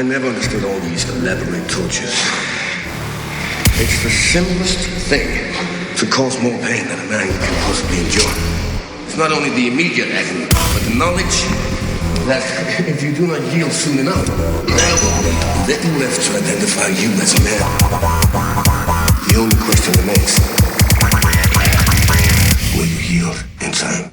I never understood all these elaborate tortures. It's the simplest thing to cause more pain than a man can possibly endure. It's not only the immediate agony, but the knowledge that if you do not yield soon enough, there will be little left to identify you as a man. The only question remains, will you yield in time?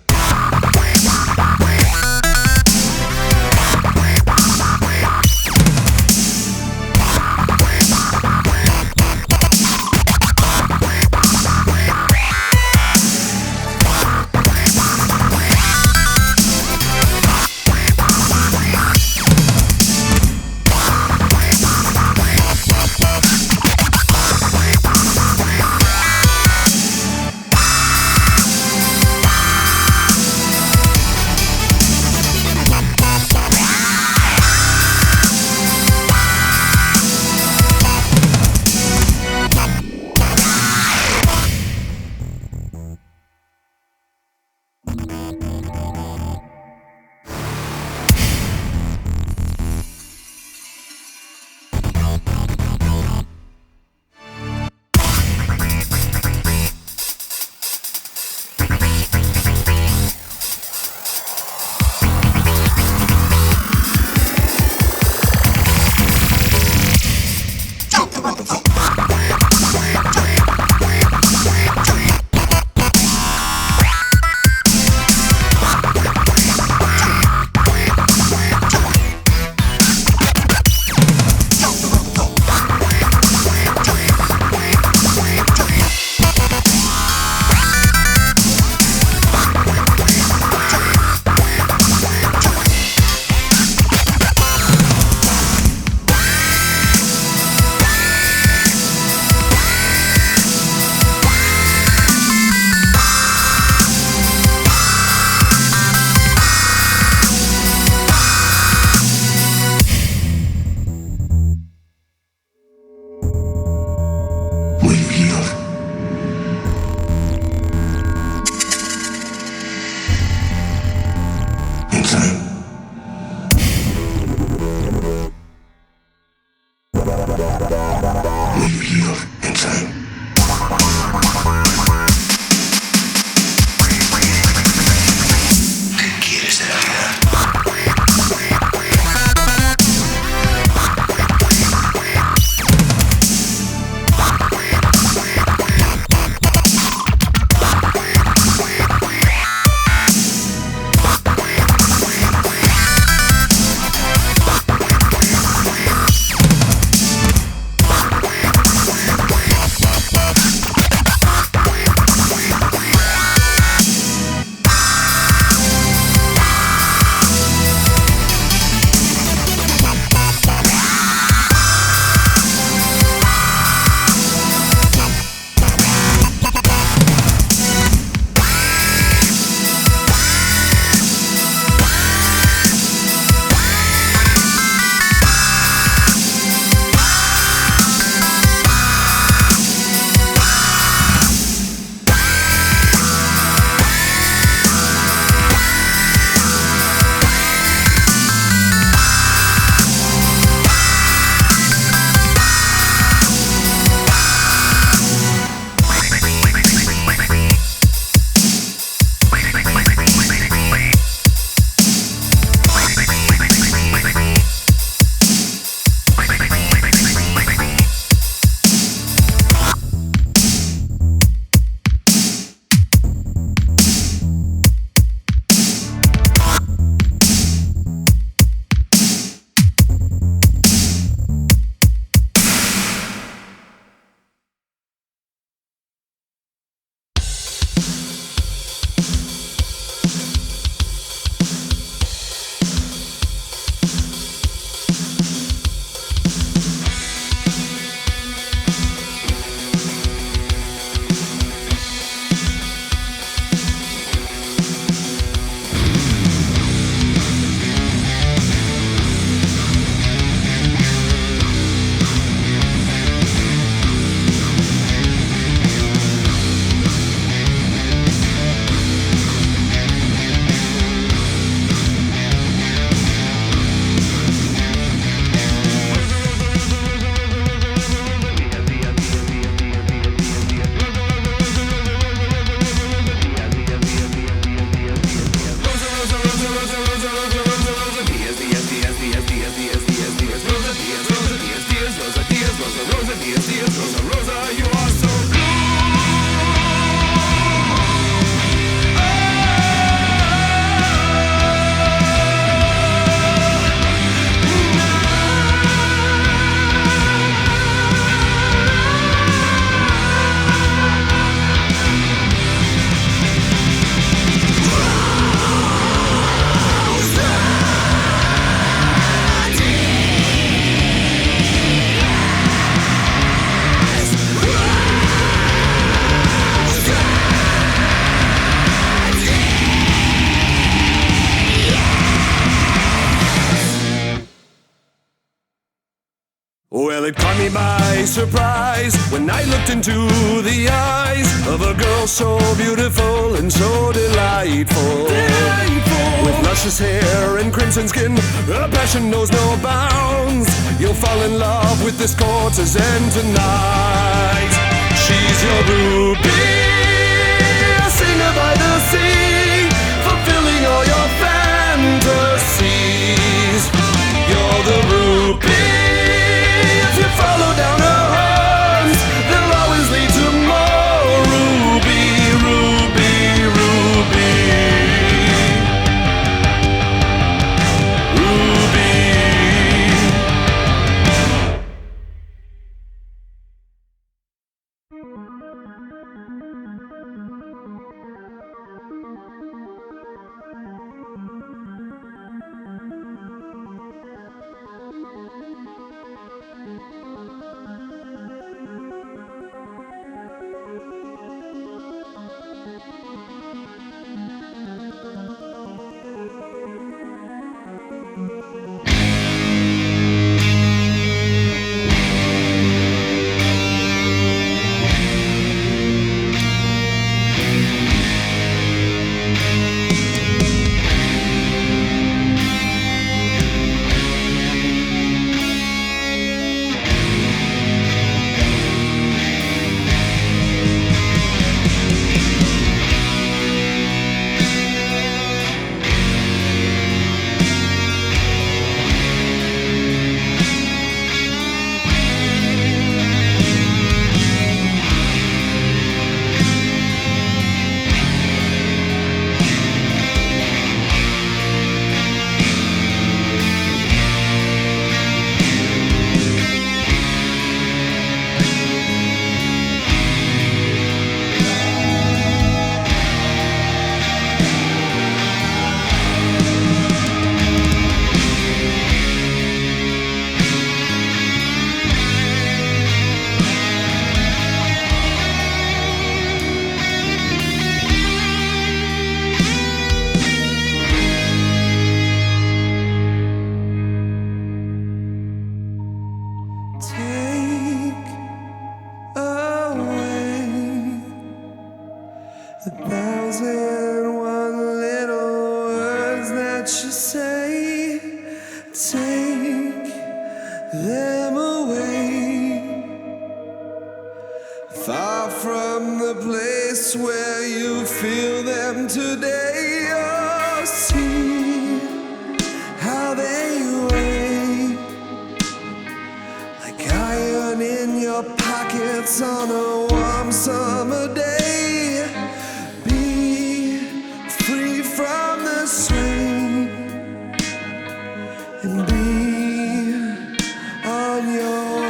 Rosa, dear, dear Rosa, Rosa, you are so blue. Well, it caught me by surprise when I looked into the eyes of a girl so beautiful and so delightful. With luscious hair and crimson skin, her passion knows no bounds. You'll fall in love with this courtesan tonight. She's your ruby, a singer by the sea, fulfilling all your fantasies. You're the ruby. If you follow down her horns, they'll always lead to more. Ruby, ruby, ruby, ruby. Take away 1,001 little words that you say. Take them away, far from the place where you feel them today. Oh, see how they weigh like iron in your pockets on a warm summer day. Be free from the swing and be on your way.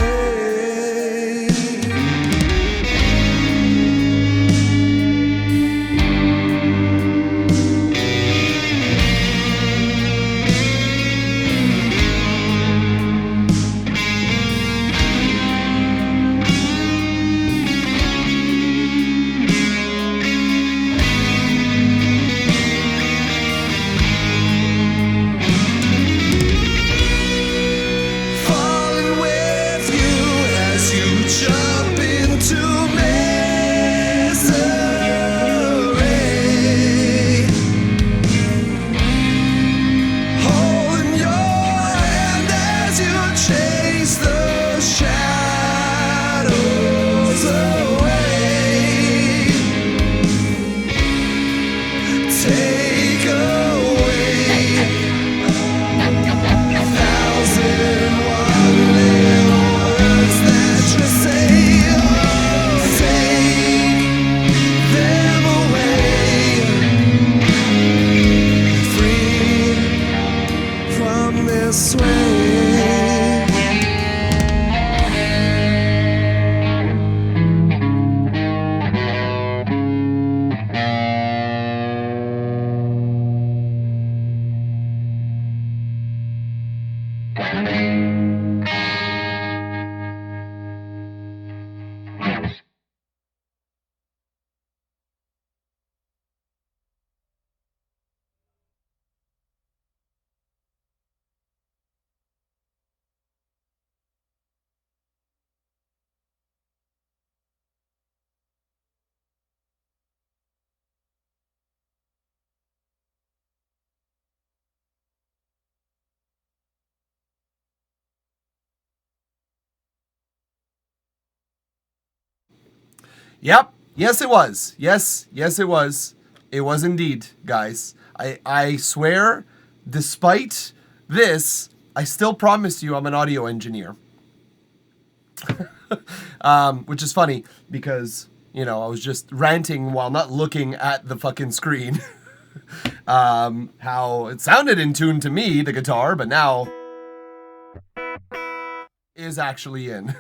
That Yep. Yes, it was. Yes, it was. It was indeed, guys. I swear, despite this, I still promise you I'm an audio engineer. Which is funny because, I was just ranting while not looking at the fucking screen. How it sounded in tune to me, the guitar, but now is actually in.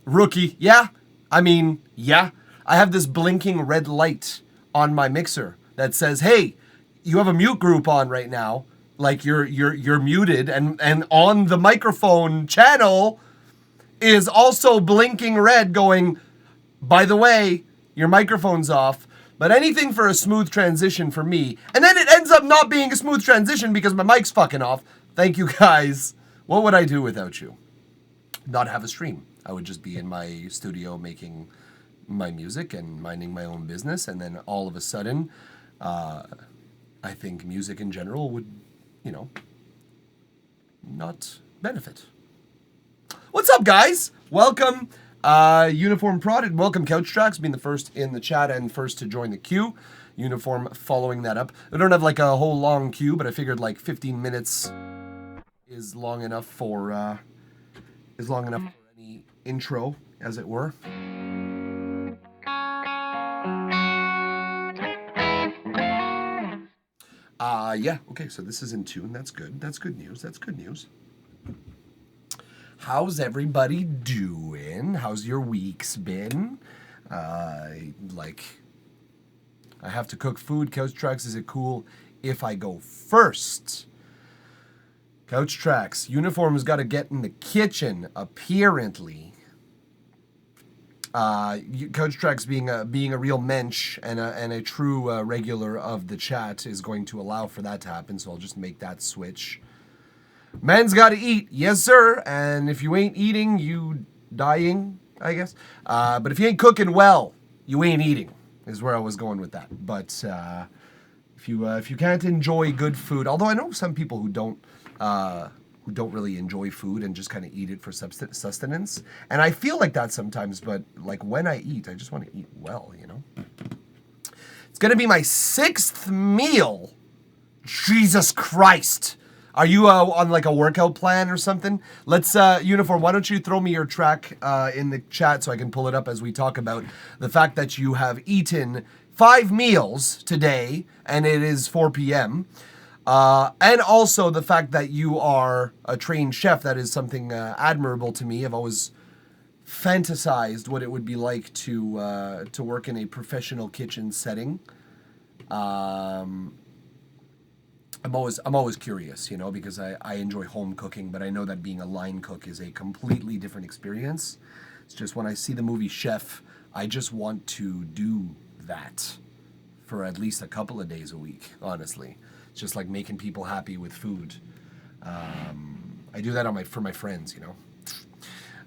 Rookie. Yeah. I have this blinking red light on my mixer that says, hey, you have a mute group on right now. Like you're muted, and on the microphone channel is also blinking red going, by the way, your microphone's off. But anything for a smooth transition for me. And then it ends up not being a smooth transition because my mic's fucking off. Thank you guys. What would I do without you? Not have a stream. I would just be in my studio making my music and minding my own business. And then all of a sudden, I think music in general would, not benefit. What's up, guys? Welcome, Uniform Prod. Welcome, Couch Tracks, being the first in the chat and first to join the queue. Uniform following that up. I don't have like a whole long queue, but I figured like 15 minutes is long enough for any intro, as it were. Yeah, okay, so this is in tune. That's good. That's good news. That's good news. How's everybody doing? How's your weeks been? I have to cook food. Couch Tracks, is it cool if I go first? Couch Tracks, Uniform's got to get in the kitchen, apparently. Couch Tracks being a real mensch and a true regular of the chat is going to allow for that to happen, so I'll just make that switch. Man's got to eat, yes sir, and if you ain't eating, you dying, I guess. But if you ain't cooking well, you ain't eating, is where I was going with that. But if you can't enjoy good food, although I know some people who don't really enjoy food and just kind of eat it for sustenance. And I feel like that sometimes, but like when I eat, I just want to eat well, It's going to be my 6th meal. Jesus Christ. Are you on like a workout plan or something? Let's, Uniform, why don't you throw me your track in the chat so I can pull it up as we talk about the fact that you have eaten 5 meals today and it is 4 p.m., and also the fact that you are a trained chef. That is something admirable to me. I've always fantasized what it would be like to work in a professional kitchen setting. I'm always curious, because I enjoy home cooking, but I know that being a line cook is a completely different experience. It's just when I see the movie Chef, I just want to do that for at least a couple of days a week, honestly. It's just like making people happy with food. I do that for my friends,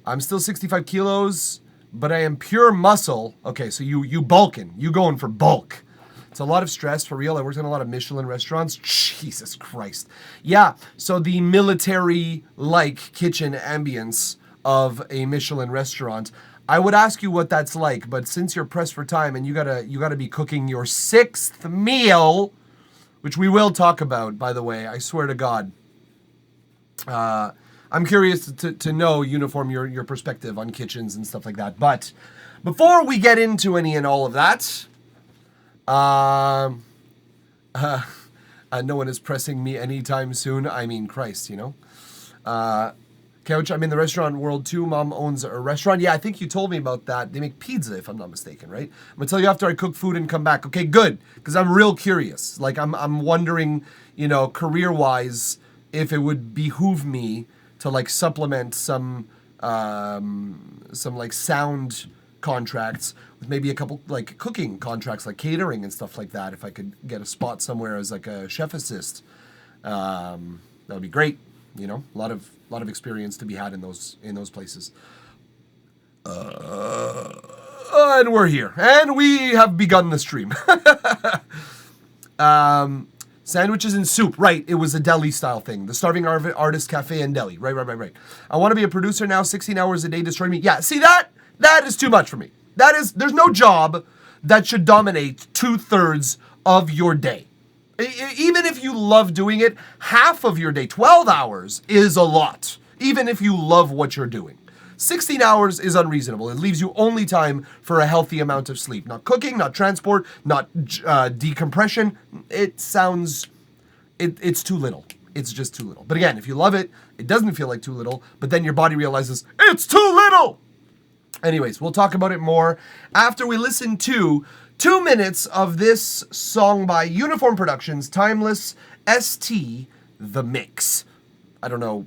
I'm still 65 kilos, but I am pure muscle. Okay, so you bulking. You going for bulk. It's a lot of stress, for real. I worked in a lot of Michelin restaurants. Jesus Christ. Yeah, so the military-like kitchen ambience of a Michelin restaurant, I would ask you what that's like, but since you're pressed for time and you gotta be cooking your 6th meal, which we will talk about, by the way, I swear to God. I'm curious to know, Uniform, your perspective on kitchens and stuff like that. But before we get into any and all of that, no one is pressing me anytime soon. I mean, Christ, Couch, I'm in the restaurant world too. Mom owns a restaurant. Yeah, I think you told me about that. They make pizza, if I'm not mistaken, right? I'm gonna tell you after I cook food and come back. Okay, good, because I'm real curious. Like, I'm wondering, career-wise, if it would behoove me to like supplement some like sound contracts with maybe a couple like cooking contracts, like catering and stuff like that. If I could get a spot somewhere as like a chef assist, that would be great. A lot of experience to be had in those places. And we're here, and we have begun the stream. Sandwiches and soup, right? It was a deli style thing. The Starving Artist Cafe and Deli, right. I want to be a producer now. 16 hours a day destroying me. Yeah, see that is too much for me. There's no job that should dominate 2/3 of your day. Even if you love doing it, half of your day, 12 hours, is a lot, even if you love what you're doing. 16 hours is unreasonable. It leaves you only time for a healthy amount of sleep. Not cooking, not transport, not decompression. It's too little. It's just too little. But again, if you love it, it doesn't feel like too little, but then your body realizes, it's too little! Anyways, we'll talk about it more after we listen to 2 minutes of this song by Uniform Productions, Timeless, ST, The Mix. I don't know,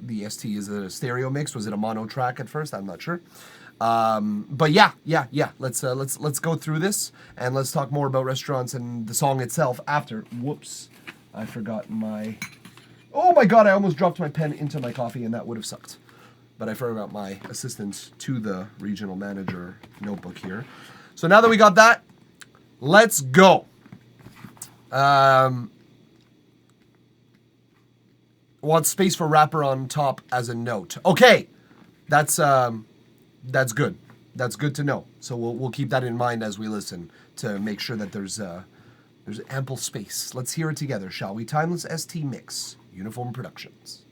the ST is a stereo mix. Was it a mono track at first? I'm not sure. But yeah. Let's go through this and let's talk more about restaurants and the song itself after. Whoops, I forgot my. Oh my God! I almost dropped my pen into my coffee, and that would have sucked. But I forgot my assistant to the regional manager notebook here. So now that we got that, let's go. Want space for rapper on top as a note. Okay, that's good. That's good to know. So we'll keep that in mind as we listen to make sure that there's ample space. Let's hear it together, shall we? Timeless ST Mix, Uniform Productions.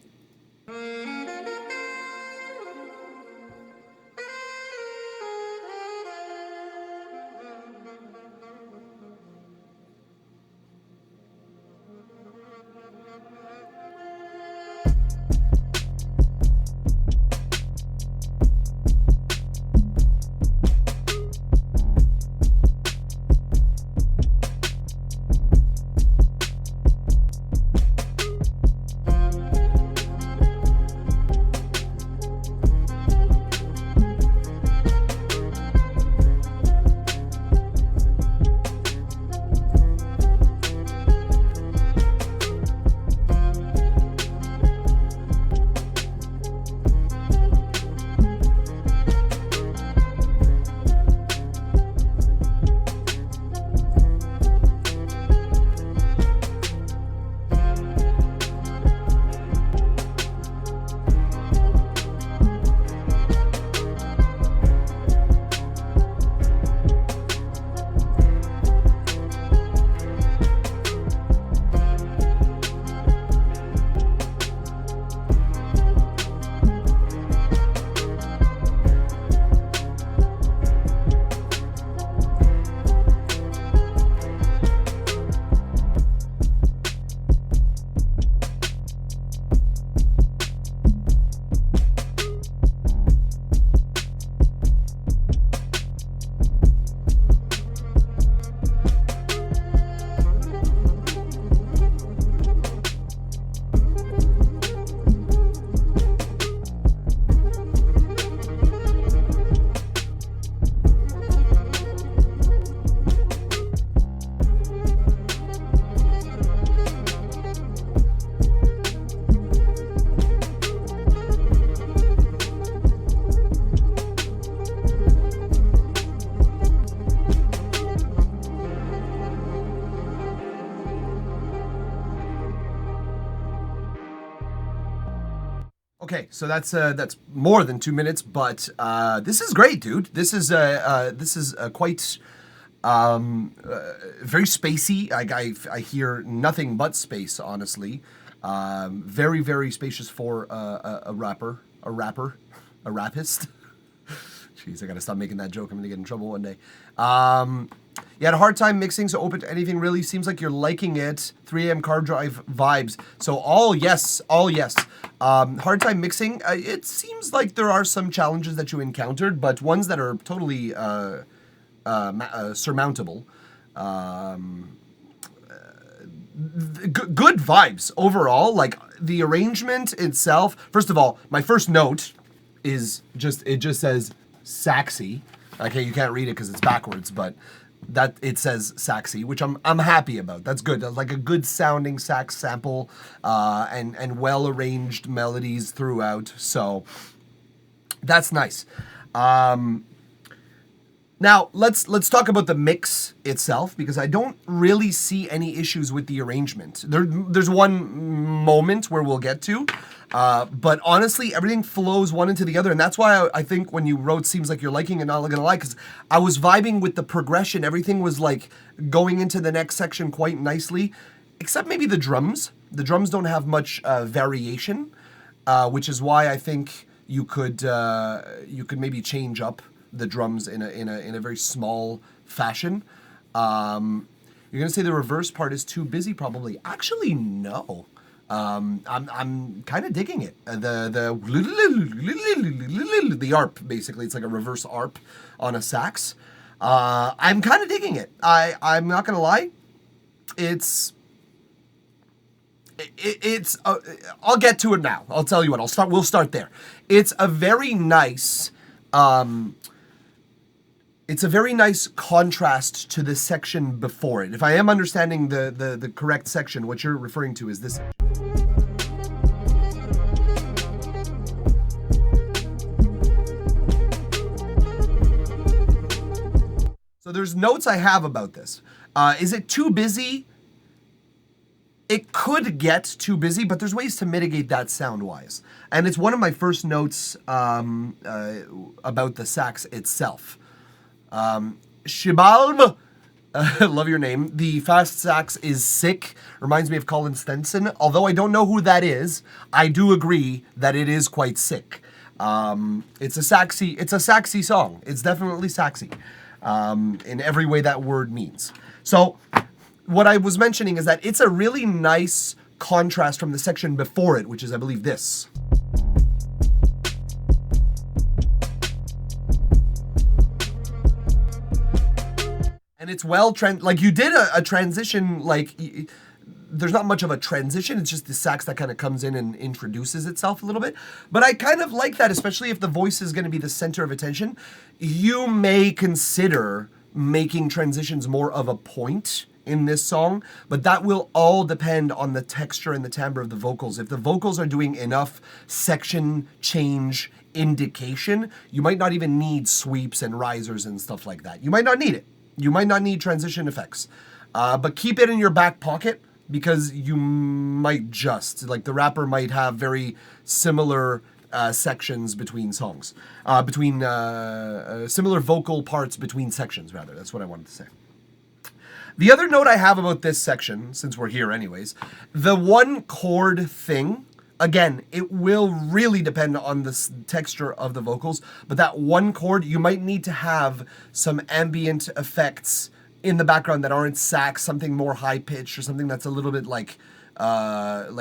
Okay, so that's more than 2 minutes, but this is great, dude. This is quite very spacey. I hear nothing but space, honestly. Very, very spacious for a rappist. Jeez, I gotta stop making that joke. I'm gonna get in trouble one day. You had a hard time mixing, so open to anything really. Seems like you're liking it. 3 a.m. car drive vibes. So all yes. Hard time mixing. It seems like there are some challenges that you encountered, but ones that are totally surmountable. Good vibes overall. Like the arrangement itself. First of all, my first note is just says Saxy. Okay, you can't read it because it's backwards, but that it says Saxy, which I'm happy about. That's good. That's like a good sounding sax sample, and well arranged melodies throughout. So that's nice. Now, let's talk about the mix itself, because I don't really see any issues with the arrangement. There's one moment where we'll get to, but honestly, everything flows one into the other, and that's why I think when you wrote "Seems Like You're Liking It," not gonna lie, because I was vibing with the progression. Everything was like going into the next section quite nicely, except maybe the drums. The drums don't have much variation, which is why I think you could maybe change up the drums in a very small fashion. You're gonna say the reverse part is too busy, probably. Actually, no. I'm kind of digging it. The arp, basically, it's like a reverse arp on a sax. I'm kind of digging it. I'm not gonna lie. It's I'll get to it now. I'll tell you what. We'll start there. It's a very nice. It's a very nice contrast to the section before it. If I am understanding the correct section, what you're referring to is this. So there's notes I have about this. Is it too busy? It could get too busy, but there's ways to mitigate that sound-wise. And it's one of my first notes about the sax itself. Shibalb, love your name. The fast sax is sick. Reminds me of Colin Stenson. Although I don't know who that is, I do agree that it is quite sick. It's a saxy song. It's definitely saxy, in every way that word means. So what I was mentioning is that it's a really nice contrast from the section before it, which is, I believe, this. And it's like you did a transition, like there's not much of a transition. It's just the sax that kind of comes in and introduces itself a little bit. But I kind of like that, especially if the voice is going to be the center of attention. You may consider making transitions more of a point in this song, but that will all depend on the texture and the timbre of the vocals. If the vocals are doing enough section change indication, you might not even need sweeps and risers and stuff like that. You might not need it. You might not need transition effects, but keep it in your back pocket, because you might like the rapper might have very similar sections between songs, similar vocal parts between sections, rather. That's what I wanted to say. The other note I have about this section, since we're here anyways, the one chord thing, again, it will really depend on the texture of the vocals, but that one chord, you might need to have some ambient effects in the background that aren't sax, something more high pitched or something that's a little bit like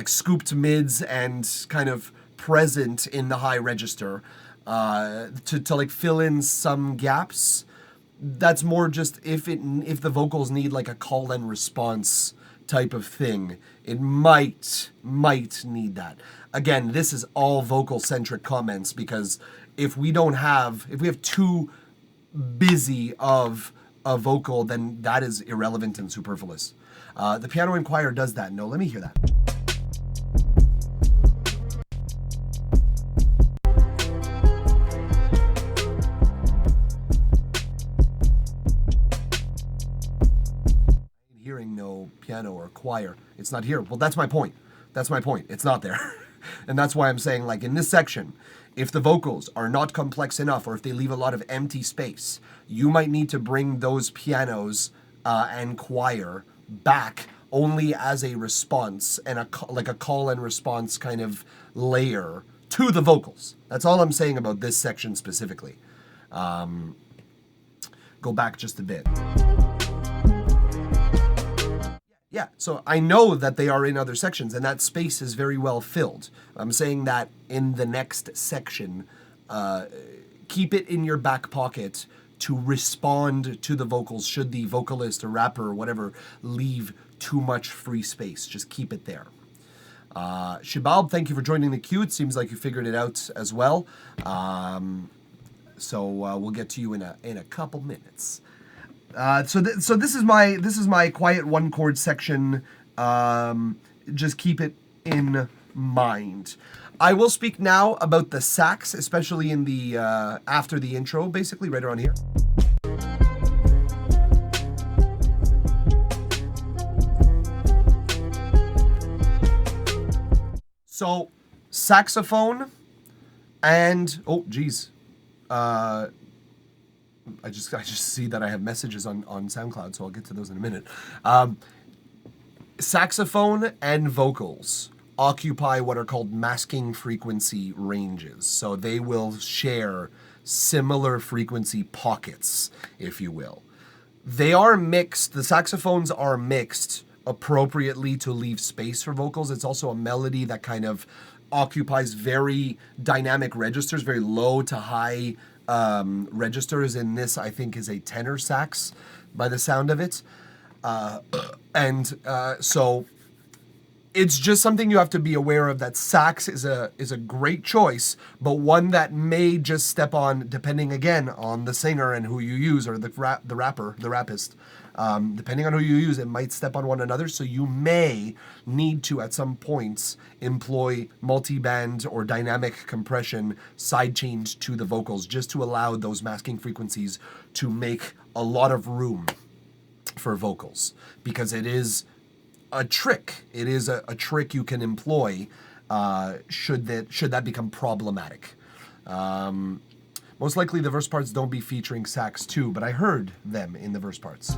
scooped mids and kind of present in the high register, to like fill in some gaps. That's more just if the vocals need like a call and response type of thing, it might need that. Again, this is all vocal centric comments, because if we have too busy of a vocal, then that is irrelevant and superfluous. The piano and choir does that. No, let me hear that. Hearing no piano or choir. It's not here. Well, that's my point. It's not there. And that's why I'm saying, like, in this section, if the vocals are not complex enough, or if they leave a lot of empty space, you might need to bring those pianos and choir back only as a response and a call and response kind of layer to the vocals. That's all I'm saying about this section specifically. Go back just a bit. Yeah, so I know that they are in other sections, and that space is very well filled. I'm saying that in the next section, keep it in your back pocket to respond to the vocals should the vocalist or rapper or whatever leave too much free space. Just keep it there. Shibab, thank you for joining the queue. It seems like you figured it out as well. So we'll get to you in a couple minutes. So this is my quiet one chord section. Just keep it in mind. I will speak now about the sax, especially in the after the intro, basically right around here. So, saxophone and oh geez, I just see that I have messages on SoundCloud, so I'll get to those in a minute. Saxophone and vocals occupy what are called masking frequency ranges. So they will share similar frequency pockets, if you will. They are mixed, the saxophones are mixed appropriately to leave space for vocals. It's also a melody that kind of occupies very dynamic registers, very low to high registers. In this, I think, is a tenor sax by the sound of it. So it's just something you have to be aware of, that sax is a great choice, but one that may just step on, depending again on the singer and who you use, or the rappist. Depending on who you use, it might step on one another. So you may need to, at some points, employ multi-band or dynamic compression sidechained to the vocals, just to allow those masking frequencies to make a lot of room for vocals, because it is a trick. It is a trick you can employ should that become problematic. Most likely the verse parts don't be featuring sax too, but I heard them in the verse parts.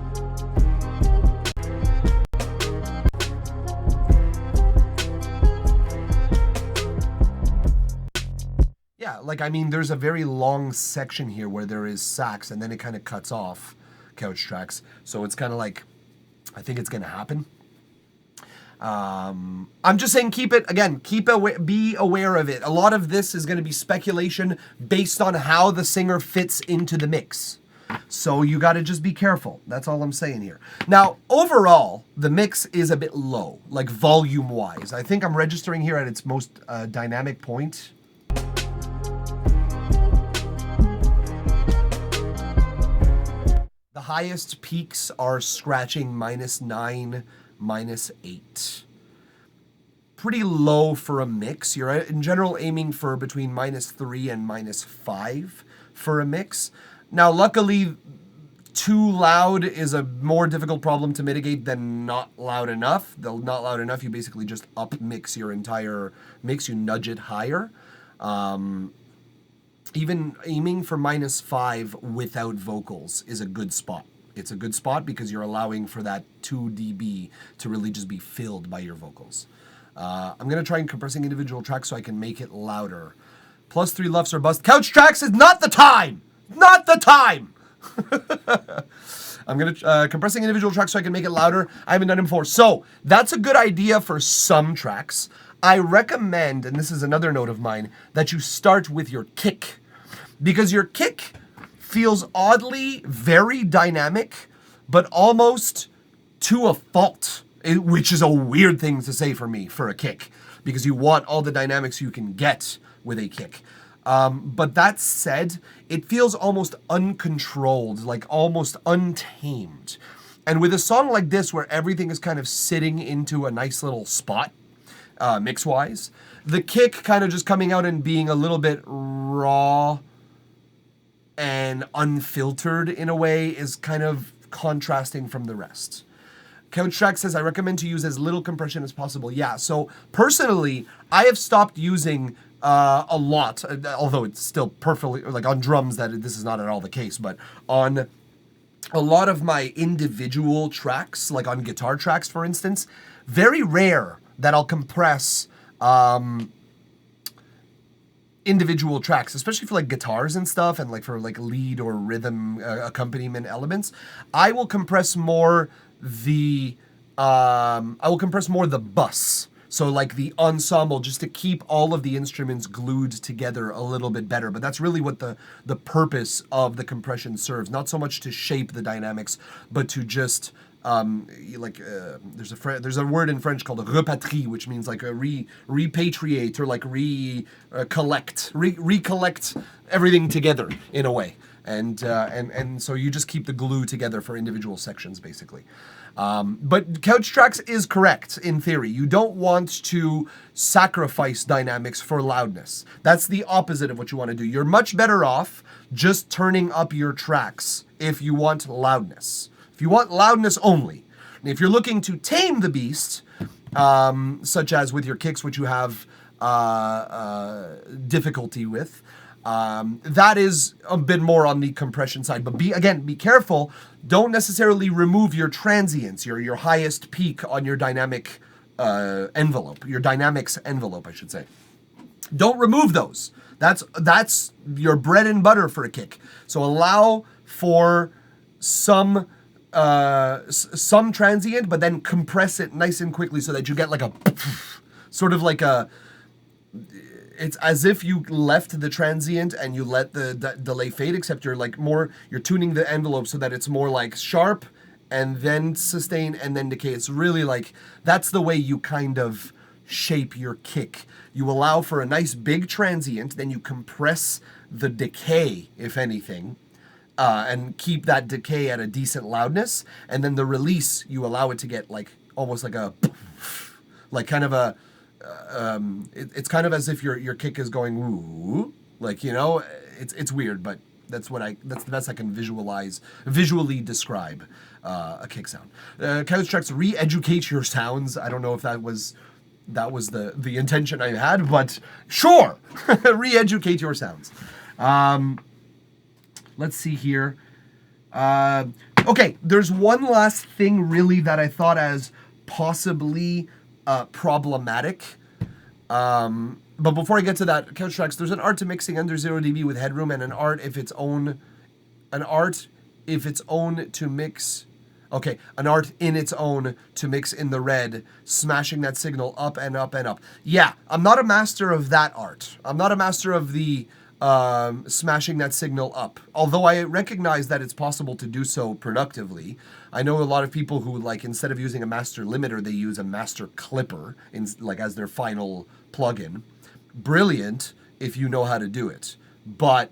Yeah, like, I mean, there's a very long section here where there is sax, and then it kind of cuts off Couch Tracks. So it's kind of like, I think it's going to happen. I'm just saying, be aware of it. A lot of this is going to be speculation based on how the singer fits into the mix. So you got to just be careful. That's all I'm saying here. Now, overall, the mix is a bit low, like volume-wise. I think I'm registering here at its most dynamic point. The highest peaks are scratching -9, -8. Pretty low for a mix. You're in general aiming for between -3 and -5 for a mix. Now, luckily, too loud is a more difficult problem to mitigate than not loud enough. The not loud enough, you basically just up mix your entire mix, you nudge it higher. Even aiming for -5 without vocals is a good spot. It's a good spot because you're allowing for that 2 dB to really just be filled by your vocals. I'm going to try and compressing individual tracks so I can make it louder. +3 LUFS or bust. Couch Tracks is not the time! Not the time! I'm going to compressing individual tracks so I can make it louder. I haven't done it before. So that's a good idea for some tracks. I recommend, and this is another note of mine, that you start with your kick. Because your kick feels oddly very dynamic, but almost to a fault, which is a weird thing to say for me, for a kick, because you want all the dynamics you can get with a kick. But that said, it feels almost uncontrolled, like almost untamed. And with a song like this, where everything is kind of sitting into a nice little spot, mix-wise, the kick kind of just coming out and being a little bit raw and unfiltered in a way is kind of contrasting from the rest. Couch Track says, I recommend to use as little compression as possible. Yeah, so personally, I have stopped using a lot, although it's still perfectly, like on drums, that this is not at all the case, but on a lot of my individual tracks, like on guitar tracks, for instance, very rare that I'll compress individual tracks, especially for like guitars and stuff, and like for like lead or rhythm accompaniment elements. I will compress more the bus. So like the ensemble, just to keep all of the instruments glued together a little bit better. But that's really what the purpose of the compression serves. Not so much to shape the dynamics, but to just there's a word in French called repatrie, which means like a repatriate or like recollect everything together in a way. And so you just keep the glue together for individual sections, basically. But Couch Tracks is correct in theory. You don't want to sacrifice dynamics for loudness. That's the opposite of what you want to do. You're much better off just turning up your tracks if you want loudness. If you want loudness only. And if you're looking to tame the beast, such as with your kicks, which you have difficulty with. That is a bit more on the compression side, but be careful. Don't necessarily remove your transients, your highest peak on your dynamic envelope, your dynamics envelope, I should say. Don't remove those. That's your bread and butter for a kick. So allow for some transient, but then compress it nice and quickly so that you get like a sort of like a. It's as if you left the transient and you let the delay fade, except you're tuning the envelope so that it's more like sharp and then sustain and then decay. It's really like, that's the way you kind of shape your kick. You allow for a nice big transient, then you compress the decay, if anything, and keep that decay at a decent loudness. And then the release, you allow it to get like almost like a, like kind of a, it's kind of as if your kick is going woo, like, you know, it's weird, but that's the best I can visually describe a kick sound. Couchtracks, re-educate your sounds. I don't know if that was the intention I had, but sure, re-educate your sounds. Let's see here. Okay, there's one last thing really that I thought as possibly problematic. But before I get to that, Couchtracks, there's an art to mixing under 0 dB with headroom, and an art if its own to mix. Okay, an art in its own to mix in the red, smashing that signal up and up and up. Yeah, I'm not a master of that art. I'm not a master of the smashing that signal up. Although I recognize that it's possible to do so productively. I know a lot of people who, like, instead of using a master limiter, they use a master clipper as their final plugin. Brilliant if you know how to do it, but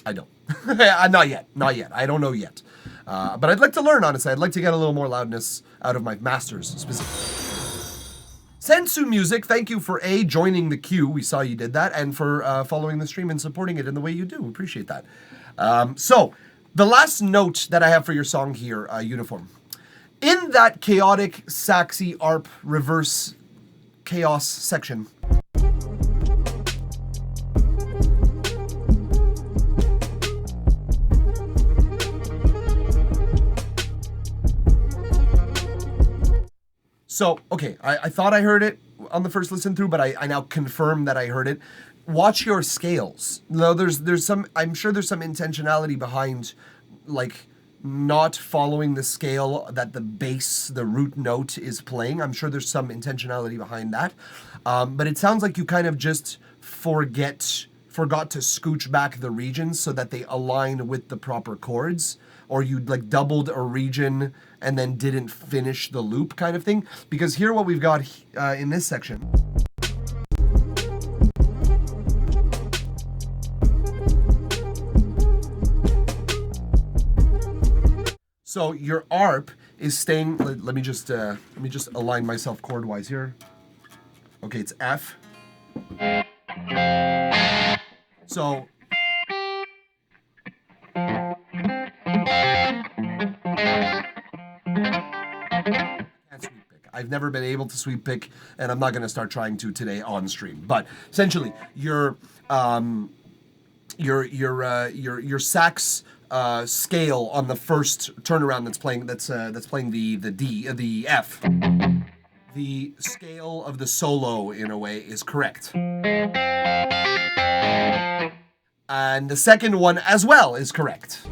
I don't. Not yet. I don't know yet. But I'd like to learn, honestly. I'd like to get a little more loudness out of my masters, specifically. Sensu Music, thank you for joining the queue. We saw you did that, and for following the stream and supporting it in the way you do. We appreciate that. So, the last note that I have for your song here, Uniform. In that chaotic, saxy, ARP, reverse chaos section. So, okay, I thought I heard it on the first listen through, but I now confirm that I heard it. Watch your scales. No, there's some, I'm sure there's some intentionality behind, like, not following the scale that the bass, the root note is playing. I'm sure there's some intentionality behind that. But it sounds like you kind of just forgot to scooch back the regions so that they align with the proper chords, or you like doubled a region and then didn't finish the loop kind of thing. Because here what we've got in this section. So your ARP is staying, let me just align myself chord-wise here. Okay, it's F. So I've never been able to sweep pick, and I'm not going to start trying to today on stream. But essentially, your sax scale on the first turnaround that's playing the F. The scale of the solo, in a way, is correct. And the second one as well is correct.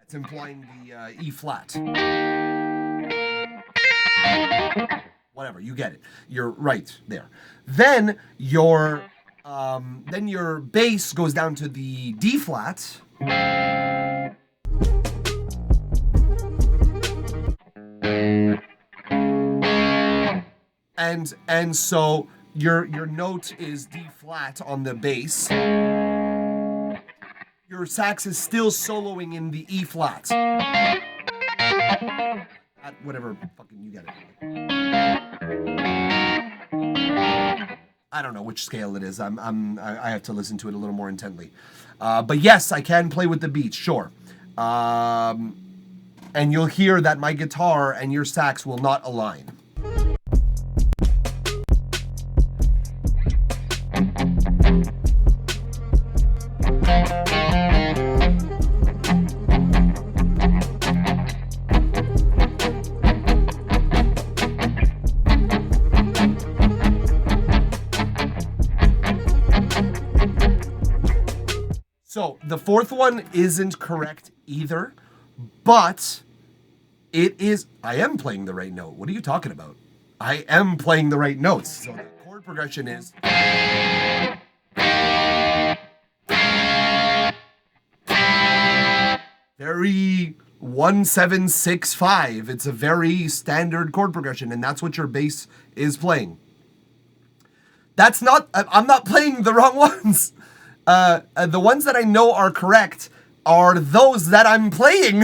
It's implying the E flat. Whatever, you get it. You're right there. Then your bass goes down to the D flat. And so your note is D flat on the bass. Your sax is still soloing in the E flat. At whatever fucking you get it. I don't know which scale it is. I have to listen to it a little more intently. But yes, I can play with the beats, sure. And you'll hear that my guitar and your sax will not align. So the fourth one isn't correct either, but it is. I am playing the right note. What are you talking about? I am playing the right notes. So the chord progression is. Very 1-7-6-5. It's a very standard chord progression, and that's what your bass is playing. That's not. I'm not playing the wrong ones. The ones that I know are correct are those that I'm playing.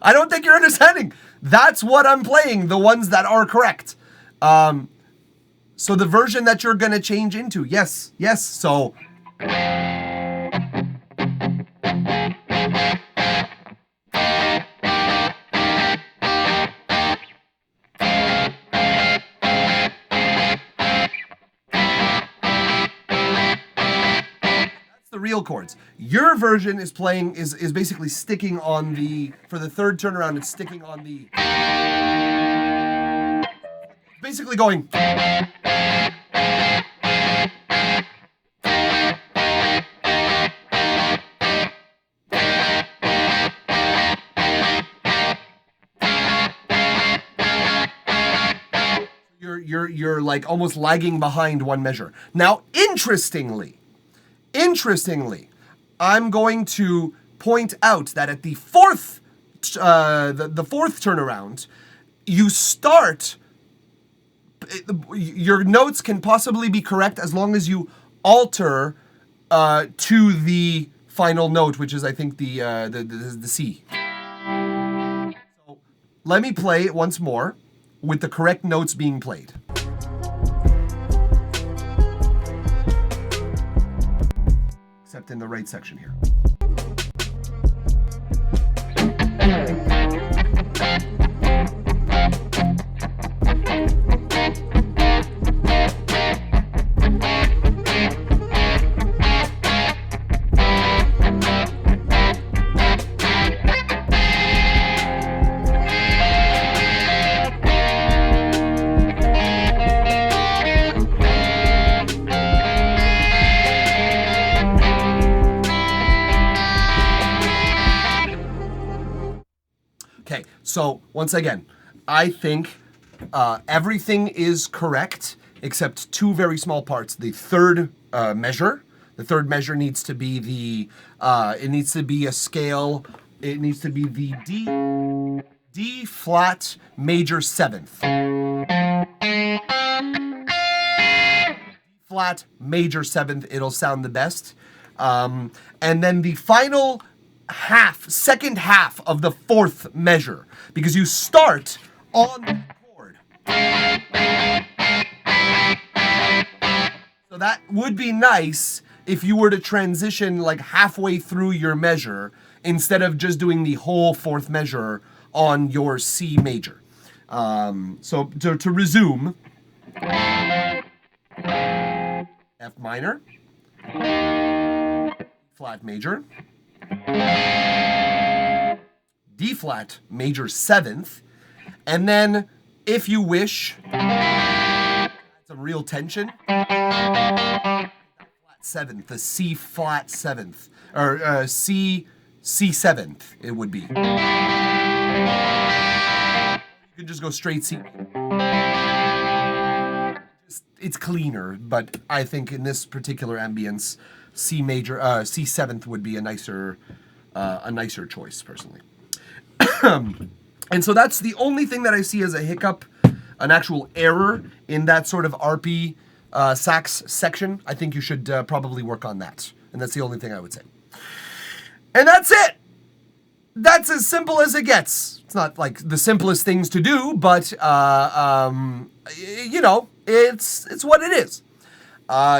I don't think you're understanding. That's what I'm playing, the ones that are correct. So the version that you're going to change into, yes, so... the real chords. Your version is playing is basically sticking on the, for the third turnaround, it's sticking on the, basically going. You're like almost lagging behind one measure. Now, interestingly, I'm going to point out that at the fourth, the fourth turnaround, you start. Your notes can possibly be correct as long as you alter to the final note, which is I think the C. So let me play it once more with the correct notes being played. Except in the right section here. Okay, so once again, I think everything is correct except two very small parts. The third measure. The third measure needs to be the. It needs to be a scale. It needs to be the D flat major seventh. Flat major seventh. It'll sound the best. And then the final second half of the fourth measure, because you start on the chord. So that would be nice if you were to transition like halfway through your measure instead of just doing the whole fourth measure on your C major. So to resume, F minor, flat major, D flat major seventh, and then if you wish, some real tension, flat seventh, the C flat seventh, or C seventh, it would be. You can just go straight C. It's cleaner, but I think in this particular ambience, C major, C seventh would be a nicer choice personally. And so that's the only thing that I see as a hiccup, an actual error in that sort of RP sax section. I think you should probably work on that, and that's the only thing I would say. And that's it. That's as simple as it gets. It's not like the simplest things to do, but you know, it's what it is.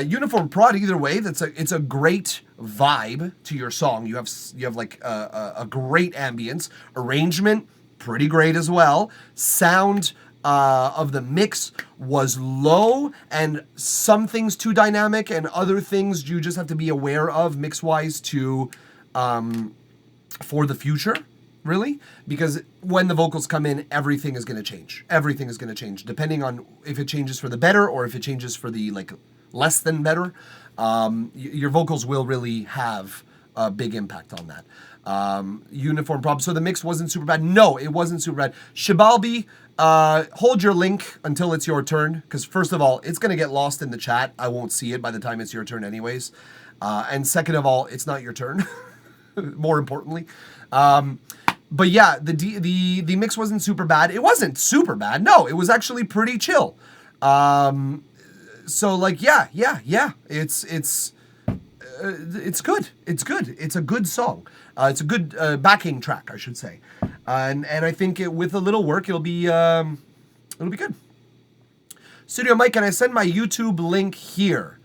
Uniform Prod, either way, it's a great vibe to your song. You have like a great ambience, arrangement, pretty great as well. Sound of the mix was low, and some things too dynamic, and other things you just have to be aware of mix-wise to for the future, really, because when the vocals come in, everything is going to change. Everything is going to change, depending on if it changes for the better or if it changes for the like less than better. Your vocals will really have a big impact on that. Uniform problem. So the mix wasn't super bad. No, it wasn't super bad. Shibalbi, hold your link until it's your turn, because first of all, it's going to get lost in the chat. I won't see it by the time it's your turn anyways. And second of all, it's not your turn, more importantly. But yeah, the mix wasn't super bad. It wasn't super bad. No, it was actually pretty chill. So like, yeah. It's good. It's good. It's a good song. It's a good backing track, I should say. And I think with a little work, it'll be good. Studio Mike, can I send my YouTube link here?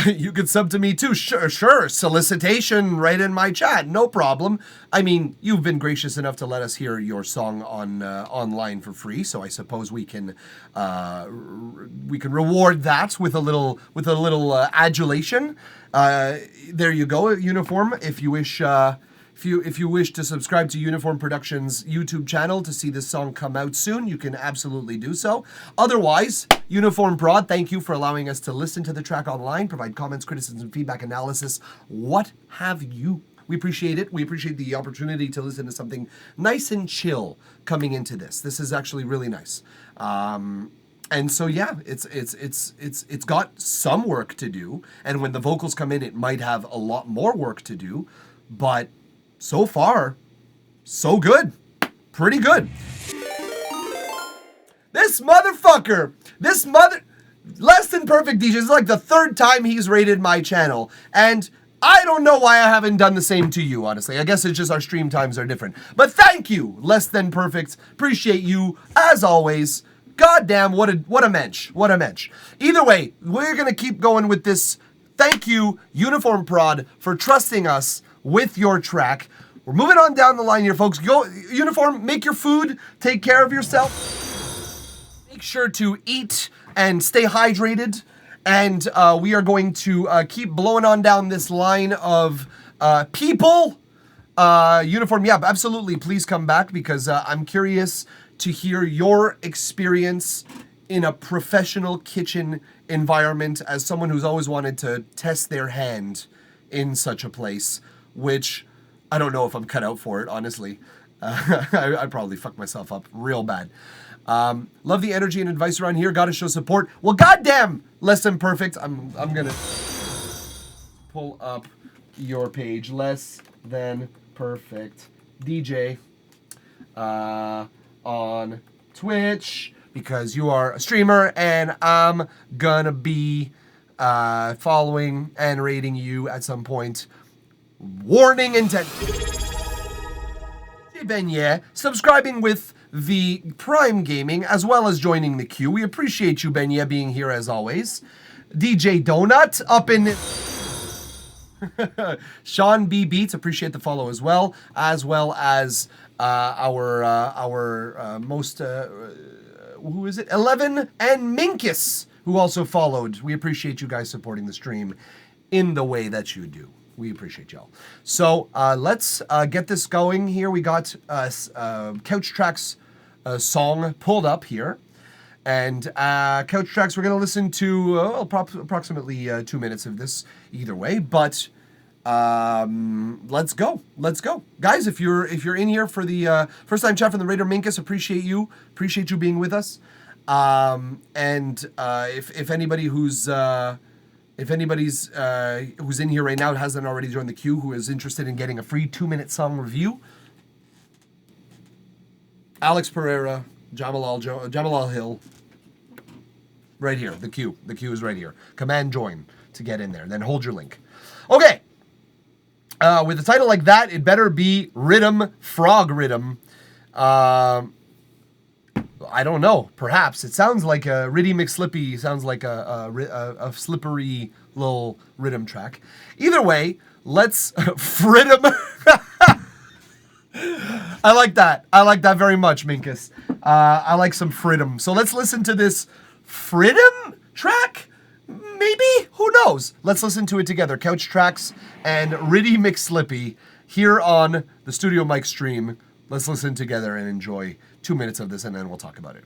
You could sub to me too. Sure. Solicitation right in my chat. No problem. I mean, you've been gracious enough to let us hear your song on online for free, so I suppose we can reward that with a little adulation. There you go, Uniform. If you wish. If you wish to subscribe to Uniform Productions YouTube channel to see this song come out soon, you can absolutely do so. Otherwise, Uniform Prod, thank you for allowing us to listen to the track online, provide comments, criticism, feedback, analysis, what have you. We appreciate it. We appreciate the opportunity to listen to something nice and chill coming into this. This is actually really nice. And so yeah, it's got some work to do, and when the vocals come in, it might have a lot more work to do, but so far, so good. Pretty good. This motherfucker, Less Than Perfect DJ, is like the third time he's rated my channel, and I don't know why I haven't done the same to you, honestly. I guess it's just our stream times are different. But thank you, Less Than Perfect. Appreciate you, as always. Goddamn, what a mensch. What a mensch. Either way, we're going to keep going with this. Thank you, Uniform Prod, for trusting us with your track. We're moving on down the line here, folks. Go, Uniform, make your food. Take care of yourself. Make sure to eat and stay hydrated. And we are going to keep blowing on down this line of people. Uniform, yeah, absolutely. Please come back, because I'm curious to hear your experience in a professional kitchen environment as someone who's always wanted to test their hand in such a place, which I don't know if I'm cut out for it, honestly. I'd probably fuck myself up real bad. Love the energy and advice around here. Gotta show support. Well, goddamn, Less Than Perfect. I'm gonna pull up your page. Less Than Perfect DJ on Twitch, because you are a streamer, and I'm gonna be following and rating you at some point. Warning intent. Beignet, subscribing with the Prime Gaming, as well as joining the queue. We appreciate you, Beignet, being here as always. DJ Donut up in Sean B Beats, appreciate the follow as well as our most who is it? 11 and Minkus, who also followed. We appreciate you guys supporting the stream in the way that you do. We appreciate y'all. So let's get this going here. We got Couch Tracks song pulled up here. And Couch Tracks, we're going to listen to approximately 2 minutes of this either way. But let's go. Guys, if you're in here for the first time chat from the Raider Minkus, appreciate you being with us. And if anybody who's in here right now hasn't already joined the queue, who is interested in getting a free 2-minute song review, Alex Pereira, Jamalal Hill, right here, the queue is right here. Command join to get in there, then hold your link. Okay, with a title like that, it better be Rhythm, Frog Rhythm. I don't know. Perhaps it sounds like a Riddy McSlippy. Sounds like a slippery rhythm track. Either way, let's Friddim. I like that. I like that very much, Minkus. I like some Friddim. So let's listen to this Friddim track? Maybe? Who knows? Let's listen to it together. Couch Tracks and Riddy McSlippy here on the Studio Mic stream. Let's listen together and enjoy 2 minutes of this, and then we'll talk about it.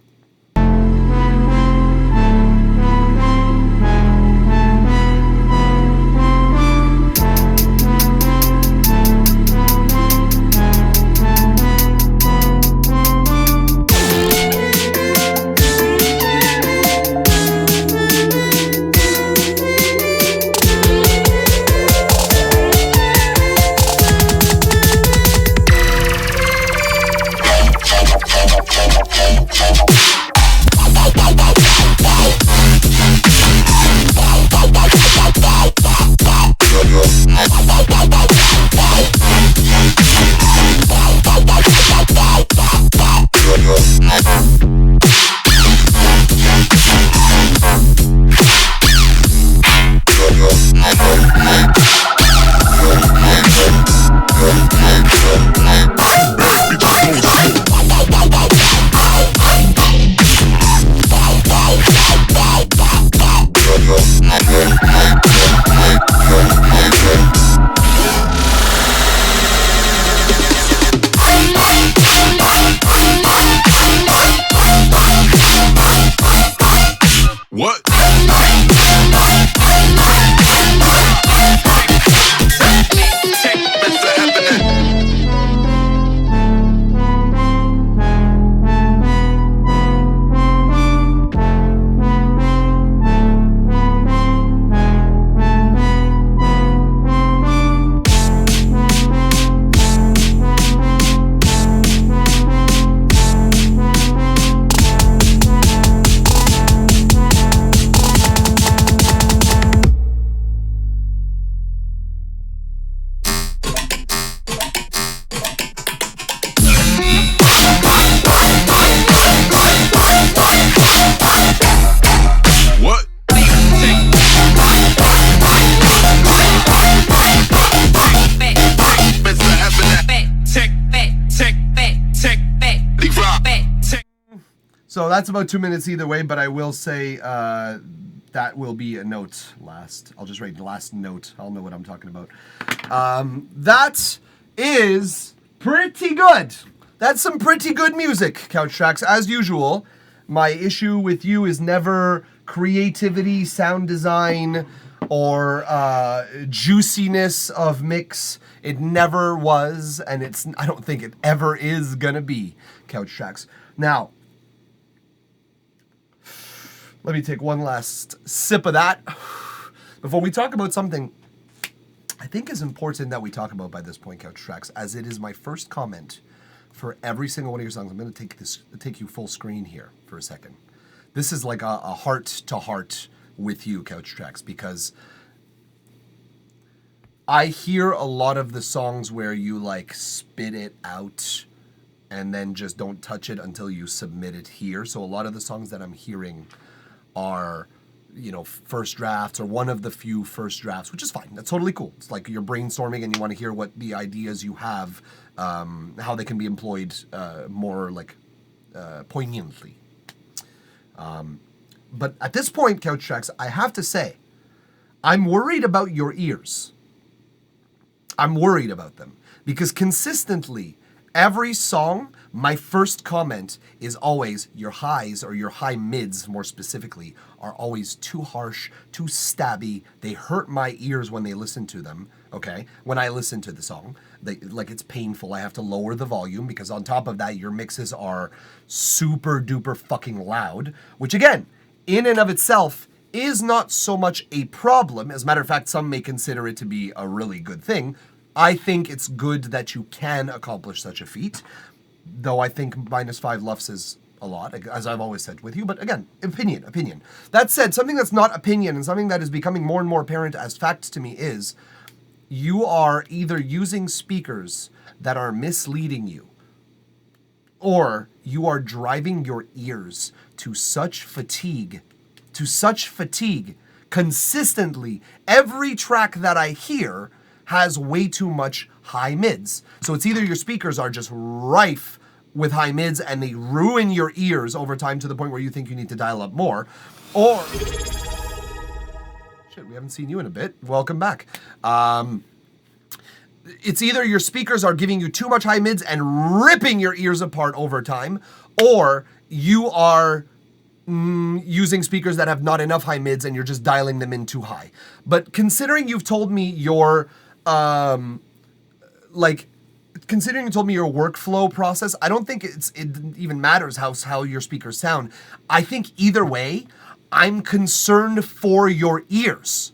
What? So that's about 2 minutes either way, but I will say that will be a note last. I'll just write the last note. I'll know what I'm talking about. That is pretty good. That's some pretty good music, Couch Tracks. As usual, my issue with you is never creativity, sound design, or juiciness of mix. It never was, and I don't think it ever is gonna be, Couch Tracks. Now, let me take one last sip of that before we talk about something I think is important that we talk about by this point, Couch Tracks, as it is my first comment for every single one of your songs. I'm going to take you full screen here for a second. This is like a heart-to-heart with you, Couch Tracks, because I hear a lot of the songs where you like spit it out and then just don't touch it until you submit it here. So a lot of the songs that I'm hearing are, you know, first drafts or one of the few first drafts, which is fine. That's totally cool. It's like you're brainstorming and you want to hear what the ideas you have, how they can be employed more like poignantly. But at this point, Couch Tracks, I have to say, I'm worried about your ears. I'm worried about them because consistently, every song, my first comment is always your highs or your high mids, more specifically, are always too harsh, too stabby. They hurt my ears when they listen to them, okay? When I listen to the song, it's painful. I have to lower the volume because on top of that, your mixes are super duper fucking loud, which again, in and of itself, is not so much a problem. As a matter of fact, some may consider it to be a really good thing. I think it's good that you can accomplish such a feat, though I think -5 LUFS is a lot, as I've always said with you. But again, opinion. That said, something that's not opinion and something that is becoming more and more apparent as fact to me is you are either using speakers that are misleading you, or you are driving your ears to such fatigue, consistently, every track that I hear has way too much high mids. So it's either your speakers are just rife with high mids and they ruin your ears over time to the point where you think you need to dial up more, or... Shit, we haven't seen you in a bit. Welcome back. It's either your speakers are giving you too much high mids and ripping your ears apart over time, or you are using speakers that have not enough high mids and you're just dialing them in too high. But considering you've told me your, considering you told me your workflow process, I don't think it even matters how your speakers sound. I think either way, I'm concerned for your ears.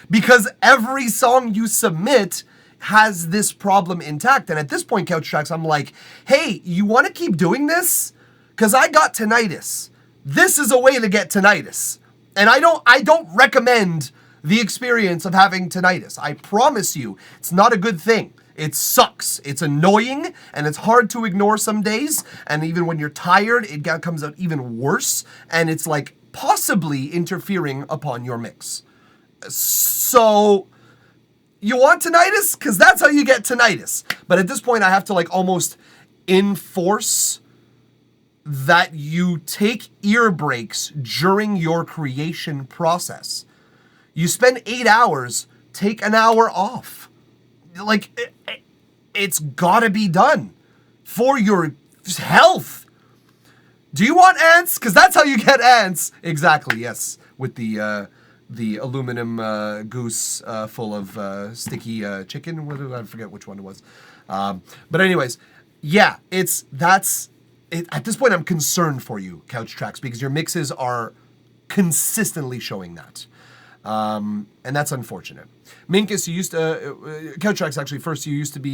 Because every song you submit has this problem intact. And at this point, Couch Tracks, I'm like, hey, you want to keep doing this? Because I got tinnitus. This is a way to get tinnitus. And I don't recommend the experience of having tinnitus. I promise you, it's not a good thing. It sucks. It's annoying, and it's hard to ignore some days. And even when you're tired, it comes out even worse. And it's like possibly interfering upon your mix. So... you want tinnitus? Because that's how you get tinnitus. But at this point, I have to like almost enforce that you take ear breaks during your creation process. You spend 8 hours, take an hour off. Like, it's gotta be done for your health. Do you want ants? Because that's how you get ants. Exactly, yes. With the aluminum goose full of sticky chicken. I forget which one it was. But anyways, yeah, at this point I'm concerned for you, Couch Tracks, because your mixes are consistently showing that. And that's unfortunate. Minkus, you used to, Couch Tracks actually, first you used to be,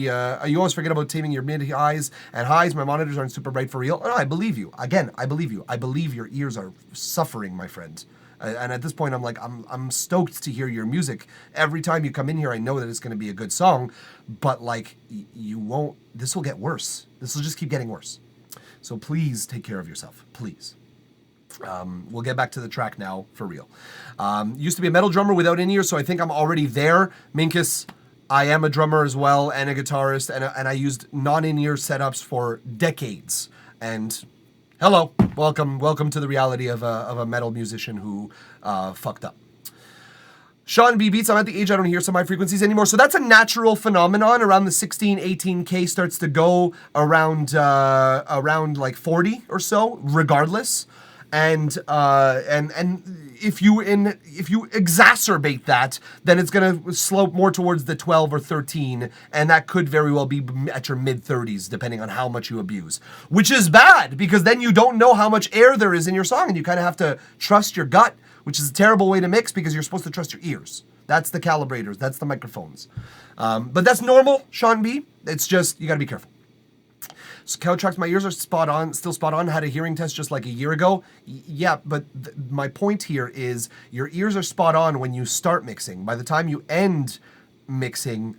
you always forget about taming your mid-highs and highs. My monitors aren't super bright for real. Oh, no, I believe you. Again, I believe you. I believe your ears are suffering, my friend. And at this point, I'm like, I'm stoked to hear your music. Every time you come in here, I know that it's going to be a good song, but like, you won't, this will get worse. This will just keep getting worse. So please take care of yourself, please. We'll get back to the track now, for real. Used to be a metal drummer without in-ears, so I think I'm already there. Minkus, I am a drummer as well, and a guitarist, and I used non-in-ear setups for decades. And hello, welcome to the reality of a metal musician who fucked up. Sean B Beats, I'm at the age I don't hear some high frequencies anymore. So that's a natural phenomenon. Around the 16, 18K starts to go around like 40 or so, regardless. And if you exacerbate that, then it's gonna slope more towards the 12 or 13, and that could very well be at your mid-30s, depending on how much you abuse. Which is bad, because then you don't know how much air there is in your song, and you kind of have to trust your gut, which is a terrible way to mix, because you're supposed to trust your ears. That's the calibrators, that's the microphones. But that's normal, Sean B. It's just, you gotta be careful. So Couch Tracks, my ears are spot on, still spot on. Had a hearing test just like a year ago. Yeah, but my point here is your ears are spot on when you start mixing. By the time you end mixing,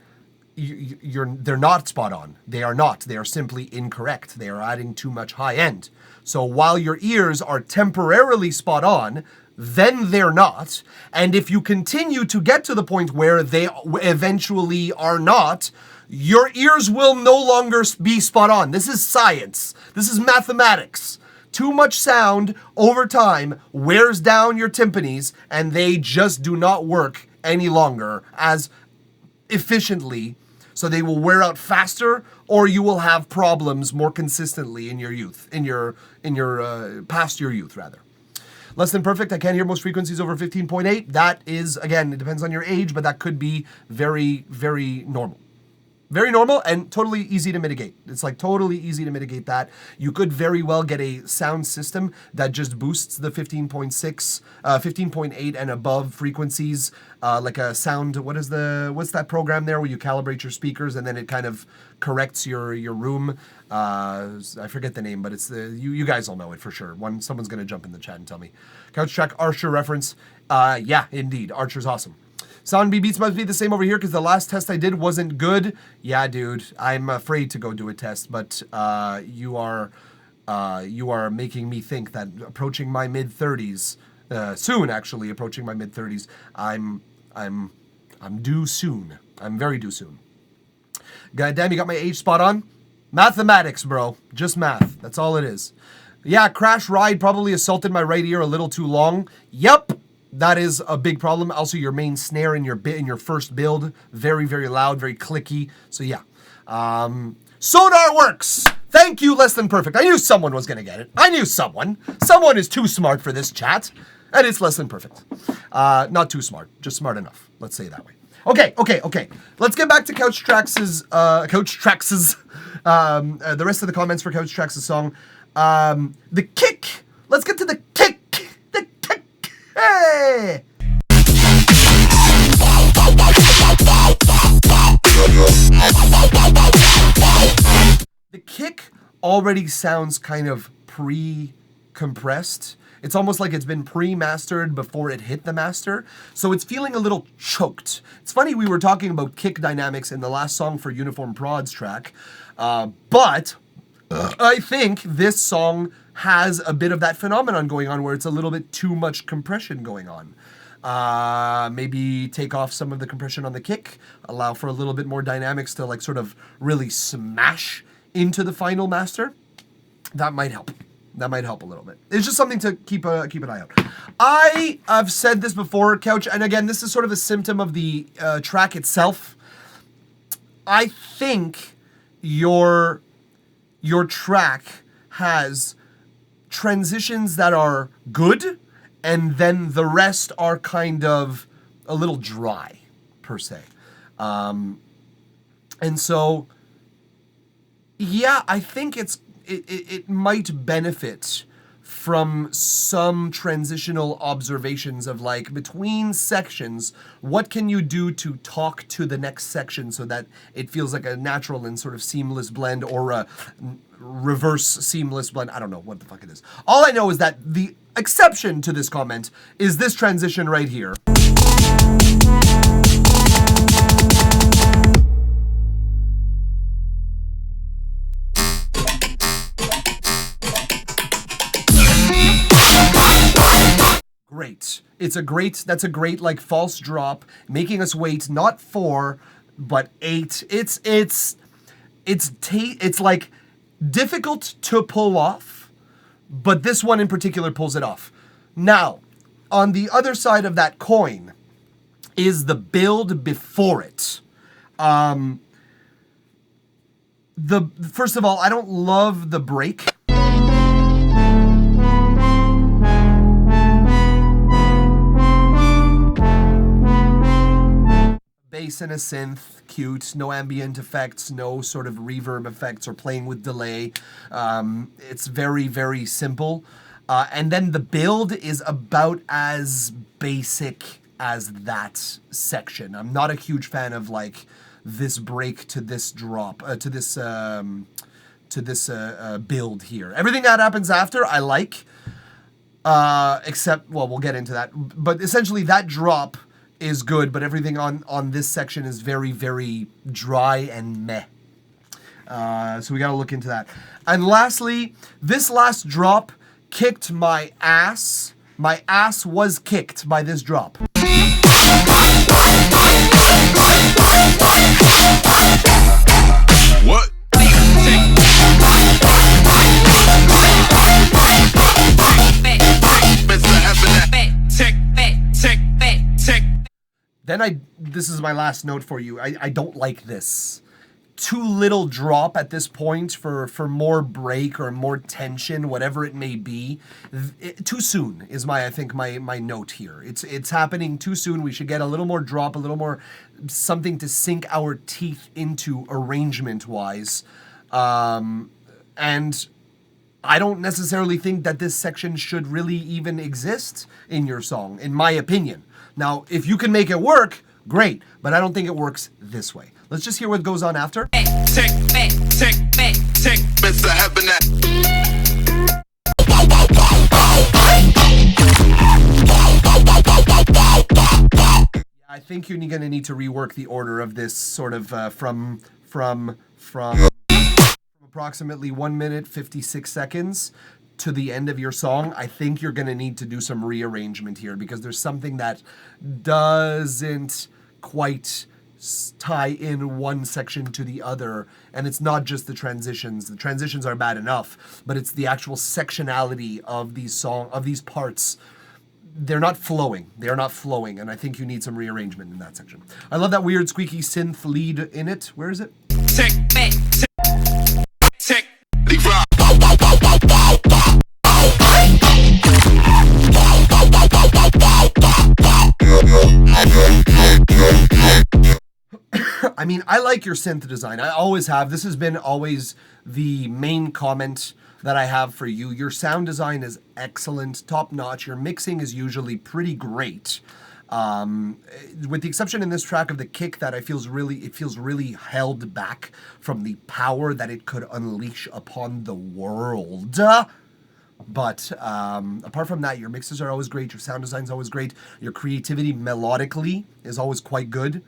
they're not spot on. They are not. They are simply incorrect. They are adding too much high end. So while your ears are temporarily spot on, then they're not. And if you continue to get to the point where they eventually are not, your ears will no longer be spot on. This is science. This is mathematics. Too much sound over time wears down your timpanis, and they just do not work any longer as efficiently. So they will wear out faster, or you will have problems more consistently in your youth, past your youth rather. Less than perfect. I can't hear most frequencies over 15.8. That is, again, it depends on your age, but that could be very, very normal. Very normal and totally easy to mitigate. It's like totally easy to mitigate that. You could very well get a sound system that just boosts the 15.6, 15.8 and above frequencies, like a sound, what's that program there where you calibrate your speakers and then it kind of corrects your room. I forget the name, but it's you guys all know it for sure. Someone's going to jump in the chat and tell me. Couch Track Archer reference. Yeah, indeed. Archer's awesome. Sound B Beats must be the same over here because the last test I did wasn't good. Yeah, dude, I'm afraid to go do a test, but you are making me think that approaching my mid-30s, soon actually, approaching my mid-30s. I'm due soon. I'm very due soon. God damn, you got my age spot on? Mathematics, bro. Just math. That's all it is. Yeah, Crash Ride probably assaulted my right ear a little too long. Yep, that is a big problem. Also, your main snare in your first build, very, very loud, very clicky. So yeah. Sonar works! Thank you, Less Than Perfect. I knew someone was going to get it. I knew someone. Someone is too smart for this chat. And it's Less Than Perfect. Not too smart, just smart enough. Let's say it that way. Okay. Let's get back to Couch Trax's, the rest of the comments for Couch Trax's song. The kick. Let's get to the kick. The kick. Hey! The kick already sounds kind of pre-compressed. It's almost like it's been pre-mastered before it hit the master. So it's feeling a little choked. It's funny, we were talking about kick dynamics in the last song for Uniform Prod's track. But I think this song has a bit of that phenomenon going on where it's a little bit too much compression going on. Maybe take off some of the compression on the kick, allow for a little bit more dynamics to like sort of really smash into the final master. That might help. That might help a little bit. It's just something to keep an eye out. I've said this before, Couch, and again, this is sort of a symptom of the track itself. I think your track has transitions that are good, and then the rest are kind of a little dry, per se. And so, yeah, I think it might benefit from some transitional observations of like between sections, what can you do to talk to the next section so that it feels like a natural and sort of seamless blend or a reverse seamless blend. I don't know what the fuck it is. All I know is that the exception to this comment is this transition right here. Great. That's a great like false drop, making us wait not 4 but 8. It's like difficult to pull off, but this one in particular pulls it off. Now, on the other side of that coin is the build before it. First of all, I don't love the break. Bass and a synth, cute, no ambient effects, no sort of reverb effects or playing with delay. It's very, very simple. And then the build is about as basic as that section. I'm not a huge fan of like this break to this drop, to this build here. Everything that happens after, I like, except, well, we'll get into that. But essentially that drop is good, but everything on this section is very, very dry and meh. So we gotta look into that. And lastly, this last drop kicked my ass. My ass was kicked by this drop. What? Then this is my last note for you. I don't like this. Too little drop at this point for more break or more tension, whatever it may be. Too soon is I think my note here. It's happening too soon. We should get a little more drop, a little more something to sink our teeth into arrangement-wise. And I don't necessarily think that this section should really even exist in your song, in my opinion. Now, if you can make it work, great, but I don't think it works this way. Let's just hear what goes on after. Tick, Mr. Habernack. I think you're going to need to rework the order of this sort of from approximately 1 minute 56 seconds to the end of your song, I think you're going to need to do some rearrangement here, because there's something that doesn't quite tie in one section to the other. And it's not just the transitions. The transitions are bad enough, but it's the actual sectionality of these parts. They're not flowing. They're not flowing. And I think you need some rearrangement in that section. I love that weird squeaky synth lead in it. Where is it? Tick, tick, tick, I mean, I like your synth design. I always have. This has been always the main comment that I have for you. Your sound design is excellent, top notch. Your mixing is usually pretty great. With the exception in this track of the kick that it feels really held back from the power that it could unleash upon the world. But apart from that, your mixes are always great. Your sound design is always great. Your creativity melodically is always quite good.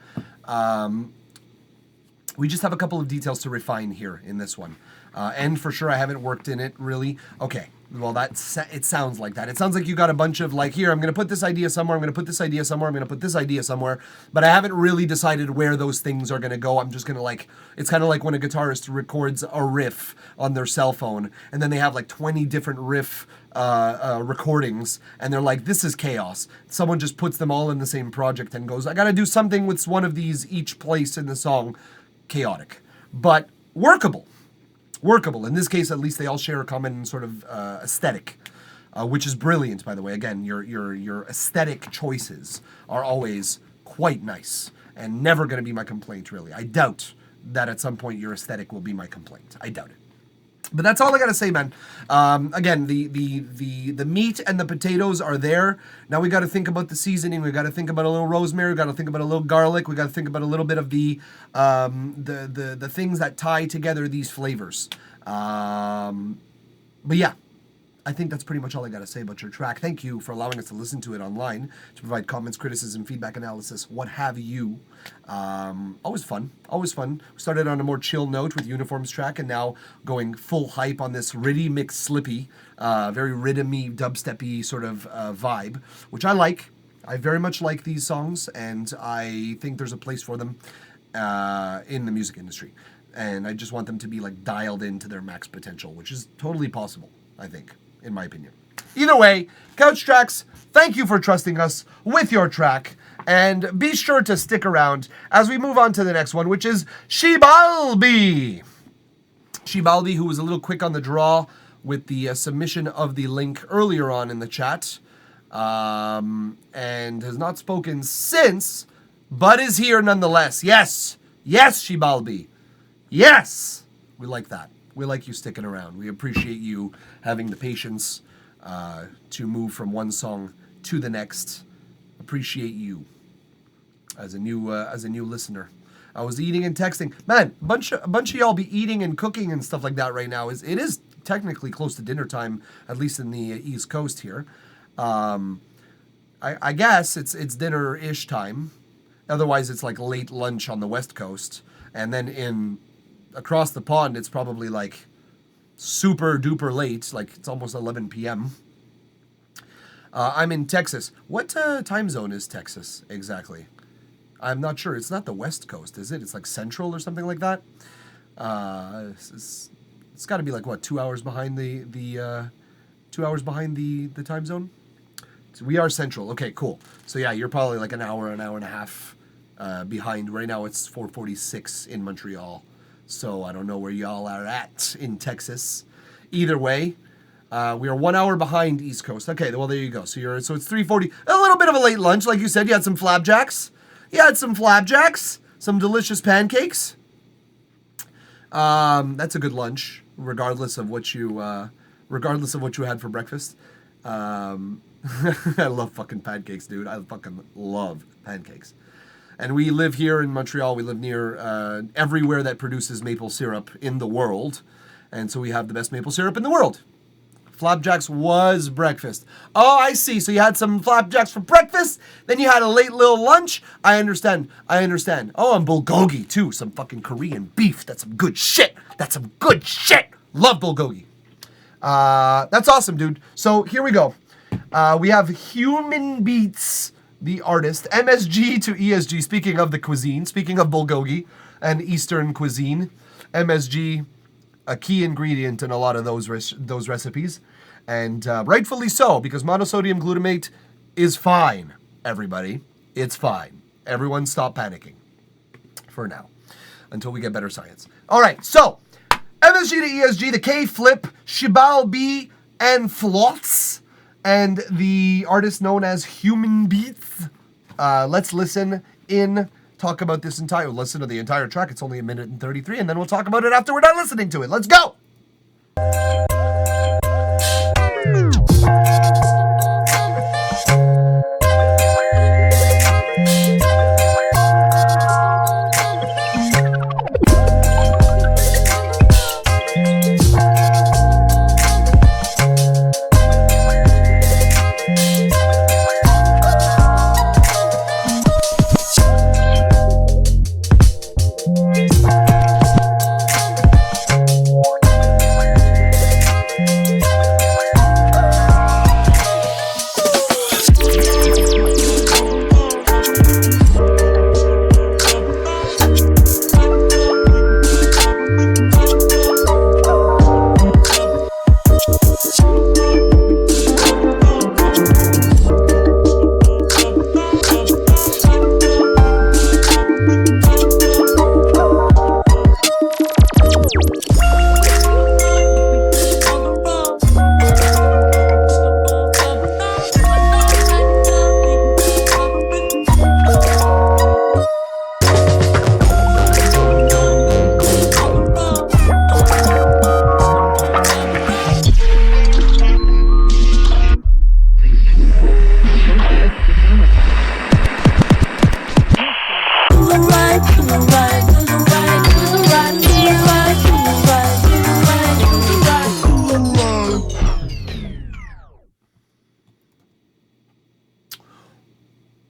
We just have a couple of details to refine here in this one. And for sure, I haven't worked in it really. Okay, well, it sounds like that. It sounds like you got a bunch of like, here, I'm going to put this idea somewhere, I'm going to put this idea somewhere, I'm going to put this idea somewhere, but I haven't really decided where those things are going to go. I'm just going to like, it's kind of like when a guitarist records a riff on their cell phone, and then they have like 20 different riff recordings, and they're like, this is chaos. Someone just puts them all in the same project and goes, I got to do something with one of these each place in the song. Chaotic, but workable. In this case, at least they all share a common sort of aesthetic, which is brilliant, by the way. Again, your aesthetic choices are always quite nice and never going to be my complaint, really. I doubt that at some point your aesthetic will be my complaint. I doubt it. But that's all I gotta say, man. Again, the meat and the potatoes are there. Now we got to think about the seasoning. We got to think about a little rosemary. We got to think about a little garlic. We got to think about a little bit of the things that tie together these flavors. But yeah, I think that's pretty much all I got to say about your track. Thank you for allowing us to listen to it online, to provide comments, criticism, feedback, analysis, what have you. Always fun. We started on a more chill note with Uniforms track, and now going full hype on this Riddy mixed Slippy, very rhythmy, dubsteppy sort of vibe, which I like. I very much like these songs, and I think there's a place for them in the music industry. And I just want them to be like dialed into their max potential, which is totally possible, I think, in my opinion. Either way, Couch Tracks, thank you for trusting us with your track. And be sure to stick around as we move on to the next one, which is Shibalbi. Shibalbi, who was a little quick on the draw with the submission of the link earlier on in the chat, and has not spoken since, but is here nonetheless. Yes, Shibalbi. Yes! We like that. We like you sticking around. We appreciate you having the patience to move from one song to the next. Appreciate you as a new listener. I was eating and texting. Man, a bunch of y'all be eating and cooking and stuff like that right now. It is technically close to dinner time, at least in the East Coast here. I guess it's dinner-ish time. Otherwise, it's like late lunch on the West Coast, and then across the pond, it's probably like super duper late, like it's almost 11 p.m. I'm in Texas. What time zone is Texas exactly? I'm not sure. It's not the West Coast, is it? It's like Central or something like that. It's got to be like what, 2 hours behind the 2 hours behind the time zone. So we are Central. Okay, cool. So yeah, you're probably like an hour and a half behind. Right now it's 4:46 in Montreal. So I don't know where y'all are at in Texas. Either way, we are 1 hour behind East Coast. Okay, well there you go. So it's 3:40. A little bit of a late lunch, like you said. You had some flapjacks. Some delicious pancakes. That's a good lunch, regardless of what you had for breakfast. I love fucking pancakes, dude. I fucking love pancakes. And we live here in Montreal. We live near everywhere that produces maple syrup in the world. And so we have the best maple syrup in the world. Flapjacks was breakfast. Oh, I see. So you had some flapjacks for breakfast, then you had a late little lunch. I understand. Oh, and bulgogi too. Some fucking Korean beef. That's some good shit. Love bulgogi. That's awesome, dude. So here we go. We have Human Beats, the artist, MSG to ESG. Speaking of the cuisine, speaking of bulgogi and Eastern cuisine, MSG, a key ingredient in a lot of those recipes, and rightfully so, because monosodium glutamate is fine. Everybody, it's fine. Everyone, stop panicking for now until we get better science. All right, so MSG to ESG, the K Flip, Shibal B, and Flots, and the artist known as Human Beats. Let's listen in. Talk about this listen to the entire track. It's only 1:33, and then we'll talk about it after we're done listening to it. Let's go!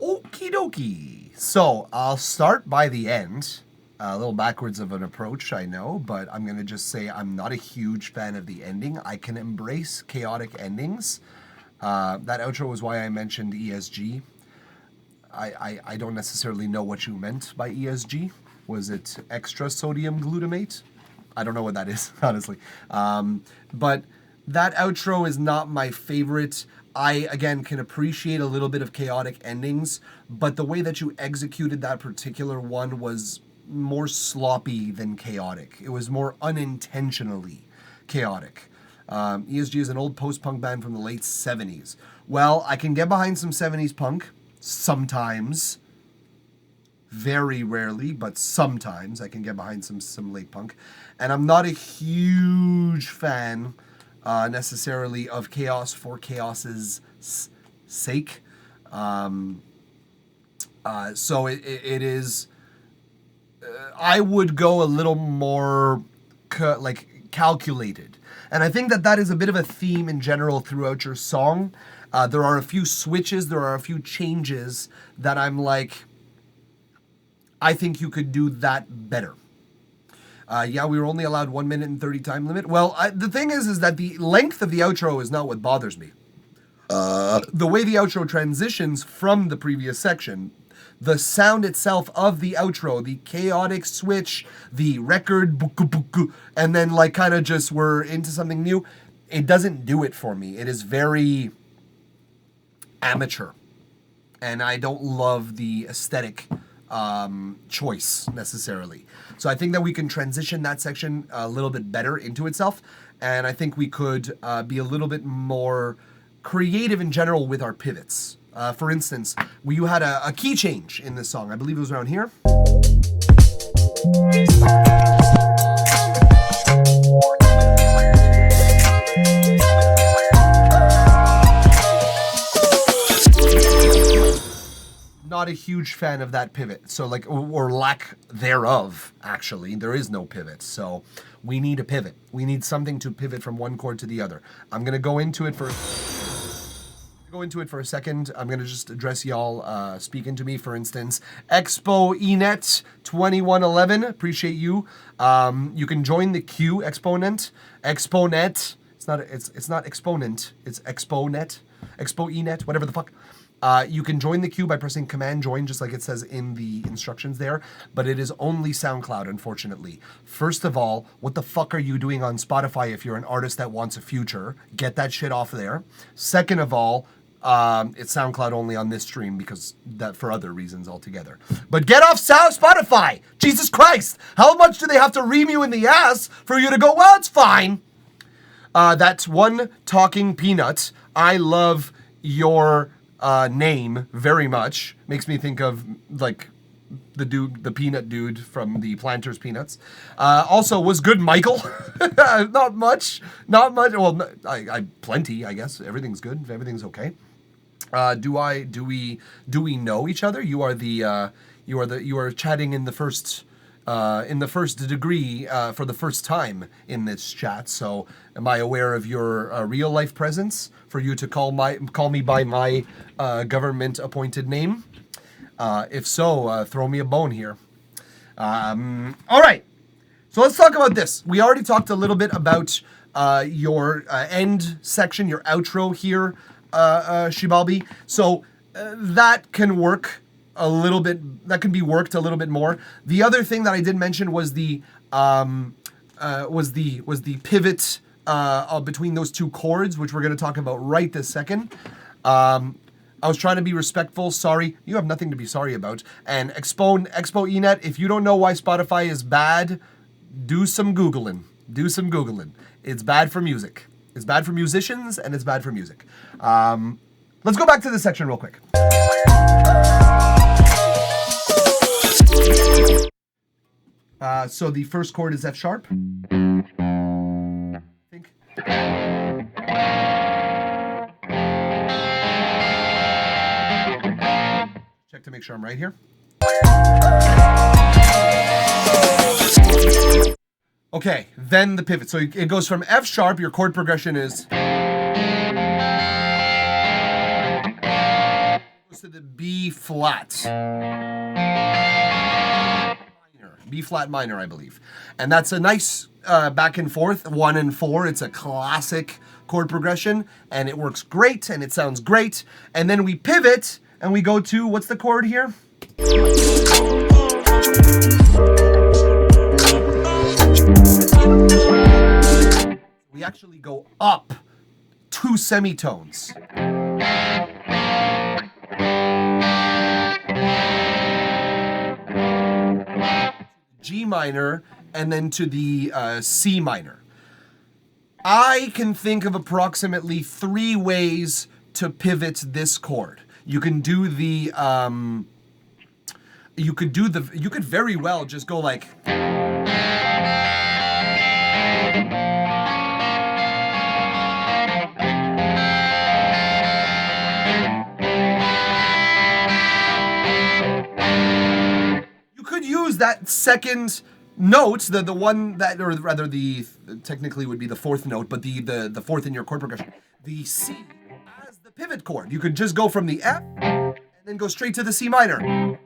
Okie dokie. So I'll start by the end. A little backwards of an approach, I know, but I'm going to just say I'm not a huge fan of the ending. I can embrace chaotic endings. That outro was why I mentioned ESG. I don't necessarily know what you meant by ESG. Was it extra sodium glutamate? I don't know what that is, honestly. But that outro is not my favorite. I, again, can appreciate a little bit of chaotic endings, but the way that you executed that particular one was more sloppy than chaotic. It was more unintentionally chaotic. ESG is an old post-punk band from the late 70s. Well, I can get behind some 70s punk, sometimes. Very rarely, but sometimes I can get behind some late punk. And I'm not a huge fan necessarily of chaos for chaos's sake. So it is... I would go a little more calculated. And I think that is a bit of a theme in general throughout your song. There are a few switches, there are a few changes that I'm like, I think you could do that better. Yeah, we were only allowed 1 minute and 30 time limit. Well, the thing is that the length of the outro is not what bothers me. The way the outro transitions from the previous section, the sound itself of the outro, the chaotic switch, the record, and then kind of just we're into something new, it doesn't do it for me. It is very amateur. And I don't love the aesthetic choice necessarily. So I think that we can transition that section a little bit better into itself. And I think we could be a little bit more creative in general with our pivots. For instance, you had a key change in this song. I believe it was around here. Not a huge fan of that pivot. So or lack thereof, actually. There is no pivot. So we need a pivot. We need something to pivot from one chord to the other. I'm going to go into it for a second. I'm going to just address y'all speaking to me. For instance, Expo Enet 2111. Appreciate you. You can join the queue, Exponent. Exponet It's not exponent. It's exponet, expoenet, whatever the fuck. You can join the queue by pressing Command Join, just like it says in the instructions there. But it is only SoundCloud, unfortunately. First of all, what the fuck are you doing on Spotify if you're an artist that wants a future? Get that shit off there. Second of all, it's SoundCloud only on this stream because that for other reasons altogether. But get off Spotify! Jesus Christ! How much do they have to ream you in the ass for you to go, well, it's fine? That's One Talking Peanut. I love your name very much. Makes me think of like the peanut dude from the Planters Peanuts. Also, was good, Michael. Not much. Well, I plenty, I guess. Everything's good. Everything's okay. Do we know each other? You are chatting in the first degree for the first time in this chat. So, am I aware of your real life presence for you to call me by my government appointed name? If so, throw me a bone here. All right. So let's talk about this. We already talked a little bit about your end section, your outro here, Shibalbi. So that can work a little bit. That can be worked a little bit more. The other thing that I did mention was the pivot between those two chords, which we're going to talk about right this second. I was trying to be respectful. Sorry. You have nothing to be sorry about. And Expo Enet, if you don't know why Spotify is bad, do some Googling. It's bad for music. It's bad for musicians, and it's bad for music. Let's go back to this section real quick. So the first chord is F sharp. I think. Check to make sure I'm right here. Okay, then the pivot. So it goes from F sharp, your chord progression is goes to the B flat. B flat minor, I believe. And that's a nice back and forth, 1 and 4. It's a classic chord progression, and it works great, and it sounds great. And then we pivot, and we go to, what's the chord here? We actually go up 2 semitones. G minor, and then to the C minor. I can think of approximately 3 ways to pivot this chord. You can do the you could very well just go like use that second note, the one that, or rather the technically would be the fourth note, but the fourth in your chord progression, the C as the pivot chord. You could just go from the F and then go straight to the C minor,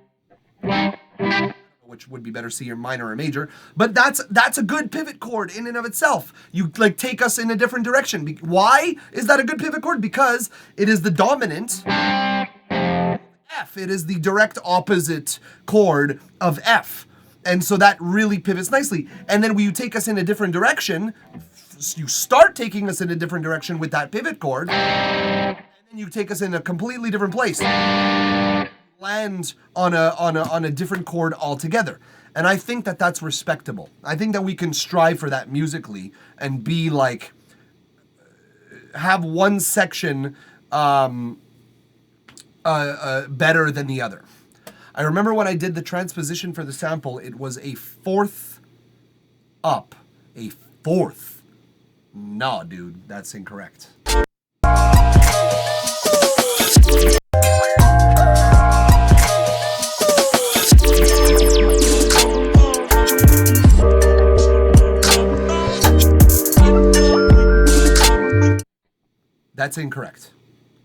which would be better, C or minor or major. But that's a good pivot chord in and of itself. You like take us in a different direction. Why is that a good pivot chord? Because it is the dominant F. It is the direct opposite chord of F. And so that really pivots nicely. And then when you take us in a different direction, you start taking us in a different direction with that pivot chord, and then you take us in a completely different place. Land on a different chord altogether. And I think that that's respectable. I think that we can strive for that musically and be like, have one section better than the other. I remember when I did the transposition for the sample, it was a fourth up. A fourth. Nah, dude, that's incorrect. That's incorrect.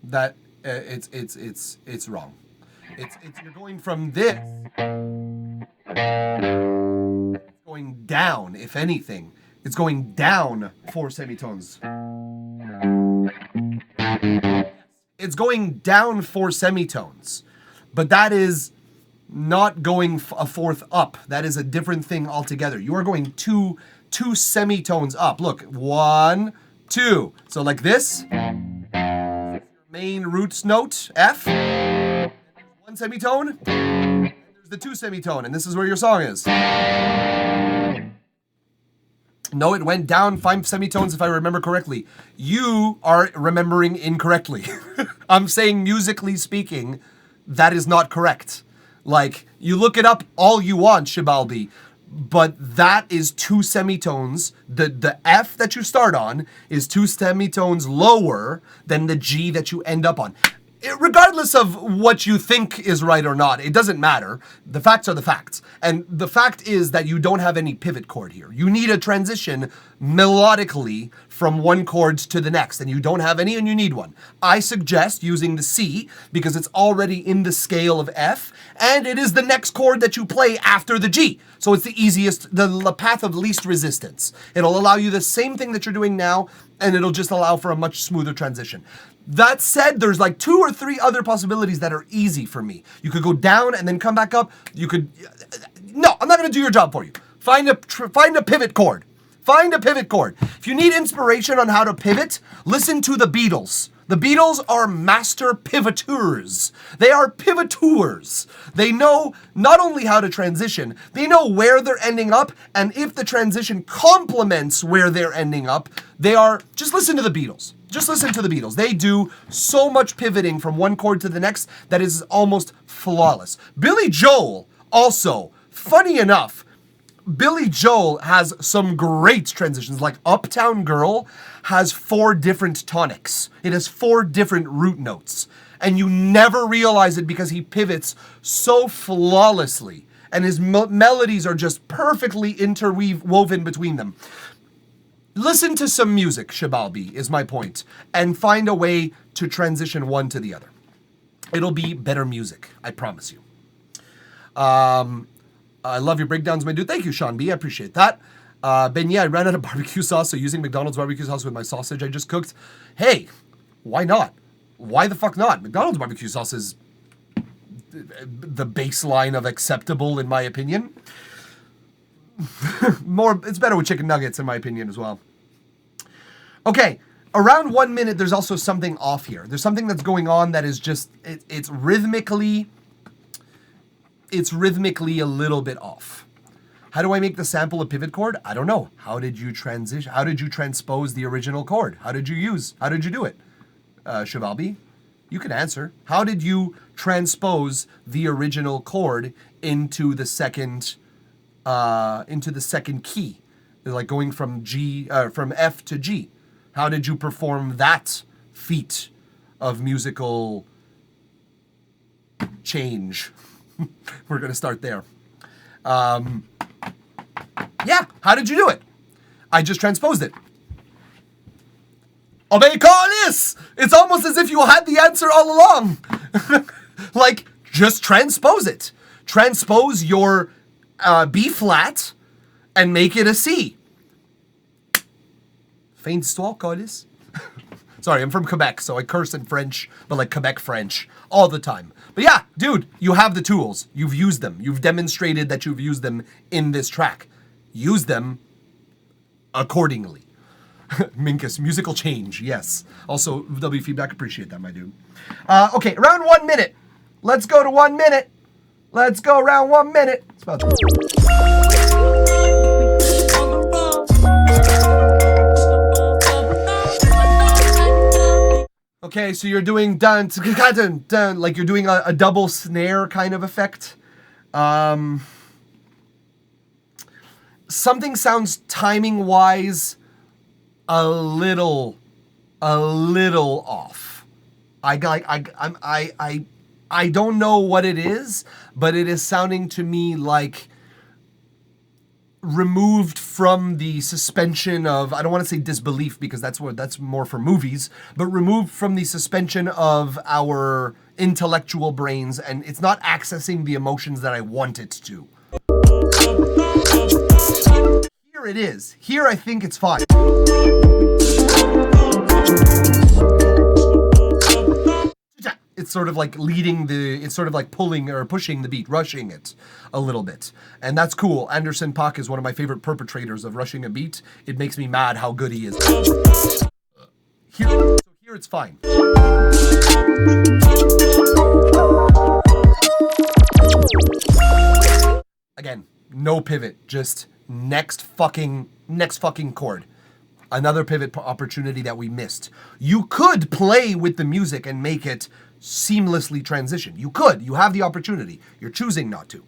That it's wrong. It's you're going from this, it's going down. If anything, it's going down 4 semitones. It's going down 4 semitones, but that is not going a fourth up. That is a different thing altogether. You are going two semitones up. Look, 1, 2. So like this, main roots note, F, 1 semitone, and there's the 2 semitone, and this is where your song is. No, it went down 5 semitones if I remember correctly. You are remembering incorrectly. I'm saying musically speaking, that is not correct. Like, you look it up all you want, Shibalbi, but that is 2 semitones. The F that you start on is 2 semitones lower than the G that you end up on. Regardless of what you think is right or not, it doesn't matter. The facts are the facts. And the fact is that you don't have any pivot chord here. You need a transition melodically from one chord to the next, and you don't have any, and you need one. I suggest using the C because it's already in the scale of F, and it is the next chord that you play after the G. So it's the easiest, the path of least resistance. It'll allow you the same thing that you're doing now, and it'll just allow for a much smoother transition. That said, there's like 2 or 3 other possibilities that are easy for me. You could go down and then come back up. You could... No, I'm not going to do your job for you. Find a pivot chord. Find a pivot chord. If you need inspiration on how to pivot, listen to the Beatles. The Beatles are master pivoteurs. They are pivoteurs. They know not only how to transition, they know where they're ending up, and if the transition complements where they're ending up, they are... Just listen to the Beatles. Just listen to the Beatles. They do so much pivoting from one chord to the next that is almost flawless. Billy Joel also, funny enough, Billy Joel has some great transitions. Like Uptown Girl has 4 different tonics. It has 4 different root notes. And you never realize it because he pivots so flawlessly. And his melodies are just perfectly interwoven between them. Listen to some music, Shibalbi, is my point, and find a way to transition one to the other. It'll be better music, I promise you. I love your breakdowns, my dude. Thank you, Sean B. I appreciate that. Beignet, I ran out of barbecue sauce, so using McDonald's barbecue sauce with my sausage I just cooked. Hey, why not? Why the fuck not? McDonald's barbecue sauce is the baseline of acceptable, in my opinion. It's better with chicken nuggets, in my opinion, as well. Okay, around 1 minute, there's also something off here. There's something that's going on that is just, it's rhythmically a little bit off. How do I make the sample a pivot chord? I don't know. How did you transition? How did you transpose the original chord? How did you do it? Shivalbi, you can answer. How did you transpose the original chord into the second key? Like going from from F to G. How did you perform that feat of musical change? We're going to start there. Yeah, how did you do it? I just transposed it. Obeikolis! It's almost as if you had the answer all along. Like, just transpose it. Transpose your B flat and make it a C. Fin d'histoire, Colis. Sorry, I'm from Quebec, so I curse in French, but like Quebec French all the time. But yeah, dude, you have the tools. You've used them. You've demonstrated that you've used them in this track. Use them accordingly. Minkus, musical change, yes. Also, W feedback, appreciate that, my dude. Okay, around 1 minute. Let's go to 1 minute. Let's go around 1 minute. It's about Okay, so you're doing dun, like you're doing a double snare kind of effect. Something sounds timing-wise a little off. I don't know what it is, but it is sounding to me like removed from the suspension of, I don't want to say disbelief because that's more for movies, but removed from the suspension of our intellectual brains, and it's not accessing the emotions that I want it to. Here it is. Here I think it's fine. It's sort of like it's sort of like pulling or pushing the beat, rushing it a little bit. And that's cool. Anderson .Paak is one of my favorite perpetrators of rushing a beat. It makes me mad how good he is. Here it's fine. Again, no pivot, just next fucking chord. Another pivot opportunity that we missed. You could play with the music and make it seamlessly transition. You could. You have the opportunity. You're choosing not to.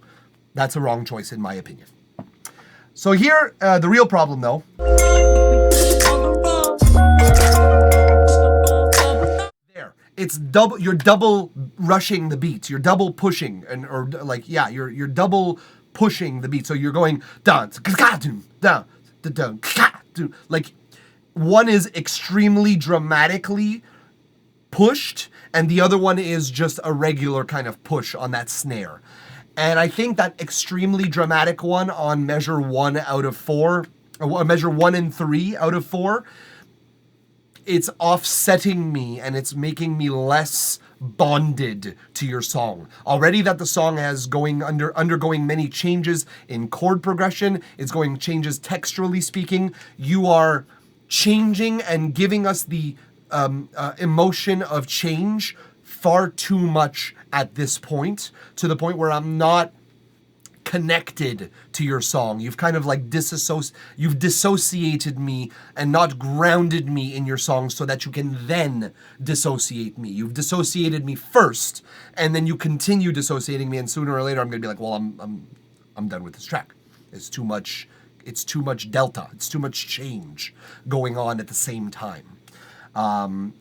That's a wrong choice in my opinion. So here, the real problem though. There. It's double. You're double rushing the beats. You're double pushing you're double pushing the beat. So you're going down, down, down, like one is extremely dramatically pushed and the other one is just a regular kind of push on that snare. And I think that extremely dramatic one on measure 1 out of 4, or measure 1 and 3 out of 4, it's offsetting me and it's making me less bonded to your song. Already that the song has undergoing many changes in chord progression, it's going changes texturally speaking. You are changing and giving us the emotion of change far too much at this point, to the point where I'm not connected to your song. You've kind of like you've dissociated me and not grounded me in your song so that you can then dissociate me. You've dissociated me first and then you continue dissociating me, and sooner or later I'm going to be like, well, I'm done with this track. It's too much delta. It's too much change going on at the same time.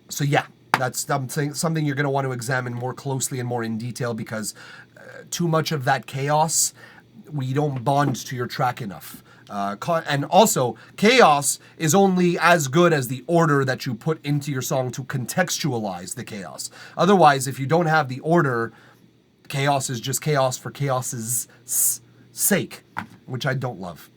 So yeah, that's something you're going to want to examine more closely and more in detail, because too much of that chaos, we don't bond to your track enough. And also, chaos is only as good as the order that you put into your song to contextualize the chaos. Otherwise, if you don't have the order, chaos is just chaos for chaos's sake, which I don't love.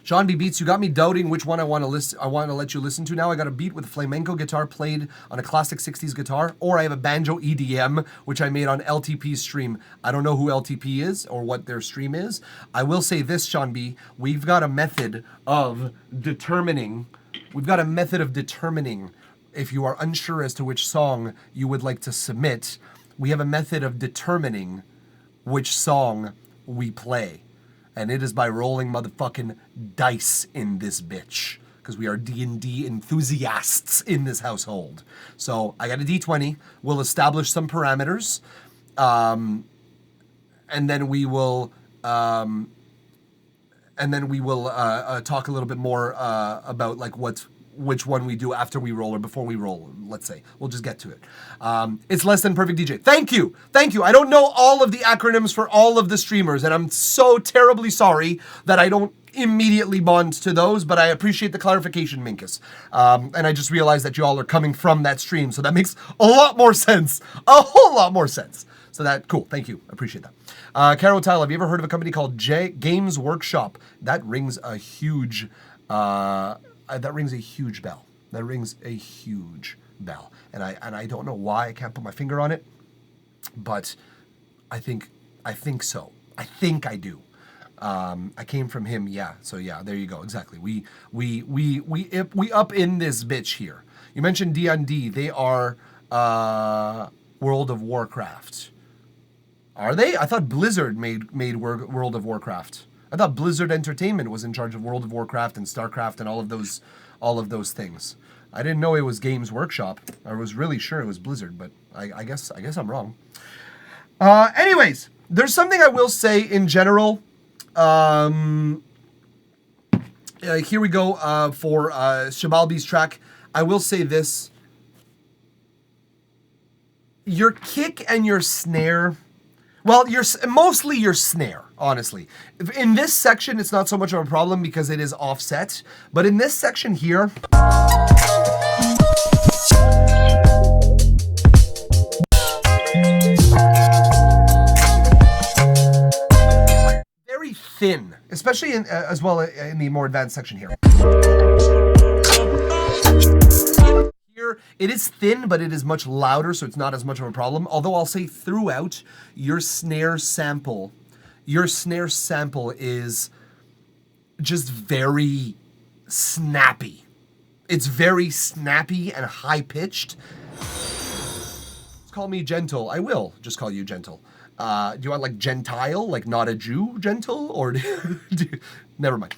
Sean B. Beats, you got me doubting which one I want to let you listen to now. I got a beat with a flamenco guitar played on a classic 60s guitar, or I have a banjo EDM, which I made on LTP's stream. I don't know who LTP is or what their stream is. I will say this, Sean B. We've got a method of determining if you are unsure as to which song you would like to submit. We have a method of determining which song we play. And it is by rolling motherfucking dice in this bitch, because we are D&D enthusiasts in this household. So I got a D20. We'll establish some parameters, and then we will talk a little bit more about like which one we do after we roll or before we roll, let's say. We'll just get to it. It's Less Than Perfect DJ. Thank you. I don't know all of the acronyms for all of the streamers, and I'm so terribly sorry that I don't immediately bond to those, but I appreciate the clarification, Minkus. And I just realized that you all are coming from that stream, so that makes a lot more sense. A whole lot more sense. So that, cool. Thank you. Appreciate that. Caro Tile, have you ever heard of a company called Games Workshop? That rings a huge bell. That rings a huge bell. And I don't know why I can't put my finger on it, but I think so. I think I do. I came from him, yeah. So yeah, there you go. Exactly. We up in this bitch here. You mentioned D&D. They are World of Warcraft. Are they? I thought Blizzard made World of Warcraft. I thought Blizzard Entertainment was in charge of World of Warcraft and StarCraft and all of those things. I didn't know it was Games Workshop. I was really sure it was Blizzard, but I guess I'm wrong. Anyways, there's something I will say in general. Here we go for Shabalbi's track. I will say this. Your kick and your snare... Well, mostly your snare, honestly. In this section, it's not so much of a problem because it is offset. But in this section here... very thin, especially as well in the more advanced section here. It is thin, but it is much louder, so it's not as much of a problem. Although I'll say throughout, your snare sample is just very snappy. It's very snappy and high-pitched. Call me gentle. I will just call you gentle. Do you want like gentile, like not a Jew gentle? Or never mind.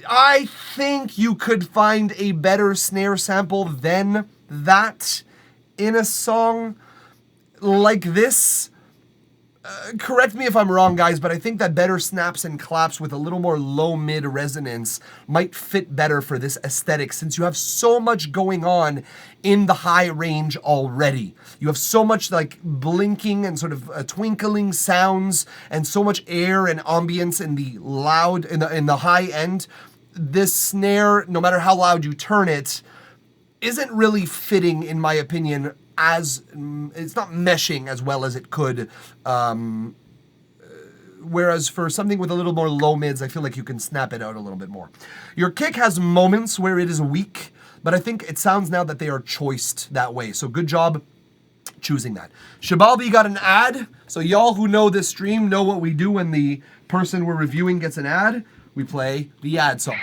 I think you could find a better snare sample than that in a song like this. Correct me if I'm wrong, guys, but I think that better snaps and claps with a little more low-mid resonance might fit better for this aesthetic, since you have so much going on in the high range already. You have so much like blinking and sort of twinkling sounds and so much air and ambience in the loud, in the high end. This snare, no matter how loud you turn it, isn't really fitting, in my opinion, as it's not meshing as well as it could. Whereas for something with a little more low mids, I feel like you can snap it out a little bit more. Your kick has moments where it is weak, but I think it sounds now that they are choiced that way. So good job choosing that. Shabalbi got an ad. So y'all who know this stream know what we do when the person we're reviewing gets an ad. We play the ad song.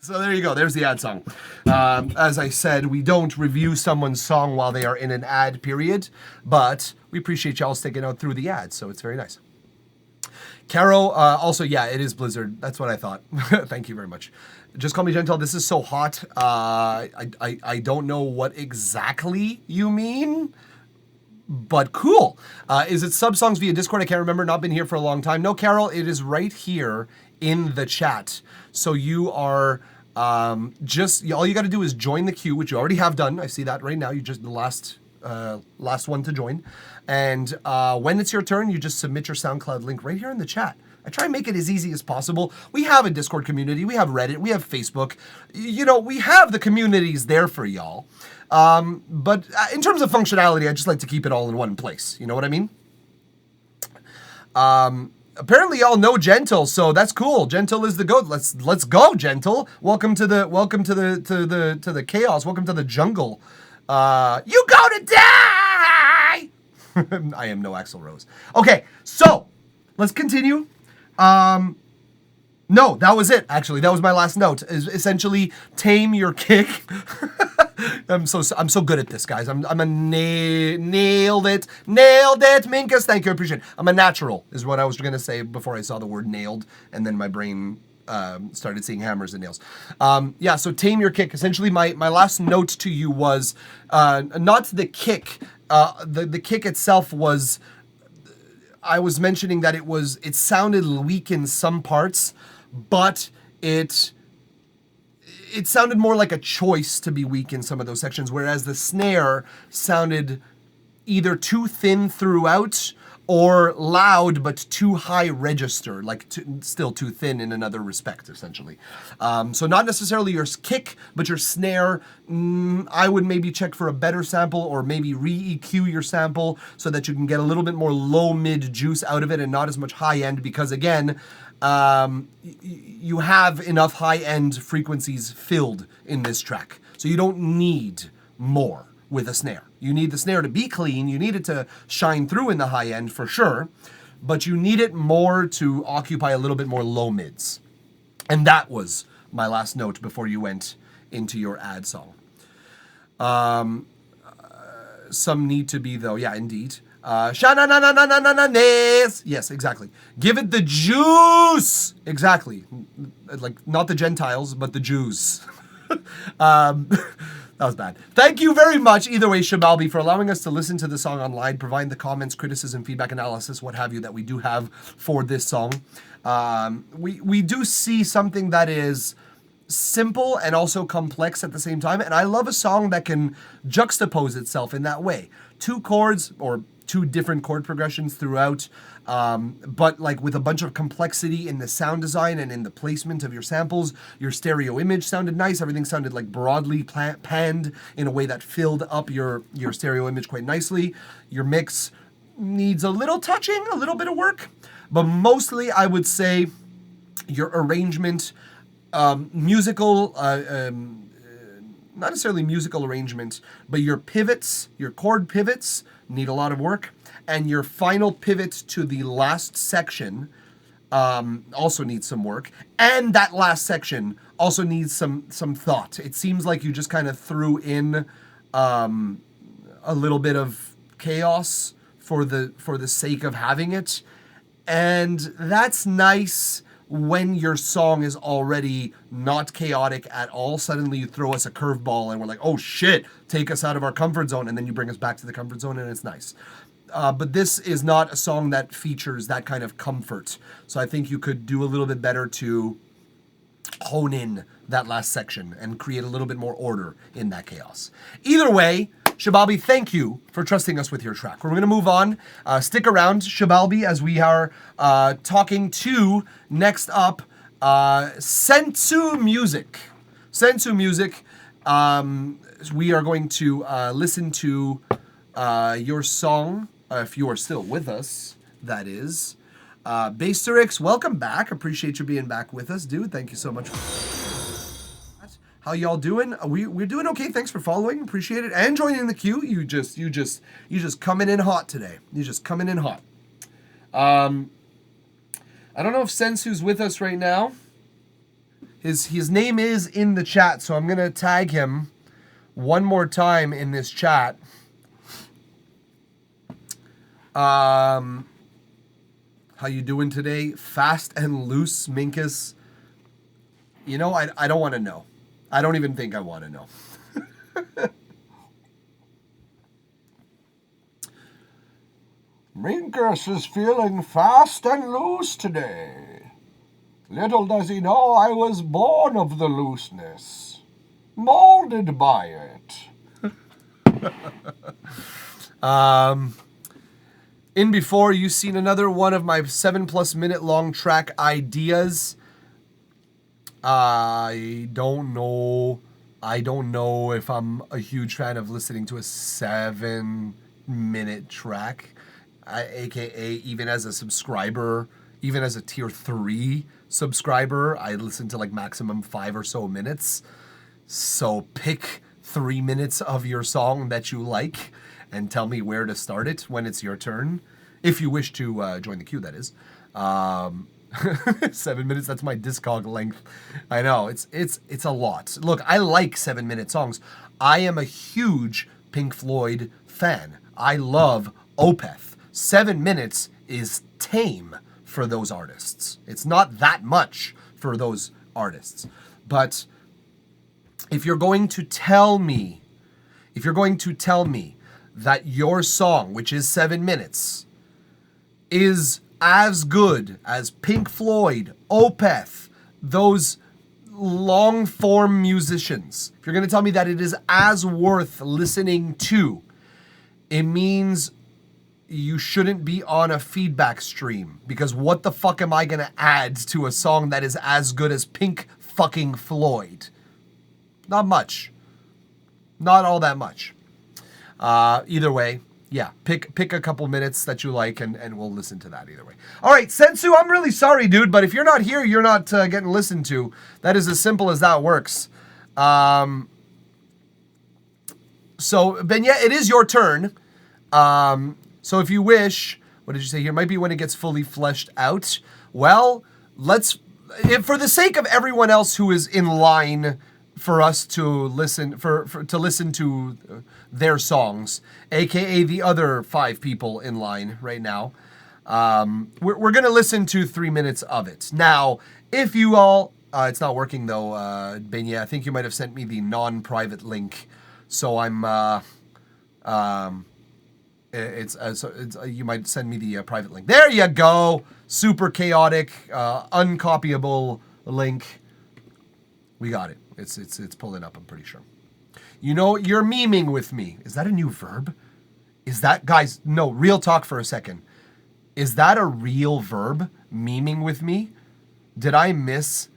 So there you go. There's the ad song. As I said, we don't review someone's song while they are in an ad period, but we appreciate y'all sticking out through the ad, so it's very nice. Caro, also, yeah, it is Blizzard. That's what I thought. Thank you very much. Just call me gentle. This is so hot. I don't know what exactly you mean, but cool. Is it sub songs via Discord? I can't remember. Not been here for a long time. No, Carol, it is right here in the chat. So you are just all you got to do is join the queue, which you already have done. I see that right now. You just the last one to join, and when it's your turn, you just submit your SoundCloud link right here in the chat. I try and make it as easy as possible. We have a Discord community, we have Reddit, we have Facebook. You know, we have the communities there for y'all. But in terms of functionality, I just like to keep it all in one place. You know what I mean? Apparently y'all know Gentle, so that's cool. Gentle is the GOAT. Let's go, Gentle. Welcome to the chaos. Welcome to the jungle. You go to die. I am no Axl Rose. Okay, so let's continue. No, that was it. Actually, that was my last note. Is essentially tame your kick. I'm so good at this, guys. I'm a nailed it, Minkus. Thank you, I appreciate it. I'm a natural, is what I was gonna say before I saw the word nailed, and then my brain started seeing hammers and nails. Yeah, so tame your kick. Essentially, my last note to you was not the kick. The kick itself was. I was mentioning that it sounded weak in some parts, but it sounded more like a choice to be weak in some of those sections, whereas the snare sounded either too thin throughout or loud but too high register, like still too thin in another respect, essentially. So not necessarily your kick, but your snare. I would maybe check for a better sample, or maybe re-EQ your sample so that you can get a little bit more low-mid juice out of it and not as much high-end, because again, you have enough high-end frequencies filled in this track. So you don't need more with a snare. You need the snare to be clean, you need it to shine through in the high end for sure, but you need it more to occupy a little bit more low mids. And that was my last note before you went into your ad song. Some need to be, though. Yeah, indeed. Sha-na-na-na-na-na-na-nes. Yes, exactly. Give it the juice. Exactly. Like, not the Gentiles, but the Jews. That was bad. Thank you very much, either way, Shabalbi, for allowing us to listen to the song online, provide the comments, criticism, feedback, analysis, what have you, that we do have for this song. We do see something that is simple and also complex at the same time, and I love a song that can juxtapose itself in that way. Two chords, or two different chord progressions throughout, but like with a bunch of complexity in the sound design and in the placement of your samples. Your stereo image sounded nice. Everything sounded like broadly panned in a way that filled up your stereo image quite nicely. Your mix needs a little touching, a little bit of work, but mostly I would say your arrangement, musical, not necessarily musical arrangement, but your pivots, your chord pivots need a lot of work, and your final pivot to the last section also needs some work, and that last section also needs some thought. It seems like you just kind of threw in a little bit of chaos for the sake of having it, and that's nice. When your song is already not chaotic at all, suddenly you throw us a curveball and we're like, oh shit, take us out of our comfort zone, and then you bring us back to the comfort zone, and it's nice. But this is not a song that features that kind of comfort. So I think you could do a little bit better to hone in that last section and create a little bit more order in that chaos. Either way, Shabalbi, thank you for trusting us with your track. We're going to move on. Stick around, Shabalbi, as we are talking to, next up, Sensu Music. Sensu Music, we are going to listen to your song, if you are still with us, that is. Basterix, welcome back. Appreciate you being back with us, dude. Thank you so much. How y'all doing? We're doing okay. Thanks for following. Appreciate it. And joining the queue. You just coming in hot today. You just coming in hot. I don't know if Sensu's with us right now. His name is in the chat, so I'm gonna tag him one more time in this chat. How you doing today? Fast and loose, Minkus. You know, I don't want to know. I don't even think I want to know. Minkus is feeling fast and loose today. Little does he know I was born of the looseness, molded by it. In before, you've seen another one of my 7+ minute long track ideas. I don't know if I'm a huge fan of listening to a 7-minute track, aka even as a subscriber, even as a tier 3 subscriber, I listen to like maximum 5 or so minutes. So pick 3 minutes of your song that you like and tell me where to start it when it's your turn, if you wish to join the queue, that is. 7 minutes, that's my Discog length. I know, it's a lot. Look, I like 7-minute songs. I am a huge Pink Floyd fan. I love Opeth. 7 minutes is tame for those artists. It's not that much for those artists. But if you're going to tell me that your song, which is 7 minutes, is as good as Pink Floyd, Opeth, those long-form musicians, if you're going to tell me that it is as worth listening to, it means you shouldn't be on a feedback stream, because what the fuck am I going to add to a song that is as good as Pink fucking Floyd? Not much. Not all that much. Either way, yeah, pick a couple minutes that you like, and we'll listen to that either way. All right, Sensu, I'm really sorry, dude, but if you're not here, you're not getting listened to. That is as simple as that works. So, Ben, yeah, it is your turn. So if you wish, what did you say here? Might be when it gets fully fleshed out. Well, for the sake of everyone else who is in line for us to listen to listen to their songs, aka the other 5 people in line right now. We're gonna listen to 3 minutes of it. Now, if you all, it's not working though, Beignet. I think you might have sent me the non-private link, so I'm you might send me the private link. There you go. Super chaotic, uncopyable link. We got it. It's pulling up, I'm pretty sure. You know, you're memeing with me. Is that a new verb? Is that, guys, no, real talk for a second. Is that a real verb? Memeing with me? Did I miss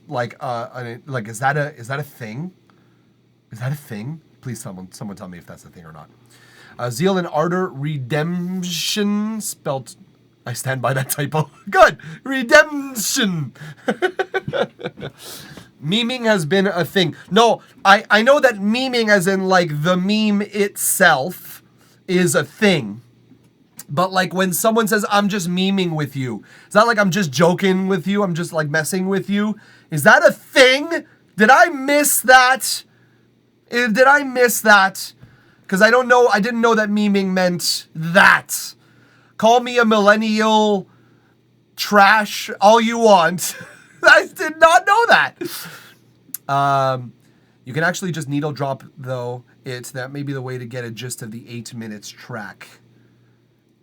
like is that a thing? Is that a thing? Please someone tell me if that's a thing or not. Zeal and Ardor Redemption spelled, I stand by that typo. Good. Redemption. Memeing has been a thing. No, I know that memeing as in like the meme itself is a thing. But like when someone says, I'm just memeing with you, it's not like I'm just joking with you, I'm just like messing with you. Is that a thing? Did I miss that? Did I miss that? Because I don't know, I didn't know that memeing meant that. Call me a millennial trash all you want. I did not know that. You can actually just needle drop though. That may be the way to get a gist of the 8 minutes track.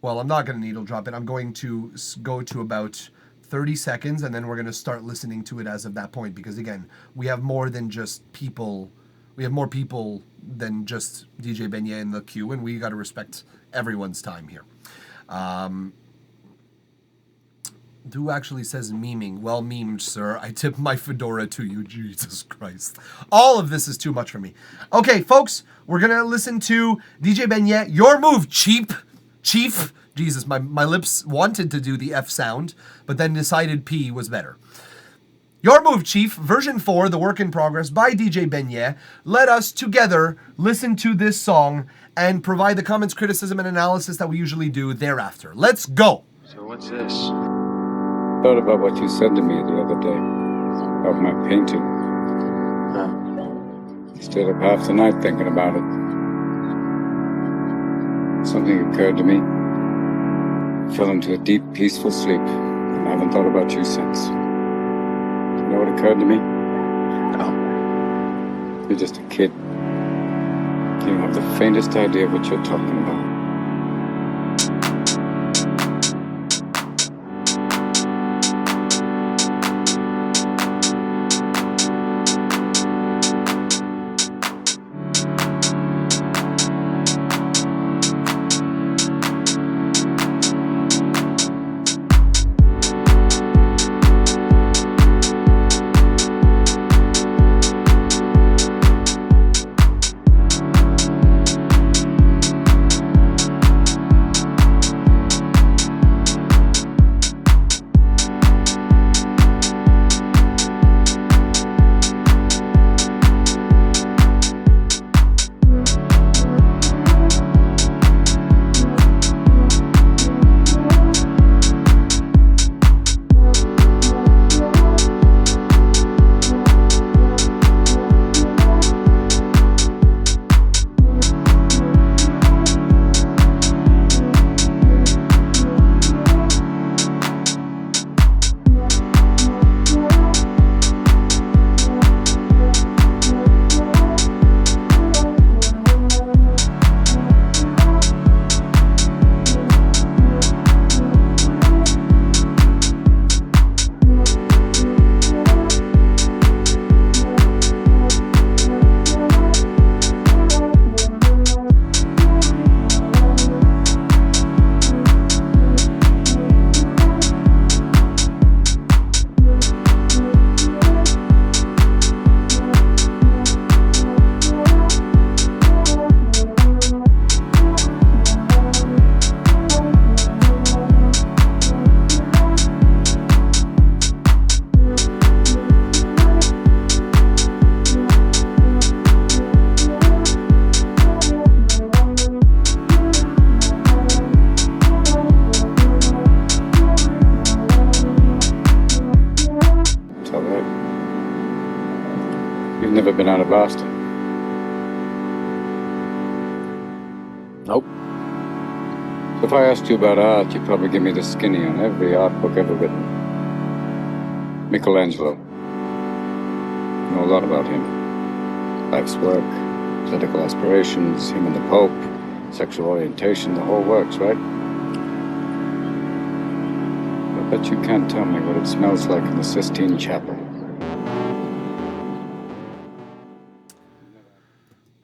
Well, I'm not going to needle drop it. I'm going to go to about 30 seconds and then we're going to start listening to it as of that point. Because again, we have more than just people. We have more people than just DJ Beignet in the queue, and we got to respect everyone's time here. Who actually says memeing? Well memed, sir. I tip my fedora to you. Jesus Christ. All of this is too much for me. Okay, folks, we're going to listen to DJ Beignet. Your move, Chief. Jesus, my lips wanted to do the F sound, but then decided P was better. Your Move, Chief, version 4, the work in progress by DJ Beignet. Let us together listen to this song and provide the comments, criticism, and analysis that we usually do thereafter. Let's go. So what's this? Thought about what you said to me the other day about my painting. Stayed up half the night thinking about it. Something occurred to me. Fell into a deep, peaceful sleep, and I haven't thought about you since. You know what occurred to me? No. You're just a kid. You don't have the faintest idea what you're talking about. been out of Boston? Nope. So if I asked you about art, you'd probably give me the skinny on every art book ever written. Michelangelo. I know a lot about him. Life's work, political aspirations, him and the Pope, sexual orientation, the whole works, right? I bet you can't tell me what it smells like in the Sistine Chapel.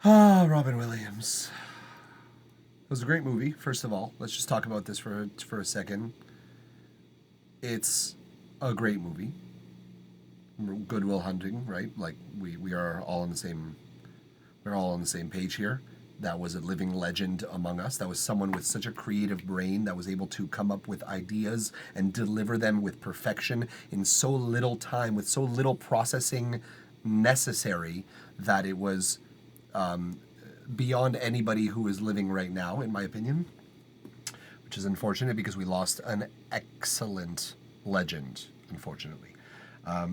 Ah, Robin Williams. It was a great movie, first of all. Let's just talk about this for a second. It's a great movie. Good Will Hunting, right? Like we are all on the same we're all on the same page here. That was a living legend among us. That was someone with such a creative brain that was able to come up with ideas and deliver them with perfection in so little time, with so little processing necessary, that it was beyond anybody who is living right now, in my opinion, which is unfortunate because we lost an excellent legend, unfortunately.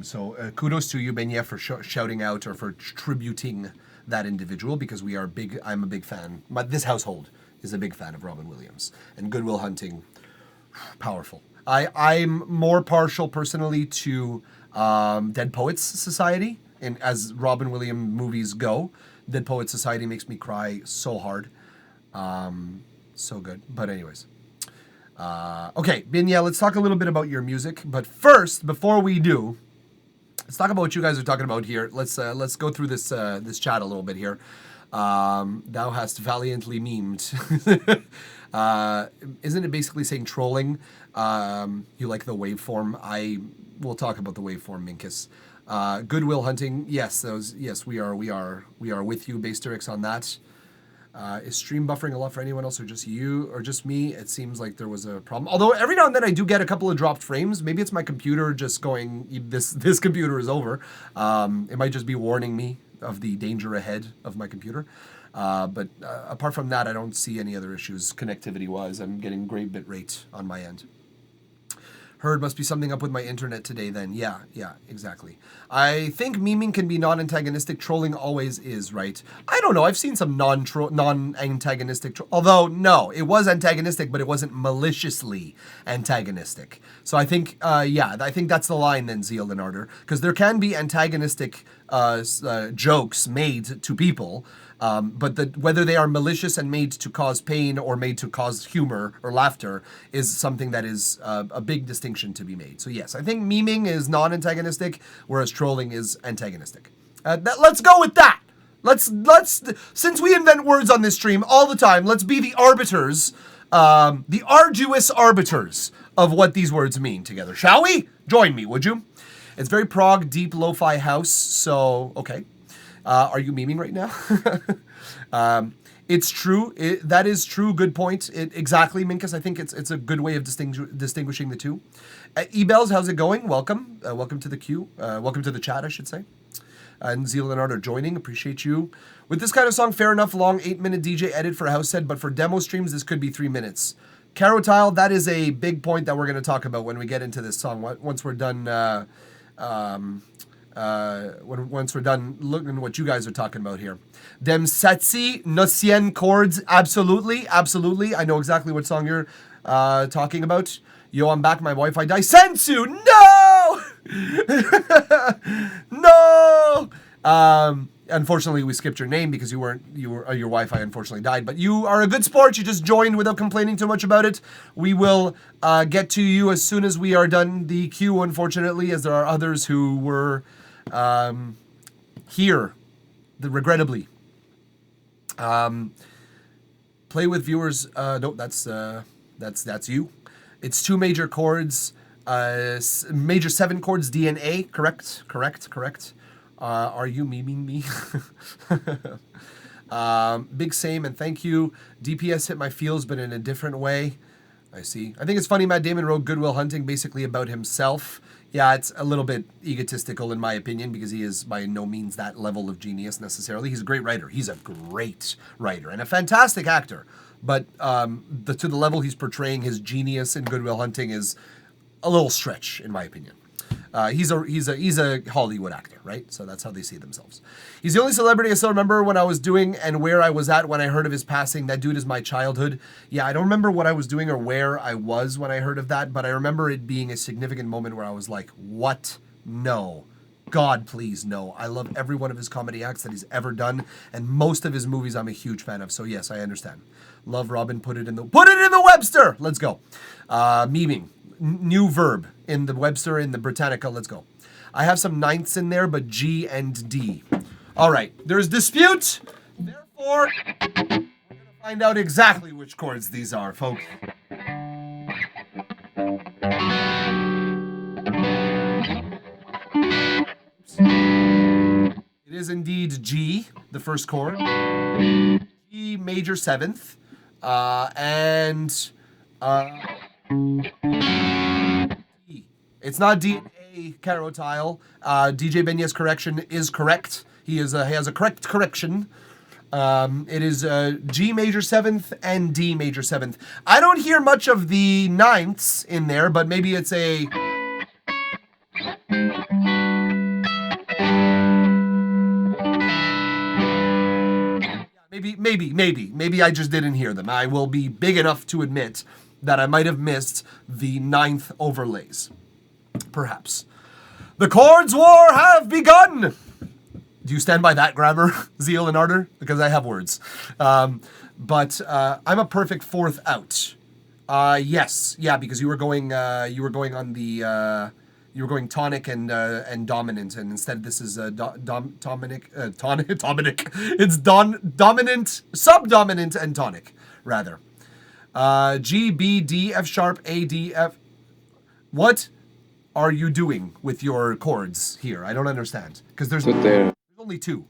So kudos to you, Benyef, for shouting out or for tributing that individual, because we are big. I'm a big fan. This household is a big fan of Robin Williams, and Good Will Hunting, powerful. I'm more partial personally to Dead Poets Society, and as Robin Williams movies go, Dead Poets Society makes me cry so hard. So good. But anyways. Okay, Binya, let's talk a little bit about your music. But first, before we do, let's talk about what you guys are talking about here. Let's go through this chat a little bit here. Thou hast valiantly memed. Isn't it basically saying trolling? You like the waveform? I will talk about the waveform, Minkus. Good Will Hunting, yes, we are with you, Basterix, on that. Is stream buffering a lot for anyone else, or just you, or just me? It seems like there was a problem. Although every now and then I do get a couple of dropped frames. Maybe it's my computer just going, this computer is over. It might just be warning me of the danger ahead of my computer. But apart from that, I don't see any other issues connectivity-wise. I'm getting great bit rate on my end. Heard must be something up with my internet today then. Yeah, exactly. I think memeing can be non-antagonistic. Trolling always is, right? I don't know. I've seen some non-antagonistic although, no, it was antagonistic, but it wasn't maliciously antagonistic. So I think, I think that's the line then, Zeal Leonarder. Because there can be antagonistic jokes made to people, but whether they are malicious and made to cause pain or made to cause humor or laughter is something that is a big distinction to be made. So yes, I think memeing is non-antagonistic, whereas trolling is antagonistic. Let's go with that. Let's since we invent words on this stream all the time, let's be the arbiters, the arduous arbiters of what these words mean together. Shall we? Join me, would you? It's very prog, deep, lo-fi house. So okay. Are you memeing right now? It's true. That is true. Good point. Exactly, Minkus. I think it's a good way of distinguishing the two. Ebels, how's it going? Welcome. Welcome to the queue. Welcome to the chat, I should say. And Zeal Leonardo joining. Appreciate you. With this kind of song, fair enough, long 8-minute DJ edit for a house set, but for demo streams, this could be 3 minutes. Carotile, that is a big point that we're going to talk about when we get into this song. Once we're done... once we're done looking at what you guys are talking about here. Dem Satsi Nocien chords, absolutely. I know exactly what song you're talking about. Yo, I'm back, my Wi-Fi died. Sensu, no! No! Unfortunately, we skipped your name because your Wi-Fi unfortunately died. But you are a good sport. You just joined without complaining too much about it. We will get to you as soon as we are done the queue, unfortunately, as there are others who were here, regrettably. Play with viewers. No, that's you. It's 2 major chords. Major 7 chords DNA. Correct. Are you memeing me? Big same and thank you. DPS hit my feels, but in a different way. I see. I think it's funny Matt Damon wrote Good Will Hunting basically about himself. Yeah, it's a little bit egotistical in my opinion because he is by no means that level of genius necessarily. He's a great writer. He's a great writer and a fantastic actor. But to the level he's portraying his genius in Good Will Hunting is a little stretch in my opinion. He's a Hollywood actor, right? So that's how they see themselves. He's the only celebrity I still remember when I was doing and where I was at when I heard of his passing. That dude is my childhood. Yeah, I don't remember what I was doing or where I was when I heard of that, but I remember it being a significant moment where I was like, what? No. God, please, no. I love every one of his comedy acts that he's ever done, and most of his movies I'm a huge fan of. So yes, I understand. Love Robin. Put it in the Webster. Let's go. Memeing. New verb in the Webster, in the Britannica. Let's go. I have some ninths in there, but G and D. All right. There's dispute. Therefore, we're going to find out exactly which chords these are, folks. It is indeed G, the first chord. G major 7th. D. It's not D and A carotile. DJ Benya's correction is correct. He has a correct correction. It is G major 7th and D major 7th. I don't hear much of the ninths in there, but maybe it's a... Maybe I just didn't hear them. I will be big enough to admit that I might have missed the ninth overlays. Perhaps. The chords war have begun! Do you stand by that grammar, zeal and ardor? Because I have words. But I'm a perfect fourth out. Yes, yeah, because you were going on the you were going tonic and dominant, and instead this is Dominic. It's dominant, subdominant, and tonic rather. G, B, D, F sharp, A, D, F. What are you doing with your chords here? I don't understand because there's only two.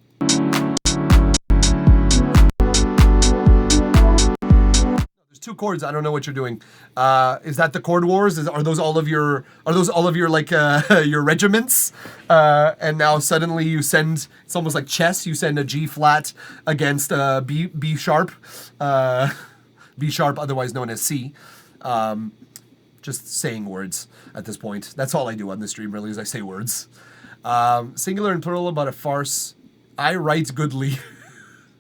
Two chords. I don't know what you're doing. Is that the chord wars? Are those all of your like your regiments? And now suddenly you send, it's almost like chess. You send a G flat against B sharp, otherwise known as C. Just saying words at this point. That's all I do on this stream really, is I say words. Singular and plural about a farce. I write goodly.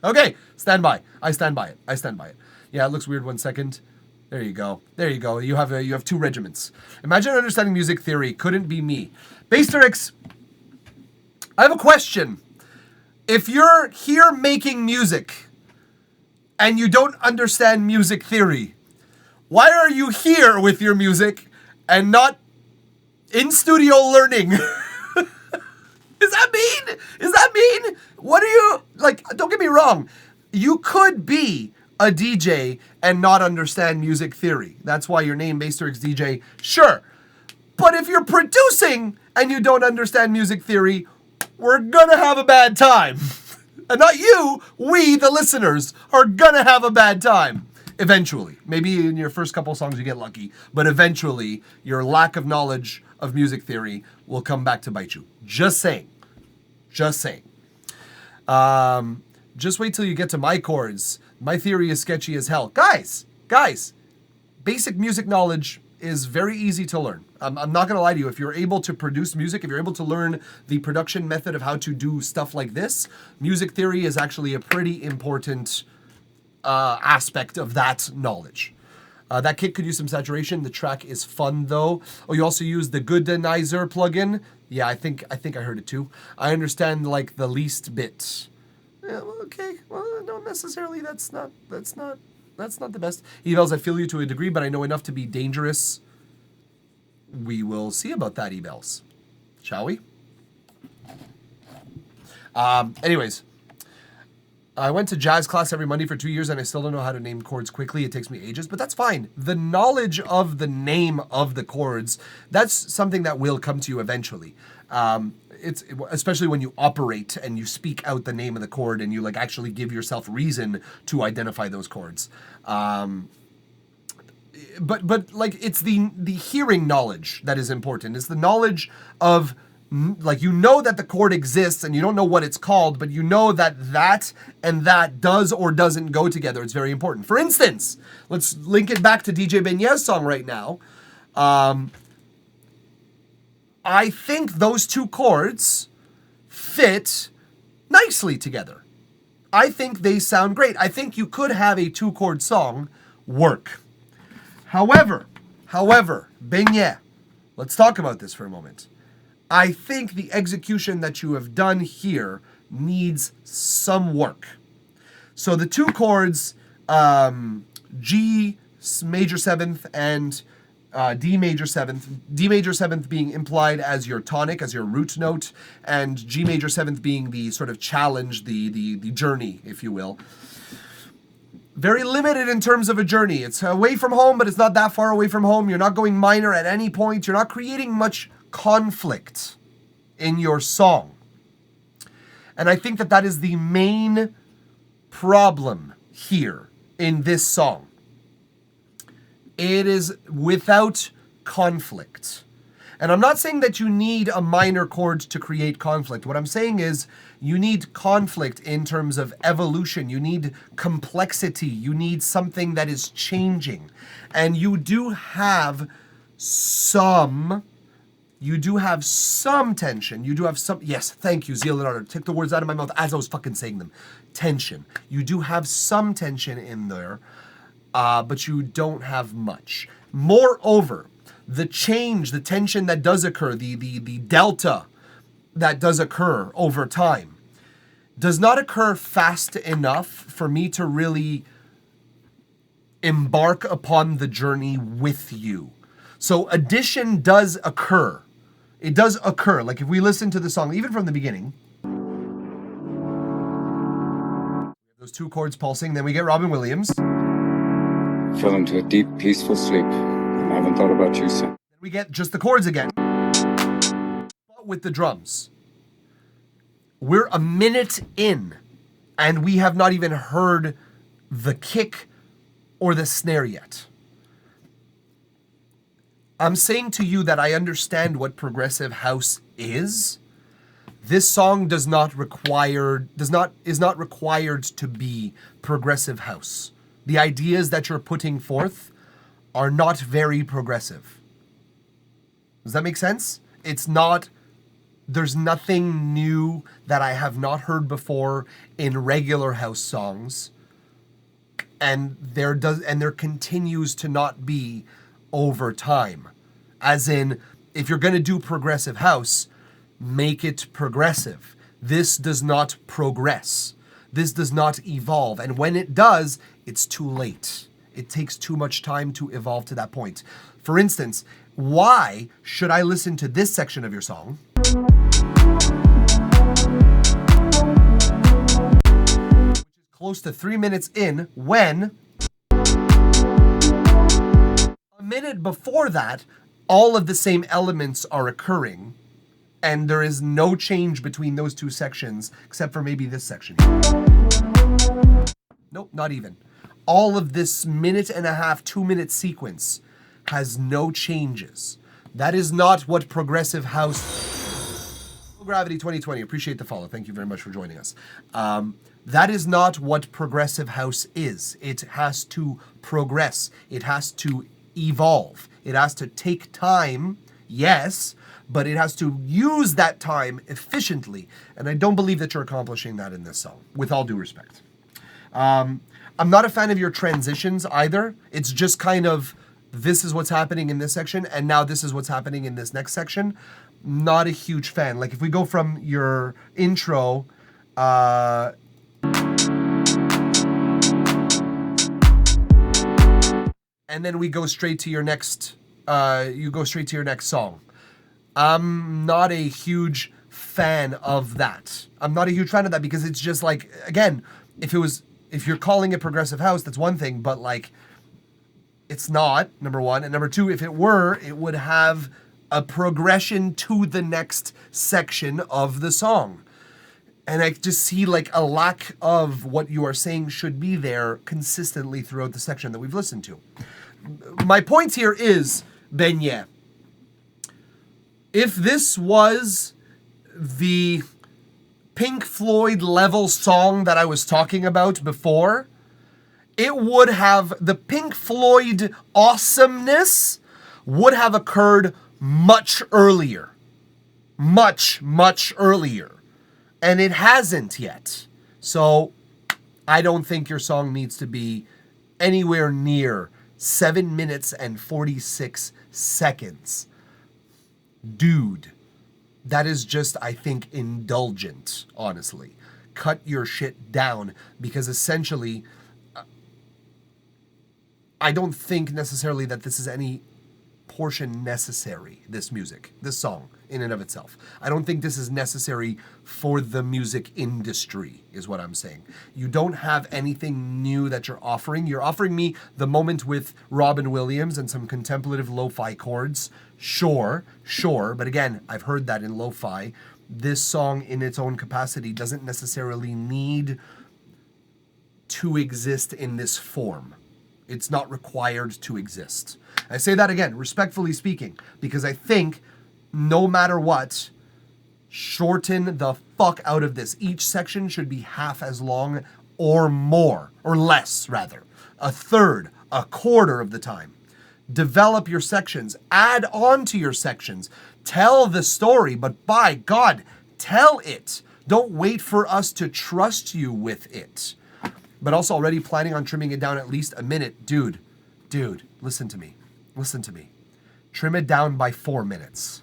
Okay, stand by. I stand by it. Yeah, it looks weird. 1 second. There you go. You have two regiments. Imagine understanding music theory. Couldn't be me. Basterix, I have a question. If you're here making music and you don't understand music theory, why are you here with your music and not in studio learning? Is that mean? What are you, like, don't get me wrong. You could be a DJ and not understand music theory. That's why your name, Basterix DJ, sure. But if you're producing and you don't understand music theory, we're gonna have a bad time. And not you, we, the listeners, are gonna have a bad time. Eventually. Maybe in your first couple songs you get lucky, but eventually your lack of knowledge of music theory will come back to bite you. Just saying. Just wait till you get to my chords. My theory is sketchy as hell. Guys, basic music knowledge is very easy to learn. I'm not going to lie to you. If you're able to produce music, if you're able to learn the production method of how to do stuff like this, music theory is actually a pretty important aspect of that knowledge. That kit could use some saturation. The track is fun though. Oh, you also use the Goodenizer plugin. Yeah, I think I heard it too. I understand like the least bit. Yeah, well, okay. Well, no, necessarily. That's not the best. Evels, I feel you to a degree, but I know enough to be dangerous. We will see about that, Evels. Shall we? Anyways. I went to jazz class every Monday for 2 years and I still don't know how to name chords quickly. It takes me ages, but that's fine. The knowledge of the name of the chords, that's something that will come to you eventually. It's especially when you operate and you speak out the name of the chord and you like actually give yourself reason to identify those chords. But like it's the hearing knowledge that is important. It's the knowledge of like you know that the chord exists and you don't know what it's called, but you know that and that does or doesn't go together. It's very important. For instance, let's link it back to DJ Benya's song right now. I think those two chords fit nicely together. I think they sound great. I think you could have a 2-chord song work. However, Beignet, let's talk about this for a moment. I think the execution that you have done here needs some work. So the 2 chords, G major 7th and D major 7th. D major 7th being implied as your tonic, as your root note, and G major 7th being the sort of challenge, the journey, if you will. Very limited in terms of a journey. It's away from home, but it's not that far away from home. You're not going minor at any point. You're not creating much conflict in your song. And I think that is the main problem here in this song. It is without conflict. And I'm not saying that you need a minor chord to create conflict. What I'm saying is you need conflict in terms of evolution. You need complexity. You need something that is changing. And you do have some tension. You do have some, yes, thank you, Zia Leonardo. Took the words out of my mouth as I was fucking saying them. Tension. You do have some tension in there, but you don't have much. Moreover, the change, the tension that does occur, the delta that does occur over time, does not occur fast enough for me to really embark upon the journey with you. So addition does occur. It does occur. Like if we listen to the song, even from the beginning, those 2 chords pulsing, then we get Robin Williams. Fell into a deep, peaceful sleep. I haven't thought about you since. Then we get just the chords again, but with the drums. We're a minute in, and we have not even heard the kick or the snare yet. I'm saying to you that I understand what progressive house is. This song is not required to be progressive house. The ideas that you're putting forth are not very progressive. Does that make sense? There's nothing new that I have not heard before in regular house songs. And there continues to not be over time. As in, if you're going to do progressive house, make it progressive. This does not progress. This does not evolve. And when it does, it's too late. It takes too much time to evolve to that point. For instance, why should I listen to this section of your song? Which is close to 3 minutes in, when a minute before that, all of the same elements are occurring, and there is no change between those 2 sections, except for maybe this section. Nope, not even. All of this 1.5, 2-minute sequence has no changes. That is not what progressive house... Gravity 2020, appreciate the follow. Thank you very much for joining us. That is not what progressive house is. It has to progress. It has to evolve. It has to take time, yes, but it has to use that time efficiently. And I don't believe that you're accomplishing that in this song, with all due respect. I'm not a fan of your transitions either. It's just kind of, this is what's happening in this section, and now this is what's happening in this next section. Not a huge fan. Like if we go from your intro, and then we go straight to your next, song. I'm not a huge fan of that. Because it's just like, again, if you're calling it progressive house, that's one thing, but like, it's not, number one. And number two, if it were, it would have a progression to the next section of the song. And I just see like a lack of what you are saying should be there consistently throughout the section that we've listened to. My point here is, Beignet, if this was the Pink Floyd level song that I was talking about before, it would have, the Pink Floyd awesomeness would have occurred much earlier. much, much earlier. And it hasn't yet. So I don't think your song needs to be anywhere near 7 minutes and 46 seconds. Dude, that is just, I think, indulgent, honestly. Cut your shit down, because essentially, I don't think necessarily that this is any portion necessary, this music, this song in and of itself. I don't think this is necessary for the music industry, is what I'm saying. You don't have anything new that you're offering. You're offering me the moment with Robin Williams and some contemplative lo-fi chords. Sure. But again, I've heard that in lo-fi. This song in its own capacity doesn't necessarily need to exist in this form. It's not required to exist. I say that again, respectfully speaking, because I think no matter what, shorten the fuck out of this. Each section should be half as long or more, or less rather. A third, a quarter of the time. Develop your sections, add on to your sections, tell the story, but by God, tell it. Don't wait for us to trust you with it. But also already planning on trimming it down at least a minute. Dude, listen to me. Trim it down by 4 minutes.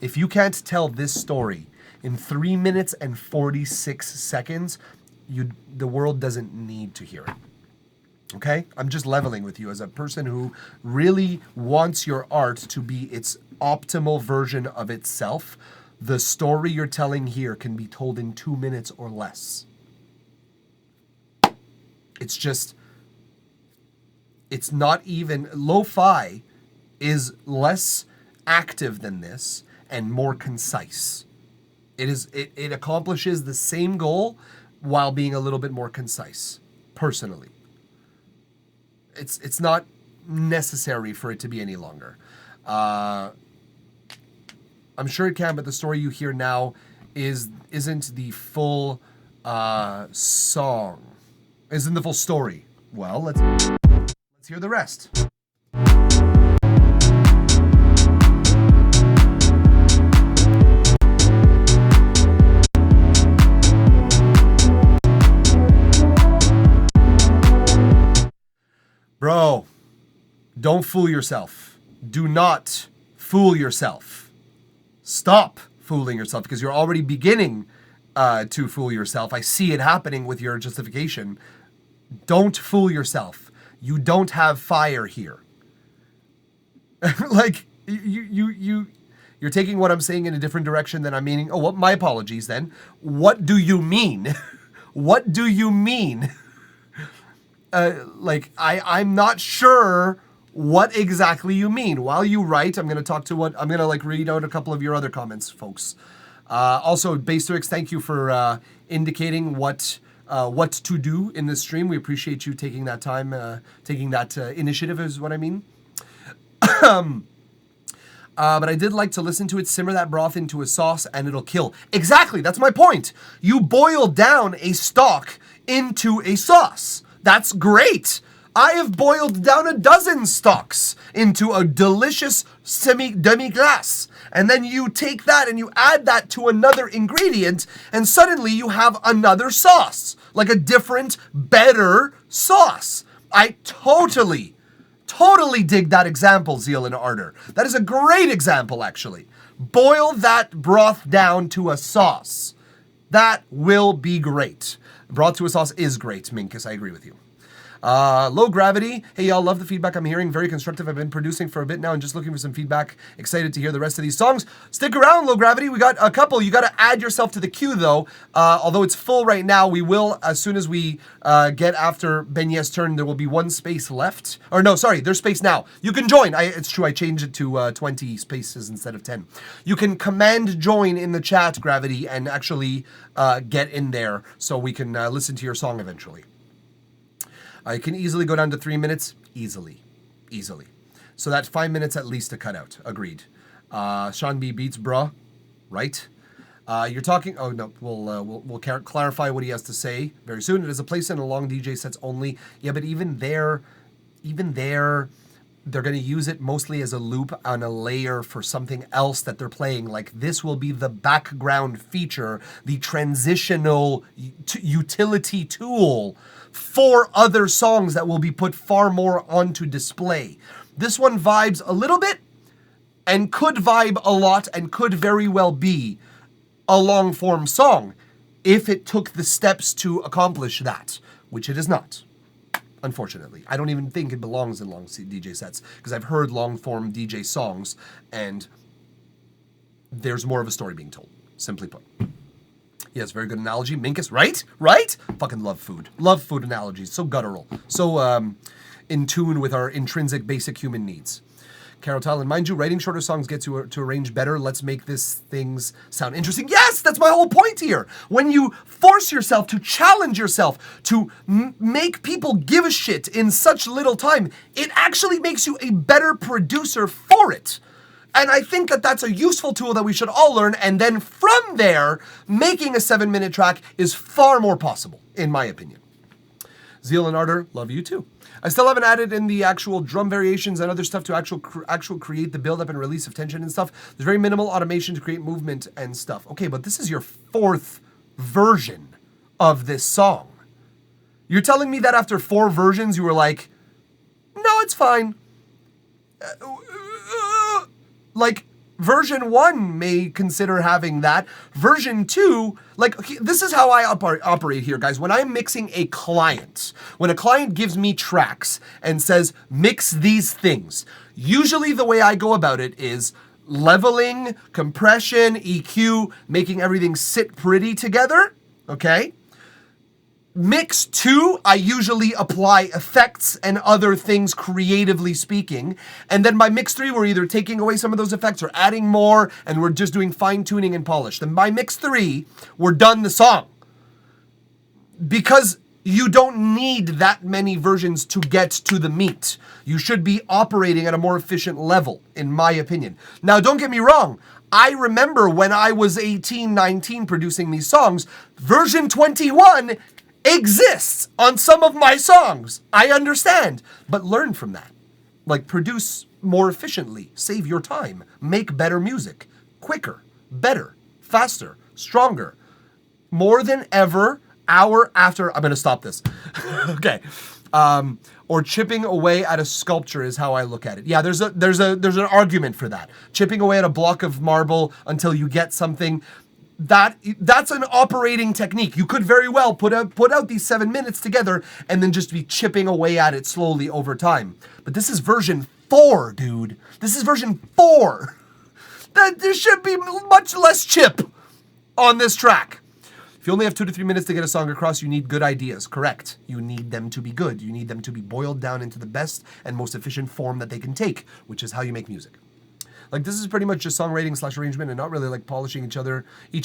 If you can't tell this story in 3 minutes and 46 seconds, the world doesn't need to hear it. Okay? I'm just leveling with you as a person who really wants your art to be its optimal version of itself. The story you're telling here can be told in 2 minutes or less. It's not even, lo-fi is less active than this and more concise. It accomplishes the same goal while being a little bit more concise, personally. It's not necessary for it to be any longer. I'm sure it can, but the story you hear now isn't the full song. Isn't the full story. Well, let's hear the rest. Bro, don't fool yourself. Do not fool yourself. Stop fooling yourself, because you're already beginning to fool yourself. I see it happening with your justification. Don't fool yourself. You don't have fire here. Like, you're taking what I'm saying in a different direction than I'm meaning. Oh, well, my apologies then. What do you mean? What do you mean? I'm not sure what exactly you mean. While you write, I'm going to read out a couple of your other comments, folks. Also, Basterix, thank you for indicating what to do in this stream. We appreciate you taking that time, taking that initiative is what I mean. But I did like to listen to it. Simmer that broth into a sauce and it'll kill. Exactly, that's my point. You boil down a stock into a sauce. That's great. I have boiled down a dozen stocks into a delicious demi-glace. And then you take that and you add that to another ingredient, and suddenly you have another sauce. Like a different, better sauce. I totally dig that example, Zeal and Ardor. That is a great example, actually. Boil that broth down to a sauce. That will be great. Broth to a sauce is great, Minkus. I agree with you. Low Gravity. Hey, y'all, love the feedback I'm hearing. Very constructive. I've been producing for a bit now and just looking for some feedback. Excited to hear the rest of these songs. Stick around, Low Gravity. We got a couple. You got to add yourself to the queue, though. Although it's full right now, we will, as soon as we get after Benya's turn, there will be one space left. Or no, sorry, there's space now. You can join. It's true, I changed it to 20 spaces instead of 10. You can command join in the chat, Gravity, and actually get in there so we can listen to your song eventually. You can easily go down to 3 minutes. Easily. So that's 5 minutes at least to cut out. Agreed. Sean B beats bruh. Right? You're talking... Oh, no. We'll clarify what he has to say very soon. It is a place in a long DJ sets only. Yeah, but even there, they're going to use it mostly as a loop on a layer for something else that they're playing. Like this will be the background feature, the transitional utility tool for other songs that will be put far more onto display. This one vibes a little bit and could vibe a lot and could very well be a long form song if it took the steps to accomplish that, which it is not. Unfortunately, I don't even think it belongs in long DJ sets because I've heard long form DJ songs and there's more of a story being told, simply put. Yes, very good analogy. Minkus, right? Right? Fucking love food. Love food analogies. So guttural. So in tune with our intrinsic basic human needs. Carol Tylen, mind you, writing shorter songs gets you to arrange better. Let's make this things sound interesting. Yes, that's my whole point here. When you force yourself to challenge yourself to make people give a shit in such little time, it actually makes you a better producer for it. And I think that that's a useful tool that we should all learn. And then from there, making a 7-minute track is far more possible, in my opinion. Zeal and Ardor, love you too. I still haven't added in the actual drum variations and other stuff to actual create the build-up and release of tension and stuff. There's very minimal automation to create movement and stuff. Okay, but this is your 4th version of this song. You're telling me that after 4 versions you were like, no, it's fine. Like, version 1 may consider having that. Version 2, like, this is how I operate here, guys. When I'm mixing a client, when a client gives me tracks and says, mix these things, usually the way I go about it is leveling, compression, EQ, making everything sit pretty together, okay? Mix 2, I usually apply effects and other things creatively speaking. And then by mix 3, we're either taking away some of those effects or adding more, and we're just doing fine tuning and polish. Then by mix 3, we're done the song. Because you don't need that many versions to get to the meat. You should be operating at a more efficient level, in my opinion. Now, don't get me wrong. I remember when I was 18, 19 producing these songs, version 21 exists on some of my songs. I understand, but learn from that. Like, produce more efficiently, save your time, make better music, quicker, better, faster, stronger, more than ever, hour after. I'm gonna stop this. Okay. Or chipping away at a sculpture is how I look at it. Yeah, there's an argument for that. Chipping away at a block of marble until you get something. That's an operating technique. You could very well put out these 7 minutes together and then just be chipping away at it slowly over time. But this is version 4, dude. This is version 4. There should be much less chip on this track. If you only have 2 to 3 minutes to get a song across, you need good ideas. Correct. You need them to be good. You need them to be boiled down into the best and most efficient form that they can take, which is how you make music. Like, this is pretty much just songwriting / arrangement and not really like polishing each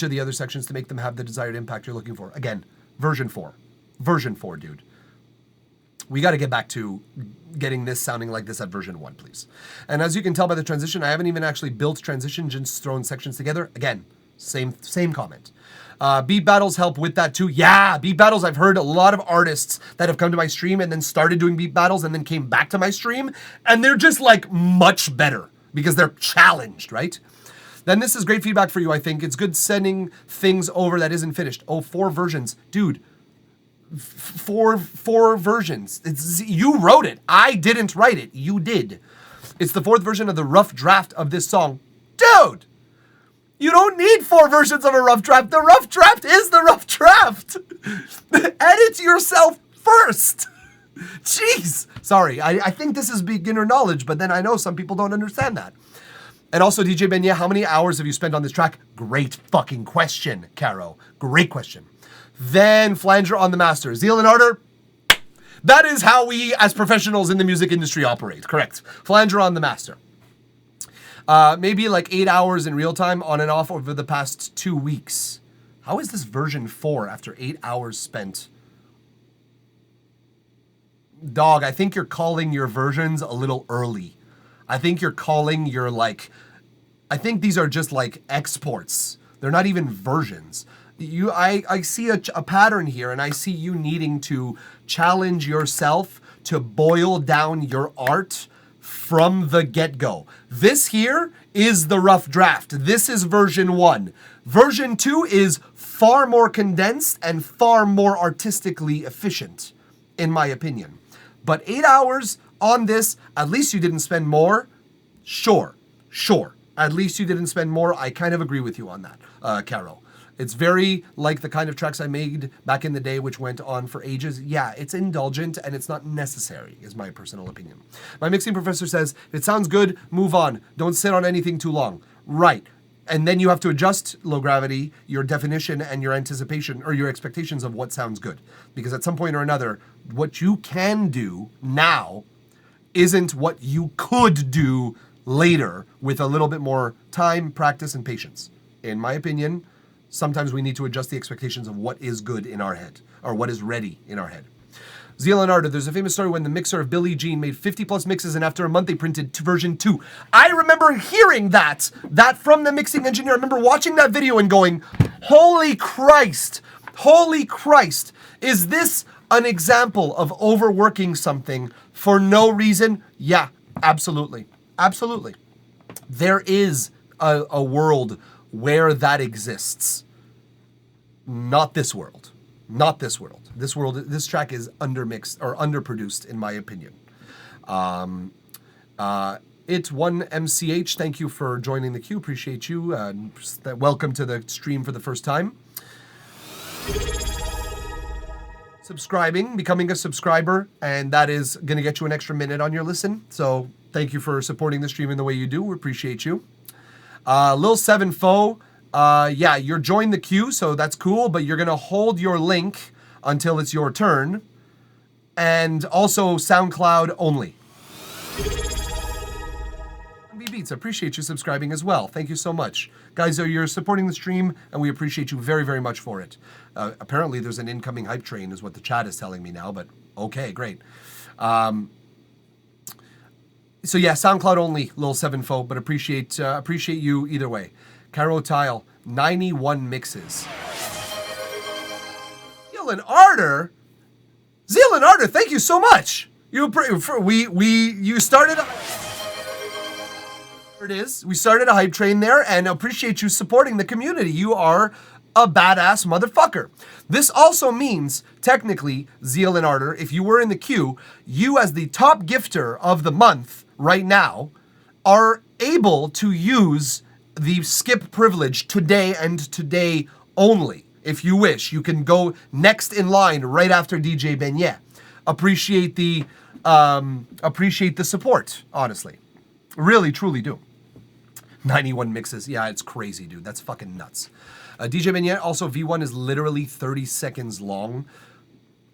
of the other sections to make them have the desired impact you're looking for. Again, version 4. Version 4, dude. We got to get back to getting this sounding like this at version 1, please. And as you can tell by the transition, I haven't even actually built transition, just thrown sections together. Again, same comment. Beat battles help with that too. Yeah, beat battles. I've heard a lot of artists that have come to my stream and then started doing beat battles and then came back to my stream, and they're just like much better. Because they're challenged, right? Then this is great feedback for you, I think. It's good sending things over that isn't finished. Oh, 4 versions. Dude, 4 versions. You wrote it. I didn't write it. You did. It's the 4th version of the rough draft of this song. Dude! You don't need 4 versions of a rough draft. The rough draft is the rough draft. Edit yourself first. Jeez. Sorry, I think this is beginner knowledge, but then I know some people don't understand that. And also, DJ Benya, how many hours have you spent on this track? Great fucking question, Caro. Great question. Then Flanger on the master. Zeal and Ardor. That is how we, as professionals in the music industry, operate. Correct. Flanger on the master. Maybe like 8 hours in real time, on and off over the past 2 weeks. How is this version 4 after 8 hours spent? Dog, I think you're calling your versions a little early. I think you're calling your I think these are just like exports. They're not even versions. I see a pattern here, and I see you needing to challenge yourself to boil down your art from the get-go. This here is the rough draft. This is version 1. Version 2 is far more condensed and far more artistically efficient, in my opinion. But 8 hours on this, at least you didn't spend more. Sure. At least you didn't spend more. I kind of agree with you on that, Caro. It's very like the kind of tracks I made back in the day, which went on for ages. Yeah, it's indulgent and it's not necessary, is my personal opinion. My mixing professor says, if it sounds good, move on. Don't sit on anything too long. Right. And then you have to adjust Low Gravity, your definition and your anticipation or your expectations of what sounds good. Because at some point or another, what you can do now isn't what you could do later with a little bit more time, practice, and patience. In my opinion, sometimes we need to adjust the expectations of what is good in our head, or what is ready in our head. Zeal and Ardor, there's a famous story when the mixer of Billie Jean made 50 plus mixes and after a month they printed version 2. I remember hearing that from the mixing engineer. I remember watching that video and going, holy Christ, is this an example of overworking something for no reason? Yeah, absolutely. There is a world where that exists. Not this world. This track is undermixed or underproduced, in my opinion. It1MCH, thank you for joining the queue. Appreciate you. Welcome to the stream for the first time. Subscribing, becoming a subscriber, and that is going to get you an extra minute on your listen. So thank you for supporting the stream in the way you do. We appreciate you. Lil Seven Foe, yeah, you're joined the queue, so that's cool, but you're going to hold your link until it's your turn. And also SoundCloud only. Beats, appreciate you subscribing as well. Thank you so much. Guys, you're supporting the stream, and we appreciate you very, very much for it. Apparently, there's an incoming hype train, is what the chat is telling me now, but okay, great. So yeah, SoundCloud only, Lil Seven Foe, but appreciate you either way. Caro Tile, 91 mixes. Zeal and Ardor, thank you so much. You started. It is. We started a hype train there, and appreciate you supporting the community. You are a badass motherfucker. This also means, technically, Zeal and Ardor, if you were in the queue, you as the top gifter of the month right now are able to use the skip privilege today and today only. If you wish, you can go next in line right after DJ Beignet. Appreciate the support, honestly. Really, truly do. 91 mixes. Yeah, it's crazy, dude. That's fucking nuts. DJ Beignet, also V1 is literally 30 seconds long.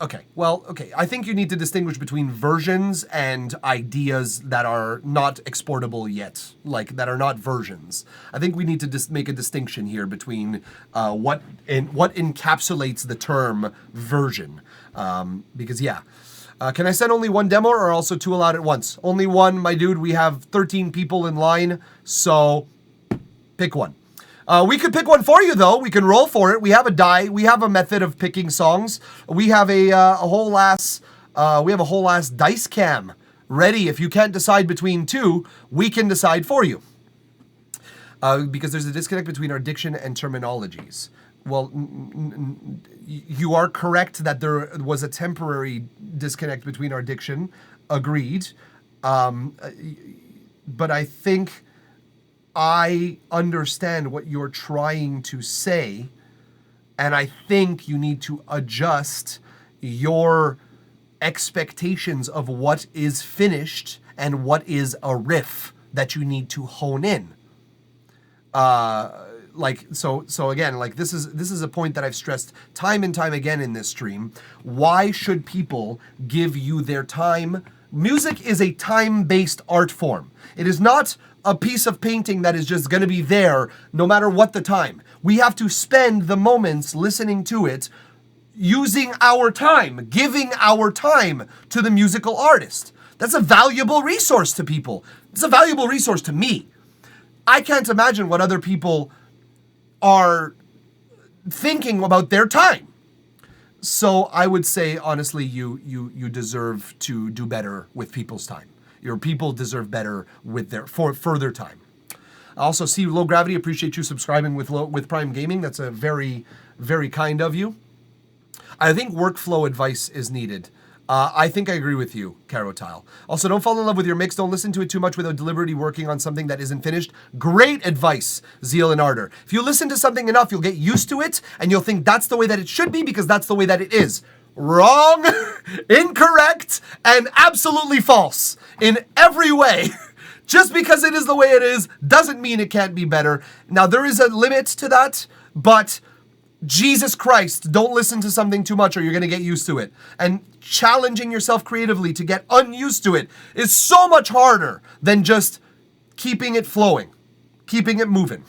Okay, well, okay. I think you need to distinguish between versions and ideas that are not exportable yet, like that are not versions. I think we need to make a distinction here between what encapsulates the term version. Because, yeah. Can I send only one demo or also 2 allowed at once? Only one, my dude. We have 13 people in line, so pick one. We could pick one for you, though. We can roll for it. We have a die. We have a method of picking songs. We have a whole ass dice cam ready. If you can't decide between 2, we can decide for you. Because there's a disconnect between our diction and terminologies. Well, you are correct that there was a temporary disconnect between our diction. Agreed. But I think I understand what you're trying to say, and I think you need to adjust your expectations of what is finished and what is a riff that you need to hone in. So again, like this is a point that I've stressed time and time again in this stream. Why should people give you their time? Music is a time-based art form. It is not a piece of painting that is just going to be there no matter what the time. We have to spend the moments listening to it, using our time, giving our time to the musical artist. That's a valuable resource to people. It's a valuable resource to me. I can't imagine what other people are thinking about their time. So I would say, honestly, you deserve to do better with people's time. Your people deserve better with their for further time. I also see Low Gravity. Appreciate you subscribing with Prime Gaming. That's a very, very kind of you. I think workflow advice is needed. I think I agree with you, Carotile. Also, don't fall in love with your mix. Don't listen to it too much without deliberately working on something that isn't finished. Great advice, Zeal and Ardor. If you listen to something enough, you'll get used to it, and you'll think that's the way that it should be because that's the way that it is. Wrong, incorrect, and absolutely false in every way. Just because it is the way it is doesn't mean it can't be better. Now, there is a limit to that, but Jesus Christ, don't listen to something too much or you're going to get used to it. And challenging yourself creatively to get unused to it is so much harder than just keeping it flowing, keeping it moving.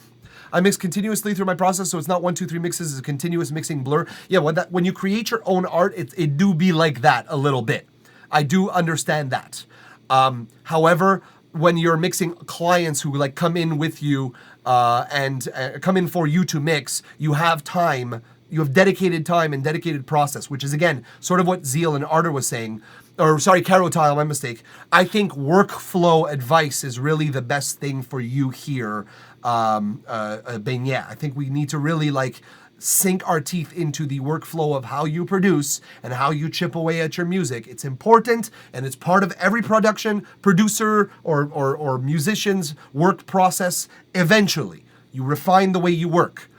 I mix continuously through my process, so it's not 1, 2, 3 mixes, it's a continuous mixing blur. Yeah, when you create your own art, it do be like that a little bit. I do understand that. However, when you're mixing clients who like come in with you and come in for you to mix, you have time, you have dedicated time and dedicated process, which is again, sort of what Zeal and Ardor was saying, or sorry, Carotile, my mistake. I think workflow advice is really the best thing for you here, Beignet. I think we need to really like sink our teeth into the workflow of how you produce and how you chip away at your music. It's important and it's part of every production, producer or musician's work process. Eventually, you refine the way you work.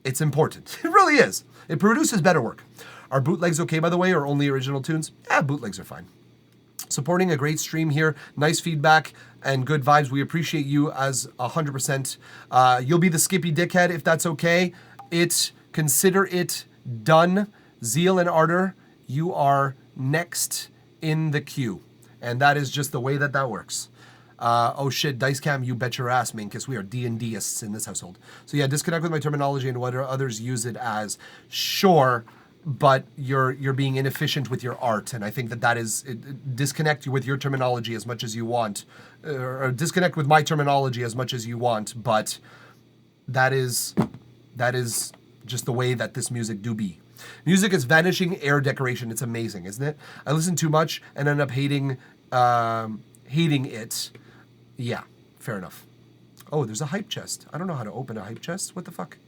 It's important. It really is. It produces better work. Are bootlegs okay, by the way, or only original tunes? Yeah, bootlegs are fine. Supporting a great stream here. Nice feedback and good vibes. We appreciate you as 100%. You'll be the Skippy dickhead if that's okay. Consider it done. Zeal and Ardor, you are next in the queue. And that is just the way that works. Oh shit, Dicecam, you bet your ass, Minkus. We are D&D-ists in this household. So yeah, disconnect with my terminology and what others use it as. Sure, but you're being inefficient with your art. And I think that is, disconnect with your terminology as much as you want. Or disconnect with my terminology as much as you want. But that is just the way that this music do be. Music is vanishing air decoration. It's amazing, isn't it? I listen too much and end up hating it. Yeah, fair enough. Oh, there's a hype chest. I don't know how to open a hype chest. What the fuck?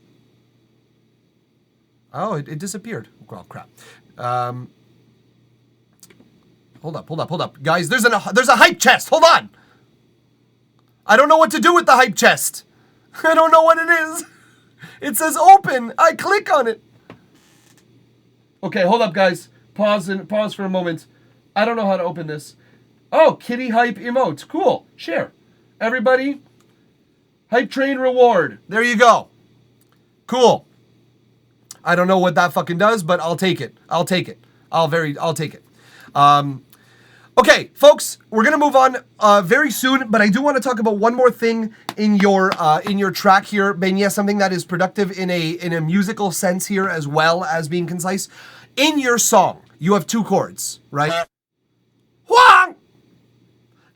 Oh, it disappeared. Oh, crap. Hold up. Guys, there's a hype chest. Hold on. I don't know what to do with the hype chest. I don't know what it is. It says open. I click on it. Okay, hold up, guys. Pause for a moment. I don't know how to open this. Oh, kitty hype emote. Cool. Share. Everybody. Hype train reward. There you go. Cool. I don't know what that fucking does, but I'll take it. I'll take it. Okay, folks, we're gonna move on very soon, but I do want to talk about one more thing in your track here, Beignet, something that is productive in a musical sense here as well as being concise. In your song, you have 2 chords, right? Huang!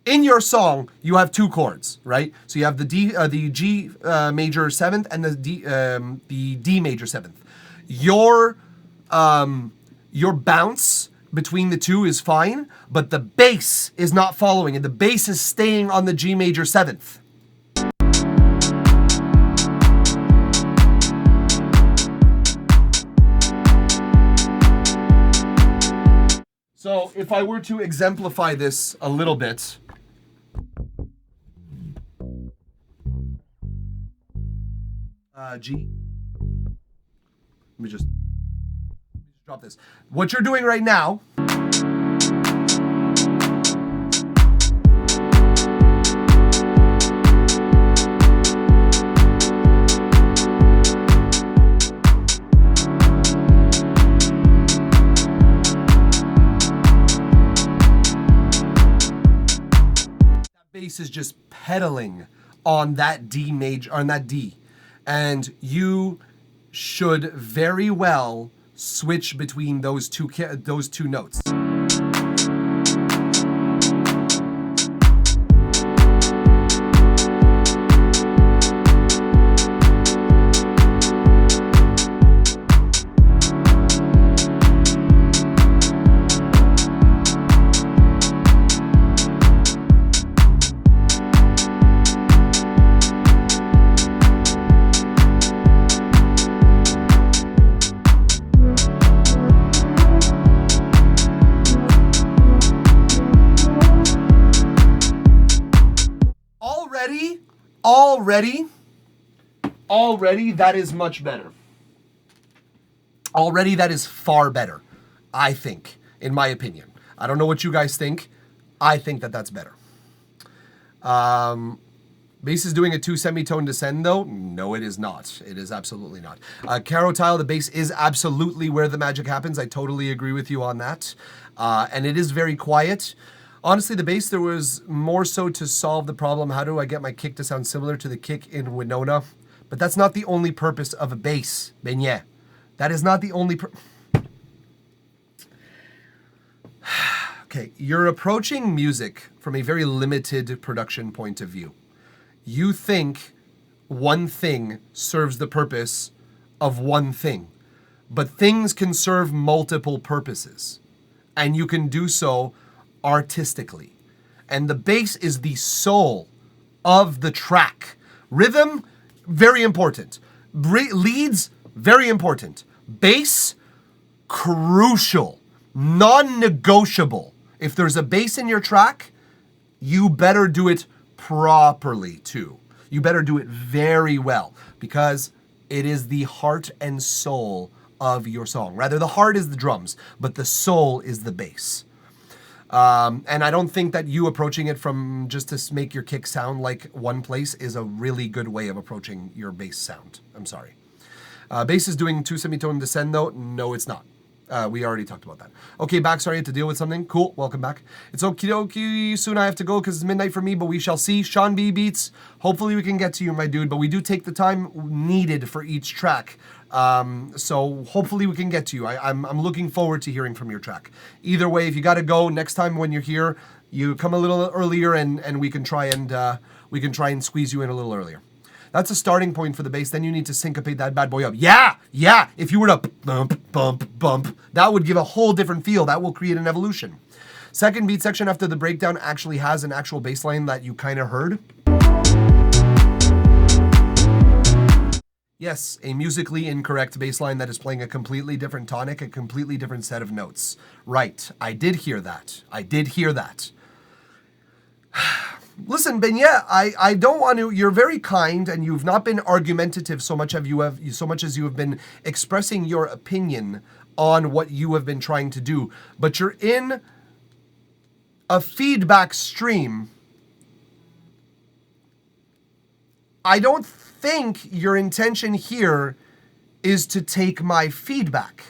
In your song, you have 2 chords, right? So you have the G major 7th and the D major 7th. Your bounce between the 2 is fine, but the bass is not following, and the bass is staying on the G major 7th. So if I were to exemplify this a little bit, G. Let me just drop this. What you're doing right now bass is just pedaling on that D major, on that D, and you should very well switch between those two notes. already, that is much better. Already, that is far better, I think, in my opinion. I don't know what you guys think. I think that that's better. Bass is doing a 2 semitone descend, though? No, it is not. It is absolutely not. Caro Tile, the bass is absolutely where the magic happens. I totally agree with you on that. And it is very quiet. Honestly, the bass, there was more so to solve the problem. How do I get my kick to sound similar to the kick in Winona? But that's not the only purpose of a bass, Beignet. That is not the only Okay, you're approaching music from a very limited production point of view. You think one thing serves the purpose of one thing, but things can serve multiple purposes, and you can do so artistically. And the bass is the soul of the track. Rhythm, very important. Leads, very important. Bass, crucial, non-negotiable. If there's a bass in your track, you better do it properly too. You better do it very well, because it is the heart and soul of your song. Rather, the heart is the drums, but the soul is the bass. And I don't think that you approaching it from just to make your kick sound like one place is a really good way of approaching your bass sound. I'm sorry. Bass is doing 2 semitone descend though. No, it's not. We already talked about that. Okay, back. Sorry, I had to deal with something. Cool. Welcome back. It's okie dokie. Soon I have to go because it's midnight for me, but we shall see. Sean B Beats. Hopefully we can get to you, my dude, but we do take the time needed for each track. So hopefully we can get to you. I'm looking forward to hearing from your track. Either way, if you got to go next time when you're here, you come a little earlier and we can try and squeeze you in a little earlier. That's a starting point for the bass. Then you need to syncopate that bad boy up. Yeah. If you were to bump, bump, bump, that would give a whole different feel. That will create an evolution. Second beat section after the breakdown actually has an actual bass line that you kind of heard. Yes, a musically incorrect bass line that is playing a completely different tonic, a completely different set of notes. Right, I did hear that. Listen, Beignet, I don't want to. You're very kind, and you've not been argumentative so much as you have been expressing your opinion on what you have been trying to do. But you're in a feedback stream. I don't think your intention here is to take my feedback.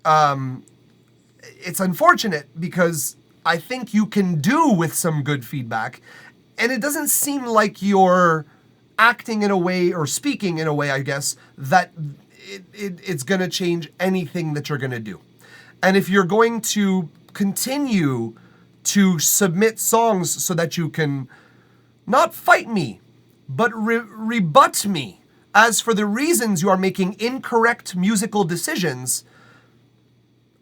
It's unfortunate because I think you can do with some good feedback, and it doesn't seem like you're acting in a way or speaking in a way, I guess, that it's going to change anything that you're going to do. And if you're going to continue to submit songs so that you can not fight me, but rebut me as for the reasons you are making incorrect musical decisions,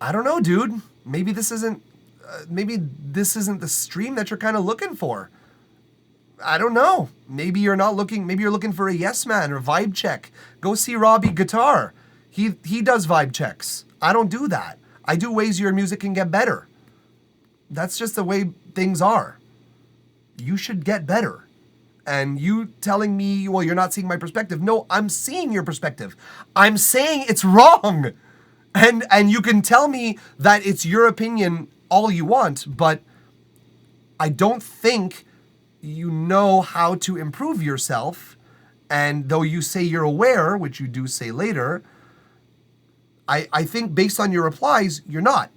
I don't know, dude. Maybe this isn't the stream that you're kind of looking for. I don't know. Maybe you're looking for a yes man or vibe check. Go see Robbie Guitar. He does vibe checks. I don't do that. I do ways your music can get better. That's just the way things are. You should get better. And you telling me, well, you're not seeing my perspective. No, I'm seeing your perspective. I'm saying it's wrong. And you can tell me that it's your opinion all you want, but I don't think you know how to improve yourself. And though you say you're aware, which you do say later, I think based on your replies, you're not.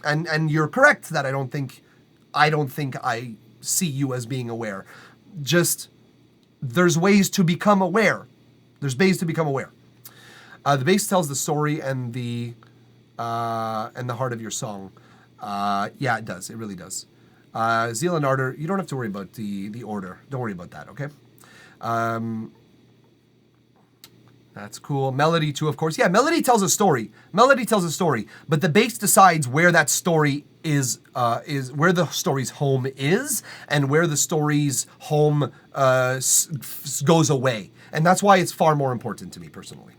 And you're correct that I don't think I see you as being aware. Just there's ways to become aware. The bass tells the story and the heart of your song. Yeah, it does. It really does. Zeal and Ardor, you don't have to worry about the order. Don't worry about that, okay? That's cool. Melody too, of course. Yeah, melody tells a story. But the bass decides where that story is where the story's home is and where the story's home goes away. And that's why it's far more important to me personally.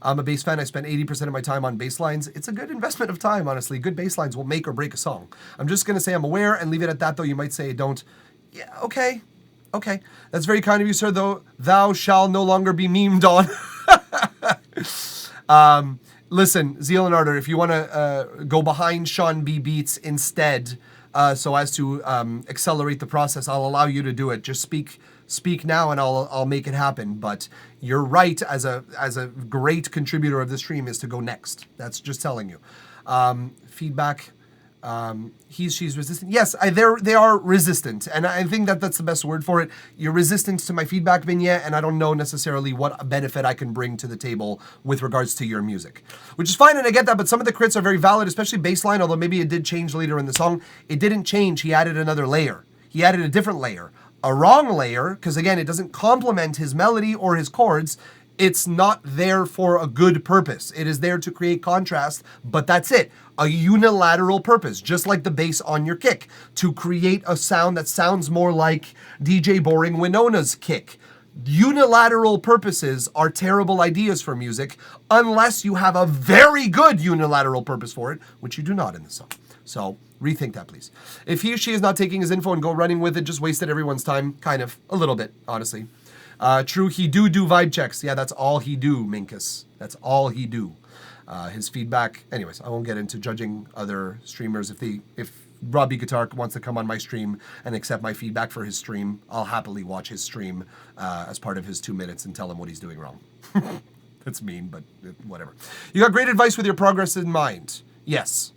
I'm a bass fan. I spend 80% of my time on bass lines. It's a good investment of time, honestly. Good bass lines will make or break a song. I'm just going to say I'm aware and leave it at that, though. You might say don't. Yeah, okay. Okay, that's very kind of you, sir, though thou shall no longer be memed on. Listen, Zeal and Ardor, if you want to go behind Sean B. Beats instead, so as to accelerate the process, I'll allow you to do it. Just speak now, and I'll make it happen. But you're right, as a great contributor of this stream, is to go next. That's just telling you. Feedback. She's resistant. Yes, they are resistant, and I think that's the best word for it. You're resistant to my feedback, Vignette, and I don't know necessarily what benefit I can bring to the table with regards to your music, which is fine, and I get that. But some of the crits are very valid, especially bassline. Although maybe it did change later in the song. It didn't change. He added another layer. He added a different layer, a wrong layer, because again, it doesn't complement his melody or his chords. It's not there for a good purpose. It is there to create contrast, but that's it. A unilateral purpose, just like the bass on your kick, to create a sound that sounds more like DJ Boring Winona's kick. Unilateral purposes are terrible ideas for music unless you have a very good unilateral purpose for it, which you do not in this song. So rethink that, please. If he or she is not taking his info and go running with it, just wasted everyone's time. Kind of. A little bit, honestly. True, he do vibe checks. Yeah, that's all he do, Minkus. That's all he do. His feedback. Anyways, I won't get into judging other streamers. If Robbie Guitar wants to come on my stream and accept my feedback for his stream, I'll happily watch his stream as part of his 2 minutes and tell him what he's doing wrong. That's mean, but whatever. You got great advice with your progress in mind. Yes.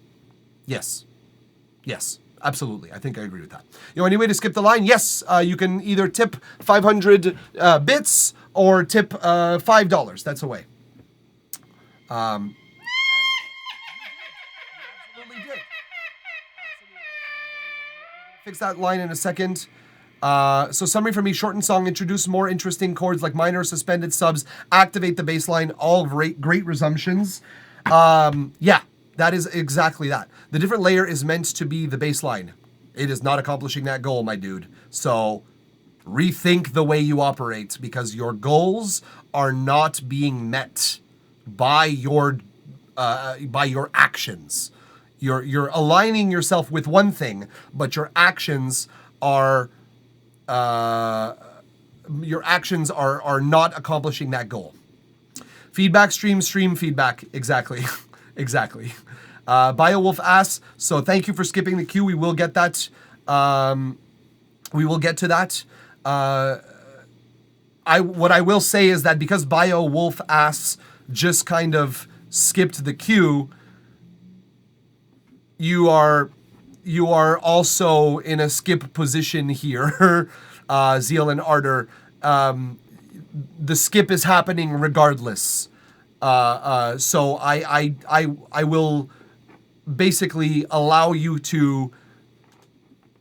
Absolutely. I think I agree with that. Any way to skip the line? Yes. You can either tip 500 bits or tip $5. That's a way. Absolutely did. Fix that line in a second. So summary for me, shorten song, introduce more interesting chords like minor, suspended subs, activate the bass line, all great resumptions. Yeah. That is exactly that. The different layer is meant to be the bass line. It is not accomplishing that goal, my dude. So rethink the way you operate, because your goals are not being met by your actions. You're aligning yourself with one thing, but your actions are not accomplishing that goal. Feedback, stream feedback. Exactly. Exactly. Biowolf asks, so thank you for skipping the queue. We will get that. We will get to that. What I will say is that because Biowolf asks just kind of skipped the queue, you are also in a skip position here, Zeal and Ardor. The skip is happening regardless. So I will basically allow you to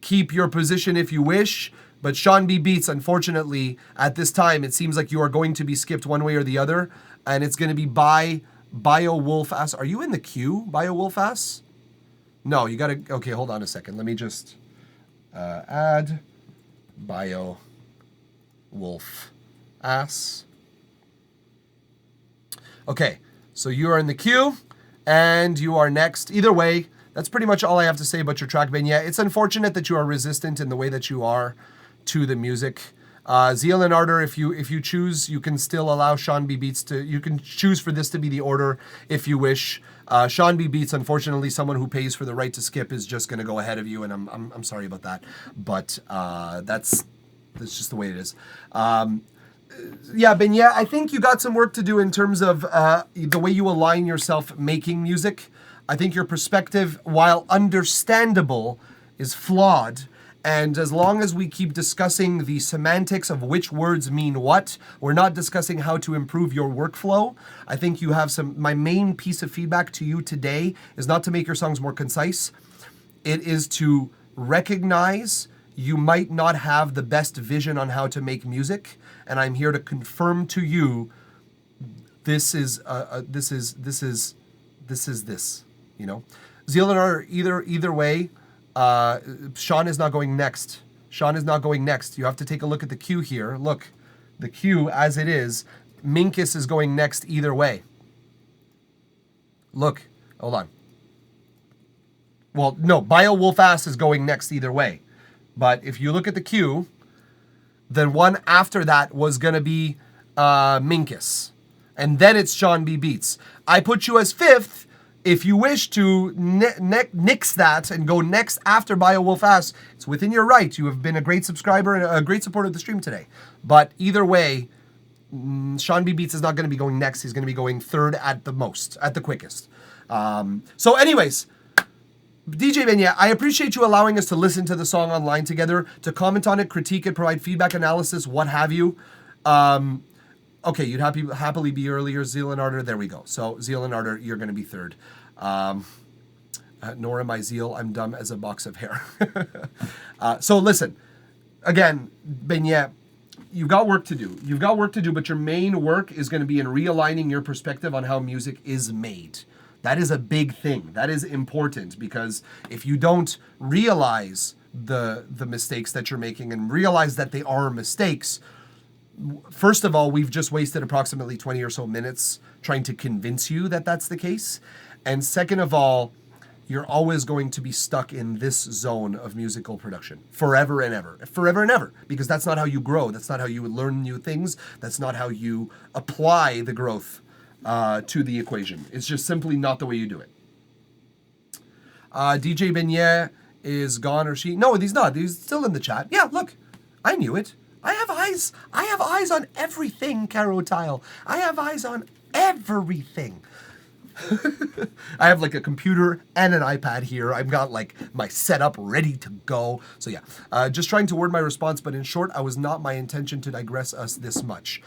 keep your position if you wish, but Sean B. Beats, unfortunately, at this time, it seems like you are going to be skipped one way or the other, and it's going to be by Biowolf Ass. Are you in the queue, Biowolf Ass? No, you gotta, okay, hold on a second. Let me just add Biowolf Ass. Okay, so you are in the queue, and you are next. Either way, that's pretty much all I have to say about your track, Ben. Yeah, it's unfortunate that you are resistant in the way that you are to the music. Zeal and Ardor, if you choose, you can still allow Sean B. Beats to, you can choose for this to be the order if you wish. Sean B. Beats, unfortunately, someone who pays for the right to skip is just going to go ahead of you, and I'm sorry about that, but that's just the way it is. Yeah, Ben, yeah, I think you got some work to do in terms of the way you align yourself making music. I think your perspective, while understandable, is flawed. And as long as we keep discussing the semantics of which words mean what, we're not discussing how to improve your workflow. I think you have my main piece of feedback to you today is not to make your songs more concise. It is to recognize you might not have the best vision on how to make music. And I'm here to confirm to you, this is this, you know. Zeal and Ardor, either way, Sean is not going next. Sean is not going next. You have to take a look at the queue here. Look, the queue as it is. Minkus is going next either way. Look, hold on. Well, no, Biowolf Ass is going next either way. But if you look at the queue, Then one after that was going to be Minkus. And then it's Sean B. Beats. I put you as 5th. If you wish to nix that and go next after Biowolf Ass, it's within your right. You have been a great subscriber and a great supporter of the stream today. But either way, Sean B. Beats is not going to be going next. He's going to be going 3rd at the most, at the quickest. So anyways, DJ Beignet, I appreciate you allowing us to listen to the song online together, to comment on it, critique it, provide feedback, analysis, what have you. Okay, you'd happily be earlier, Zeal and Ardor. There we go. So Zeal and Ardor, you're going to be 3rd. Nor am I Zeal. I'm dumb as a box of hair. So listen, again, Beignet, you've got work to do. You've got work to do, but your main work is going to be in realigning your perspective on how music is made. That is a big thing. That is important, because if you don't realize the mistakes that you're making and realize that they are mistakes, first of all, we've just wasted approximately 20 or so minutes trying to convince you that that's the case. And second of all, you're always going to be stuck in this zone of musical production forever and ever, because that's not how you grow. That's not how you learn new things. That's not how you apply the growth to the equation. It's just simply not the way you do it. DJ Beignet is gone, or she? No, he's not. He's still in the chat. Yeah, look, I knew it. I have eyes. I have eyes on everything, Caro Tile. I have eyes on everything. I have like a computer and an iPad here. I've got like my setup ready to go. So yeah, just trying to word my response, but in short, I was not my intention to digress us this much.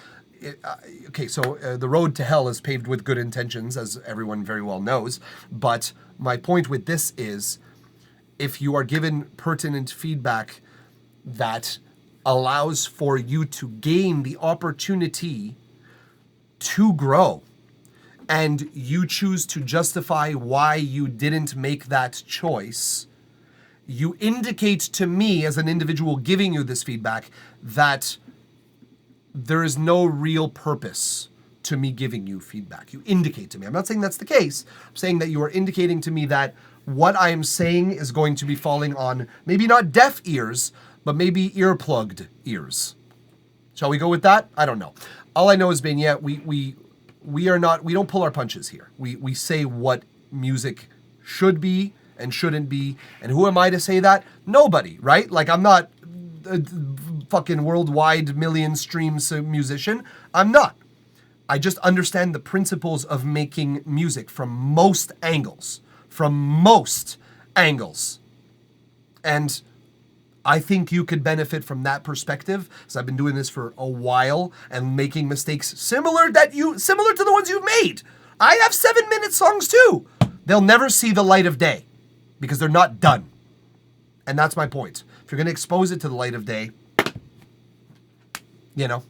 Okay, so the road to hell is paved with good intentions, as everyone very well knows. But my point with this is, if you are given pertinent feedback that allows for you to gain the opportunity to grow, and you choose to justify why you didn't make that choice, you indicate to me as an individual giving you this feedback that there is no real purpose to me giving you feedback. You indicate to me. I'm not saying that's the case. I'm saying that you are indicating to me that what I am saying is going to be falling on maybe not deaf ears, but maybe earplugged ears. Shall we go with that? I don't know. All I know is, Beignet, we don't pull our punches here. We say what music should be and shouldn't be. And who am I to say that? Nobody, right? Like, I'm not a fucking worldwide million streams musician. I'm not. I just understand the principles of making music from most angles. And I think you could benefit from that perspective, because I've been doing this for a while and making mistakes similar to the ones you've made. I have 7-minute songs too. They'll never see the light of day because they're not done. And that's my point. If you're going to expose it to the light of day, you know.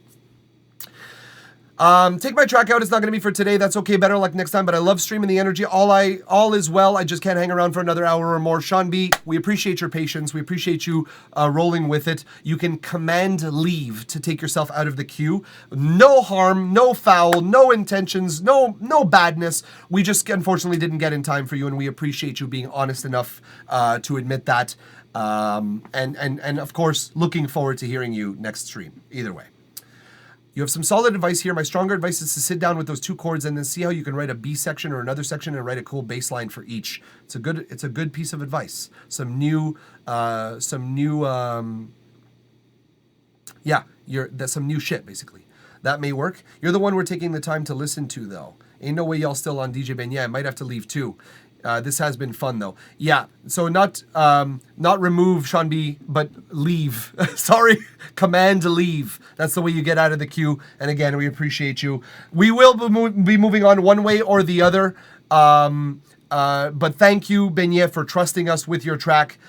Take my track out. It's not going to be for today. That's okay. Better luck next time. But I love streaming the energy. All is well. I just can't hang around for another hour or more. Sean B, we appreciate your patience. We appreciate you rolling with it. You can command leave to take yourself out of the queue. No harm, no foul, no intentions, no badness. We just unfortunately didn't get in time for you, and we appreciate you being honest enough to admit that. And of course, looking forward to hearing you next stream. Either way. You have some solid advice here. My stronger advice is to sit down with those 2 chords and then see how you can write a B section or another section and write a cool bass line for each. It's a good piece of advice. Some new shit, basically. That may work. You're the one we're taking the time to listen to, though. Ain't no way y'all still on DJ Beignet. I might have to leave too. This has been fun, though. Yeah, so not remove Sean B, but leave. Sorry, command to leave. That's the way you get out of the queue. And again, we appreciate you. We will be moving on one way or the other. But thank you, Beignet, for trusting us with your track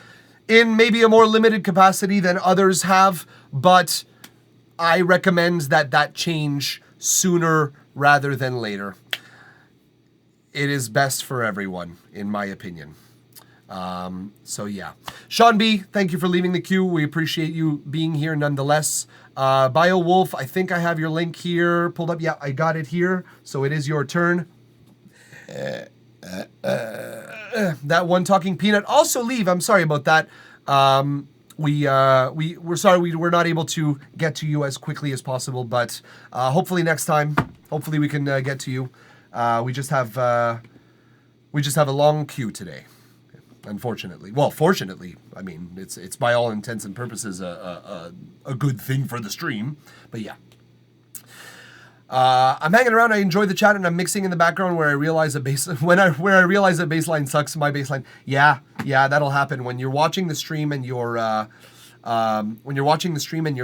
in maybe a more limited capacity than others have. But I recommend that change sooner rather than later. It is best for everyone, in my opinion. So yeah. Sean B, thank you for leaving the queue. We appreciate you being here nonetheless. Biowolf, I think I have your link here pulled up. Yeah, I got it here. So it is your turn. That one talking peanut. Also leave. I'm sorry about that. we're sorry we're not able to get to you as quickly as possible, but hopefully next time, hopefully we can get to you. We just have a long queue today, unfortunately. Well, fortunately, I mean it's by all intents and purposes a good thing for the stream, but yeah. I'm hanging around. I enjoy the chat, and I'm mixing in the background where I realize a where I realize a baseline sucks. My baseline, yeah, that'll happen when you're watching the stream and you're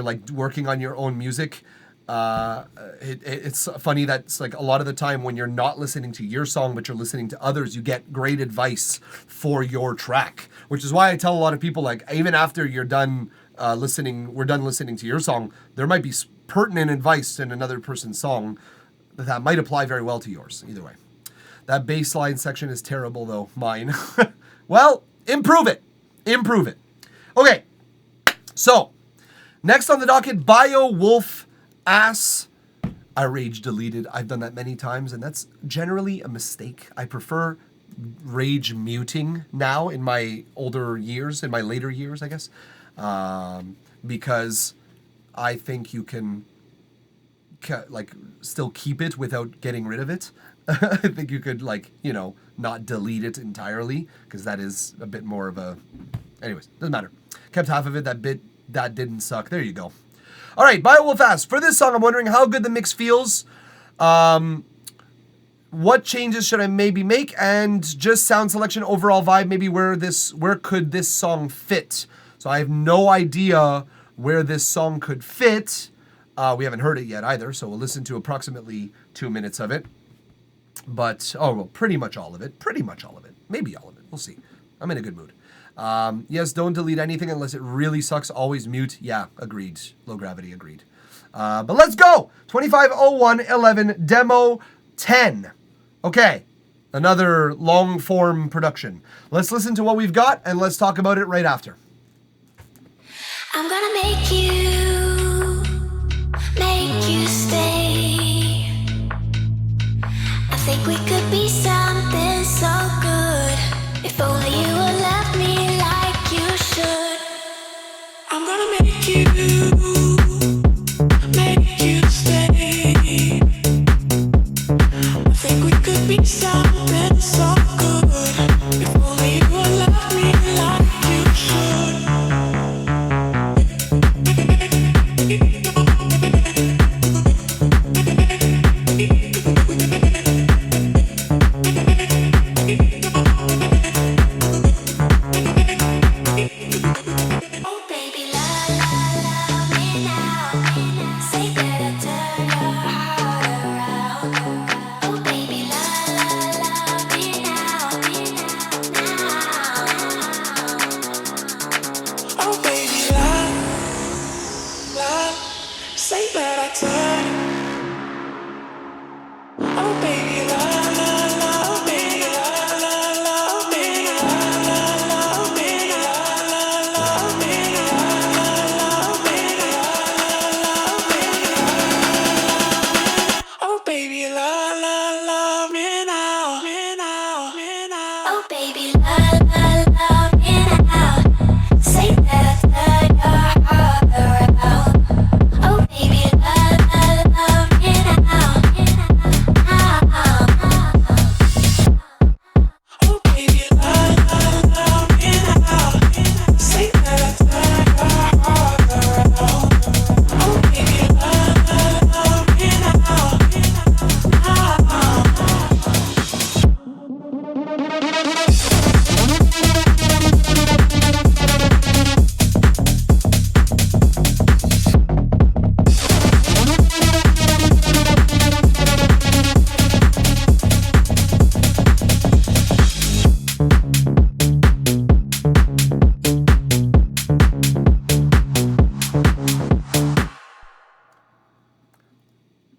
like working on your own music. It's funny that it's like a lot of the time when you're not listening to your song but you're listening to others, you get great advice for your track, which is why I tell a lot of people, like, even after you're done we're done listening to your song, there might be pertinent advice in another person's song that might apply very well to yours. Either way, that bass line section is terrible though, mine. Well, improve it. Okay, so next on the docket, Bio Wolf Ass. I rage deleted. I've done that many times, and that's generally a mistake. I prefer rage muting now in my later years, I guess, because I think you can still keep it without getting rid of it. I think you could not delete it entirely, because that is a bit more of a... Anyways, doesn't matter. Kept half of it. That bit, that didn't suck. There you go. All right, Biowolf asks, for this song, I'm wondering how good the mix feels. What changes should I maybe make? And just sound selection, overall vibe, maybe where could this song fit? So I have no idea where this song could fit. We haven't heard it yet either, so we'll listen to approximately 2 minutes of it. But, pretty much all of it. Maybe all of it. We'll see. I'm in a good mood. Yes, don't delete anything unless it really sucks. Always mute. Yeah, agreed. Low gravity, agreed. But let's go! 250111 demo 10. Okay, another long form production. Let's listen to what we've got and let's talk about it right after. I'm gonna make you stay. I think we could be something so good. If only you would love me like you should. I'm gonna make you stay. I think we could be something so good. If only you would love me like you should.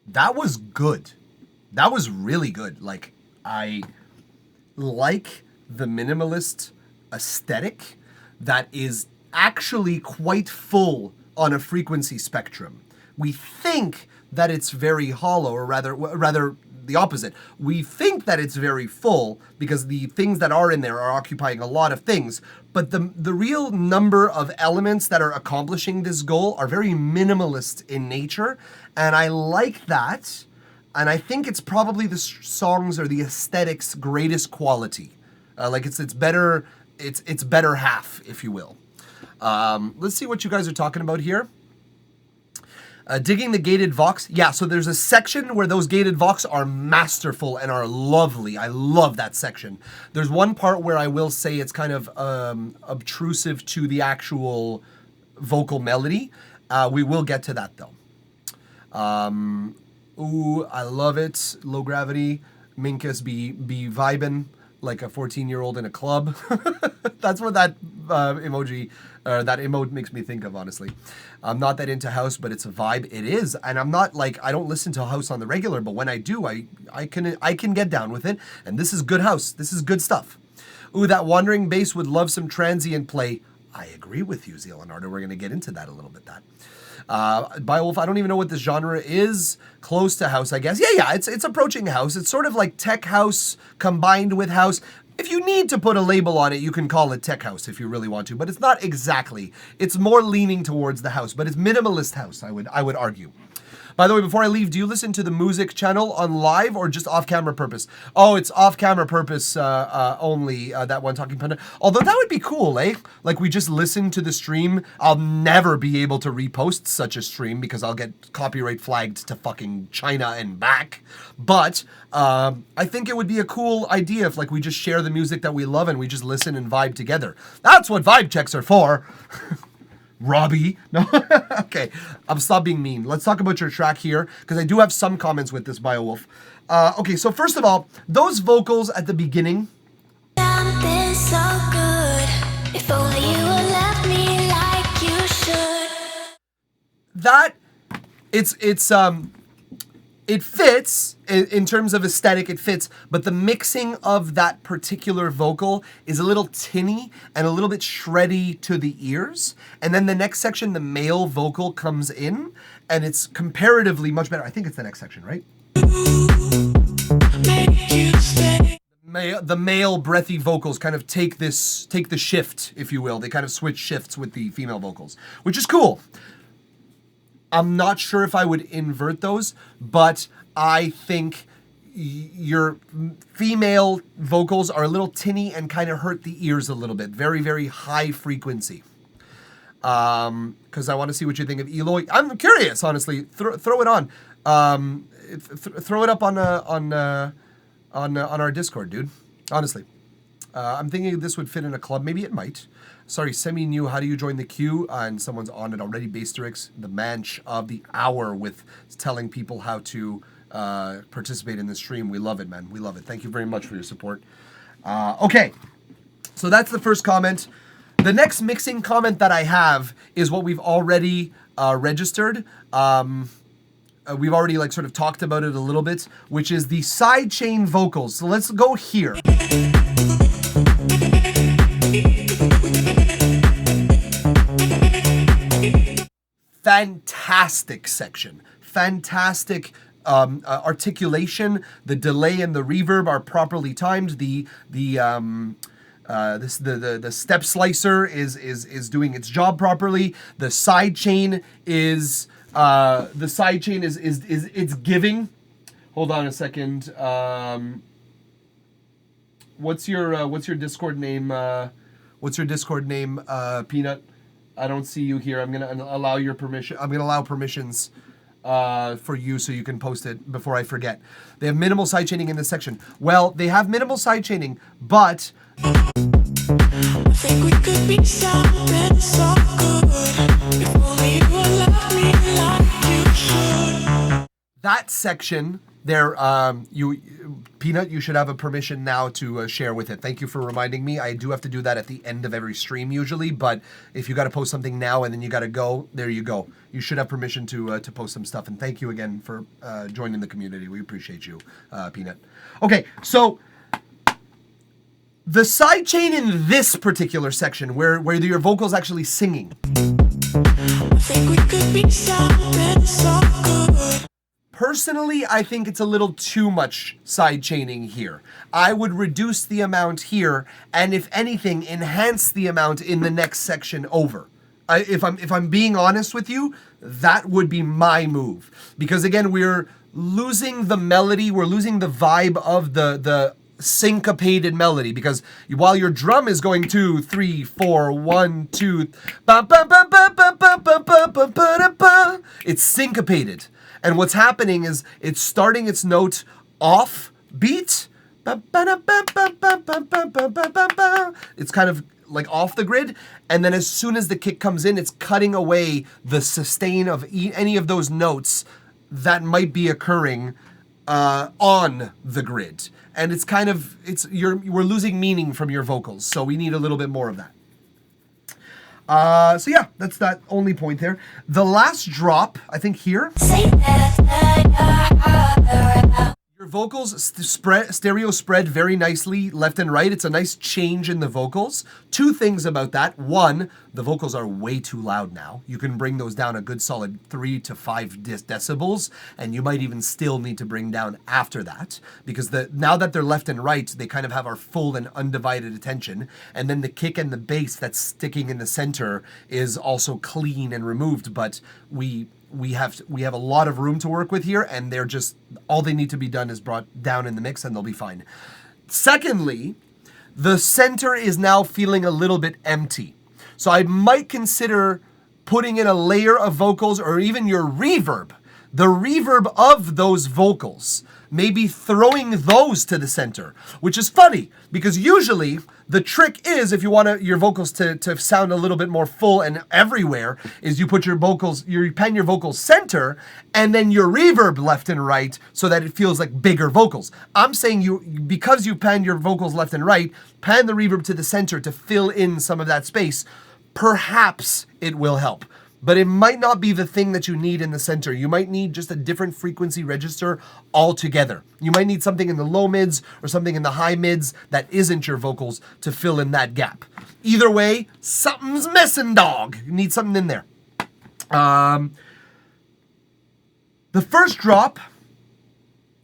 That was good. That was really good. Like, I like the minimalist aesthetic that is actually quite full on a frequency spectrum. We think that it's very hollow, or rather the opposite. We think that it's very full because the things that are in there are occupying a lot of things, but the real number of elements that are accomplishing this goal are very minimalist in nature, and I like that, and I think it's probably the songs or the aesthetics' greatest quality. Like it's better half, if you will. Let's see what you guys are talking about here. Digging the gated vox. Yeah, so there's a section where those gated vox are masterful and are lovely. I love that section. There's one part where I will say it's kind of obtrusive to the actual vocal melody. We will get to that though. Ooh, I love it. Low gravity. Minkus be vibin' like a 14-year-old in a club. That's what that emoji, that emote makes me think of, honestly. I'm not that into house, but it's a vibe. It is, and I'm not like, I don't listen to house on the regular, but when I do, I can get down with it, and this is good house. This is good stuff. Ooh, that wandering bass would love some transient play. I agree with you, Zealanardo. We're going to get into that a little bit, Beowulf, I don't even know what this genre is. Close to house, I guess. Yeah, it's approaching house. It's sort of like tech house combined with house. If you need to put a label on it, you can call it tech house if you really want to, but it's not exactly. It's more leaning towards the house, but it's minimalist house, I would argue. By the way, before I leave, do you listen to the music channel on live or just off-camera purpose? Oh, it's off-camera purpose only, that one talking pundit. Although that would be cool, eh? Like we just listen to the stream. I'll never be able to repost such a stream because I'll get copyright flagged to fucking China and back. But I think it would be a cool idea if like we just share the music that we love and we just listen and vibe together. That's what vibe checks are for. Robbie. No. Okay. Stop being mean. Let's talk about your track here, because I do have some comments with this Beowulf. Okay, so first of all, those vocals at the beginning. Something so good. If only you would love me like you should. That it fits in terms of aesthetic, it fits, but the mixing of that particular vocal is a little tinny and a little bit shreddy to the ears. And then the next section, the male vocal comes in, and it's comparatively much better. I think it's the next section, right? The male breathy vocals kind of take the shift, if you will. They kind of switch shifts with the female vocals, which is cool. I'm not sure if I would invert those, but I think your female vocals are a little tinny and kind of hurt the ears a little bit. Very, very high frequency. Because I want to see what you think of Eloy. I'm curious, honestly. Throw it on. Throw it up on our Discord, dude. Honestly. I'm thinking this would fit in a club. Maybe it might. Sorry, semi-new. How do you join the queue? And someone's on it already. Basterix, the manch of the hour with telling people how to participate in the stream. We love it, man. We love it. Thank you very much for your support. Okay, so that's the first comment. The next mixing comment that I have is what we've already registered. We've already like sort of talked about it a little bit, which is the sidechain vocals. So let's go here. Fantastic section. Fantastic articulation. The delay and the reverb are properly timed. The step slicer is doing its job properly. The side chain is it's giving. Hold on a second. What's your Discord name? What's your Discord name, Peanut? I don't see you here. I'm gonna allow your permission. I'm gonna allow permissions for you so you can post it before I forget. They have minimal sidechaining in this section. Well, they have minimal sidechaining, but I think we could be something so good. If only you would love me like you should. that section there, Peanut, you should have a permission now to share with it. Thank you for reminding me. I do have to do that at the end of every stream usually, but if you got to post something now and then you got to go, there you go. You should have permission to post some stuff. And thank you again for joining the community. We appreciate you, Peanut. Okay, so the sidechain in this particular section, where your vocal's actually singing. I think we could be something so good. Personally, I think it's a little too much side chaining here. I would reduce the amount here, and if anything, enhance the amount in the next section over. If I'm being honest with you, that would be my move. Because again, we're losing the melody, we're losing the vibe of the syncopated melody, because while your drum is going 2, 3, 4, 1, 2, it's syncopated. And what's happening is it's starting its note off beat. It's kind of like off the grid, and then as soon as the kick comes in, it's cutting away the sustain of any of those notes that might be occurring on the grid. And it's kind of, we're losing meaning from your vocals, so we need a little bit more of that. So yeah, that's that only point there. The last drop, I think here. Your vocals stereo spread very nicely left and right. It's a nice change in the vocals. Two things about that. One, the vocals are way too loud now. You can bring those down a good solid 3 to 5 decibels, and you might even still need to bring down after that, because now that they're left and right, they kind of have our full and undivided attention. And then the kick and the bass that's sticking in the center is also clean and removed, but we have a lot of room to work with here, and they're just, all they need to be done is brought down in the mix and they'll be fine. Secondly, the center is now feeling a little bit empty. So I might consider putting in a layer of vocals, or even your reverb, the reverb of those vocals, maybe throwing those to the center, which is funny because usually the trick is, if you want your vocals to sound a little bit more full and everywhere, is you put you pan your vocals center and then your reverb left and right so that it feels like bigger vocals. I'm saying because you pan your vocals left and right, pan the reverb to the center to fill in some of that space. Perhaps it will help. But it might not be the thing that you need in the center. You might need just a different frequency register altogether. You might need something in the low mids or something in the high mids that isn't your vocals to fill in that gap. Either way, something's missing, dog. You need something in there. The first drop.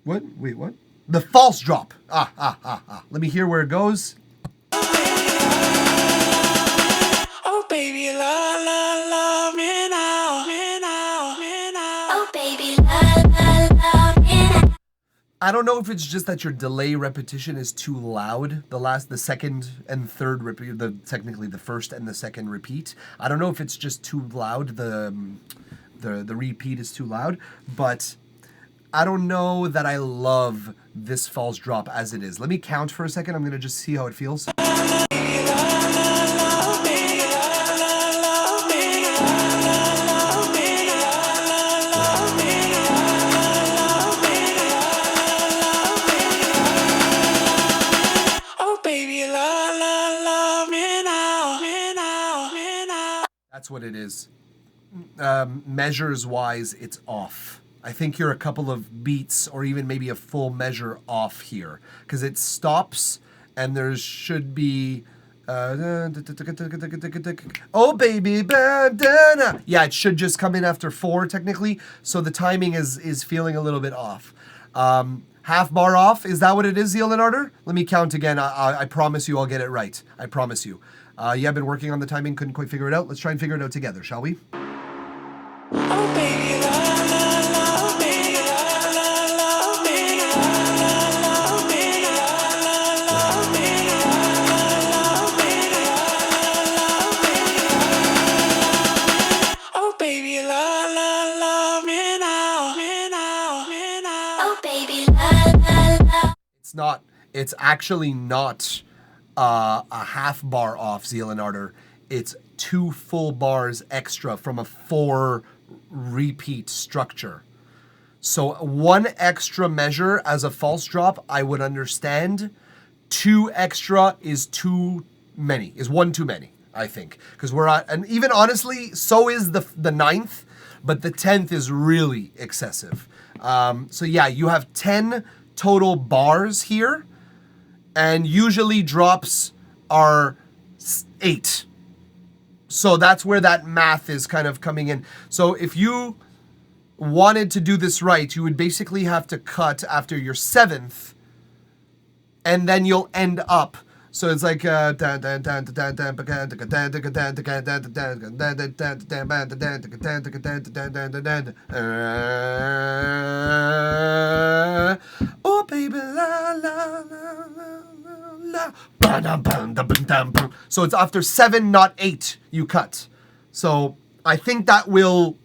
What? Wait, what? The false drop. Let me hear where it goes. Oh, baby, love, love, love me now, me now, me now. Oh, baby, love, love, love me now. I don't know if it's just that your delay repetition is too loud. The second and third repeat, technically the first and the second repeat. I don't know if it's just too loud. The repeat is too loud, but I don't know that I love this false drop as it is. Let me count for a second. I'm gonna just see how it feels. That's what it is. Measures wise, it's off. I think you're a couple of beats or even maybe a full measure off here, because it stops and there should be oh baby bandana. Yeah, it should just come in after 4 technically, so the timing is feeling a little bit off. Half bar off, is that what it is, Zeal and Ardor? Let me count again. I promise you I'll get it right. I promise you. Yeah, I've been working on the timing, couldn't quite figure it out. Let's try and figure it out together, shall we? Oh, baby, love, love, love me, love, love, love me, love, love me, love, love me, love me, love me. Oh, baby, love, love, love me now, me now, me now. Oh, baby, love, love, love. It's actually not a half bar off, Zeal and Ardor. It's 2 full bars extra from a 4 repeat structure. So 1 extra measure as a false drop, I would understand. 2 extra is too many, is 1 too many, I think. Because we're at, and even honestly, so is the 9th, but the 10th is really excessive. So yeah, you have 10 total bars here, and usually drops are 8. So that's where that math is kind of coming in. So if you wanted to do this right, you would basically have to cut after your 7th, and then you'll end up. So it's like oh baby la la la la. So it's after 7, not 8, you cut. So I think that will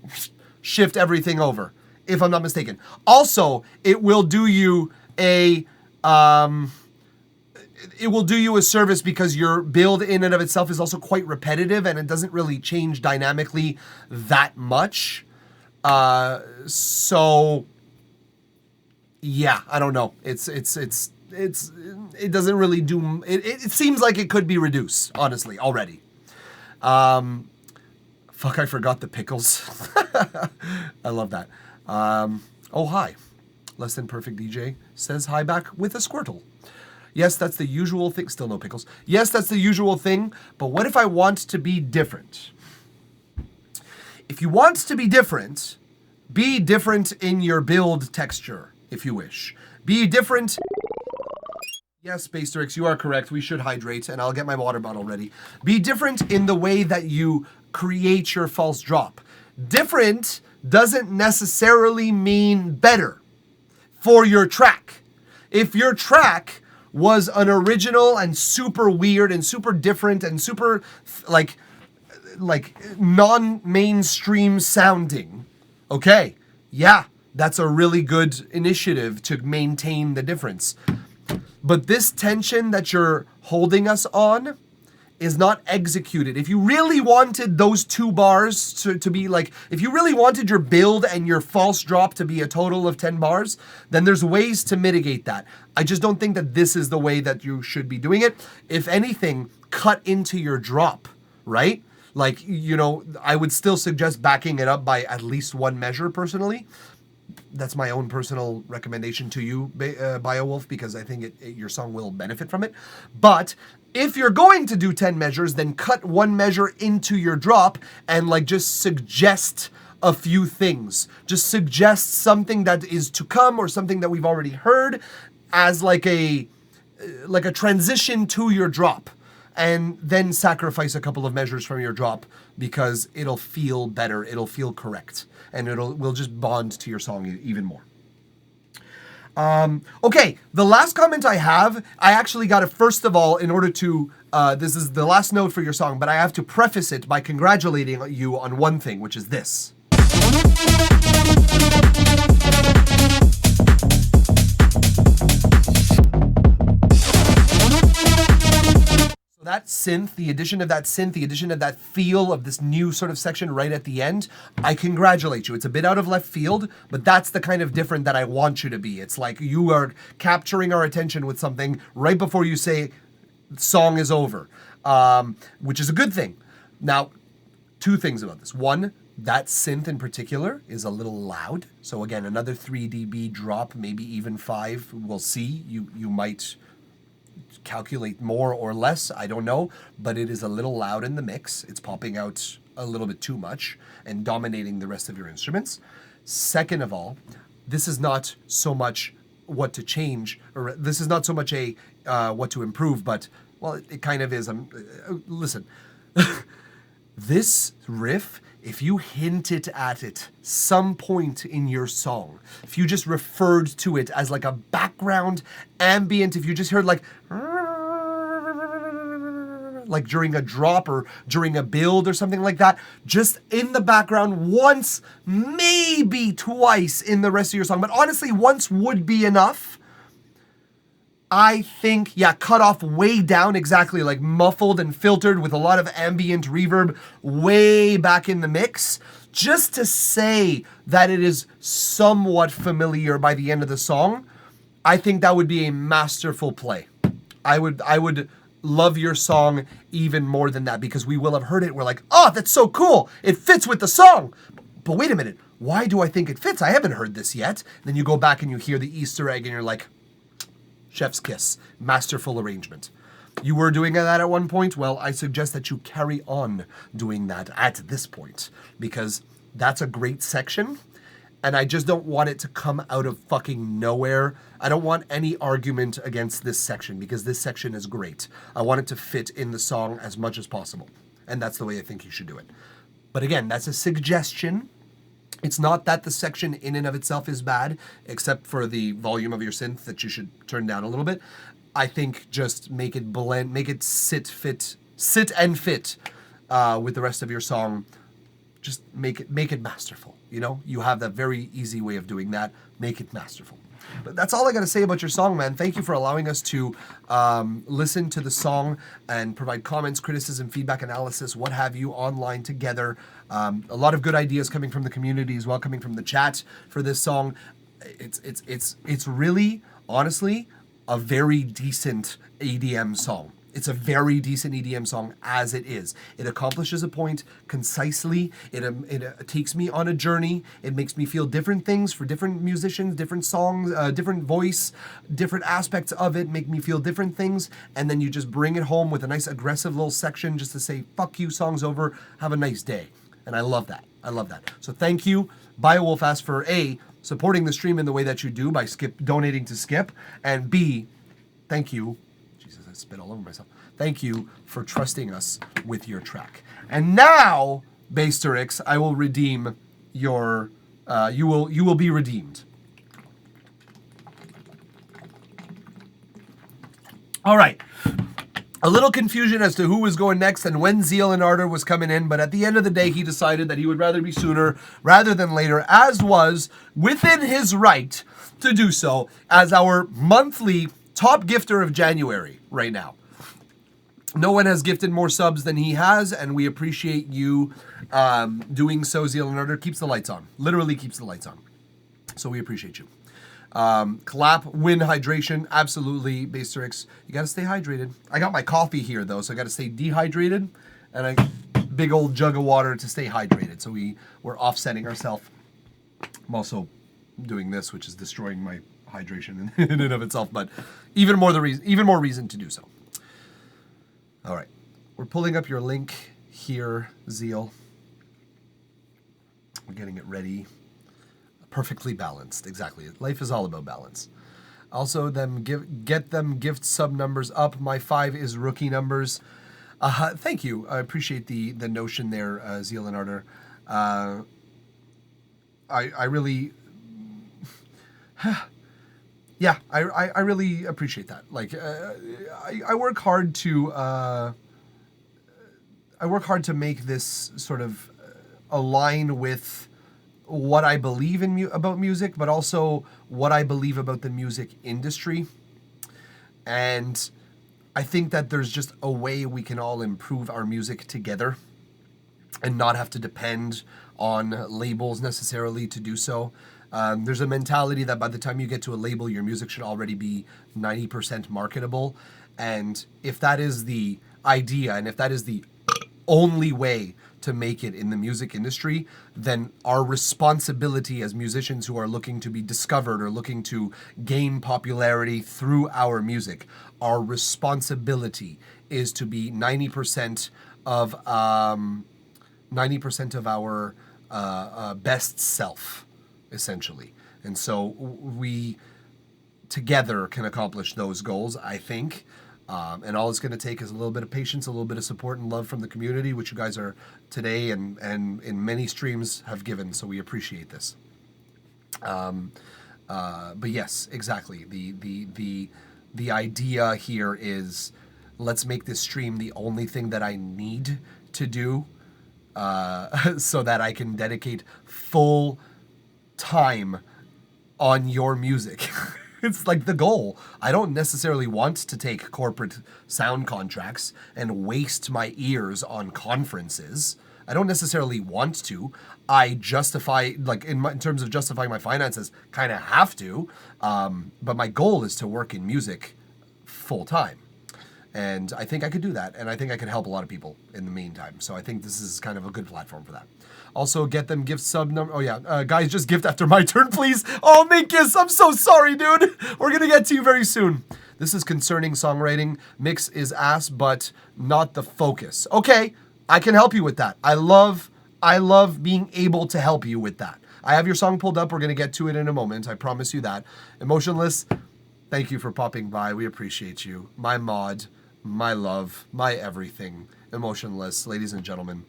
shift everything over, if I'm not mistaken. Also, it will do you a service because your build in and of itself is also quite repetitive and it doesn't really change dynamically that much. So yeah, I don't know. It doesn't really do. It seems like it could be reduced, honestly, already. Fuck, I forgot the pickles. I love that. Oh, hi. Less Than Perfect DJ says hi back with a Squirtle. Yes, that's the usual thing. Still no pickles. Yes, that's the usual thing. But what if I want to be different? If you want to be different in your build texture, if you wish. Be different. Yes, Basterix, you are correct. We should hydrate, and I'll get my water bottle ready. Be different in the way that you create your false drop. Different doesn't necessarily mean better for your track. If your track was an original and super weird and super different and super like non-mainstream sounding, okay, yeah, that's a really good initiative to maintain the difference. But this tension that you're holding us on is not executed. If you really wanted those 2 bars to be like, if you really wanted your build and your false drop to be a total of 10 bars, then there's ways to mitigate that. I just don't think that this is the way that you should be doing it. If anything, cut into your drop, right? Like, you know, I would still suggest backing it up by at least 1 measure personally. That's my own personal recommendation to you, Biowolf, because I think your song will benefit from it. But if you're going to do 10 measures, then cut 1 measure into your drop and like just suggest a few things. Just suggest something that is to come or something that we've already heard as like a transition to your drop. And then sacrifice a couple of measures from your drop because it'll feel better, it'll feel correct, and we'll just bond to your song even more. Okay, the last comment I have, I actually got it first of all in order to, this is the last note for your song, but I have to preface it by congratulating you on one thing, which is this. That synth, the addition of that synth, the addition of that feel of this new sort of section right at the end, I congratulate you. It's a bit out of left field, but that's the kind of different that I want you to be. It's like you are capturing our attention with something right before you say song is over, which is a good thing. Now, 2 things about this. 1, that synth in particular is a little loud. So again, another 3 dB drop, maybe even 5. We'll see. You might calculate more or less, I don't know, but it is a little loud in the mix. It's popping out a little bit too much and dominating the rest of your instruments. Second of all, this is not so much what to change, or this is not so much a what to improve, but, well, it kind of is. Listen, this riff, if you hinted at it some point in your song, if you just referred to it as like a background ambient, if you just heard like during a drop or during a build or something like that, just in the background once, maybe twice in the rest of your song, but honestly, once would be enough. I think, yeah, cut off way down, exactly, like muffled and filtered with a lot of ambient reverb way back in the mix, just to say that it is somewhat familiar by the end of the song. I think that would be a masterful play. I would love your song even more than that, because we will have heard it. We're like, oh, that's so cool. It fits with the song. But wait a minute. Why do I think it fits? I haven't heard this yet. Then you go back and you hear the Easter egg and you're like, chef's kiss, masterful arrangement. You were doing that at one point? Well, I suggest that you carry on doing that at this point, because that's a great section. And I just don't want it to come out of fucking nowhere. I don't want any argument against this section because this section is great. I want it to fit in the song as much as possible. And that's the way I think you should do it. But again, that's a suggestion. It's not that the section in and of itself is bad, except for the volume of your synth that you should turn down a little bit. I think just make it blend, make it sit and fit with the rest of your song. Just make it masterful. You know, you have that very easy way of doing that. Make it masterful. But that's all I got to say about your song, man. Thank you for allowing us to listen to the song and provide comments, criticism, feedback, analysis, what have you, online together. A lot of good ideas coming from the community as well, coming from the chat for this song. It's really, honestly, a very decent EDM song. It's a very decent EDM song as it is. It accomplishes a point concisely. It takes me on a journey. It makes me feel different things for different musicians, different songs, different voice, different aspects of it make me feel different things. And then you just bring it home with a nice aggressive little section just to say, fuck you, song's over. Have a nice day. And I love that. I love that. So thank you, BioWolf, for A, supporting the stream in the way that you do by donating to Skip. And B, thank you. Jesus, I spit all over myself. Thank you for trusting us with your track. And now, Basterix, I will redeem your. You will be redeemed. All right. A little confusion as to who was going next and when Zeal and Ardor was coming in, but at the end of the day, he decided that he would rather be sooner rather than later, as was within his right to do so as our monthly top gifter of January right now. No one has gifted more subs than he has, and we appreciate you doing so. Zeal and Ardor keeps the lights on. Literally keeps the lights on. So we appreciate you. Clap, win, hydration, absolutely, Basterix. You gotta stay hydrated. I got my coffee here, though, so I gotta stay dehydrated, and a big old jug of water to stay hydrated. So we're offsetting ourselves. I'm also doing this, which is destroying my hydration in and of itself, but even more reason to do so. All right, we're pulling up your link here, Zeal. We're getting it ready. Perfectly balanced, exactly. Life is all about balance. Also, get them gift sub numbers up. My 5 is rookie numbers. Thank you. I appreciate the notion there, Zeal and Ardor. I really, yeah, I really appreciate that. Like, I work hard to make this sort of align with what I believe in about music, but also what I believe about the music industry. And I think that there's just a way we can all improve our music together and not have to depend on labels necessarily to do so. There's a mentality that by the time you get to a label, your music should already be 90% marketable. And if that is the idea, and if that is the only way to make it in the music industry, then our responsibility as musicians who are looking to be discovered or looking to gain popularity through our music, our responsibility is to be 90% of our best self, essentially. And so we together can accomplish those goals, I think. And all it's going to take is a little bit of patience, a little bit of support and love from the community, which you guys are today and in many streams have given. So we appreciate this. But yes, exactly. The idea here is let's make this stream the only thing that I need to do so that I can dedicate full time on your music. It's like the goal. I don't necessarily want to take corporate sound contracts and waste my ears on conferences. I don't necessarily want to. I justify, like in terms of justifying my finances, kind of have to. But my goal is to work in music full time. And I think I could do that. And I think I could help a lot of people in the meantime. So I think this is kind of a good platform for that. Also, get them gift sub number. Oh, yeah. Guys, just gift after my turn, please. Oh, Minkus, I'm so sorry, dude. We're going to get to you very soon. This is concerning songwriting. Mix is ass, but not the focus. Okay, I can help you with that. I love being able to help you with that. I have your song pulled up. We're going to get to it in a moment. I promise you that. Emotionless, thank you for popping by. We appreciate you. My mod, my love, my everything. Emotionless, ladies and gentlemen.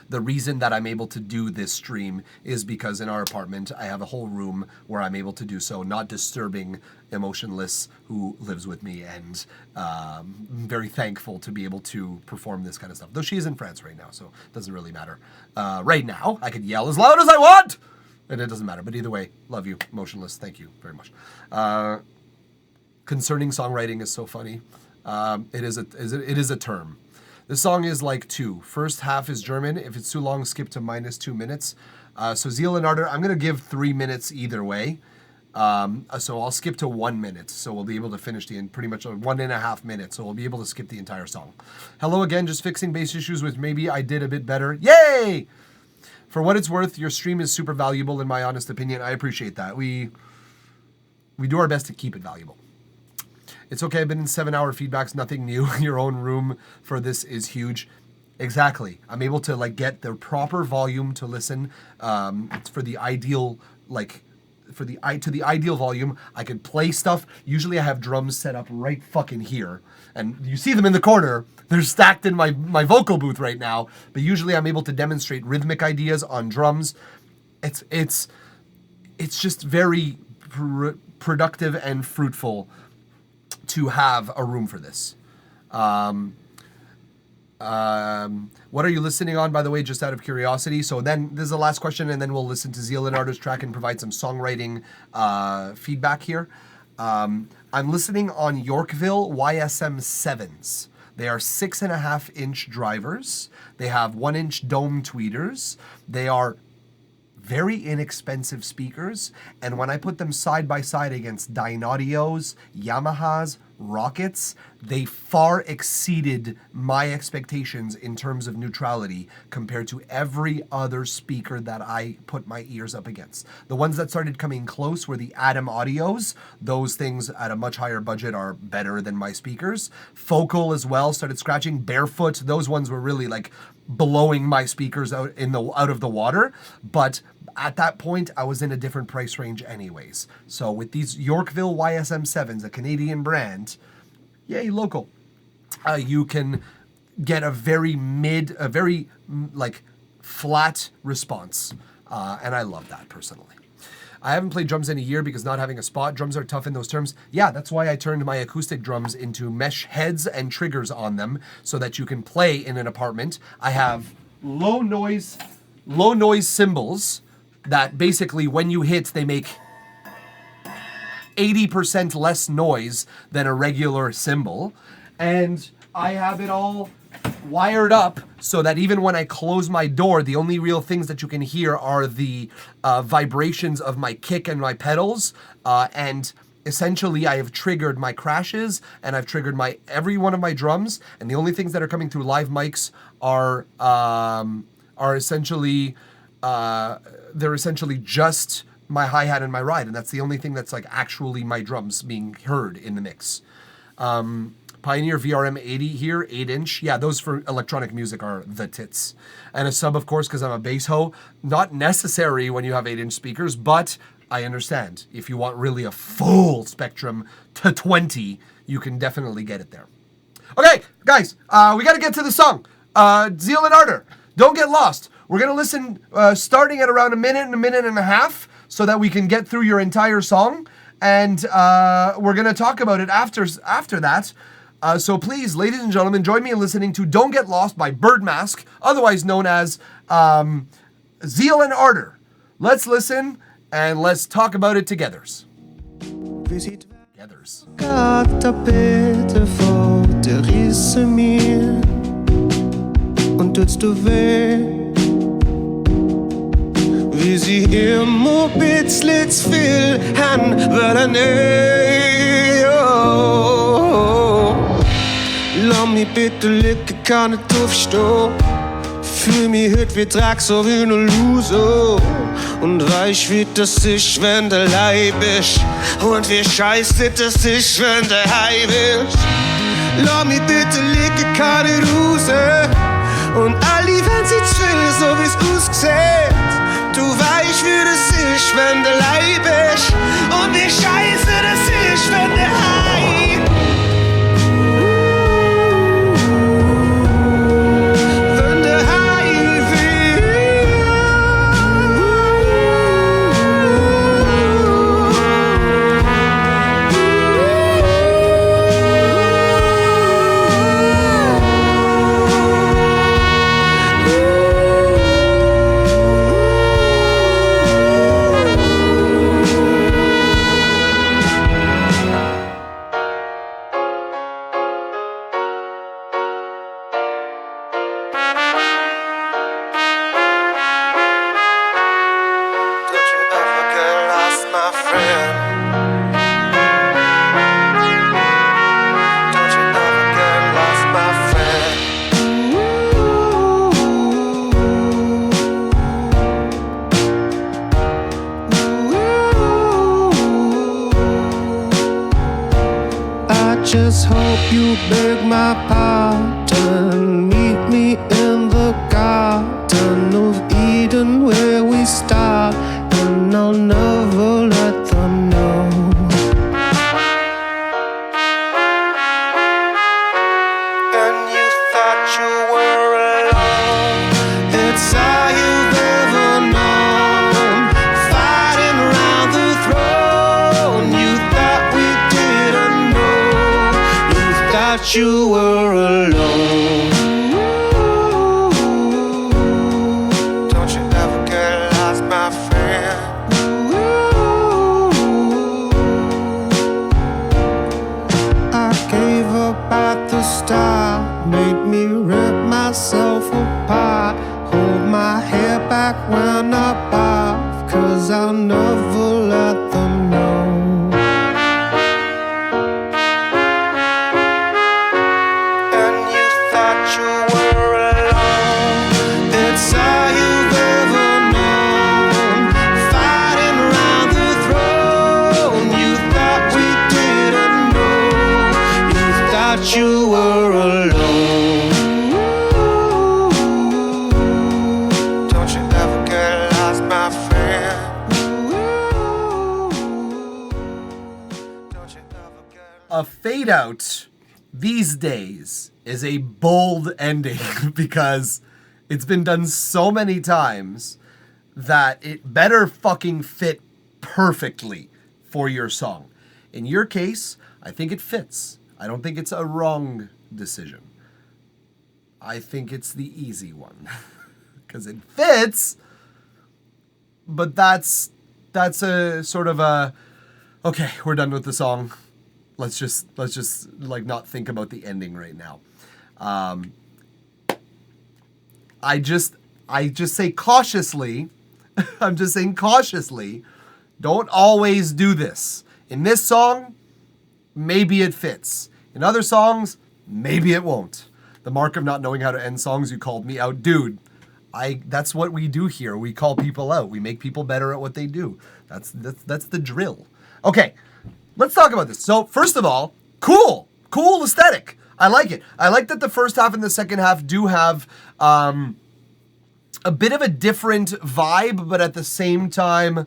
The reason that I'm able to do this stream is because in our apartment, I have a whole room where I'm able to do so, not disturbing Emotionless, who lives with me, and I'm very thankful to be able to perform this kind of stuff. Though she is in France right now, so it doesn't really matter. Right now, I could yell as loud as I want, and it doesn't matter. But either way, love you, Emotionless. Thank you very much. Concerning songwriting is so funny. It is a term. This song is like 2. First half is German. If it's too long, skip to -2 minutes. So Zeal and Ardor, I'm going to give 3 minutes either way. So I'll skip to 1 minute. So we'll be able to finish pretty much 1.5 minutes. So we'll be able to skip the entire song. Hello again, just fixing bass issues, which maybe I did a bit better. Yay! For what it's worth, your stream is super valuable in my honest opinion. I appreciate that. We do our best to keep it valuable. It's okay, I've been in 7-hour feedbacks, nothing new. Your own room for this is huge. Exactly. I'm able to like get the proper volume to listen. It's for the ideal, to the ideal volume. I could play stuff. Usually I have drums set up right fucking here. And you see them in the corner. They're stacked in my vocal booth right now. But usually I'm able to demonstrate rhythmic ideas on drums. It's just very productive and fruitful to have a room for this. What are you listening on, by the way, just out of curiosity? So then this is the last question, and then we'll listen to Zeal and Ardor's track and provide some songwriting feedback here. I'm listening on Yorkville YSM 7s. They are 6.5-inch drivers. They have 1-inch dome tweeters. They are very inexpensive speakers, and when I put them side by side against Dynaudios, Yamahas, Rockets, they far exceeded my expectations in terms of neutrality compared to every other speaker that I put my ears up against. The ones that started coming close were the Adam Audios. Those things at a much higher budget are better than my speakers. Focal as well started scratching. Barefoot, those ones were really like blowing my speakers out of the water, but at that point, I was in a different price range anyways. So with these Yorkville YSM 7s, a Canadian brand, yay, local, you can get a very flat response. And I love that personally. I haven't played drums in a year because not having a spot. Drums are tough in those terms. Yeah, that's why I turned my acoustic drums into mesh heads and triggers on them so that you can play in an apartment. I have low noise cymbals that basically when you hit, they make 80% less noise than a regular cymbal. And I have it all wired up so that even when I close my door, the only real things that you can hear are the vibrations of my kick and my pedals. And essentially, I have triggered my crashes and I've triggered every one of my drums. And the only things that are coming through live mics are essentially they're essentially just my hi-hat and my ride, and that's the only thing that's like actually my drums being heard in the mix. Pioneer VRM 80 here, 8-inch. Yeah, those for electronic music are the tits. And a sub, of course, because I'm a bass ho. Not necessary when you have 8-inch speakers, but I understand. If you want really a full spectrum to 20, you can definitely get it there. Okay, guys, we got to get to the song. Zeal and Ardor, don't get lost. We're going to listen starting at around a minute and a half so that we can get through your entire song. And we're going to talk about it after that. So please, ladies and gentlemen, join me in listening to Don't Get Lost by Birdmask, otherwise known as Zeal and Ardor. Let's listen and let's talk about it togethers. Bitte vor der Risse mir und tutst du weh. Wie sie immer bitslits viel han wollen Lass mich bitte liegen, kann nicht aufstehen. Fühl mich heute wie Dreck, so wie ne Loser. Und weich wie das ist, wenn du allein bist. Und wie scheiße das ist, wenn du heim bist. Lass mich bitte liegen, kann nicht raus. Und alle, wenn sie chillen, so wie's aussieht. Du weißt, just hope you beg my pardon. Meet me in the Garden of Eden where we start, and I'll never let them know. And you thought you were alone. It's all you've ever known. Fighting around the throne. You thought we didn't know. You thought you were alone. Don't you ever get lost, my friend. I gave up at the start, made me rip myself apart, hold my hair back when I barf, 'cause I'll never let them know. And you thought you were alone. It's all you've ever known. Fighting around the throne. You thought we didn't know. You thought you were alone. Don't you ever get lost, my friend. Don't you ever get A fade out these days is a bold ending because it's been done so many times that it better fucking fit perfectly for your song. In your case, I think it fits. I don't think it's a wrong decision. I think it's the easy one because it fits, but that's a sort of a, okay, we're done with the song. Let's just like not think about the ending right now. I just say cautiously, I'm just saying cautiously, don't always do this. In this song, maybe it fits. In other songs, maybe it won't. The mark of not knowing how to end songs, you called me out. Dude, that's what we do here. We call people out. We make people better at what they do. That's the drill. Okay, let's talk about this. So first of all, cool aesthetic. I like it. I like that the first half and the second half do have a bit of a different vibe, but at the same time,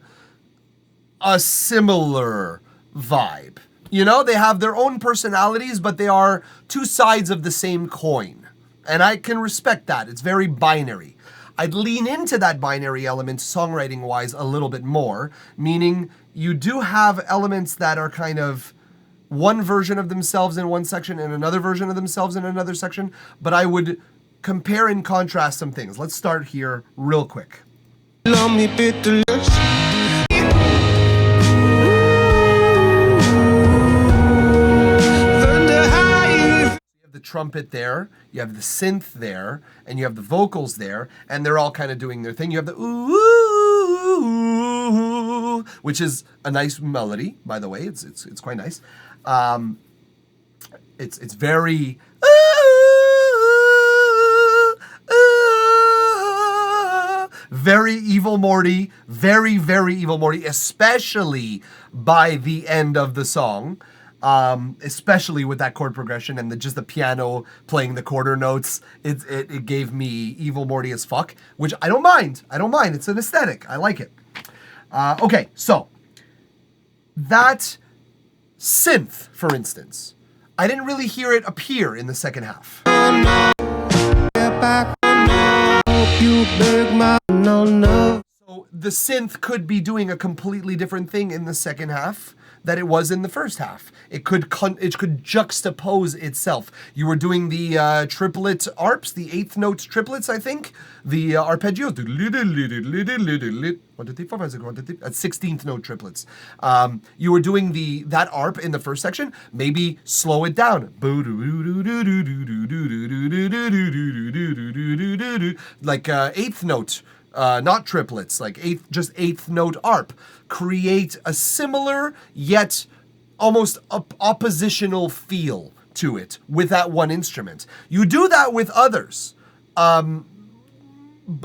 a similar vibe. You know, they have their own personalities, but they are two sides of the same coin. And I can respect that. It's very binary. I'd lean into that binary element songwriting-wise a little bit more, meaning you do have elements that are kind of one version of themselves in one section and another version of themselves in another section, but I would compare and contrast some things. Let's start here real quick. love me bitterly. The trumpet there, you have the synth there, and you have the vocals there, and they're all kind of doing their thing. You have the ooh, which is a nice melody, by the way. It's quite nice. It's very very Evil Morty, very Evil Morty, especially by the end of the song. Especially with that chord progression and just the piano playing the quarter notes, it gave me Evil Morty as fuck, which I don't mind. It's an aesthetic. I like it. Okay, so that synth, for instance, I didn't really hear it appear in the second half. So the synth could be doing a completely different thing in the second half that it was in the first half. It could juxtapose itself. You were doing the triplet arps, the eighth note triplets, I think. The arpeggio. That's 16th note triplets. You were doing that arp in the first section. Maybe slow it down. Like eighth note. Not triplets, like eighth note arp. Create a similar yet almost oppositional feel to it with that one instrument. You do that with others, but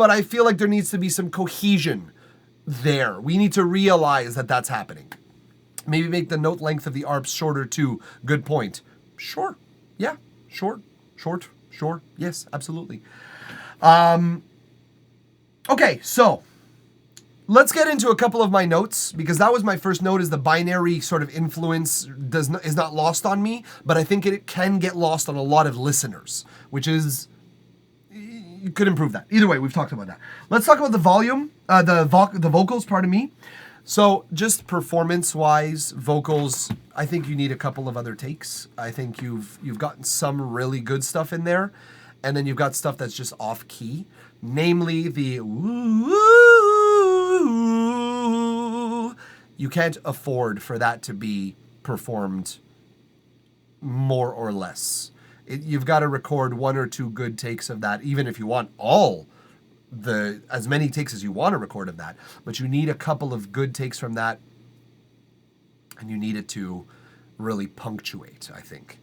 I feel like there needs to be some cohesion there. We need to realize that that's happening. Maybe make the note length of the arps shorter too. Good point. Sure. Yeah. Short. Sure. Yes, absolutely. Okay, so let's get into a couple of my notes, because that was my first note, is the binary sort of influence is not lost on me, but I think it can get lost on a lot of listeners, which is, you could improve that. Either way, we've talked about that. Let's talk about the volume, the vocals, pardon me. So just performance-wise, vocals, I think you need a couple of other takes. I think you've gotten some really good stuff in there, and then you've got stuff that's just off-key, namely the woo. You can't afford for that to be performed more or less. You've got to record 1 or 2 good takes of that, even if you want as many takes as you want to record of that, but you need a couple of good takes from that, and you need it to really punctuate, I think.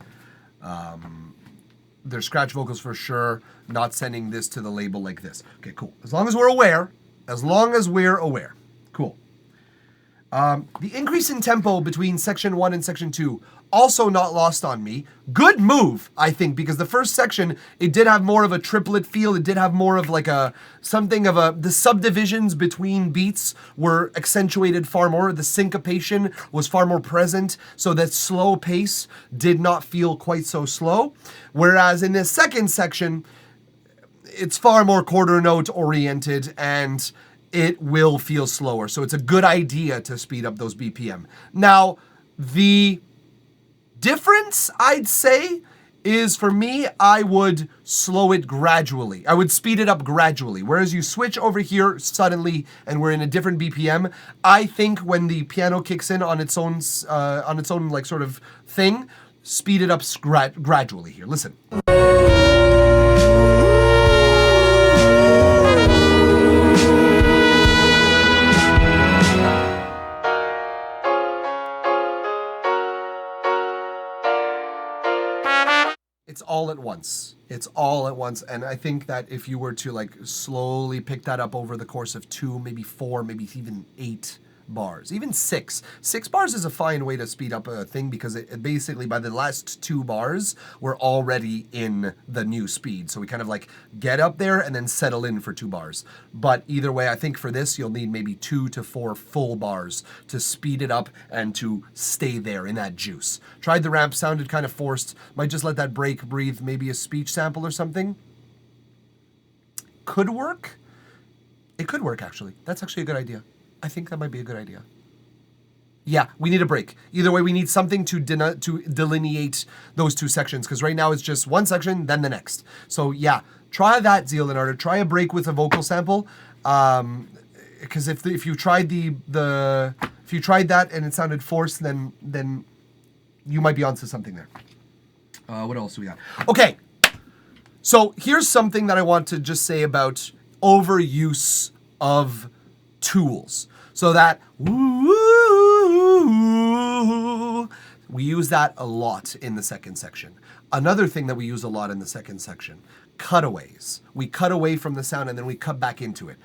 There's scratch vocals for sure, not sending this to the label like this. Okay, cool. As long as we're aware. Cool. The increase in tempo between section 1 and section 2, also not lost on me. Good move, I think, because the first section, it did have more of a triplet feel. It did have more of like the subdivisions between beats were accentuated far more. The syncopation was far more present, so that slow pace did not feel quite so slow. Whereas in this second section, it's far more quarter note oriented, and it will feel slower. So it's a good idea to speed up those BPM. Now, the difference, I'd say, is for me, I would slow it gradually. I would speed it up gradually. Whereas you switch over here suddenly and we're in a different BPM, I think when the piano kicks in on its own like sort of thing, speed it up gradually here. Listen. It's all at once. And I think that if you were to like slowly pick that up over the course of 2, maybe 4, maybe even 8 bars, even 6. 6 bars is a fine way to speed up a thing, because it basically, by the last 2 bars, we're already in the new speed. So we kind of like get up there and then settle in for 2 bars. But either way, I think for this, you'll need maybe 2 to 4 full bars to speed it up and to stay there in that juice. Tried the ramp, sounded kind of forced. Might just let that break breathe, maybe a speech sample or something. Could work. It could work, actually. That's actually a good idea. I think that might be a good idea. Yeah, we need a break. Either way, we need something to delineate those 2 sections, because right now it's just one section, then the next. So yeah, try that, Zeal Leonardo. Try a break with a vocal sample, because if you tried if you tried that and it sounded forced, then you might be onto something there. What else do we got? Okay, so here's something that I want to just say about overuse of tools. So that woo, we use that a lot in the second section. Another thing that we use a lot in the second section, cutaways. We cut away from the sound and then we cut back into it.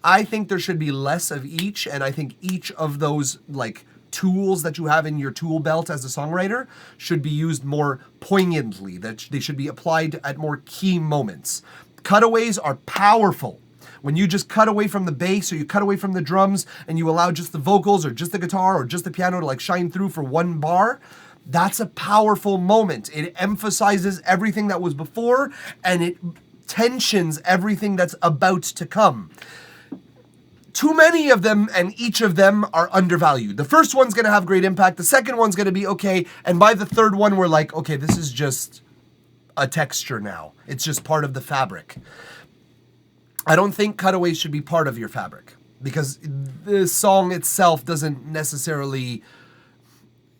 I think there should be less of each, and I think each of those like tools that you have in your tool belt as a songwriter should be used more poignantly, that they should be applied at more key moments. Cutaways are powerful. When you just cut away from the bass, or you cut away from the drums, and you allow just the vocals or just the guitar or just the piano to like shine through for 1 bar, that's a powerful moment. It emphasizes everything that was before, and it tensions everything that's about to come. Too many of them, and each of them are undervalued. The first one's gonna have great impact, the second one's gonna be okay, and by the third one, we're like, okay, this is just a texture now. It's just part of the fabric. I don't think cutaways should be part of your fabric, because the song itself doesn't necessarily,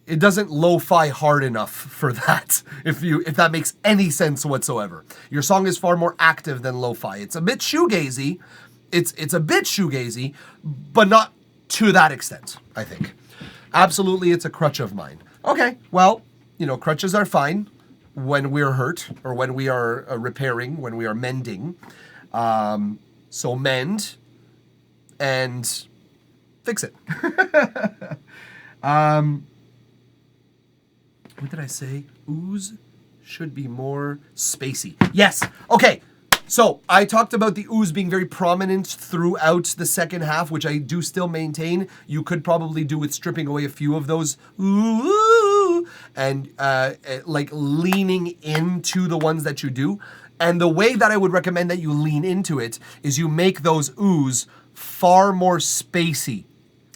it doesn't lo-fi hard enough for that, if that makes any sense whatsoever. Your song is far more active than lo-fi. It's a bit shoegazy, it's a bit shoegazy, but not to that extent, I think. Absolutely, it's a crutch of mine. Okay, well, crutches are fine when we're hurt, or when we are repairing, when we are mending. So mend and fix it. What did I say? Ooze should be more spacey. Yes. Okay. So I talked about the ooze being very prominent throughout the second half, which I do still maintain. You could probably do with stripping away a few of those ooh and like leaning into the ones that you do. And the way that I would recommend that you lean into it is you make those oohs far more spacey.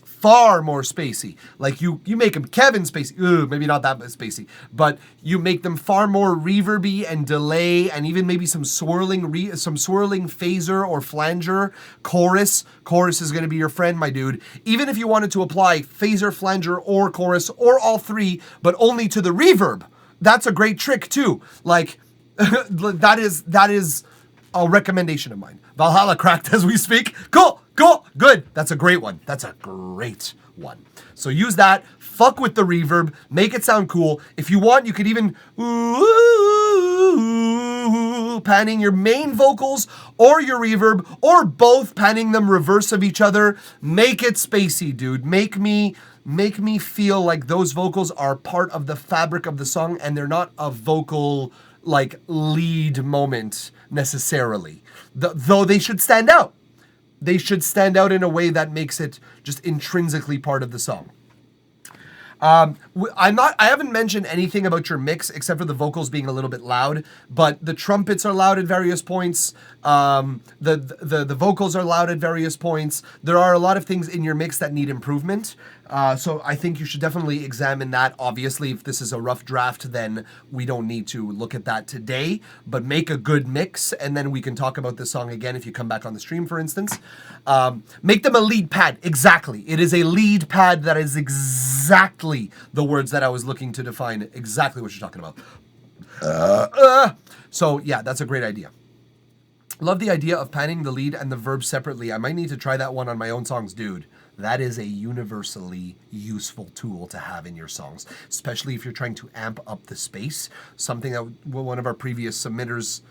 Far more spacey. Like you make them Kevin spacey. Maybe not that spacey, but you make them far more reverby and delay, and even maybe some swirling phaser or flanger chorus. Chorus is going to be your friend, my dude. Even if you wanted to apply phaser, flanger, or chorus, or all three, but only to the reverb, that's a great trick too. Like that is a recommendation of mine. Valhalla cracked as we speak. Cool, good. That's a great one. So use that. Fuck with the reverb. Make it sound cool. If you want, you could even panning your main vocals or your reverb, or both, panning them reverse of each other. Make it spacey, dude. Make me feel like those vocals are part of the fabric of the song and they're not a vocal like lead moment necessarily. Though they should stand out. They should stand out in a way that makes it just intrinsically part of the song. I haven't mentioned anything about your mix except for the vocals being a little bit loud, but the trumpets are loud at various points. The vocals are loud at various points. There are a lot of things in your mix that need improvement. So I think you should definitely examine that. Obviously, if this is a rough draft, then we don't need to look at that today, but make a good mix, and then we can talk about this song again if you come back on the stream, for instance. Make them a lead pad. Exactly. It is a lead pad. That is exactly the words that I was looking to define exactly what you're talking about. So yeah, that's a great idea. Love the idea of panning the lead and the verb separately. I might need to try that one on my own songs, dude. That is a universally useful tool to have in your songs, especially if you're trying to amp up the space. Something that one of our previous submitters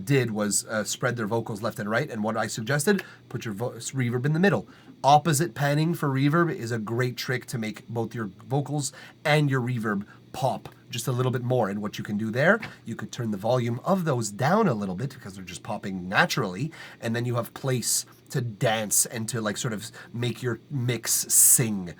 did was spread their vocals left and right, and what I suggested, put your reverb in the middle. Opposite panning for reverb is a great trick to make both your vocals and your reverb pop just a little bit more. And what you can do there, you could turn the volume of those down a little bit because they're just popping naturally, and then you have place to dance and to like sort of make your mix sing,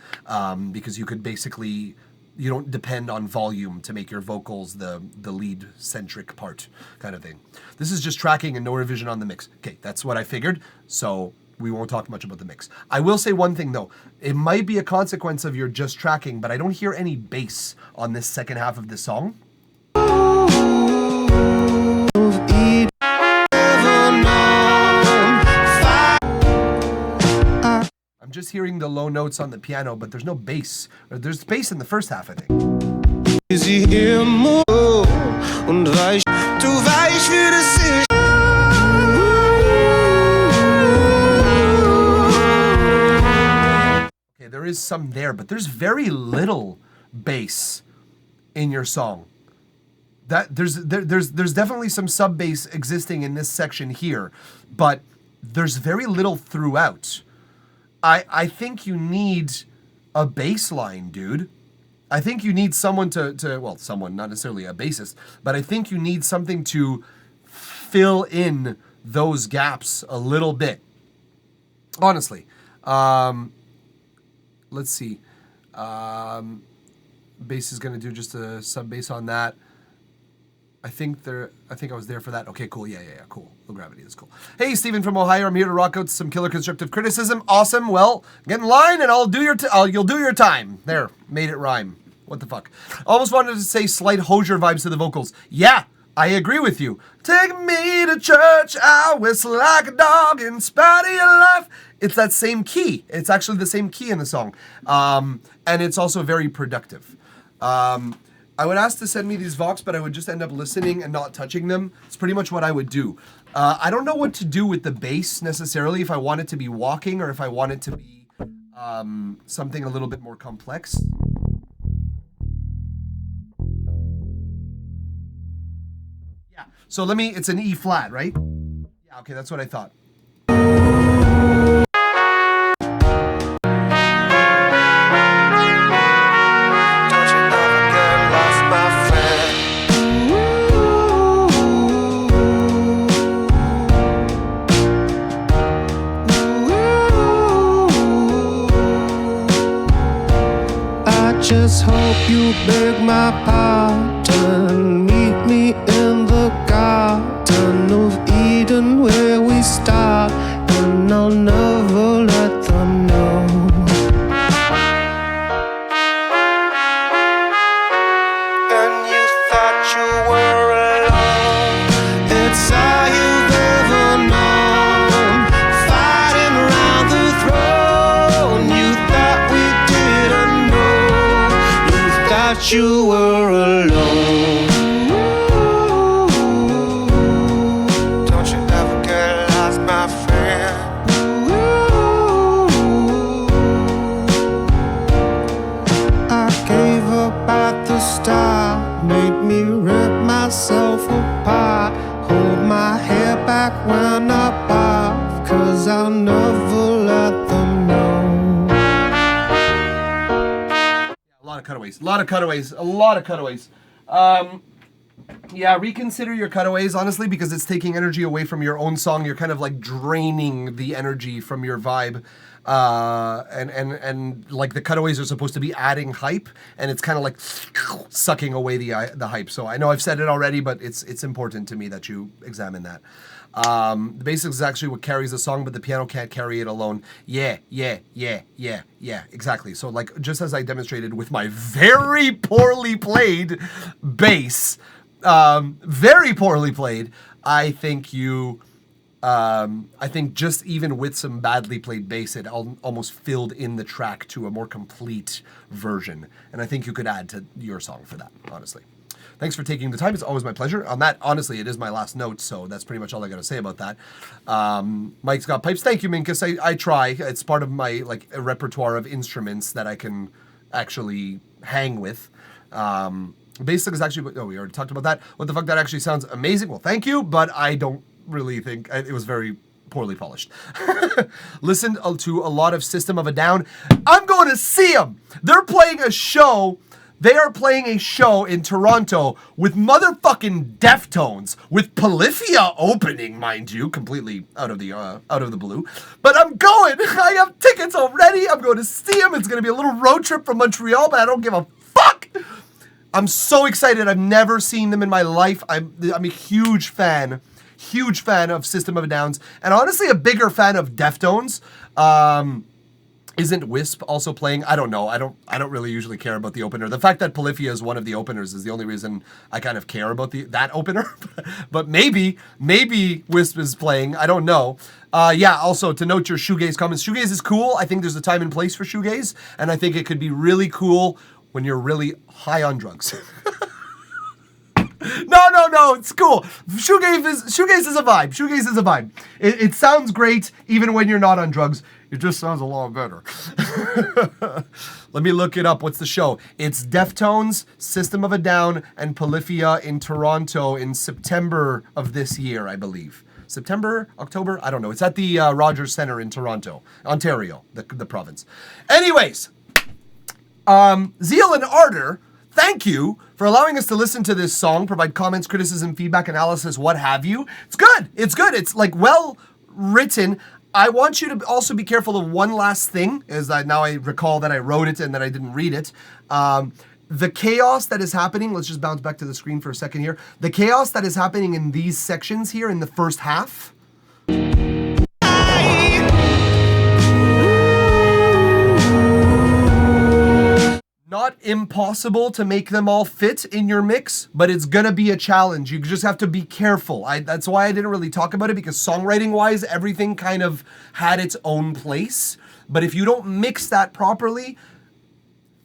because you could basically, you don't depend on volume to make your vocals the lead centric part kind of thing. This is just tracking and no revision on the mix. Okay, that's what I figured. So we won't talk much about the mix. I will say one thing though. It might be a consequence of your just tracking, but I don't hear any bass on this second half of the song. I'm just hearing the low notes on the piano, but there's no bass. Or there's bass in the first half, I think. Okay, there is some there, but there's very little bass in your song. That there's definitely some sub bass existing in this section here, but there's very little throughout. I think you need a bass line, dude. I think you need someone well, someone, not necessarily a bassist, but I think you need something to fill in those gaps a little bit. Honestly. Let's see. Bass is going to do just a sub bass on that. I think I was there for that. Okay, cool. Yeah, cool. Low gravity is cool. Hey, Steven from Ohio. I'm here to rock out some killer constructive criticism. Awesome. Well, get in line and I'll do you'll do your time. There, made it rhyme. What the fuck? Almost wanted to say slight Hozier vibes to the vocals. Yeah, I agree with you. Take me to church, I'll whistle like a dog in spite of your life. It's that same key. It's actually the same key in the song. And it's also very productive. I would ask to send me these Vox, but I would just end up listening and not touching them. It's pretty much what I would do. I don't know what to do with the bass necessarily, if I want it to be walking or if I want it to be something a little bit more complex. Yeah, so it's an E flat, right? Yeah, okay, that's what I thought. just hope you beg my pardon. Meet me in the Garden of Eden where we start, and I'll never let them know. And you thought you were alone. It's all you've ever known. Fighting around the throne. You thought we didn't know. You thought you were alone. Don't you ever get lost, my friend. I gave up at the start, made me rip myself apart, hold my hair back when I barf, 'cause I'll never let them know. A lot of cutaways. Yeah, reconsider your cutaways, honestly, because it's taking energy away from your own song. You're kind of like draining the energy from your vibe. And like the cutaways are supposed to be adding hype, and it's kind of like sucking away the hype. So I know I've said it already, but it's important to me that you examine that. The basics is actually what carries the song, but the piano can't carry it alone. Yeah, exactly. So like, just as I demonstrated with my very poorly played bass, very poorly played, I think just even with some badly played bass, it almost filled in the track to a more complete version. And I think you could add to your song for that, honestly. Thanks for taking the time. It's always my pleasure. On that, honestly, it is my last note, so that's pretty much all I got to say about that. Mike's got pipes. Thank you, Minkus. I try. It's part of my like a repertoire of instruments that I can actually hang with. Basic is actually, we already talked about that. What the fuck, that actually sounds amazing. Well, thank you, but I don't really think it was very poorly polished. Listened to a lot of System of a Down. I'm going to see them. They're playing a show. They are playing a show in Toronto with motherfucking Deftones, with Polyphia opening, mind you, completely out of the blue. But I'm going. I have tickets already. I'm going to see them. It's going to be a little road trip from Montreal, but I don't give a fuck. I'm so excited. I've never seen them in my life. I'm a huge fan of System of a Down, and honestly a bigger fan of Deftones. Isn't Wisp also playing? I don't know. I don't really usually care about the opener. The fact that Polyphia is one of the openers is the only reason I kind of care about that opener. But maybe Wisp is playing. I don't know. Yeah, also to note your shoegaze comments. Shoegaze is cool. I think there's a time and place for shoegaze, and I think it could be really cool when you're really high on drugs. No, it's cool. Shoegaze is a vibe. Shoegaze is a vibe. It sounds great even when you're not on drugs. It just sounds a lot better. Let me look it up. What's the show? It's Deftones, System of a Down, and Polyphia in Toronto in September of this year, I believe. September, October? I don't know. It's at the Rogers Centre in Toronto, Ontario, the province. Anyways, Zeal and Ardor, thank you for allowing us to listen to this song, provide comments, criticism, feedback, analysis, what have you. It's good. It's like well written. I want you to also be careful of one last thing, is that now I recall that I wrote it and that I didn't read it. The chaos that is happening, let's just bounce back to the screen for a second here. The chaos that is happening in these sections here in the first half. Not impossible to make them all fit in your mix, but it's gonna be a challenge. You just have to be careful. That's why I didn't really talk about it, because songwriting-wise, everything kind of had its own place. But if you don't mix that properly,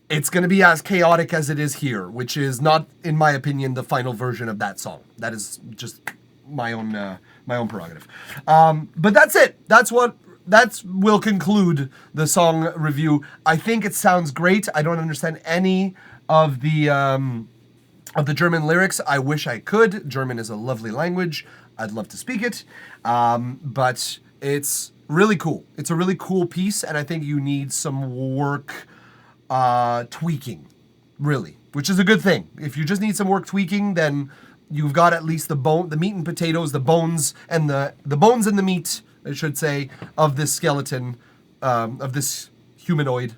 it's gonna be as chaotic as it is here, which is not, in my opinion, the final version of that song. That is just my own prerogative. But that's it. That will conclude the song review. I think it sounds great. I don't understand any of the German lyrics. I wish I could. German is a lovely language. I'd love to speak it. But it's really cool. It's a really cool piece, and I think you need some work tweaking, really, which is a good thing. If you just need some work tweaking, then you've got at least the meat and potatoes, the bones and the bones and the meat, I should say, of this skeleton, of this humanoid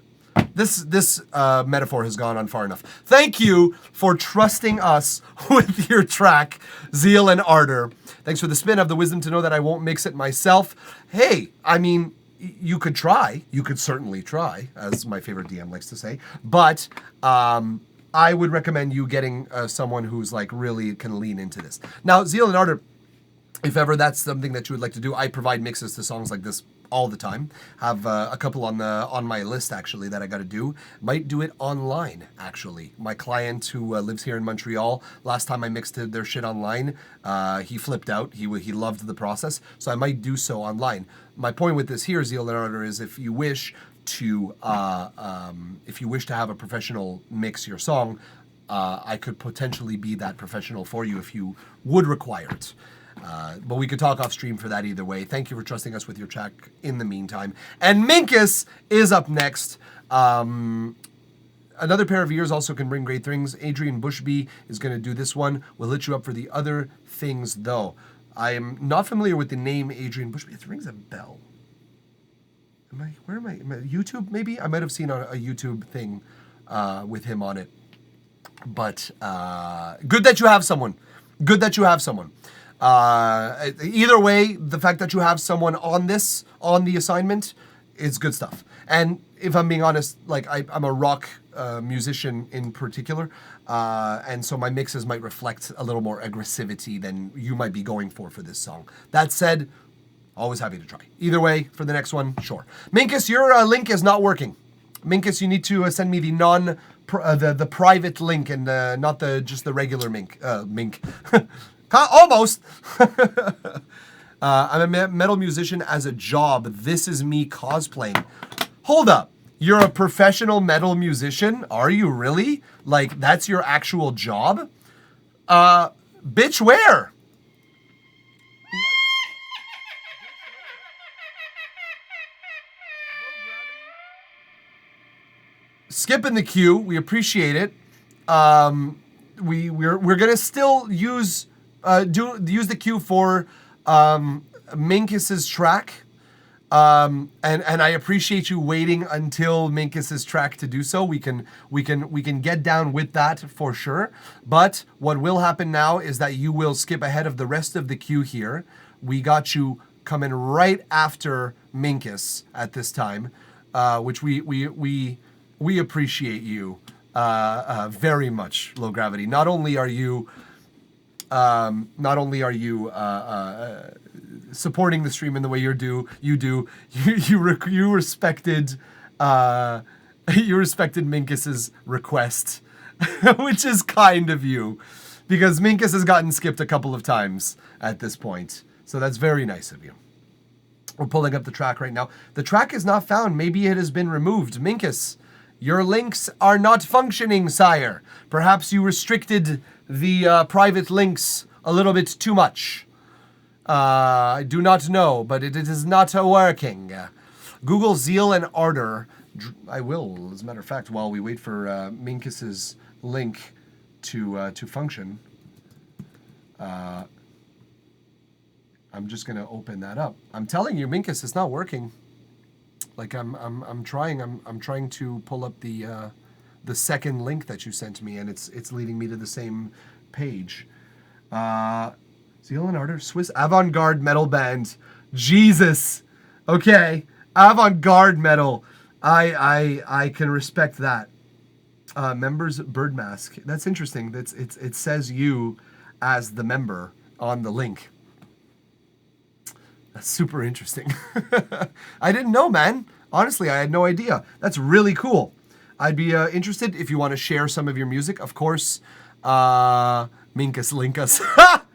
This metaphor has gone on far enough. Thank you for trusting us with your track, Zeal and Ardor. Thanks for the spin. Of the wisdom to know that I won't mix it myself. Hey, I mean, you could try. You could certainly try, as my favorite DM likes to say. But I would recommend you getting someone who's like really can lean into this. Now, Zeal and Ardor, if ever that's something that you would like to do, I provide mixes to songs like this all the time. Have a couple on my list actually that I got to do. Might do it online actually. My client who lives here in Montreal, last time I mixed their shit online, he flipped out. He loved the process, so I might do so online. My point with this here, Zeal and Ardor, is if you wish to have a professional mix your song, I could potentially be that professional for you if you would require it. But we could talk off stream for that either way. Thank you for trusting us with your track in the meantime. And Minkus is up next. Another pair of ears also can bring great things. Adrian Bushby is going to do this one. We'll hit you up for the other things, though. I am not familiar with the name Adrian Bushby. It rings a bell. Where am I? YouTube, maybe? I might have seen a YouTube thing with him on it. But good that you have someone. Good that you have someone. Either way, the fact that you have someone on the assignment, is good stuff. And if I'm being honest, like I'm a rock musician in particular, and so my mixes might reflect a little more aggressivity than you might be going for this song. That said, always happy to try. Either way, for the next one, sure. Minkus, your link is not working. Minkus, you need to send me the the private link and not just the regular mink. Almost. I'm a metal musician as a job. This is me cosplaying. Hold up. You're a professional metal musician? Are you really? Like, that's your actual job? Bitch, where? Skipping the queue. We appreciate it. We're gonna still use the queue for Minkus's track, and I appreciate you waiting until Minkus's track to do so. We can get down with that for sure. But what will happen now is that you will skip ahead of the rest of the queue here. We got you coming right after Minkus at this time, which we appreciate you very much, Low Gravity. Not only are you supporting the stream in the way you respected Minkus's request, which is kind of you, because Minkus has gotten skipped a couple of times at this point, so that's very nice of you. We're pulling up the track right now. The track is not found. Maybe it has been removed. Minkus, your links are not functioning, sire. Perhaps you restricted the private links a little bit too much. I do not know, but it is not working. Google Zeal and Ardor. I will, as a matter of fact, while we wait for Minkus's link to function. I'm just gonna open that up. I'm telling you, Minkus, it's not working. Like I'm trying to pull up the second link that you sent me, and it's leading me to the same page. Zeal and Ardor, Swiss avant-garde metal band. Jesus. Okay, avant-garde metal. I can respect that. Members Bird Mask. That's interesting. It says you as the member on the link. That's super interesting. I didn't know, man. Honestly, I had no idea. That's really cool. I'd be interested if you want to share some of your music. Of course, Minkus Linkus.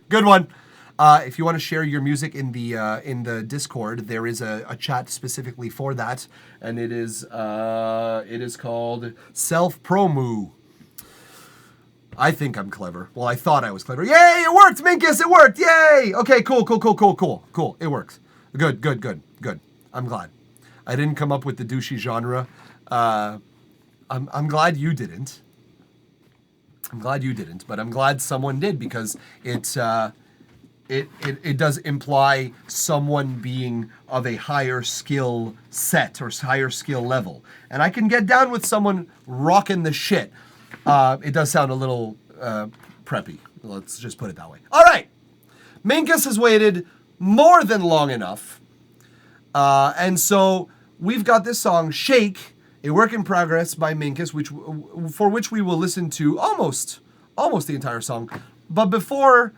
Good one. If you want to share your music in the Discord, there is a chat specifically for that, and it is called Self Promo. I think I'm clever. Well, I thought I was clever. Yay, it worked, Minkus, it worked. Yay. Okay, cool. It works. Good. I'm glad. I didn't come up with the douchey genre. I'm glad you didn't. But I'm glad someone did, because it it does imply someone being of a higher skill set or higher skill level. And I can get down with someone rocking the shit. It does sound a little preppy. Let's just put it that way. All right. Minkus has waited more than long enough. And so we've got this song, Shake, a work in progress by Minkus, for which we will listen to almost the entire song. But before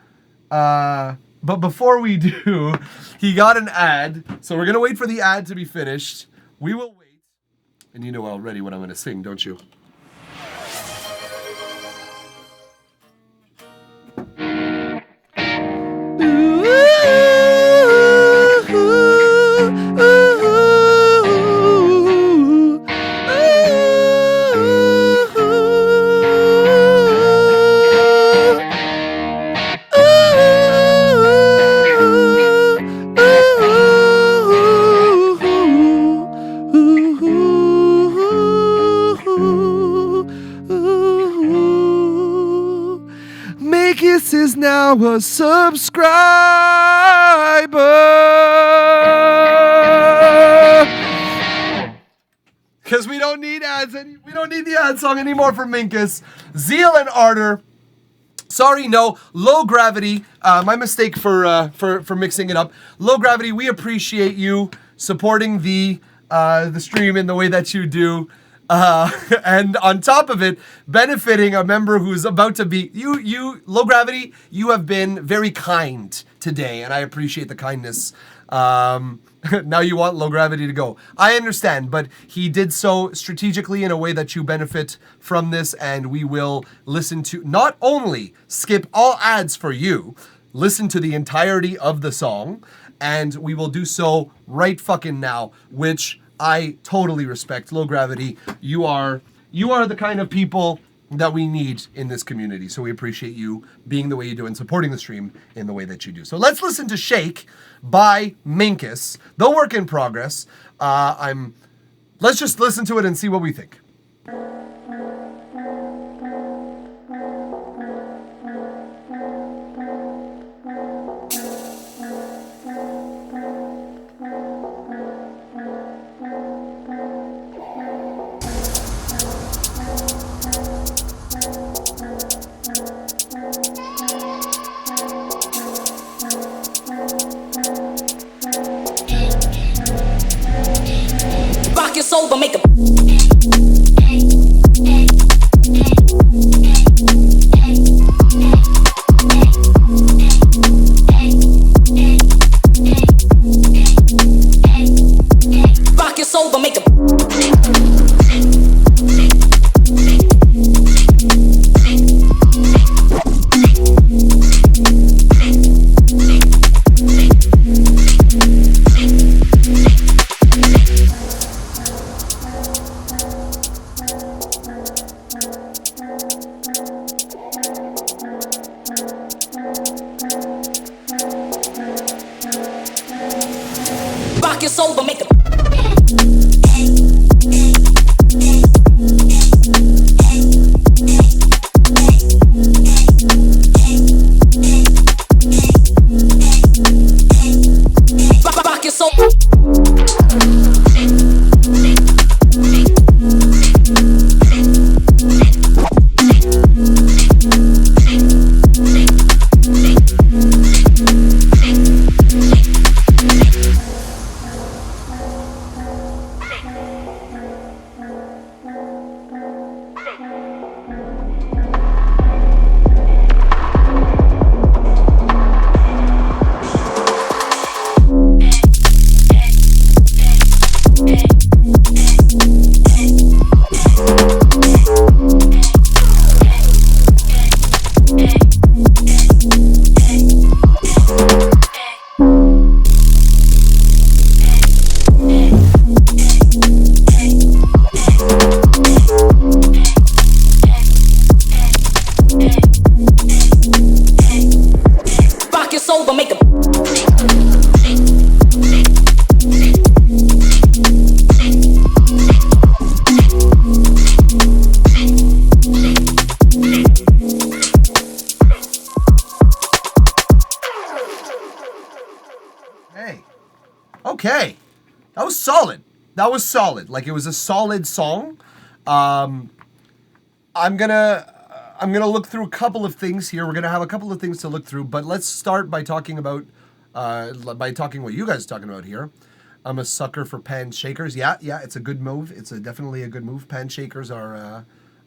we do, he got an ad. So we're going to wait for the ad to be finished. We will wait. And you know already what I'm going to sing, don't you? Minkus is now a subscriber. Because we don't need ads. We don't need the ad song anymore for Minkus. Zeal and ardor. Sorry, no. Low Gravity. My mistake for mixing it up. Low Gravity. We appreciate you supporting the stream in the way that you do. And on top of it, benefiting a member who's about to be you Low Gravity. You have been very kind today, and I appreciate the kindness. Now you want Low Gravity to go. I understand, but he did so strategically in a way that you benefit from this, and we will listen to, not only skip all ads for you, listen to the entirety of the song, and we will do so right fucking now, which I totally respect. Low Gravity, you are the kind of people that we need in this community. So we appreciate you being the way you do and supporting the stream in the way that you do. So let's listen to Shake by Minkus, the work in progress. Let's just listen to it and see what we think. Rock your soul, but make a rock your soul, but make a That was solid. Like, it was a solid song. I'm gonna look through a couple of things here. We're gonna have a couple of things to look through, but let's start by talking about what you guys are talking about here. I'm a sucker for pan shakers. Yeah, it's a good move. It's definitely a good move. Pan shakers are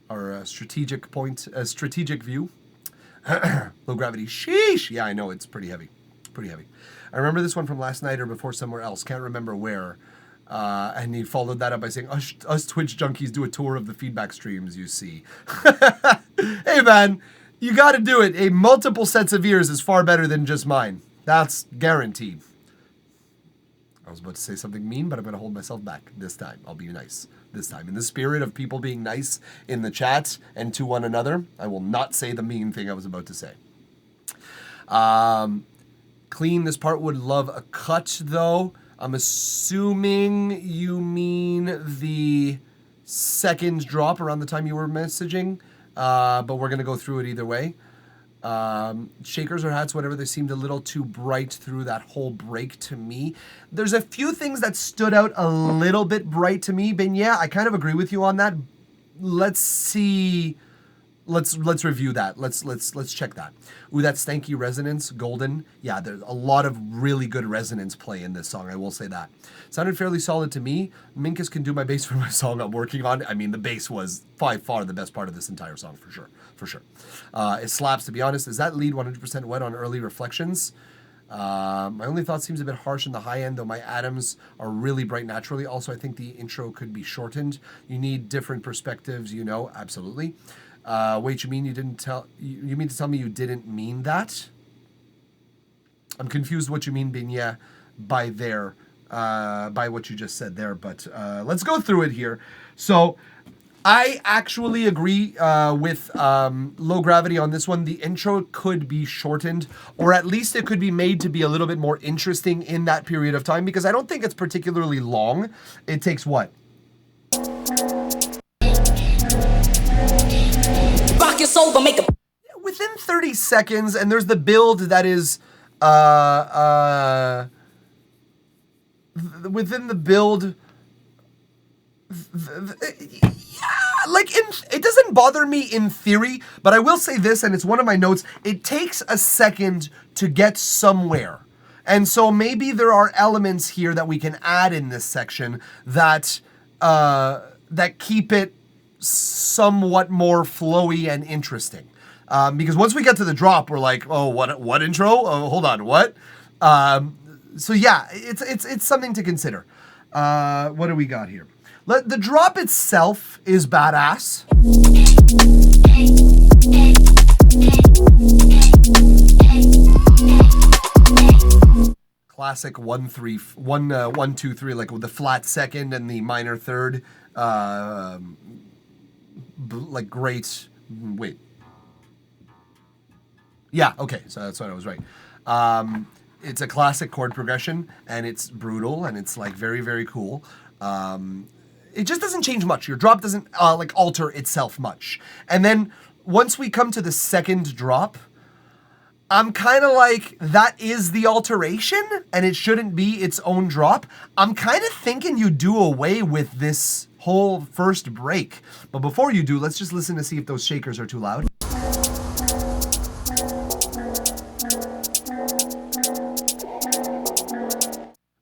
a strategic point, a strategic view. Low gravity. Sheesh. Yeah, I know, it's pretty heavy. Pretty heavy. I remember this one from last night or before somewhere else. Can't remember where. And he followed that up by saying, us Twitch junkies do a tour of the feedback streams, you see. Hey, man, you got to do it. A multiple sets of ears is far better than just mine. That's guaranteed. I was about to say something mean, but I'm going to hold myself back this time. I'll be nice this time. In the spirit of people being nice in the chat and to one another, I will not say the mean thing I was about to say. Clean, this part would love a cut, though. I'm assuming you mean the second drop around the time you were messaging, but we're going to go through it either way. Shakers or hats, whatever, they seemed a little too bright through that whole break to me. There's a few things that stood out a little bit bright to me, Ben. Yeah, I kind of agree with you on that. Let's see. Let's review that. Let's check that. Ooh, that stanky resonance, golden. Yeah, there's a lot of really good resonance play in this song. I will say that. Sounded fairly solid to me. Minkus can do my bass for my song I'm working on. I mean, the bass was by far the best part of this entire song, for sure. It slaps, to be honest. Is that lead 100% wet on early reflections? My only thought seems a bit harsh in the high end, though my atoms are really bright naturally. Also, I think the intro could be shortened. You need different perspectives, absolutely. Wait, you mean you didn't tell? You mean to tell me you didn't mean that? I'm confused what you mean, Binya, by what you just said there. But let's go through it here. So I actually agree with Low Gravity on this one. The intro could be shortened, or at least it could be made to be a little bit more interesting in that period of time, because I don't think it's particularly long. It takes what? Your soul, but make a within 30 seconds, and there's the build that is within the build, it doesn't bother me in theory, but I will say this, and it's one of my notes, it takes a second to get somewhere. And so maybe there are elements here that we can add in this section that keep it somewhat more flowy and interesting. Because once we get to the drop, we're like, oh, what intro? Oh, hold on, what? So yeah, it's something to consider. What do we got here? The drop itself is badass. Classic 1 2 3, like with the flat second and the minor third. Like great. Wait. Yeah. Okay. So that's what I was right. It's a classic chord progression, and it's brutal, and it's like very, very cool. It just doesn't change much. Your drop doesn't alter itself much. And then once we come to the second drop, I'm kind of like, that is the alteration, and it shouldn't be its own drop. I'm kind of thinking you do away with this whole first break. But before you do, let's just listen to see if those shakers are too loud.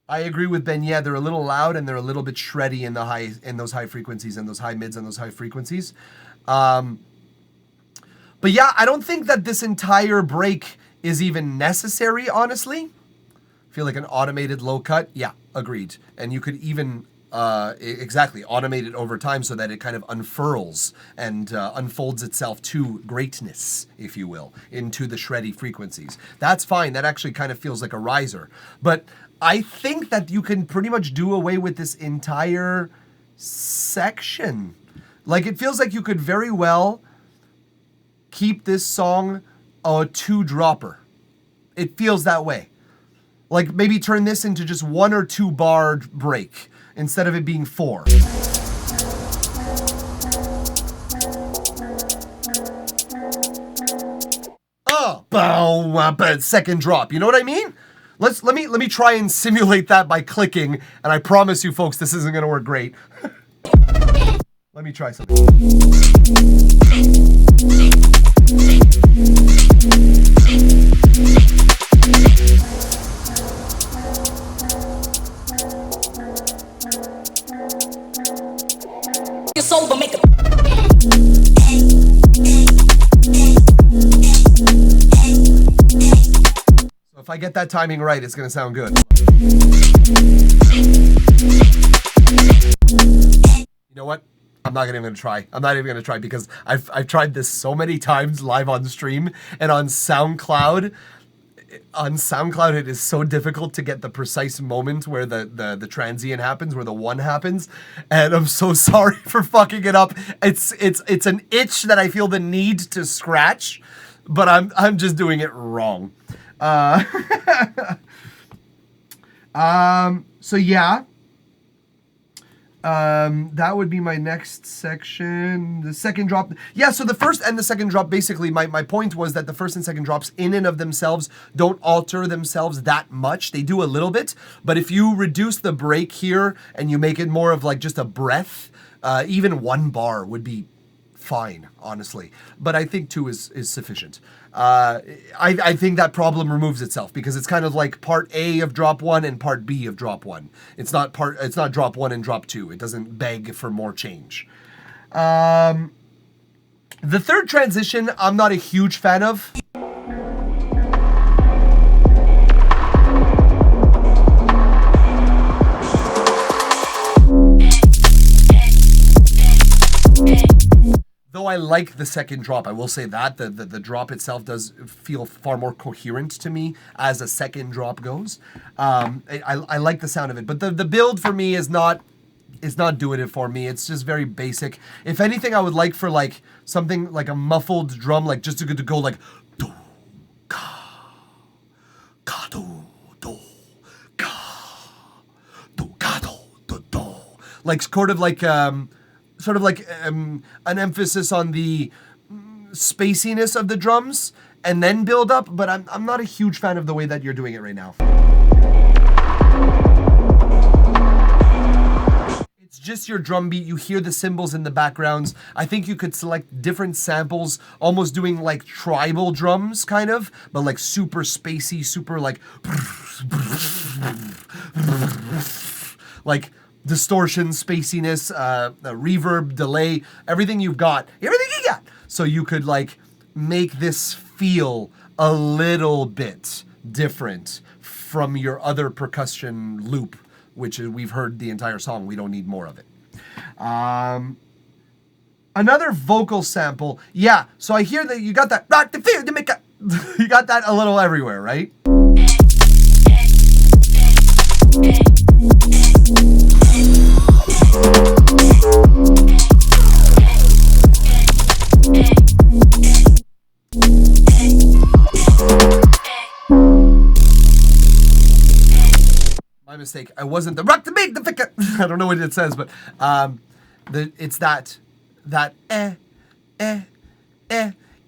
I agree with Ben. Yeah, they're a little loud and they're a little bit shreddy in those high frequencies and those high mids and those high frequencies. But yeah, I don't think that this entire break is even necessary, honestly. I feel like an automated low cut. Yeah, agreed. And you could even exactly automate it over time so that it kind of unfurls and unfolds itself to greatness, if you will, into the shreddy frequencies. That's fine. That actually kind of feels like a riser. But I think that you can pretty much do away with this entire section. Like, it feels like you could very well keep this song a 2-dropper. It feels that way. Like, maybe turn this into just 1 or 2 bar break instead of it being 4. Oh, bow, second drop. You know what I mean? Let me try and simulate that by clicking, and I promise you folks this isn't gonna work great. Let me try something. Your soul, but make a. So if I get that timing right, it's gonna sound good. You know what? I'm not even gonna try. I'm not even gonna try because I've tried this so many times live on stream and on SoundCloud. On SoundCloud, it is so difficult to get the precise moment where the transient happens, where the one happens, and I'm so sorry for fucking it up. It's an itch that I feel the need to scratch, but I'm just doing it wrong. So yeah. That would be my next section. The second drop. Yeah, so the first and the second drop, basically, my point was that the first and second drops in and of themselves don't alter themselves that much. They do a little bit, but if you reduce the break here and you make it more of like just a breath, even 1 bar would be fine, honestly. But I think 2 is sufficient. I think that problem removes itself because it's kind of like part A of drop 1 and part B of drop 1. It's not drop 1 and drop 2. It doesn't beg for more change. The third transition, I'm not a huge fan of. Though I like the second drop, I will say that the drop itself does feel far more coherent to me as a second drop goes. I like the sound of it, but the build for me is not doing it for me. It's just very basic. If anything, I would like for like something like a muffled drum, like just to go like do ka ka do do ka do ka do do, like sort of like an emphasis on the spaciness of the drums and then build up, but I'm not a huge fan of the way that you're doing it right now. It's just your drum beat. You hear the cymbals in the backgrounds. I think you could select different samples, almost doing like tribal drums kind of, but like super spacey, super like distortion, spaciness, reverb, delay, everything you got. So you could like make this feel a little bit different from your other percussion loop, which we've heard the entire song. We don't need more of it. Another vocal sample. Yeah, so I hear that you got that rock the field to make a you got that a little everywhere, right? My mistake. I wasn't the rock to make the ficker. I don't know what it says, but it's that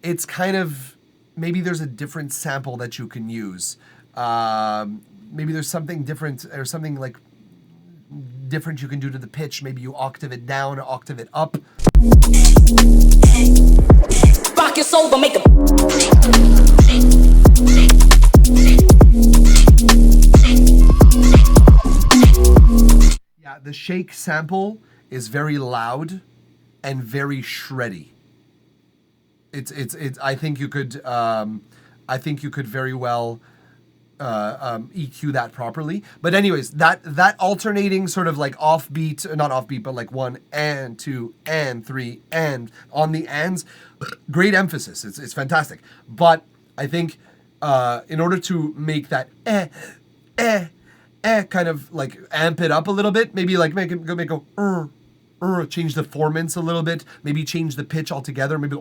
It's kind of, maybe there's a different sample that you can use. Maybe there's something different or something like different you can do to the pitch. Maybe you octave it down or octave it up. Rock your soul, but make a. Yeah, the shake sample is very loud and very shreddy. It's. I think you could very well EQ that properly. But anyways, that alternating sort of like offbeat, not offbeat, but like 1 and 2 and 3 and on the ands, great emphasis. It's fantastic. But I think in order to make that kind of like amp it up a little bit, maybe like make it go change the formants a little bit, maybe change the pitch altogether, maybe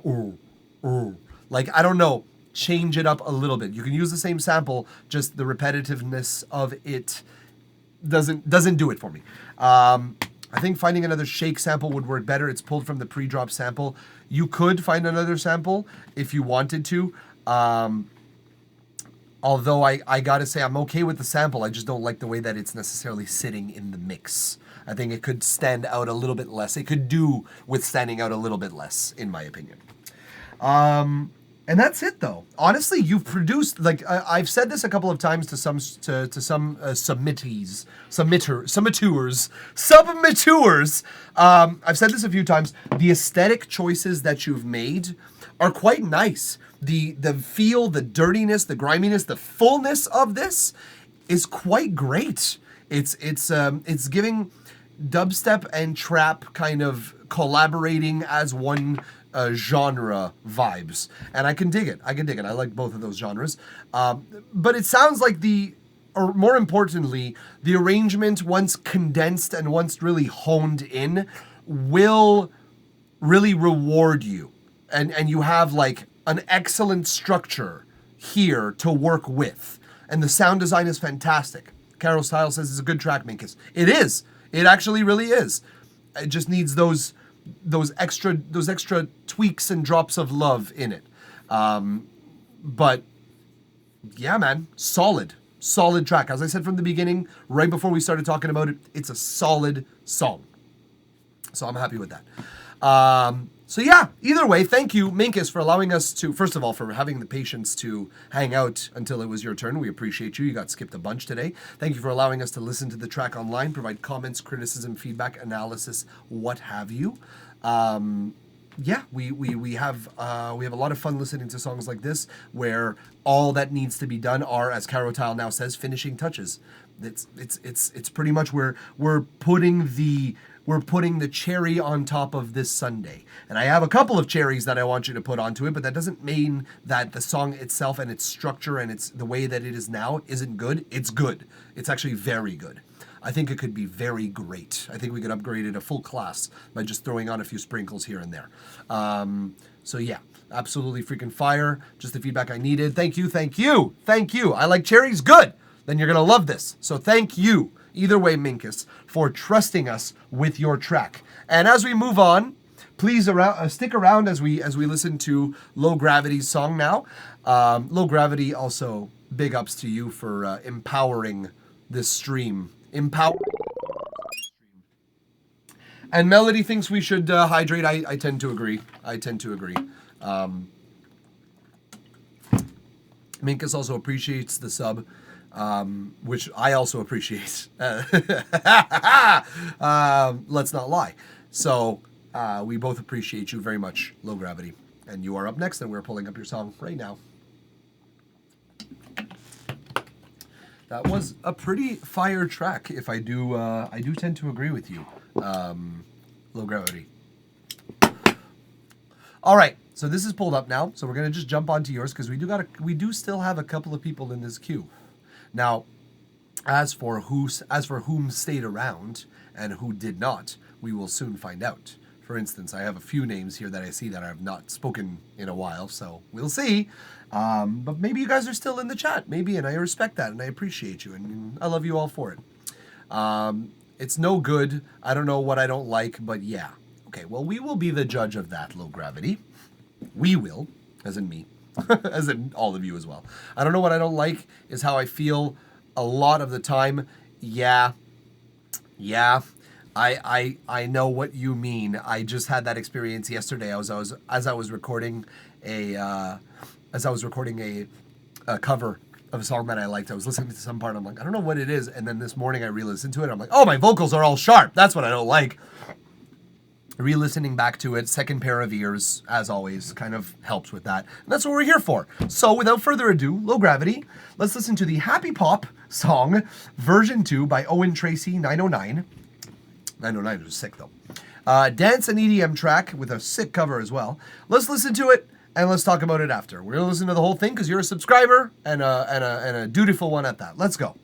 like I don't know, change it up a little bit. You can use the same sample, just the repetitiveness of it doesn't do it for me. I think finding another shake sample would work better. It's pulled from the pre-drop sample. You could find another sample if you wanted to. Although I gotta say, I'm okay with the sample. I just don't like the way that it's necessarily sitting in the mix. I think it could stand out a little bit less. It could do with standing out a little bit less, in my opinion. And that's it, though. Honestly, you've produced, like, I've said this a couple of times to some submitters. I've said this a few times. The aesthetic choices that you've made are quite nice. The feel, the dirtiness, the griminess, the fullness of this is quite great. It's giving dubstep and trap kind of collaborating as one genre vibes, and I can dig it. I like both of those genres, but it sounds like or more importantly, the arrangement, once condensed and once really honed in, will really reward you, and you have like an excellent structure here to work with, and the sound design is fantastic. Carol Style says it's a good track, Minkus. It is. It actually really is. It just needs those extra tweaks and drops of love in it. But yeah, man, solid track. As I said from the beginning, right before we started talking about it, it's a solid song. So I'm happy with that. So yeah, either way, thank you, Minkus, for allowing us to, first of all, for having the patience to hang out until it was your turn. We appreciate you. You got skipped a bunch today. Thank you for allowing us to listen to the track online, provide comments, criticism, feedback, analysis, what have you. Yeah, we have a lot of fun listening to songs like this, where all that needs to be done are, as Caro Tile now says, finishing touches. It's pretty much we're putting the cherry on top of this sundae. And I have a couple of cherries that I want you to put onto it, but that doesn't mean that the song itself and its structure and its the way that it is now isn't good. It's good. It's actually very good. I think it could be very great. I think we could upgrade it a full class by just throwing on a few sprinkles here and there. So yeah, absolutely freaking fire. Just the feedback I needed. Thank you. I like cherries. Good. Then you're going to love this. So thank you. Either way, Minkus, for trusting us with your track. And as we move on, please stick around as we listen to Low Gravity's song now. Low Gravity, also big ups to you for empowering this stream. And Melody thinks we should hydrate. I tend to agree. Minkus also appreciates the sub. Which I also appreciate. Let's not lie. So we both appreciate you very much, Low Gravity. And you are up next, and we're pulling up your song right now. That was a pretty fire track. If I do tend to agree with you, Low Gravity. All right. So this is pulled up now. So we're gonna just jump onto yours because we do still have a couple of people in this queue. Now, as for whom stayed around and who did not, we will soon find out. For instance, I have a few names here that I see that I have not spoken in a while, so we'll see. But maybe you guys are still in the chat, maybe, and I respect that, and I appreciate you, and I love you all for it. It's no good. I don't know what I don't like, but yeah. Okay, well, we will be the judge of that, Low Gravity. We will, as in me. As in all of you as well. I don't know what I don't like is how I feel a lot of the time. Yeah, I know what you mean. I just had that experience yesterday. As I was recording a cover of a song that I liked. I was listening to some part. I'm like, I don't know what it is. And then this morning I re-listened to it. I'm like, oh, my vocals are all sharp. That's what I don't like. Re-listening back to it, second pair of ears, as always, kind of helps with that. And that's what we're here for. So without further ado, Low Gravity, let's listen to the Happy Pop song, version 2 by Owen Tracy 909. 909 was sick, though. Dance and EDM track with a sick cover as well. Let's listen to it, and let's talk about it after. We're going to listen to the whole thing because you're a subscriber and a dutiful one at that. Let's go.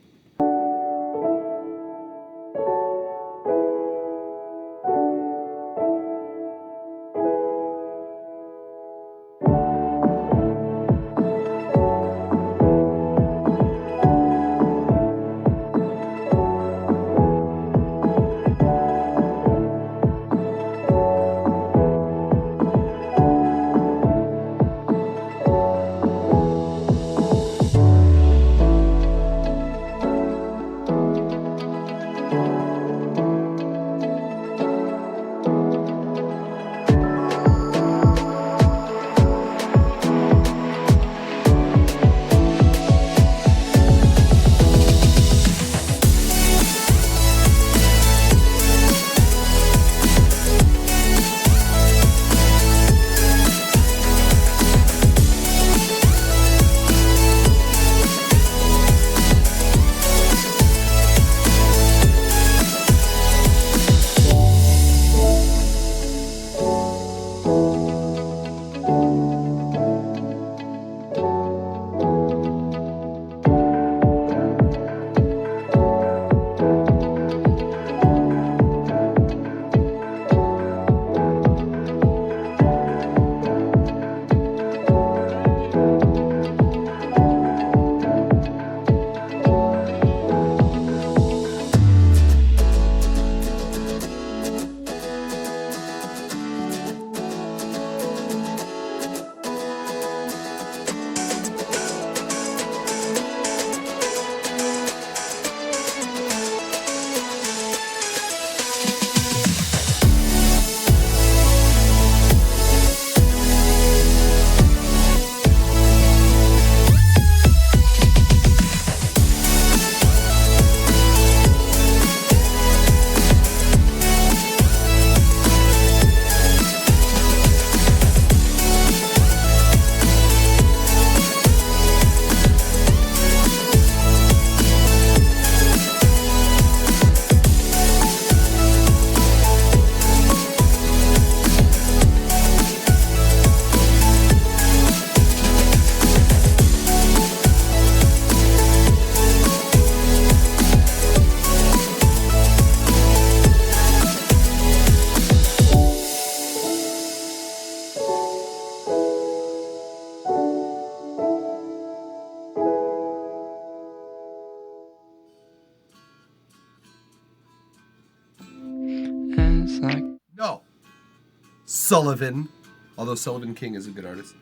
Sullivan, although Sullivan King is a good artist.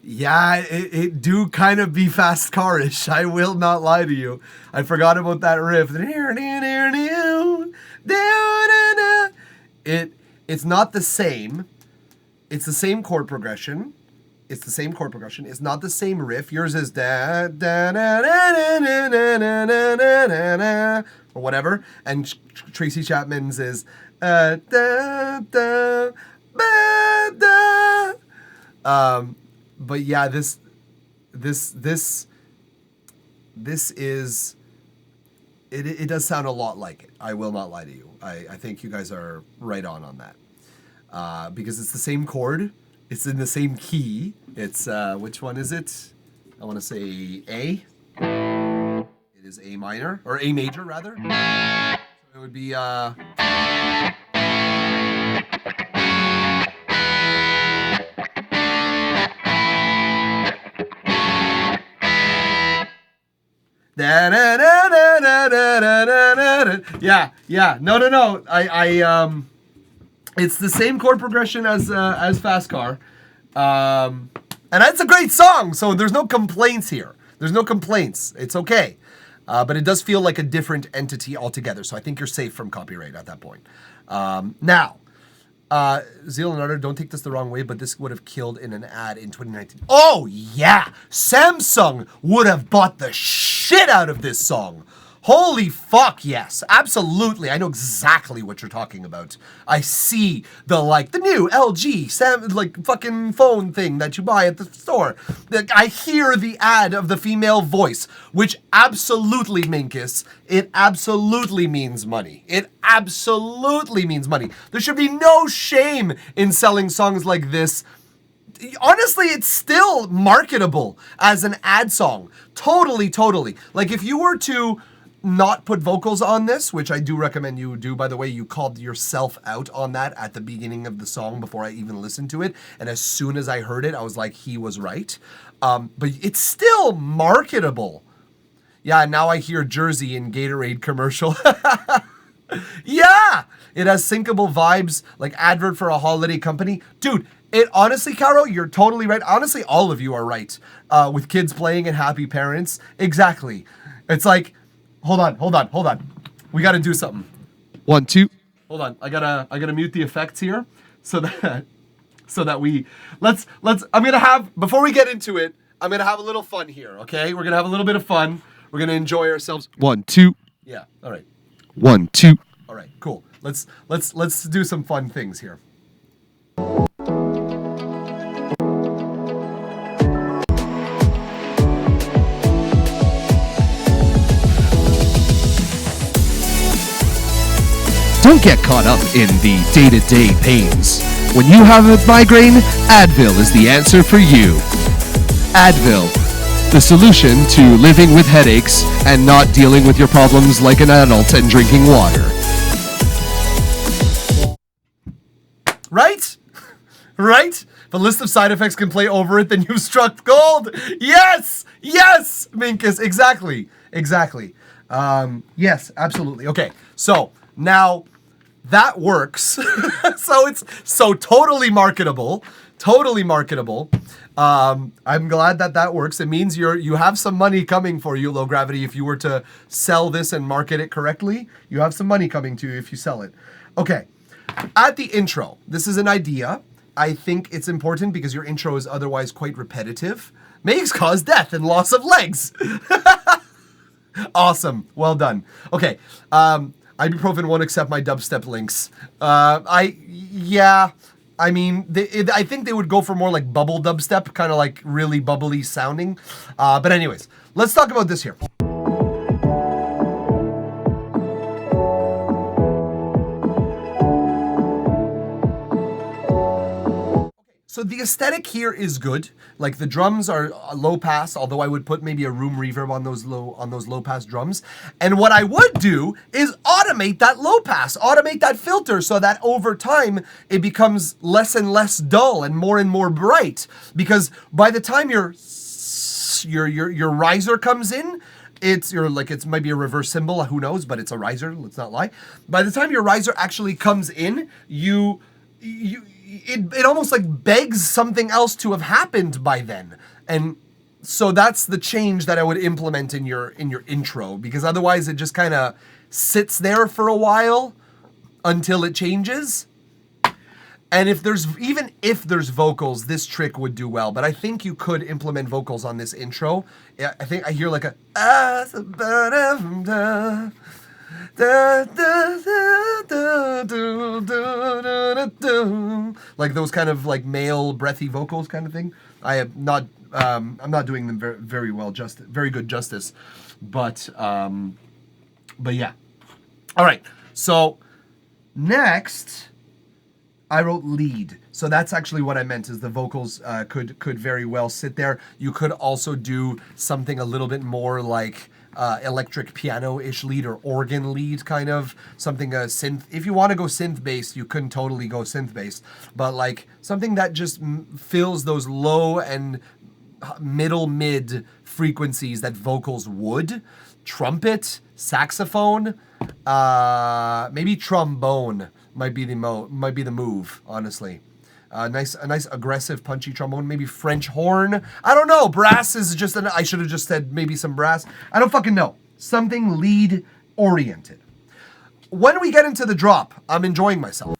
Yeah, it do kind of be fast car-ish. I will not lie to you. I forgot about that riff. It's not the same. It's the same chord progression. It's not the same riff. Yours is da da da da da da da da da or whatever, and Tracy Chapman's is da da da da. But yeah, this is it does sound a lot like it. I will not lie to you. I think you guys are right on that. Because it's the same chord, it's in the same key. It's which one is it? I want to say A. It is A minor or A major rather. So it would be Yeah. No. I it's the same chord progression as Fast Car. And that's a great song, so there's no complaints here. There's no complaints. It's okay. But it does feel like a different entity altogether, so I think you're safe from copyright at that point. Now, Zeal and Ardor, don't take this the wrong way, but this would have killed in an ad in 2019. Oh, yeah! Samsung would have bought the shit out of this song. Holy fuck, yes. Absolutely. I know exactly what you're talking about. I see the new LG fucking phone thing that you buy at the store. I hear the ad of the female voice, which absolutely, Minkus, it absolutely means money. It absolutely means money. There should be no shame in selling songs like this. Honestly, it's still marketable as an ad song. Totally. Like if you were to not put vocals on this, which I do recommend you do. By the way, you called yourself out on that at the beginning of the song before I even listened to it. And as soon as I heard it, I was like, he was right. But it's still marketable. Yeah, now I hear Jersey in Gatorade commercial. Yeah, it has syncable vibes, like advert for a holiday company. Dude, it honestly, Caro, you're totally right. Honestly, all of you are right. With kids playing and happy parents. Exactly. It's like, Hold on. We got to do something. 1, 2. Hold on. I gotta mute the effects here so that we let's I'm gonna have, before we get into it, I'm gonna have a little fun here. Okay, we're gonna have a little bit of fun. We're gonna enjoy ourselves. 1, 2. Yeah. All right. 1, 2. All right. Cool. Let's do some fun things here. Don't get caught up in the day-to-day pains. When you have a migraine, Advil is the answer for you. Advil, the solution to living with headaches and not dealing with your problems like an adult and drinking water. Right? Right? If a list of side effects can play over it, then you've struck gold. Yes, Minkus, exactly. Yes, absolutely. Okay, so now that works. So it's totally marketable. I'm glad that works. It means you have some money coming for you, Low Gravity. If you were to sell this and market it correctly, you have some money coming to you if you sell it. Okay, at the intro, this is an idea. I think it's important because your intro is otherwise quite repetitive. May cause death and loss of legs. Awesome. Well done. Okay. Ibuprofen won't accept my dubstep links. I think they would go for more like bubble dubstep, kind of like really bubbly sounding. But anyways, let's talk about this here. So the aesthetic here is good. Like the drums are low pass, although I would put maybe a room reverb on those low pass drums. And what I would do is automate that low pass, automate that filter so that over time it becomes less and less dull and more bright. Because by the time your riser comes in, it might be a reverse cymbal, who knows, but it's a riser, let's not lie. By the time your riser actually comes in, it almost like begs something else to have happened by then. And so that's the change that I would implement in your intro, because otherwise it just kind of sits there for a while until it changes. And if there's vocals, this trick would do well. But I think you could implement vocals on this intro. Yeah, I think I hear like like those kind of like male breathy vocals kind of thing. I'm not doing them very good justice, but yeah. All right. So next, I wrote lead. So that's actually what I meant, is the vocals could very well sit there. You could also do something a little bit more like electric piano-ish lead or organ lead, kind of something synth. If you want to go synth-based, you couldn't totally go synth-based, but like something that just fills those low and mid frequencies that vocals would. Trumpet, saxophone, maybe trombone might be the move, honestly. A nice aggressive punchy trombone, maybe French horn. I don't know. Brass is just I should have just said maybe some brass. I don't fucking know. Something lead oriented. When we get into the drop, I'm enjoying myself.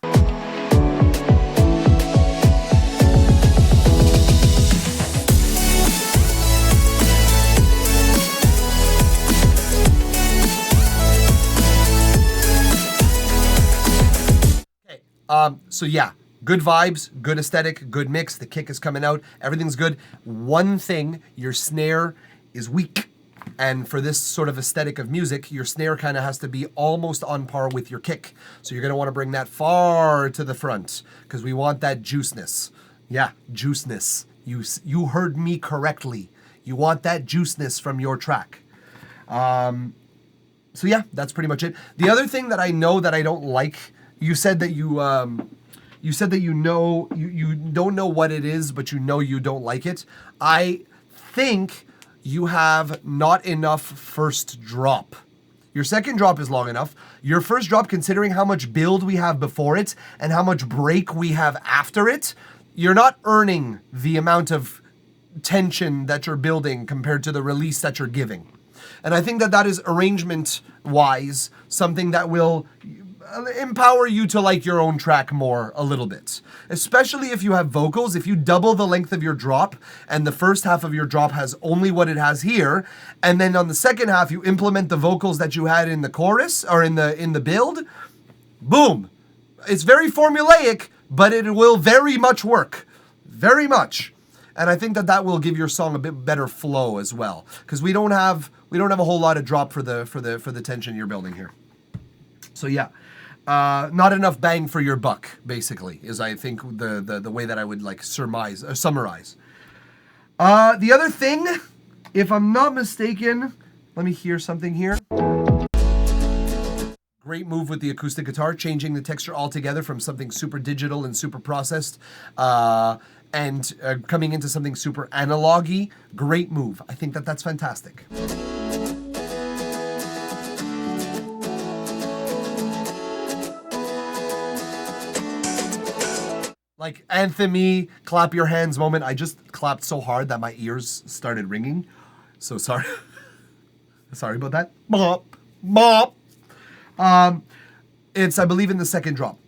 So yeah, good vibes, good aesthetic, good mix. The kick is coming out. Everything's good. One thing, your snare is weak. And for this sort of aesthetic of music, your snare kind of has to be almost on par with your kick. So you're going to want to bring that far to the front because we want that juiceness. Yeah, juiceness. You heard me correctly. You want that juiceness from your track. So yeah, that's pretty much it. The other thing that I know that I don't like, you said that you don't know what it is, but you know you don't like it. I think you have not enough first drop. Your second drop is long enough. Your first drop, considering how much build we have before it and how much break we have after it, you're not earning the amount of tension that you're building compared to the release that you're giving. And I think that is arrangement-wise something that will empower you to like your own track more a little bit. Especially if you have vocals. If you double the length of your drop and the first half of your drop has only what it has here, and then on the second half you implement the vocals that you had in the chorus or in the build, boom. It's very formulaic, but it will very much work. Very much. And I think that will give your song a bit better flow as well, because we don't have a whole lot of drop for the tension you're building here. So yeah. Not enough bang for your buck, basically, is I think the way that I would like summarize. The other thing, if I'm not mistaken, let me hear something here. Great move with the acoustic guitar, changing the texture altogether from something super digital and super processed and coming into something super analog-y. Great move. I think that's fantastic. Like anthem-y, clap your hands moment. I just clapped so hard that my ears started ringing. So sorry. Sorry about that. Bop. Bop. It's, I believe, in the second drop.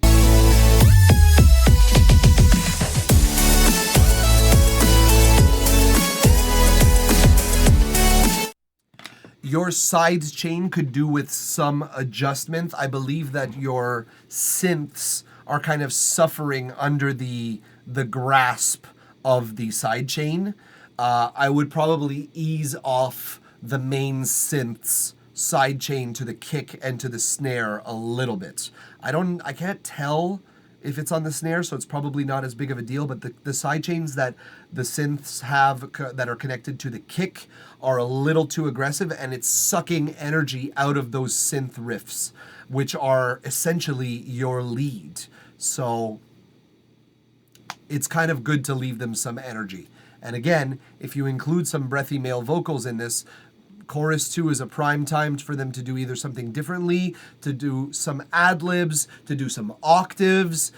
Your side chain could do with some adjustment. I believe that your synths are kind of suffering under the grasp of the side chain. I would probably ease off the main synth's side chain to the kick and to the snare a little bit. I can't tell if it's on the snare, so it's probably not as big of a deal, but the side chains that the synths have that are connected to the kick are a little too aggressive, and it's sucking energy out of those synth riffs, which are essentially your lead. So it's kind of good to leave them some energy. And again, if you include some breathy male vocals in this, chorus 2 is a prime time for them to do either something differently, to do some ad-libs, to do some octaves,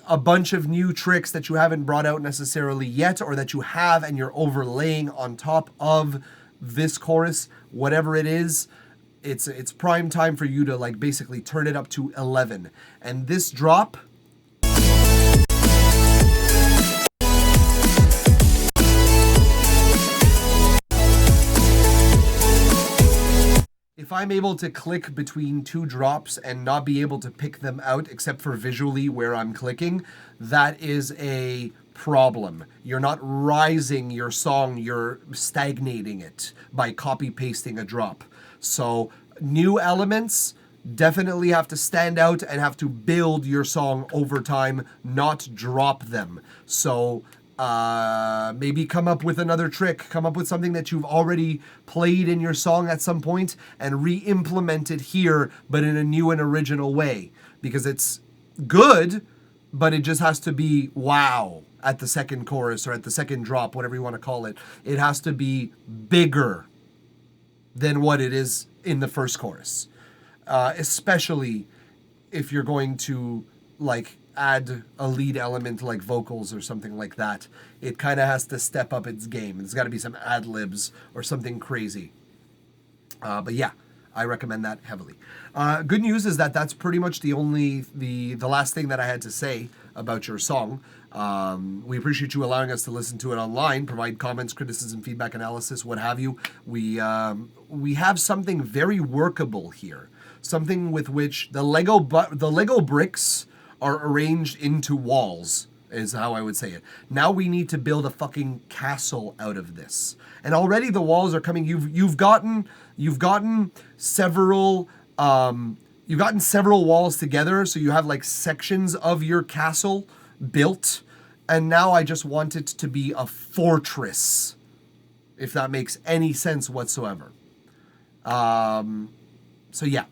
a bunch of new tricks that you haven't brought out necessarily yet, or that you have and you're overlaying on top of this chorus, whatever it is. It's prime time for you to like basically turn it up to 11. And this drop, if I'm able to click between two drops and not be able to pick them out except for visually where I'm clicking, that is a problem. You're not rising your song, you're stagnating it by copy pasting a drop. So new elements definitely have to stand out and have to build your song over time, not drop them. So maybe come up with another trick, come up with something that you've already played in your song at some point and re-implement it here, but in a new and original way. Because it's good, but it just has to be wow at the second chorus or at the second drop, whatever you want to call it. It has to be bigger than what it is in the first chorus. Especially if you're going to like add a lead element like vocals or something like that. It kind of has to step up its game. There's got to be some ad-libs or something crazy. But yeah, I recommend that heavily. Good news is that that's pretty much the last thing that I had to say about your song. We appreciate you allowing us to listen to it online, provide comments, criticism, feedback, analysis, what have you. We have something very workable here. Something with which the Lego bricks are arranged into walls, is how I would say it. Now we need to build a fucking castle out of this. And already the walls are coming. You've gotten several walls together, so you have like sections of your castle built. And now I just want it to be a fortress, if that makes any sense whatsoever. So yeah.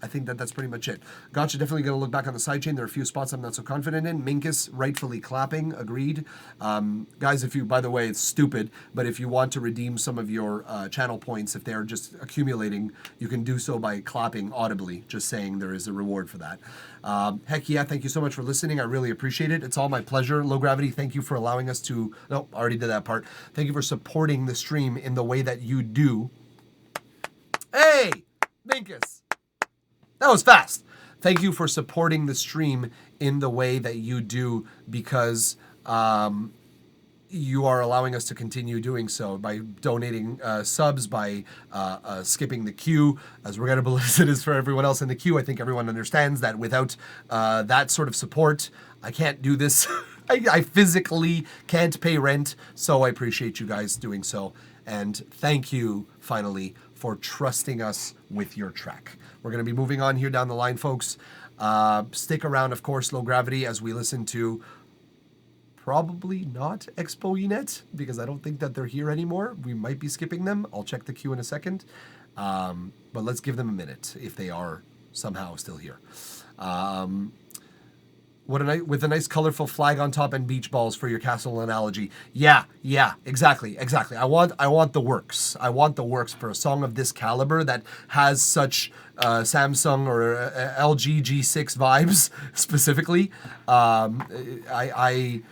I think that's pretty much it. Gotcha, definitely going to look back on the sidechain. There are a few spots I'm not so confident in. Minkus, rightfully clapping, agreed. Guys, by the way, it's stupid, but if you want to redeem some of your channel points, if they're just accumulating, you can do so by clapping audibly, just saying there is a reward for that. Heck yeah, thank you so much for listening. I really appreciate it. It's all my pleasure. Low Gravity, thank you for allowing us to... No, I already did that part. Thank you for supporting the stream in the way that you do. Hey, Minkus. That was fast. Thank you for supporting the stream in the way that you do, because you are allowing us to continue doing so by donating subs, by skipping the queue. As regrettable as it is for everyone else in the queue, I think everyone understands that without that sort of support, I can't do this. I physically can't pay rent, so I appreciate you guys doing so. And thank you, finally, for trusting us with your track. We're going to be moving on here down the line, folks. Stick around, of course, Low Gravity, as we listen to probably not Expo Unet, because I don't think that they're here anymore. We might be skipping them. I'll check the queue in a second. But let's give them a minute if they are somehow still here. With a nice colorful flag on top and beach balls for your castle analogy. Yeah, exactly. I want the works. I want the works for a song of this caliber that has such Samsung or LG G6 vibes specifically. I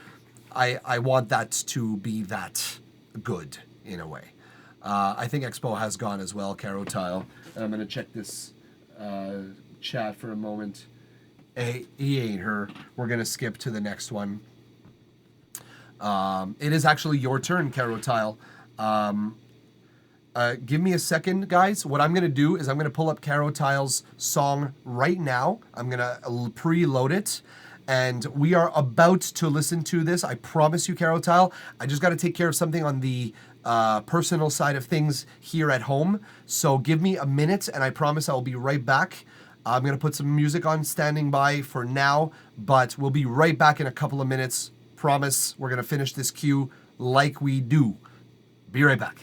want that to be that good in a way. I think Expo has gone as well, Caro Tile. And I'm gonna check this chat for a moment. Hey, he ain't her. We're going to skip to the next one. It is actually your turn, Caro Tile. Give me a second, guys. What I'm going to do is I'm going to pull up Caro Tile's song right now. I'm going to preload it. And we are about to listen to this. I promise you, Caro Tile. I just got to take care of something on the personal side of things here at home. So give me a minute, and I promise I'll be right back. I'm going to put some music on standing by for now, but we'll be right back in a couple of minutes. Promise, we're going to finish this queue like we do. Be right back.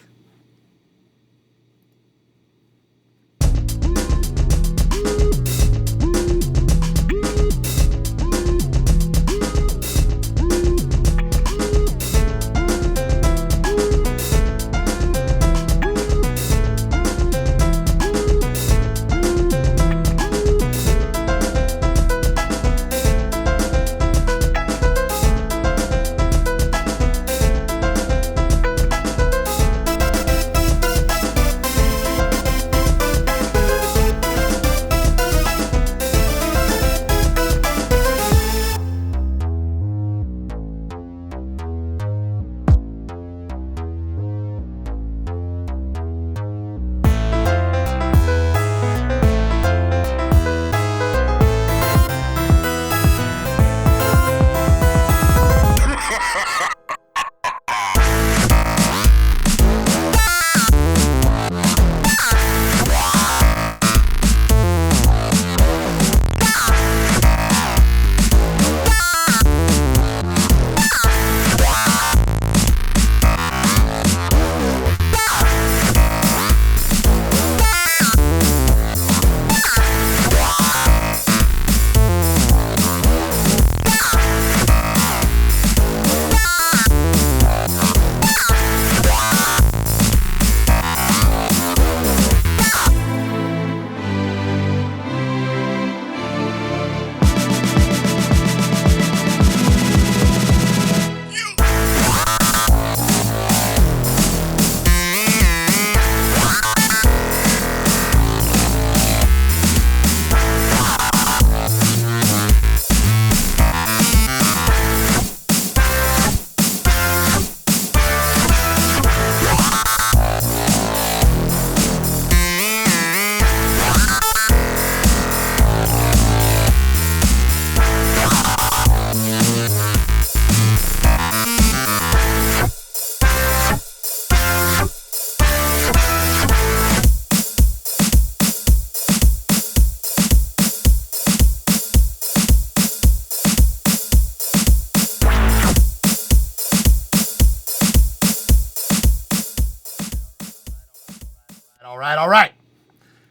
all right.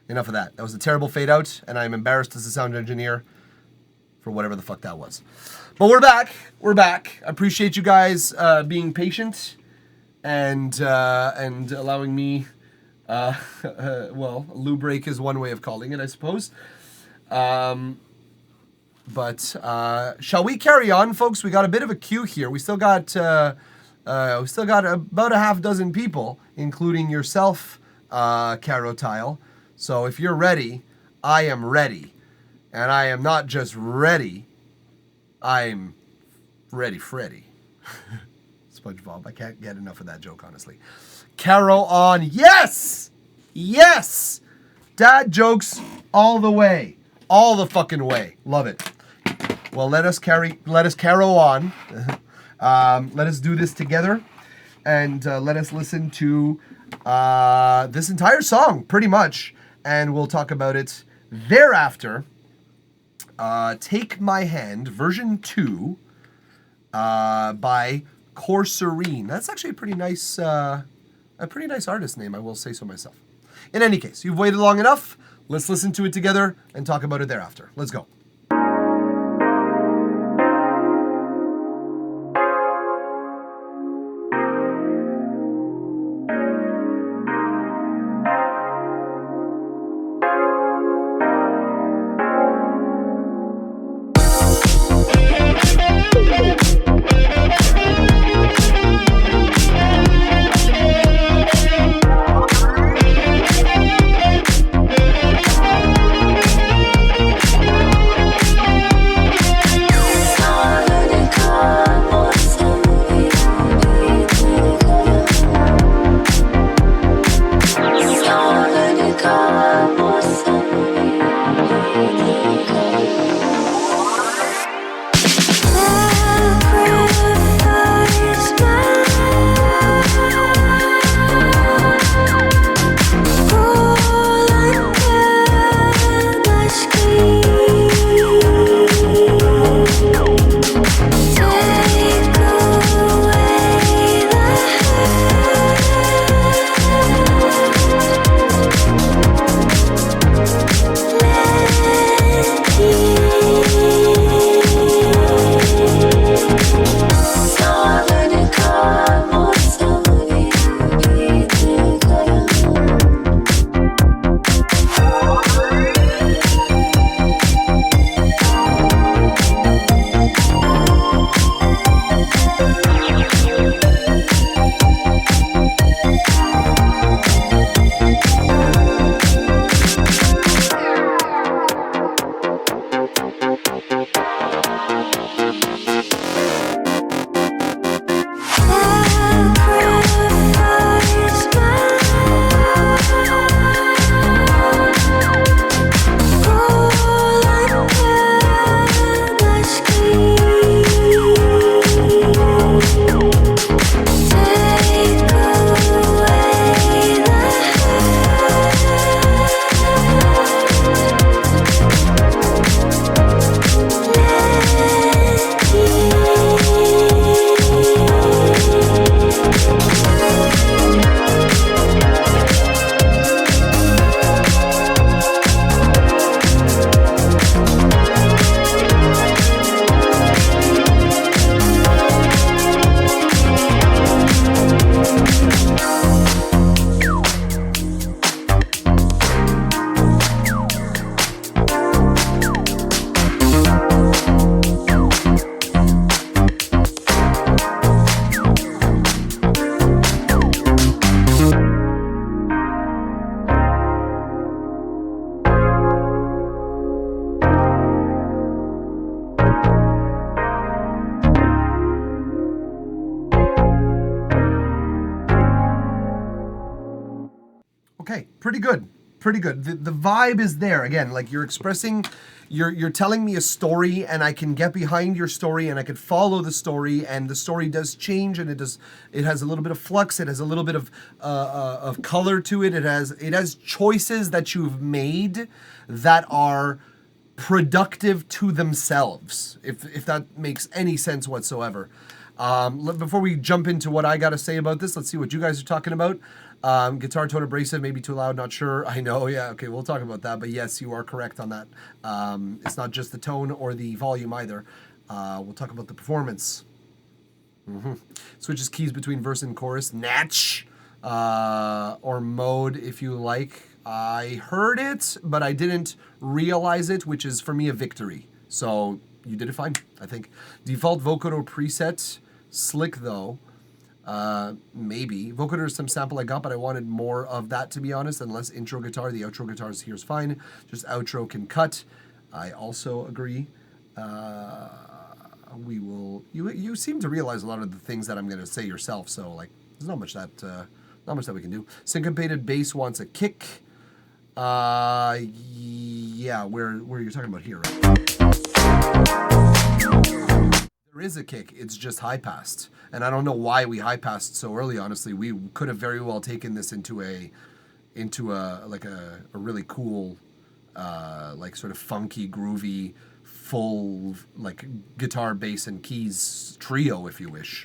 Enough of that. That was a terrible fade out, and I'm embarrassed as a sound engineer for whatever the fuck that was. But we're back. We're back. I appreciate you guys being patient and allowing me. Well, a loo break is one way of calling it, I suppose. But shall we carry on, folks? We got a bit of a queue here. We still got about a half dozen people, including yourself, Caro Tile. So if you're ready, I am ready, and I am not just ready. I'm ready, Freddy. SpongeBob. I can't get enough of that joke, honestly. Caro on. Yes! Yes! Dad jokes all the way. All the fucking way. Love it. Well, let us Caro on. Let us do this together. And let us listen to this entire song, pretty much. And we'll talk about it thereafter. Take My Hand, version 2, by Corserine. That's actually a pretty nice artist name, I will say so myself. In any case, you've waited long enough. Let's listen to it together and talk about it thereafter. Let's go. Okay, pretty good. Pretty good. The vibe is there. Again, like you're expressing, you're telling me a story, and I can get behind your story, and I can follow the story, and the story does change, and it has a little bit of flux, it has a little bit of color to it. It has choices that you've made that are productive to themselves, if that makes any sense whatsoever. Before we jump into what I got to say about this, let's see what you guys are talking about. Guitar tone abrasive, maybe too loud, not sure. I know, yeah, okay, we'll talk about that. But yes, you are correct on that. It's not just the tone or the volume either. We'll talk about the performance. Switches keys between verse and chorus. Natch. Or mode, if you like. I heard it, but I didn't realize it, which is, for me, a victory. So, you did it fine, I think. Default vocoder preset. Slick, though. Maybe. Vocoder is some sample I got, but I wanted more of that, to be honest, and less intro guitar. The outro guitars here is fine. Just outro can cut. I also agree. We will... You seem to realize a lot of the things that I'm going to say yourself, so, like, there's not much that we can do. Syncopated bass wants a kick. Yeah, where you're talking about here, right? There is a kick. It's just high passed, and I don't know why we high passed so early. Honestly, we could have very well taken this into a really cool, like sort of funky, groovy, full like guitar, bass, and keys trio, if you wish.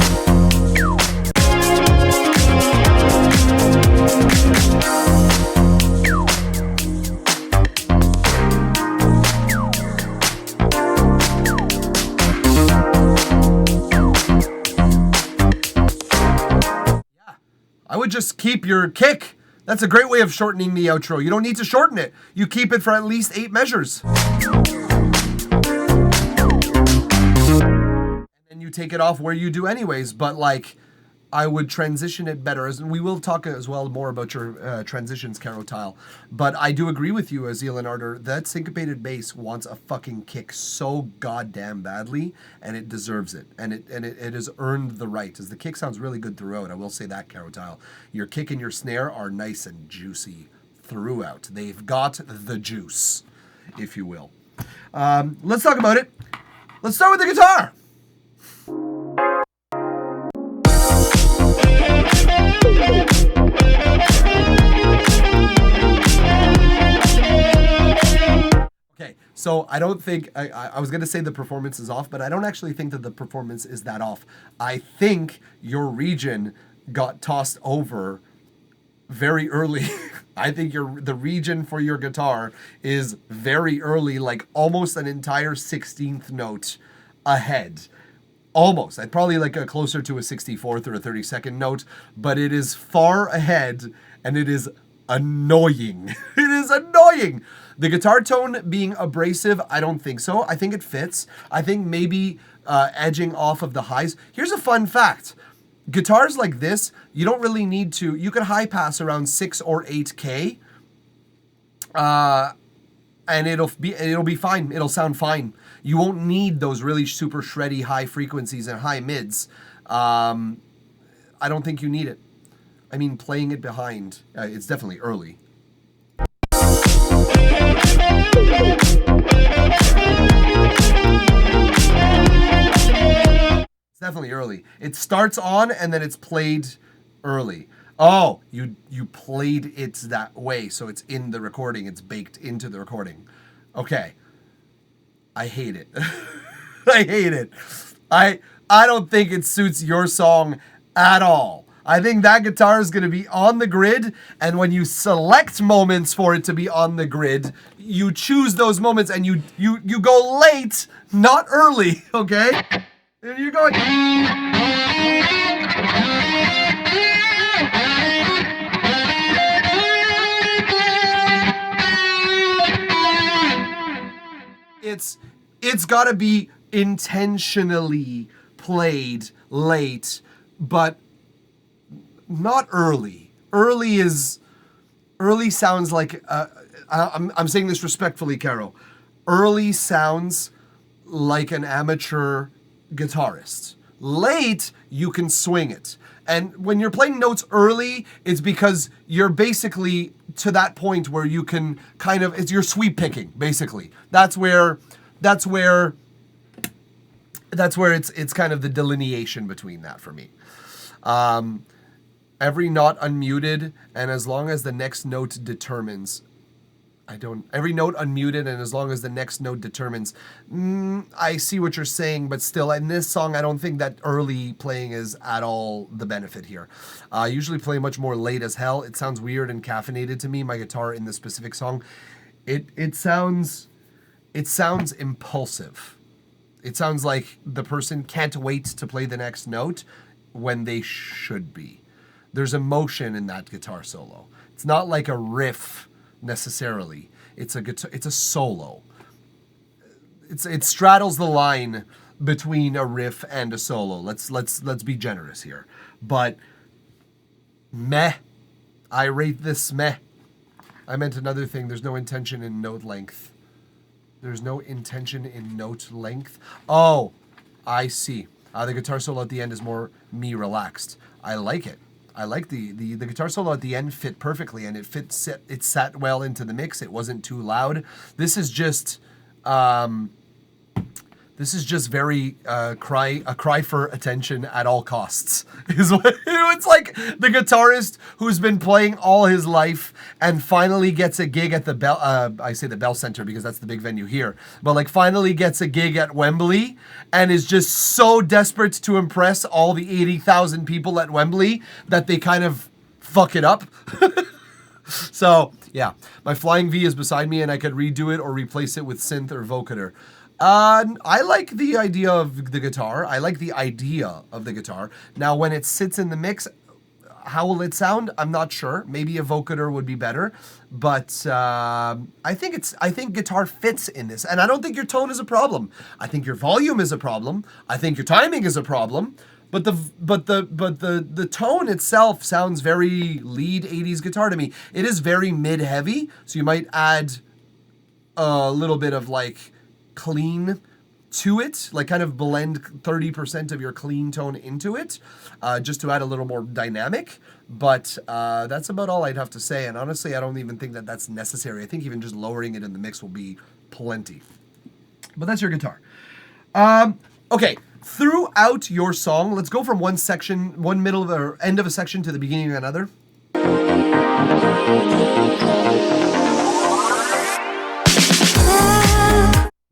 I would just keep your kick. That's a great way of shortening the outro. You don't need to shorten it. You keep it for at least 8 measures. And then you take it off where you do anyways, but like, I would transition it better. And we will talk as well more about your transitions, Caro Tile. But I do agree with you, Azil Arder. That syncopated bass wants a fucking kick so goddamn badly, and it deserves it. And it has earned the right. As the kick sounds really good throughout, I will say that, Caro Tile. Your kick and your snare are nice and juicy throughout. They've got the juice, if you will. Let's talk about it. Let's start with the guitar. Okay, so I don't think, I was going to say the performance is off, but I don't actually think that the performance is that off. I think your region got tossed over very early. I think the region for your guitar is very early, like almost an entire 16th note ahead. Almost. I'd probably like a closer to a 64th or a 32nd note, but it is far ahead, and it is annoying. It is annoying. The guitar tone being abrasive, I don't think so. I think it fits. I think maybe edging off of the highs. Here's a fun fact. Guitars like this, you don't really need to, you could high pass around 6 or 8K, and it'll be fine. It'll sound fine. You won't need those really super shreddy high frequencies and high mids. I don't think you need it. I mean, playing it behind, it's definitely early. It's definitely early. It starts on and then it's played early. Oh, you played it that way, so it's in the recording. It's baked into the recording. Okay. I hate it. I hate it. I don't think it suits your song at all. I think that guitar is going to be on the grid, and when you select moments for it to be on the grid, you choose those moments and you go late, not early, okay? And you're going... It's got to be intentionally played late, but not early. Early sounds like I'm saying this respectfully, Caro. Early sounds like an amateur guitarist. Late, you can swing it. And when you're playing notes early, it's because you're basically to that point where you can kind of, it's your sweep picking, basically. That's where it's kind of the delineation between that for me. Every note unmuted, and as long as the next note determines. Every note unmuted, and as long as the next note determines. I see what you're saying, but still, in this song, I don't think that early playing is at all the benefit here. I usually play much more late as hell. It sounds weird and caffeinated to me, my guitar in this specific song. It sounds impulsive. It sounds like the person can't wait to play the next note when they should be. There's emotion in that guitar solo. It's not like a riff necessarily. It's a solo. It straddles the line between a riff and a solo. Let's be generous here. But meh. I rate this meh. I meant another thing. There's no intention in note length. There's no intention in note length. Oh, I see. The guitar solo at the end is more me relaxed. I like it. I like the guitar solo at the end fit perfectly, and it sat well into the mix. It wasn't too loud. This is just very a cry for attention at all costs. Is what it's like. The guitarist who's been playing all his life and finally gets a gig at the Bell. I say the Bell Center because that's the big venue here. But like finally gets a gig at Wembley and is just so desperate to impress all the 80,000 people at Wembley that they kind of fuck it up. So yeah, my Flying V is beside me and I could redo it or replace it with synth or vocoder. I like the idea of the guitar. I like the idea of the guitar. Now, when it sits in the mix, how will it sound? I'm not sure. Maybe a vocoder would be better, but I think guitar fits in this, and I don't think your tone is a problem. I think your volume is a problem. I think your timing is a problem. But the tone itself sounds very lead 80s guitar to me. It is very mid-heavy, so you might add a little bit of like clean to it, like kind of blend 30% of your clean tone into it, just to add a little more dynamic. But that's about all I'd have to say. And honestly, I don't even think that that's necessary. I think even just lowering it in the mix will be plenty. But that's your guitar. Okay. Throughout your song, let's go from one middle or end of a section to the beginning of another.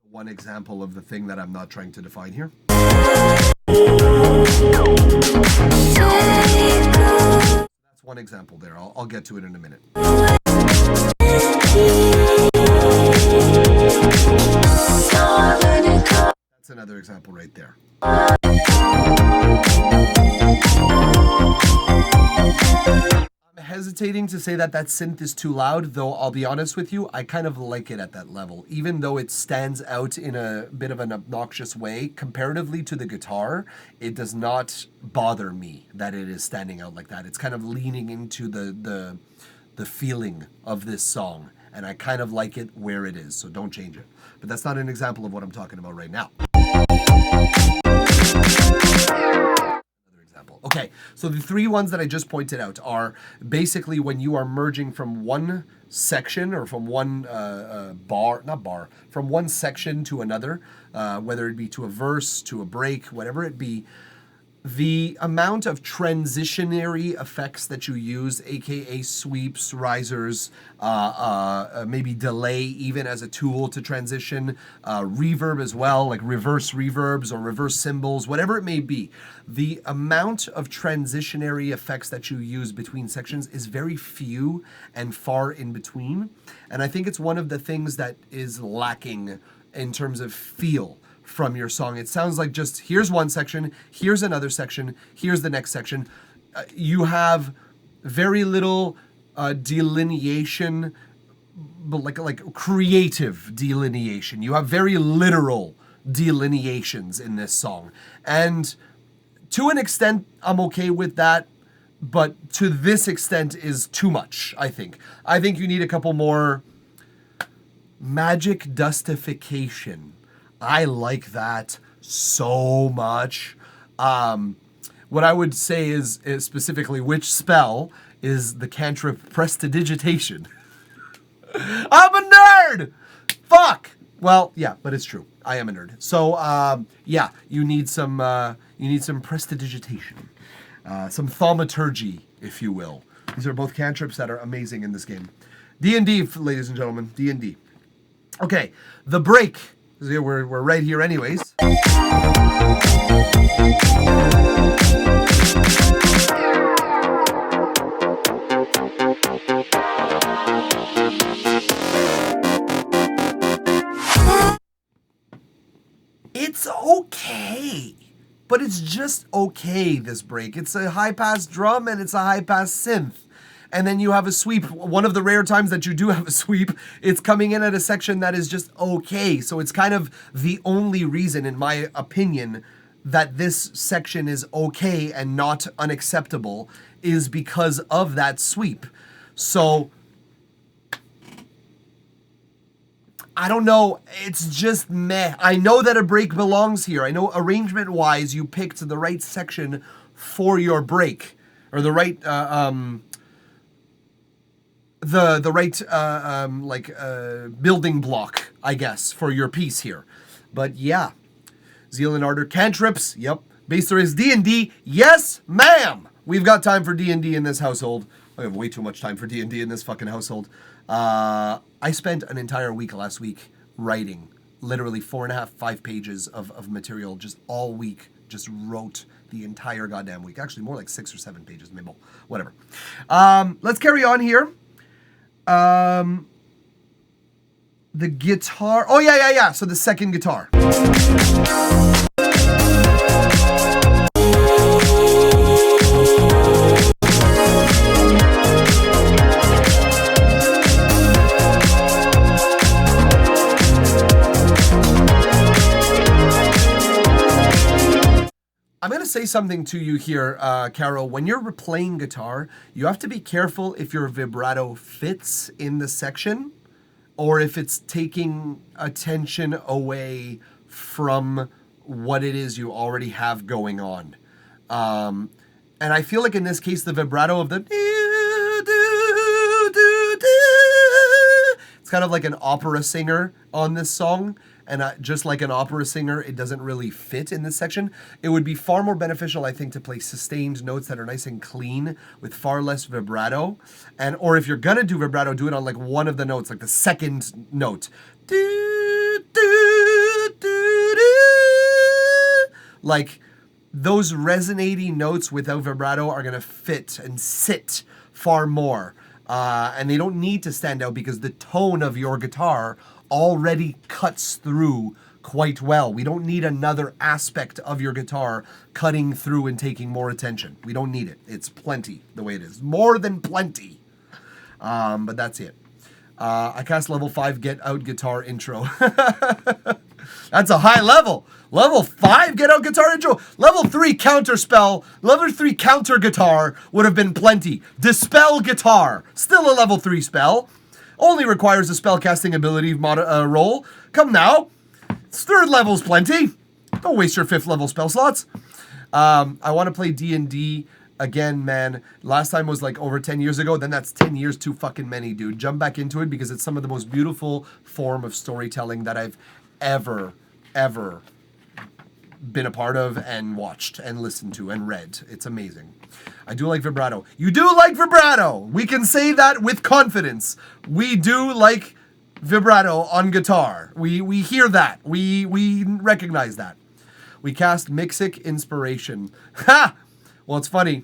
One example of the thing that I'm not trying to define here. That's one example there. I'll get to it in a minute. That's another example right there. I'm hesitating to say that synth is too loud, though I'll be honest with you, I kind of like it at that level. Even though it stands out in a bit of an obnoxious way, comparatively to the guitar, it does not bother me that it is standing out like that. It's kind of leaning into the feeling of this song, and I kind of like it where it is, so don't change it. But that's not an example of what I'm talking about right now. Okay, so the three ones that I just pointed out are basically when you are merging from one section or from one from one section to another, whether it be to a verse, to a break, whatever it be, the amount of transitionary effects that you use, aka sweeps, risers, maybe delay even as a tool to transition, reverb as well, like reverse reverbs or reverse cymbals, whatever it may be. The amount of transitionary effects that you use between sections is very few and far in between. And I think it's one of the things that is lacking in terms of feel from your song. It sounds like just here's one section, here's another section, here's the next section. You have very little delineation, but like creative delineation. You have very literal delineations in this song. And to an extent, I'm okay with that, but to this extent is too much, I think. I think you need a couple more magic dustification. I like that so much. What I would say is specifically which spell is the cantrip Prestidigitation. I'm a nerd! Fuck! Well, yeah, but it's true. I am a nerd. So, yeah, you need some Prestidigitation. Some thaumaturgy, if you will. These are both cantrips that are amazing in this game. D&D, ladies and gentlemen, D&D. Okay, the break. We're right here anyways. It's okay, but it's just okay, this break. It's a high-pass drum and it's a high-pass synth. And then you have a sweep. One of the rare times that you do have a sweep, it's coming in at a section that is just okay. So it's kind of the only reason, in my opinion, that this section is okay and not unacceptable is because of that sweep. So I don't know. It's just meh. I know that a break belongs here. I know arrangement-wise you picked the right section for your break, or the right building block, I guess, for your piece here. But yeah, Zeal and Ardor cantrips. Yep. Base there is D&D. Yes, ma'am. We've got time for D&D in this household. I have way too much time for D&D in this fucking household. I spent an entire week last week writing literally 4.5 pages of material just all week. Just wrote the entire goddamn week. Actually, more like 6 or 7 pages, maybe. Whatever. Let's carry on here. The guitar. Oh, yeah. So the second guitar. I'm going to say something to you here, Carol. When you're playing guitar, you have to be careful if your vibrato fits in the section or if it's taking attention away from what it is you already have going on. And I feel like in this case, the vibrato of the it's kind of like an opera singer on this song. And just like an opera singer, it doesn't really fit in this section. It would be far more beneficial, I think, to play sustained notes that are nice and clean with far less vibrato. Or if you're gonna do vibrato, do it on like one of the notes, like the second note. Like those resonating notes without vibrato are gonna fit and sit far more. And they don't need to stand out because the tone of your guitar already cuts through quite well. We don't need another aspect of your guitar cutting through and taking more attention. We don't need it. It's plenty the way it is. More than plenty. But that's it. I cast level 5 Get Out Guitar intro. That's a high level. Level 5 Get Out Guitar intro. Level 3 counter spell. Level 3 counter guitar would have been plenty. Dispel guitar. Still a level 3 spell. Only requires a spellcasting ability roll. Come now. 3rd level's plenty. Don't waste your 5th level spell slots. I want to play D&D again, man. Last time was like over 10 years ago. Then that's 10 years too fucking many, dude. Jump back into it because it's some of the most beautiful form of storytelling that I've ever been a part of and watched and listened to and read. It's amazing. I do like vibrato. You do like vibrato. We can say that with confidence. We do like vibrato on guitar. We hear that. We recognize that. We cast Mixic Inspiration. Ha! Well, it's funny.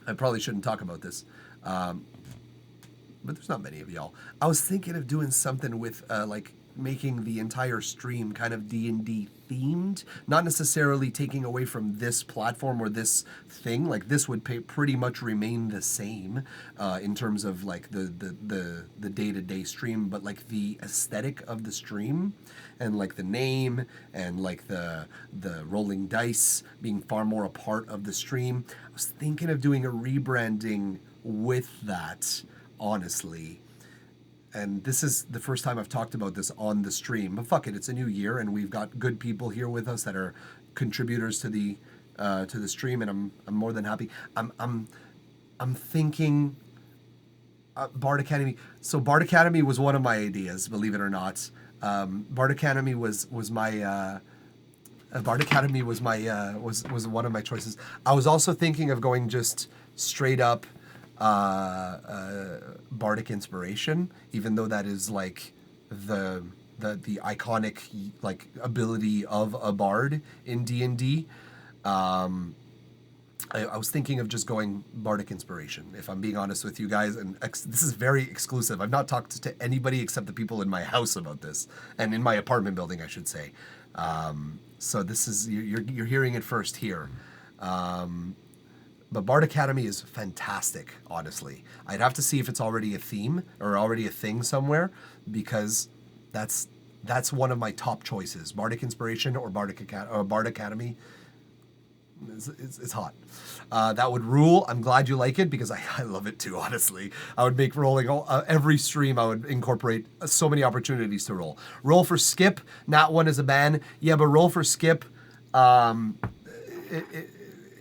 I probably shouldn't talk about this. But there's not many of y'all. I was thinking of doing something with like making the entire stream kind of D&D themed, not necessarily taking away from this platform or this thing. Like this would pretty much remain the same in terms of like the day-to-day stream, but like the aesthetic of the stream and like the name and like the rolling dice being far more a part of the stream. I was thinking of doing a rebranding with that, honestly. And this is the first time I've talked about this on the stream. But fuck it, it's a new year, and we've got good people here with us that are contributors to the stream, and I'm more than happy. I'm thinking Bard Academy. So Bard Academy was one of my ideas, believe it or not. Bard Academy was my Bard Academy was one of my choices. I was also thinking of going just straight up bardic inspiration, even though that is like the iconic like ability of a bard in D&D. I was thinking of just going bardic inspiration, if I'm being honest with you guys, and this is very exclusive. I've not talked to anybody except the people in my house about this, and in my apartment building, I should say. So this is you're hearing it first here. But Bard Academy is fantastic, honestly. I'd have to see if it's already a theme or already a thing somewhere, because that's one of my top choices. Bardic Inspiration or Bard Academy. It's hot. That would rule. I'm glad you like it, because I love it too, honestly. I would make rolling every stream. I would incorporate so many opportunities to roll. Roll for skip. Not one is a ban. Yeah, but roll for skip.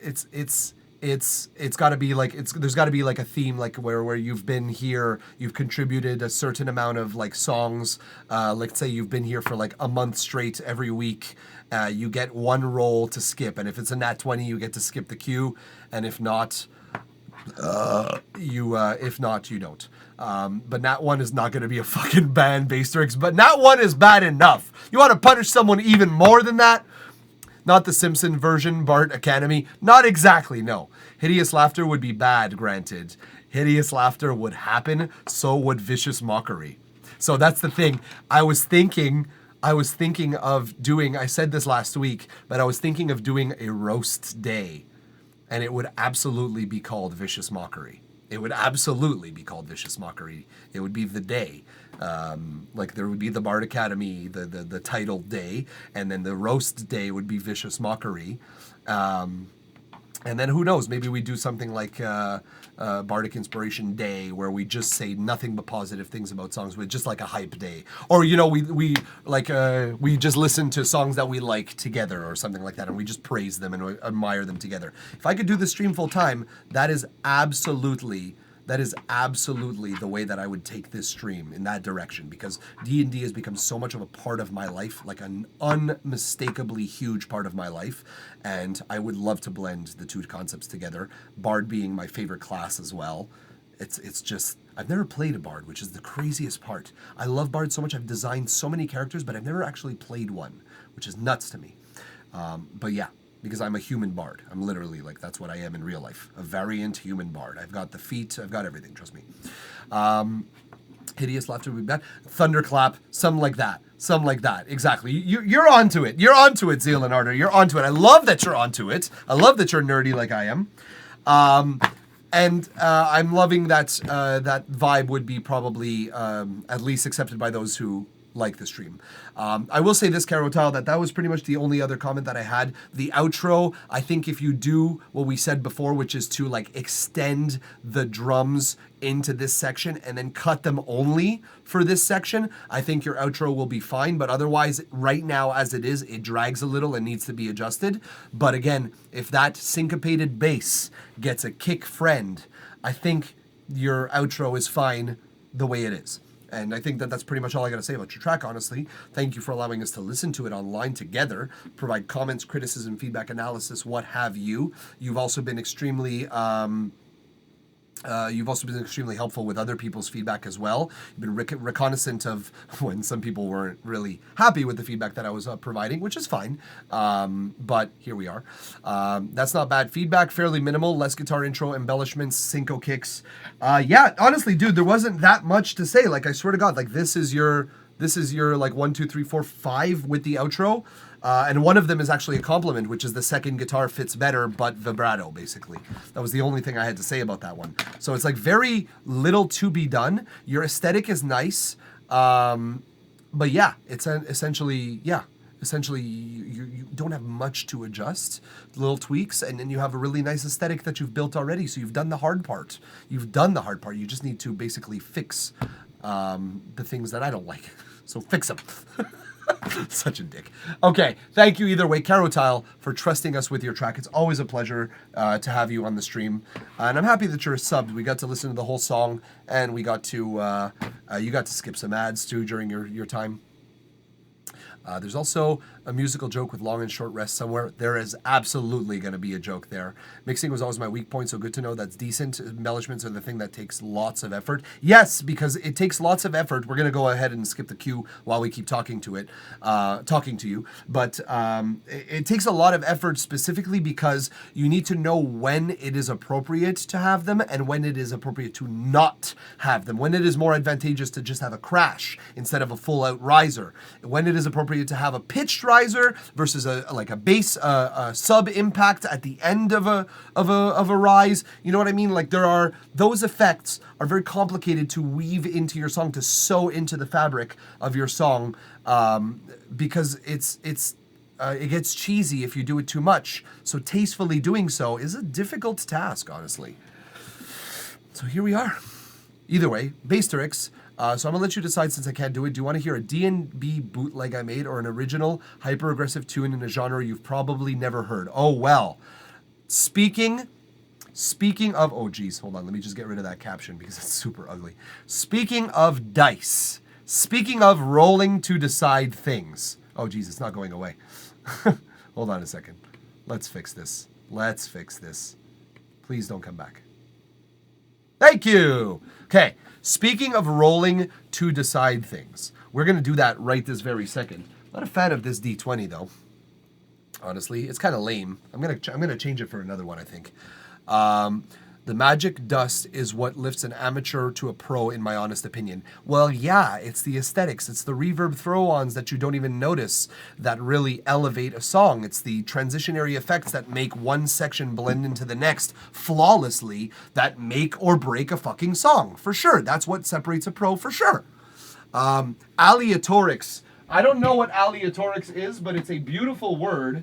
It's got to be like there's got to be like a theme, like where you've been here, you've contributed a certain amount of like songs. Let's say you've been here for like a month straight every week. You get one roll to skip, and if it's a nat 20, you get to skip the queue, and if not, you don't. But nat 1 is not going to be a fucking ban, Basterix. But nat 1 is bad enough. You want to punish someone even more than that? Not the Simpson version, Bard Academy. Not exactly, no. Hideous Laughter would be bad, granted. Hideous Laughter would happen, so would Vicious Mockery. So that's the thing. I was thinking of doing, I said this last week, but I was thinking of doing a roast day. And it would absolutely be called Vicious Mockery. It would absolutely be called Vicious Mockery. It would be the day. Like there would be the Bard Academy, the title day, and then the roast day would be Vicious Mockery. And then who knows, maybe we do something like Bardic Inspiration Day, where we just say nothing but positive things about songs, with just like a hype day. Or, you know, we just listen to songs that we like together or something like that, and we just praise them and admire them together. If I could do the stream full time, that is absolutely the way that I would take this stream, in that direction, because D&D has become so much of a part of my life, like an unmistakably huge part of my life, and I would love to blend the two concepts together, Bard being my favorite class as well. It's just, I've never played a Bard, which is the craziest part. I love Bard so much, I've designed so many characters, but I've never actually played one, which is nuts to me. But yeah. Because I'm a human bard. I'm literally, like, that's what I am in real life. A variant human bard. I've got the feet. I've got everything, trust me. Hideous Laughter would be bad. Thunderclap. Something like that. Something like that. Exactly. You're onto it. You're onto it, Zeal and Ardor. You're onto it. I love that you're onto it. I love that you're nerdy like I am. And I'm loving that that vibe would be probably at least accepted by those who like the stream. I will say this, Carotile, that was pretty much the only other comment that I had. The outro, I think if you do what we said before, which is to like extend the drums into this section and then cut them only for this section, I think your outro will be fine. But otherwise, right now as it is, it drags a little and needs to be adjusted. But again, if that syncopated bass gets a kick friend, I think your outro is fine the way it is. And I think that's pretty much all I got to say about your track, honestly. Thank you for allowing us to listen to it online together, provide comments, criticism, feedback, analysis, what have you. You've also been extremely helpful with other people's feedback as well. You've been reconnaissant of when some people weren't really happy with the feedback that I was providing, which is fine. But here we are. That's not bad feedback. Fairly minimal. Less guitar intro, embellishments, synco kicks. Yeah, honestly, dude, there wasn't that much to say. Like, I swear to God, like this is your like 1, 2, 3, 4, 5 with the outro. And one of them is actually a compliment, which is the second guitar fits better, but vibrato, basically. That was the only thing I had to say about that one. So it's like very little to be done. Your aesthetic is nice. But yeah, it's essentially you don't have much to adjust, little tweaks, and then you have a really nice aesthetic that you've built already. So you've done the hard part. You just need to basically fix the things that I don't like. So fix them. Such a dick. Okay, thank you either way, Carotile, for trusting us with your track. It's always a pleasure to have you on the stream, and I'm happy that you're subbed. We got to listen to the whole song, and we got to you got to skip some ads too during your time. There's also a musical joke with long and short rests somewhere. There is absolutely going to be a joke there. Mixing was always my weak point, so good to know that's decent. Embellishments are the thing that takes lots of effort. Yes, because it takes lots of effort. We're going to go ahead and skip the cue while we keep talking to you. But it takes a lot of effort specifically because you need to know when it is appropriate to have them and when it is appropriate to not have them. When it is more advantageous to just have a crash instead of a full-out riser. When it is appropriate to have a pitched riser versus a bass sub impact at the end of a rise. You know what I mean? Like those effects are very complicated to weave into your song, to sew into the fabric of your song, because it gets cheesy if you do it too much. So tastefully doing so is a difficult task, honestly. So here we are. Either way, Basterix. So I'm going to let you decide since I can't do it. Do you want to hear a D&B bootleg I made or an original hyper-aggressive tune in a genre you've probably never heard? Oh, well. Speaking of... Oh, geez. Hold on. Let me just get rid of that caption because it's super ugly. Speaking of dice. Speaking of rolling to decide things. Oh, geez. It's not going away. Hold on a second. Let's fix this. Please don't come back. Thank you. Okay. Speaking of rolling to decide things, we're going to do that right this very second. Not a fan of this D20 though. Honestly, it's kind of lame. I'm gonna change it for another one, I think. The magic dust is what lifts an amateur to a pro, in my honest opinion. Well, yeah, it's the aesthetics. It's the reverb throw-ons that you don't even notice that really elevate a song. It's the transitionary effects that make one section blend into the next flawlessly that make or break a fucking song, for sure. That's what separates a pro, for sure. Aleatorics. I don't know what aleatorics is, but it's a beautiful word.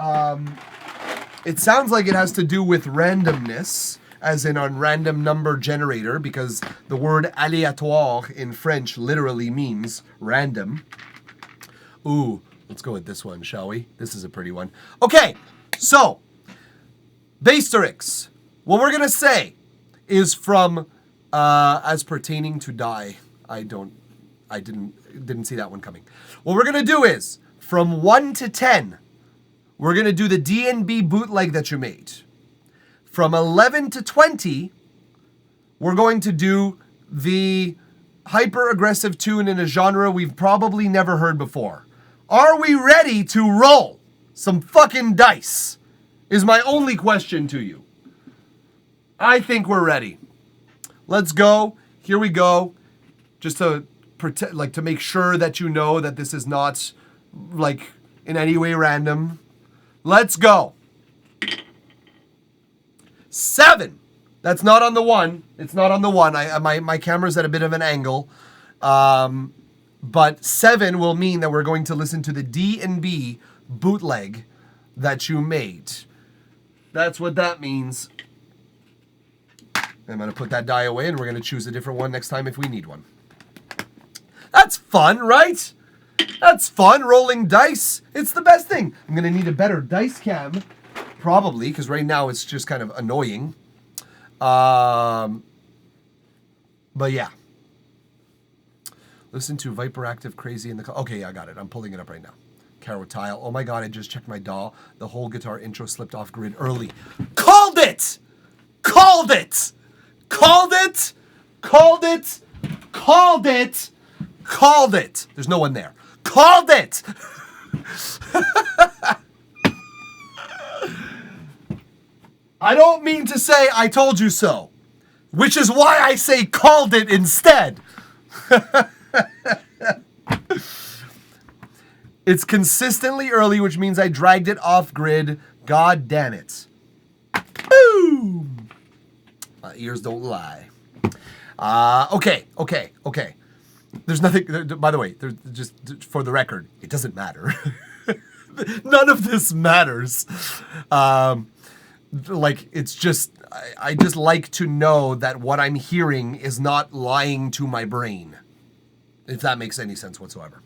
It sounds like it has to do with randomness, as in on random number generator, because the word aléatoire in French literally means random. Ooh, let's go with this one, shall we? This is a pretty one. Okay, so, Basterix. What we're going to say is from as pertaining to die. I didn't see that one coming. What we're going to do is, from 1 to 10, we're going to do the D&B bootleg that you made. From 11 to 20, we're going to do the hyper-aggressive tune in a genre we've probably never heard before. Are we ready to roll some fucking dice? Is my only question to you. I think we're ready. Let's go. Here we go. Just to to make sure that you know that this is not in any way random. Let's go. 7. That's not on the 1. It's not on the 1. My camera's at a bit of an angle. But 7 will mean that we're going to listen to the D&B bootleg that you made. That's what that means. I'm going to put that die away and we're going to choose a different one next time if we need one. That's fun, right? That's fun, rolling dice. It's the best thing. I'm going to need a better dice cam. Probably, because right now it's just kind of annoying. But yeah. Listen to Viperactive Crazy in the... Okay, I got it. I'm pulling it up right now. Caro Tile. Oh my god, I just checked my DAW. The whole guitar intro slipped off grid early. Called it! Called it! Called it! Called it! Called it! Called it! There's no one there. Called it! I don't mean to say I told you so, which is why I say called it instead. It's consistently early, which means I dragged it off grid. God damn it. Boom! My ears don't lie. Okay. There's nothing, by the way, just for the record, it doesn't matter. None of this matters. It's just, I just like to know that what I'm hearing is not lying to my brain. If that makes any sense whatsoever.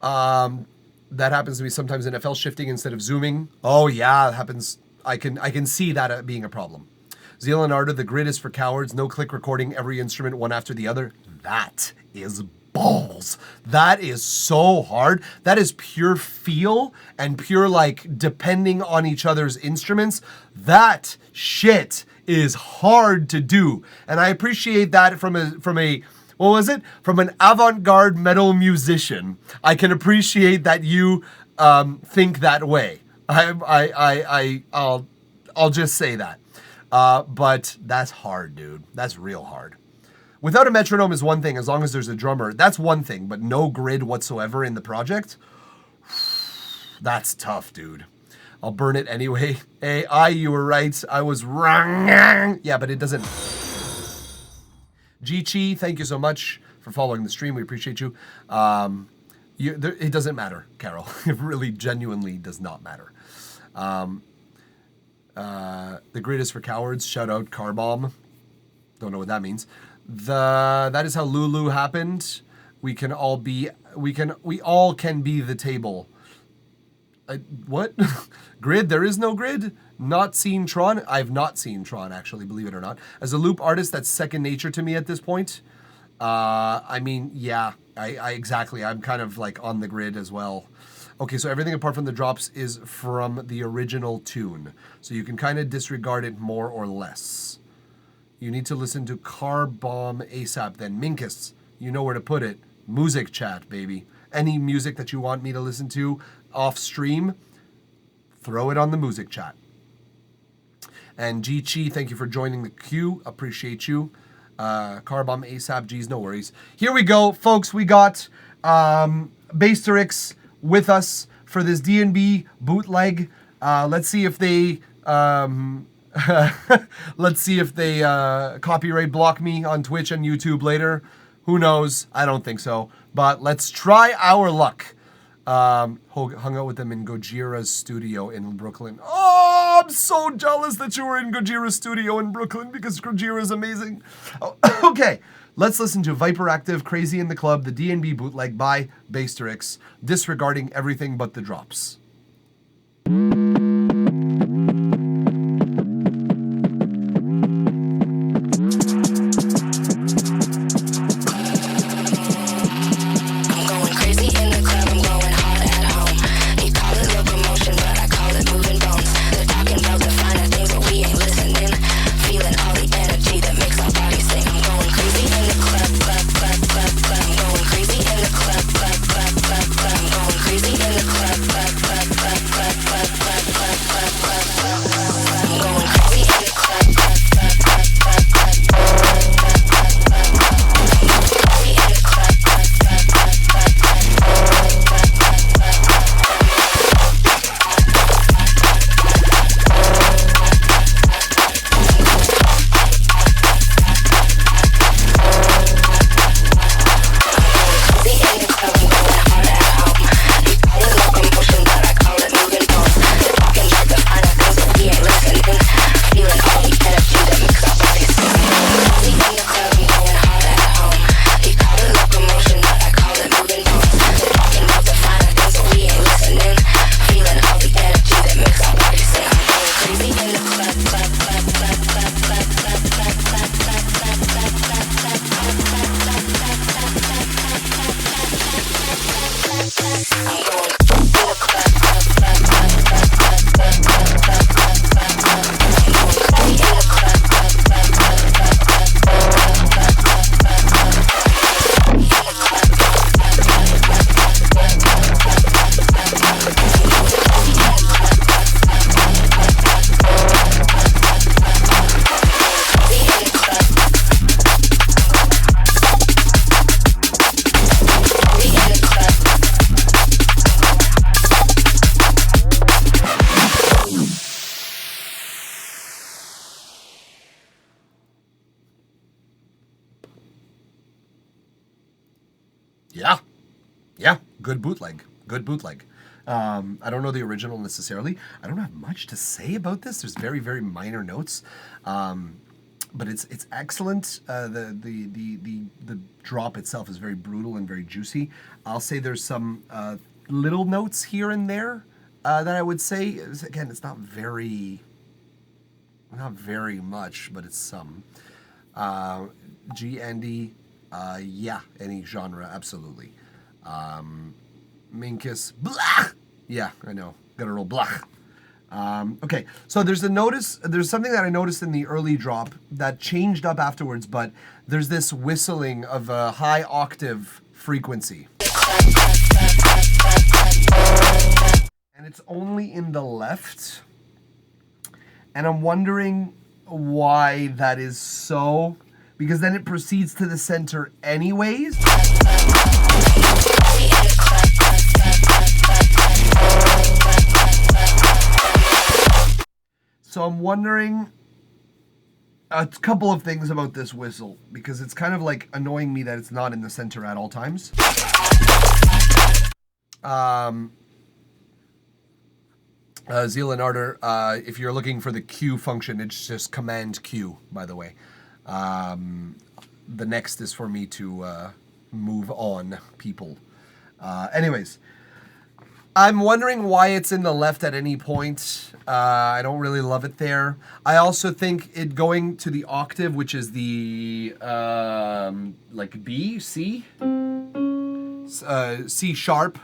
That happens to me sometimes in FL shifting instead of zooming. Oh yeah, it happens. I can see that being a problem. Zealand Art of the grid is for cowards. No click recording every instrument one after the other. That is balls. That is so hard. That is pure feel and pure like depending on each other's instruments. That shit is hard to do. And I appreciate that from a what was it? From an avant-garde metal musician. I can appreciate that you think that way. I'll just say that. But that's hard, dude. That's real hard. Without a metronome is one thing, as long as there's a drummer. That's one thing, but no grid whatsoever in the project. That's tough, dude. I'll burn it anyway. Hey, you were right. I was wrong. Yeah, but it doesn't. G-Chi, thank you so much for following the stream. We appreciate you. It doesn't matter, Carol. It really genuinely does not matter. The grid is for cowards. Shout out Car Bomb. Don't know what that means. That is how Lulu happened. We all can be the table. What? Grid? There is no grid? Not seen Tron? I've not seen Tron, actually, believe it or not. As a loop artist, that's second nature to me at this point. I mean, yeah, I exactly. I'm kind of like on the grid as well. Okay, so everything apart from the drops is from the original tune. So you can kind of disregard it more or less. You need to listen to Car Bomb ASAP then. Minkus, you know where to put it. Music chat, baby. Any music that you want me to listen to off stream, throw it on the music chat. And G-Chi, thank you for joining the queue. Appreciate you. Car Bomb ASAP, geez, no worries. Here we go, folks. We got Basterix with us for this D&B bootleg. Let's see if they copyright block me on Twitch and YouTube later. Who knows? I don't think so. But let's try our luck. Hung out with them in Gojira's studio in Brooklyn. Oh, I'm so jealous that you were in Gojira's studio in Brooklyn because Gojira is amazing. Oh, okay, let's listen to Viper Active, Crazy in the Club, the D&B bootleg by Basterix, disregarding everything but the drops. Good bootleg. Good bootleg. I don't know the original necessarily. I don't have much to say about this. There's very, very minor notes. But it's excellent. The drop itself is very brutal and very juicy. I'll say there's some little notes here and there that I would say. Again, it's not very much, but it's some. G. Andy, Yeah, any genre, absolutely. Minkus, blah! Yeah, I know. Gotta roll blah. Okay, so there's something that I noticed in the early drop that changed up afterwards, but there's this whistling of a high octave frequency. And it's only in the left. And I'm wondering why that is so, because then it proceeds to the center anyways. So I'm wondering a couple of things about this whistle, because it's kind of like annoying me that it's not in the center at all times. Zealanarder, if you're looking for the Q function, it's just Command Q, by the way. The next is for me to move on people. Anyways, I'm wondering why it's in the left at any point. I don't really love it there. I also think it going to the octave, which is the like B, C, C sharp.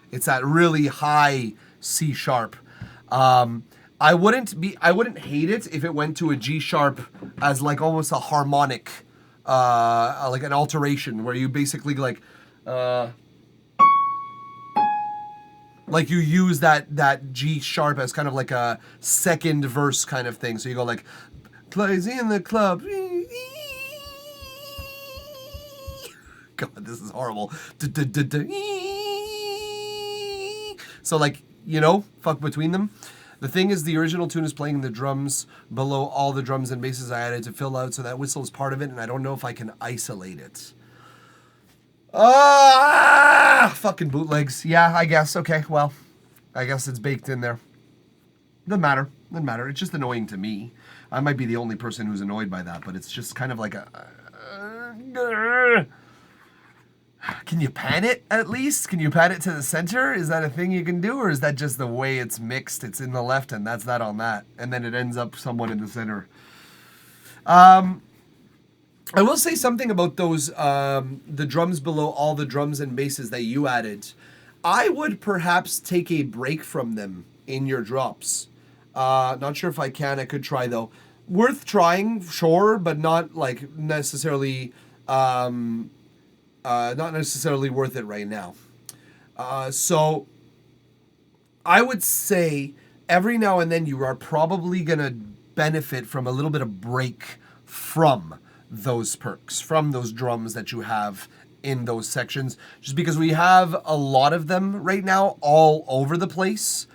It's that really high C sharp. I wouldn't hate it if it went to a G sharp as like almost a harmonic, like an alteration where you basically like you use that G sharp as kind of like a second verse kind of thing. So you go like, plays in the club. God, this is horrible. So like, you know, fuck between them. The thing is, the original tune is playing the drums below all the drums and basses I added to fill out, so that whistle is part of it, and I don't know if I can isolate it. Fucking bootlegs. Yeah, I guess. Okay, well, I guess it's baked in there. Doesn't matter. It's just annoying to me. I might be the only person who's annoyed by that, but it's just kind of like a... Can you pan it at least? Can you pan it to the center? Is that a thing you can do? Or is that just the way it's mixed? It's in the left and that's that on that. And then it ends up somewhat in the center. I will say something about those, the drums below all the drums and basses that you added. I would perhaps take a break from them in your drops. Not sure if I can. I could try though. Worth trying, sure, but not like necessarily... not necessarily worth it right now. So I would say every now and then you are probably going to benefit from a little bit of break from those perks, from those drums that you have in those sections, just because we have a lot of them right now all over the place.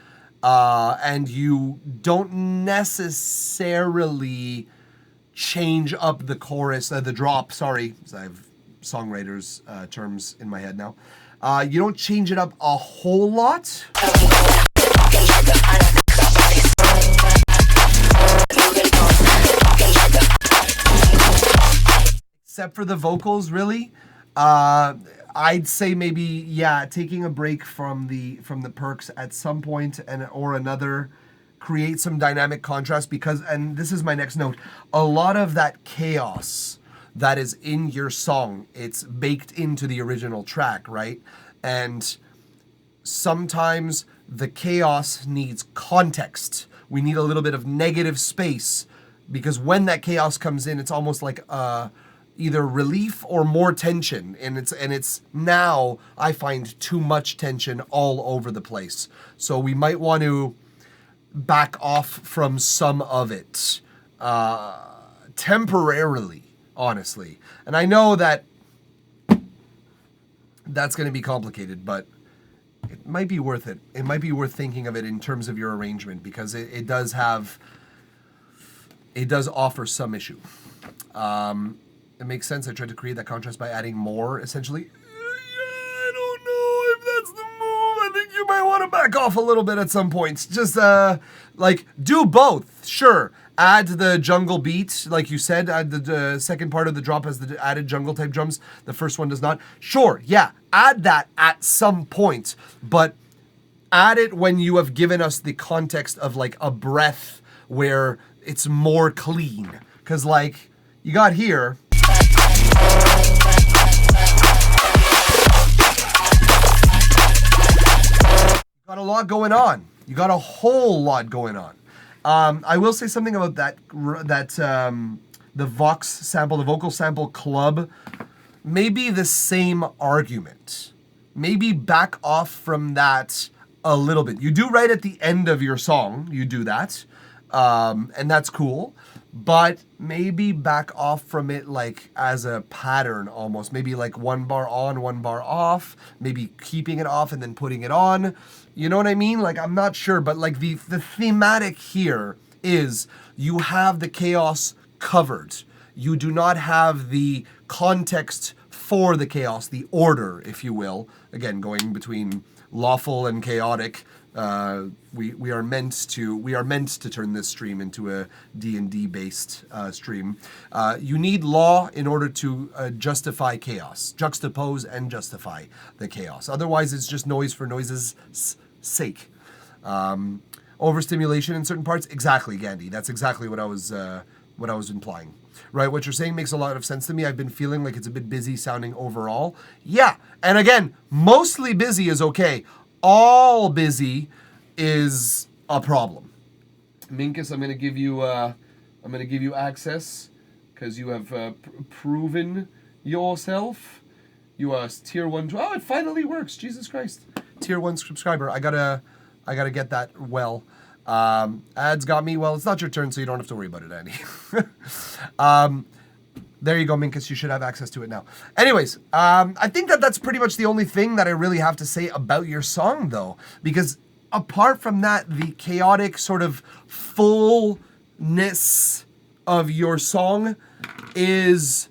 And you don't necessarily change up the chorus, the drop, sorry, I've songwriters terms in my head now. You don't change it up a whole lot. Except for the vocals, really. I'd say maybe, yeah, taking a break from the perks at some point or another, create some dynamic contrast, because, and this is my next note, a lot of that chaos that is in your song, it's baked into the original track, right? And sometimes the chaos needs context. We need a little bit of negative space, because when that chaos comes in, it's almost like either relief or more tension, and it's now I find too much tension all over the place. So we might want to back off from some of it temporarily. Honestly. And I know that that's going to be complicated, but it might be worth it. It might be worth thinking of it in terms of your arrangement, because it does offer some issue. It makes sense. I tried to create that contrast by adding more, essentially. I don't know if that's the move. I think you might want to back off a little bit at some points. Just, like, do both. Sure. Add the jungle beat, like you said. Add the second part of the drop as the added jungle type drums. The first one does not. Sure, yeah, add that at some point, but add it when you have given us the context of like a breath where it's more clean. Because like, you got here. Got a lot going on. You got a whole lot going on. I will say something about the Vox sample, the vocal sample club, maybe the same argument. Maybe back off from that a little bit. You do right at the end of your song, you do that, and that's cool. But maybe back off from it like as a pattern almost. Maybe like one bar on, one bar off. Maybe keeping it off and then putting it on. You know what I mean? Like, I'm not sure, but like the thematic here is you have the chaos covered. You do not have the context for the chaos, the order, if you will. Again, going between lawful and chaotic. We are meant to turn this stream into a D&D based stream. You need law in order to justify chaos, juxtapose and justify the chaos. Otherwise, it's just noise for noise's sake. Overstimulation in certain parts, exactly, Gandhi. That's exactly what I was implying. Right, what you're saying makes a lot of sense to me. I've been feeling like it's a bit busy sounding overall. Yeah, and again, mostly busy is okay. All busy is a problem. Minkus, I'm gonna give you access because you have proven yourself. You are tier 1. Oh, it finally works. Jesus Christ, tier 1 subscriber. I gotta get that well. Ads got me. Well, it's not your turn, so you don't have to worry about it, Andy. There you go, Minkus. You should have access to it now. Anyways, I think that's pretty much the only thing that I really have to say about your song, though. Because apart from that, the chaotic sort of fullness of your song is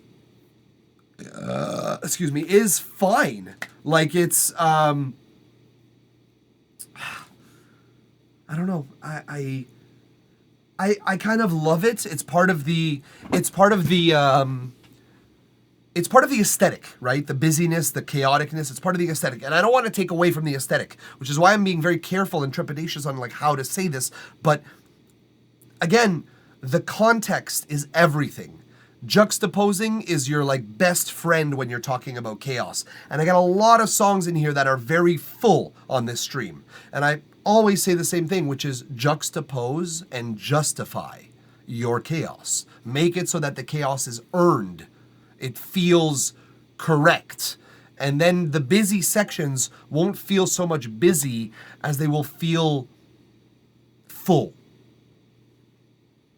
fine. Like, it's, I don't know. I kind of love it. It's part of the aesthetic, right? The busyness, the chaoticness, it's part of the aesthetic. And I don't want to take away from the aesthetic, which is why I'm being very careful and trepidatious on like how to say this. But again, the context is everything. Juxtaposing is your like best friend when you're talking about chaos. And I got a lot of songs in here that are very full on this stream. And I always say the same thing, which is juxtapose and justify your chaos. Make it so that the chaos is earned. It feels correct. And then the busy sections won't feel so much busy as they will feel full.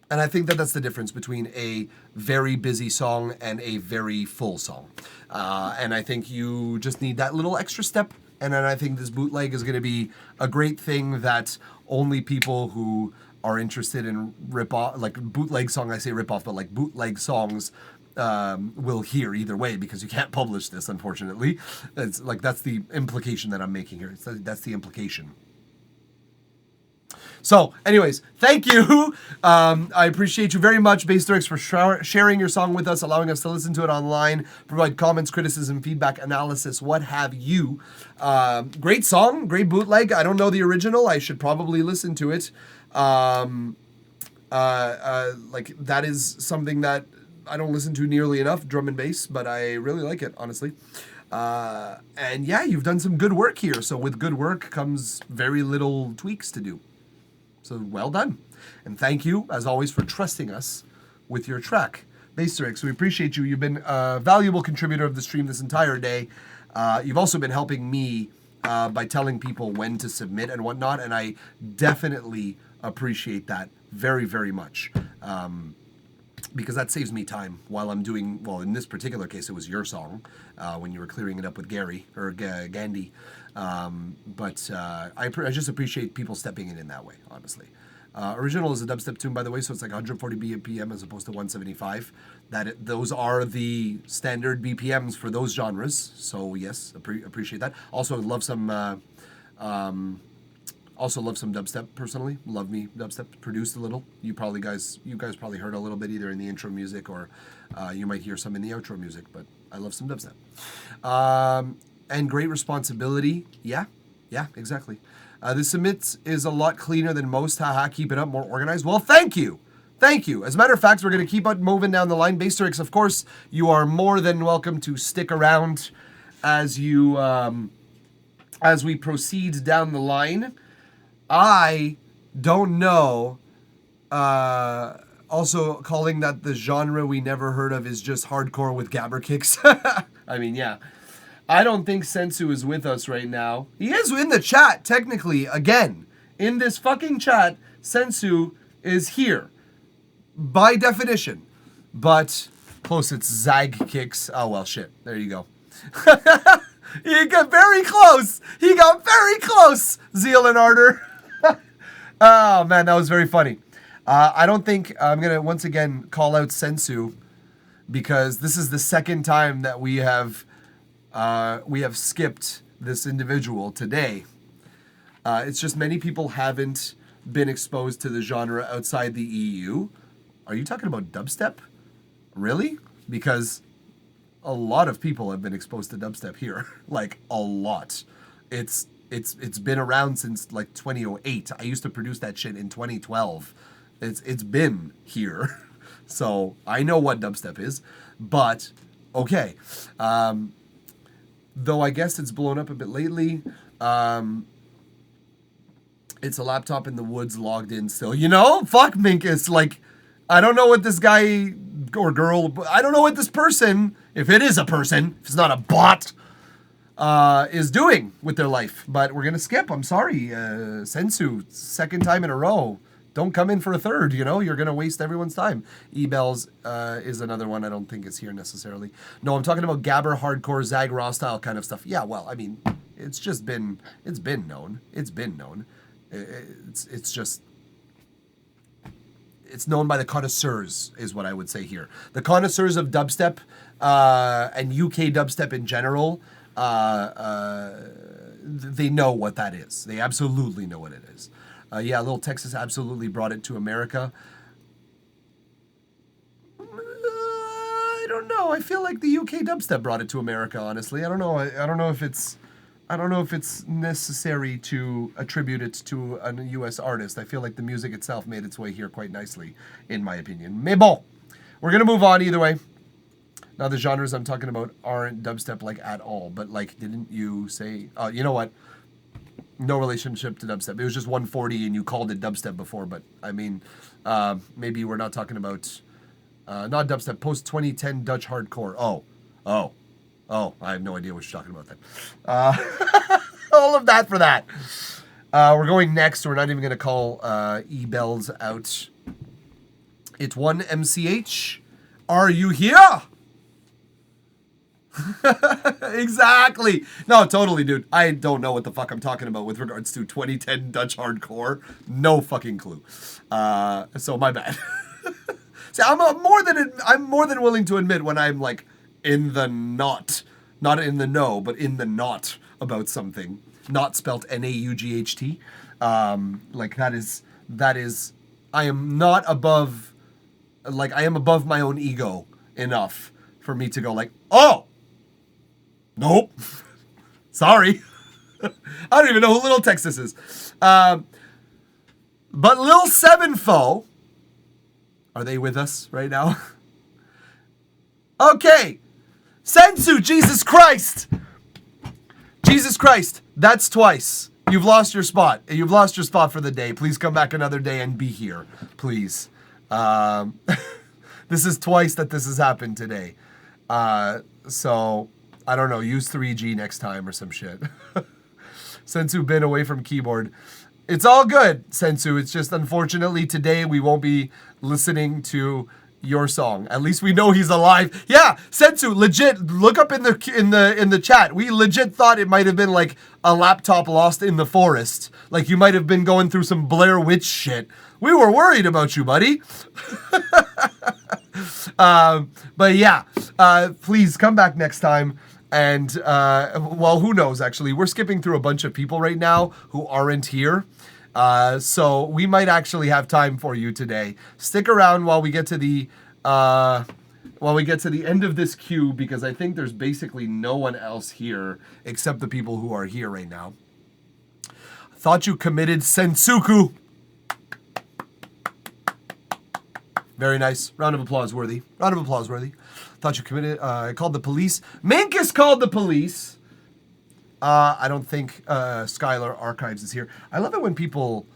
And I think that that's the difference between a very busy song and a very full song. And I think you just need that little extra step. And then I think this bootleg is going to be a great thing that only people who are interested in rip-off, like bootleg song, I say rip-off, but like bootleg songs will hear either way, because you can't publish this, unfortunately. It's like, that's the implication that I'm making here. That's the implication. So, anyways, thank you. I appreciate you very much, Basterix, for sharing your song with us, allowing us to listen to it online, provide comments, criticism, feedback, analysis, what have you. Great song, great bootleg. I don't know the original. I should probably listen to it. Like, that is something that I don't listen to nearly enough, drum and bass, but I really like it, honestly. And yeah, you've done some good work here. So with good work comes very little tweaks to do. So well done. And thank you, as always, for trusting us with your track. Basterix, we appreciate you. You've been a valuable contributor of the stream this entire day. You've also been helping me by telling people when to submit and whatnot, and I definitely appreciate that very, very much. Because that saves me time while I'm doing, well, in this particular case, it was your song when you were clearing it up with Gary, or Gandhi. But I just appreciate people stepping in that way, honestly. Original is a dubstep tune, by the way, so it's like 140 BPM as opposed to 175. Those are the standard BPMs for those genres. So yes, appreciate that. Also love some dubstep personally. Love me dubstep. Produced a little. You guys probably heard a little bit either in the intro music, or you might hear some in the outro music. But I love some dubstep. And great responsibility. Yeah, exactly. The submit is a lot cleaner than most. Haha, keep it up, more organized. Well, thank you. Thank you. As a matter of fact, we're going to keep on moving down the line. Basterix, of course, you are more than welcome to stick around as you as we proceed down the line. I don't know. Also, calling that the genre we never heard of is just hardcore with gabber kicks. I mean, yeah. I don't think Sensu is with us right now. He is in the chat, technically. Again, in this fucking chat, Sensu is here. By definition. But, close, it's Zag kicks. Oh, well, shit. There you go. He got very close. He got very close, Zeal and Ardor. Oh, man, that was very funny. I don't think I'm going to once again call out Sensu because this is the second time that we have skipped this individual today. It's just many people haven't been exposed to the genre outside the EU. Are you talking about dubstep? Really? Because a lot of people have been exposed to dubstep here. Like, a lot. It's been around since, like, 2008. I used to produce that shit in 2012. It's been here. So, I know what dubstep is. But, okay. Though I guess it's blown up a bit lately. It's a laptop in the woods logged in still. You know? Fuck Minkus. Like, I don't know what this guy or girl, I don't know what this person, if it is a person, if it's not a bot, is doing with their life. But we're going to skip. I'm sorry. Sensu, second time in a row. Don't come in for a third, you know? You're going to waste everyone's time. E-Bells is another one I don't think is here necessarily. No, I'm talking about Gabber, hardcore, Zag Raw style kind of stuff. Yeah, well, I mean, it's been known. It's been known. It's just... It's known by the connoisseurs, is what I would say here. The connoisseurs of dubstep and UK dubstep in general, they know what that is. They absolutely know what it is. Yeah, Little Texas absolutely brought it to America. I don't know. I feel like the UK dubstep brought it to America. Honestly, I don't know. I don't know if it's necessary to attribute it to a U.S. artist. I feel like the music itself made its way here quite nicely, in my opinion. Mais bon, we're gonna move on either way. Now the genres I'm talking about aren't dubstep like at all. But like, didn't you say? You know what? No relationship to dubstep. It was just 140 and you called it dubstep before, but I mean, maybe we're not talking about, not dubstep, post-2010 Dutch hardcore. Oh, I have no idea what you're talking about then. All of that for that. We're going next. We're not even going to call E-Bells out. It's 1MCH. Are you here? Exactly. No, totally, dude. I don't know what the fuck I'm talking about with regards to 2010 Dutch hardcore. No fucking clue. So my bad. See, I'm more than willing to admit when I'm like in the not in the know, but in the not about something. Not spelt N-A-U-G-H-T. Like that is. I am not above. Like I am above my own ego enough for me to go like, oh. Nope. Sorry. I don't even know who Little Texas is. But Lil Sevenfo, are they with us right now? Okay. Sensu, Jesus Christ. Jesus Christ. That's twice. You've lost your spot. You've lost your spot for the day. Please come back another day and be here. Please. This is twice that this has happened today. So... I don't know, use 3G next time or some shit. Sensu been away from keyboard. It's all good, Sensu. It's just unfortunately today we won't be listening to your song. At least we know he's alive. Yeah, Sensu, legit, look up in the chat. We legit thought it might have been like a laptop lost in the forest. Like you might have been going through some Blair Witch shit. We were worried about you, buddy. But yeah, please come back next time. And, well, who knows, actually. We're skipping through a bunch of people right now who aren't here. So we might actually have time for you today. Stick around while we get to the end of this queue, because I think there's basically no one else here except the people who are here right now. Thought you committed Sensuku. Very nice. Round of applause worthy. Round of applause worthy. Thought you committed. Called the police. Minkus called the police. I don't think Skylar Archives is here. I love it when people,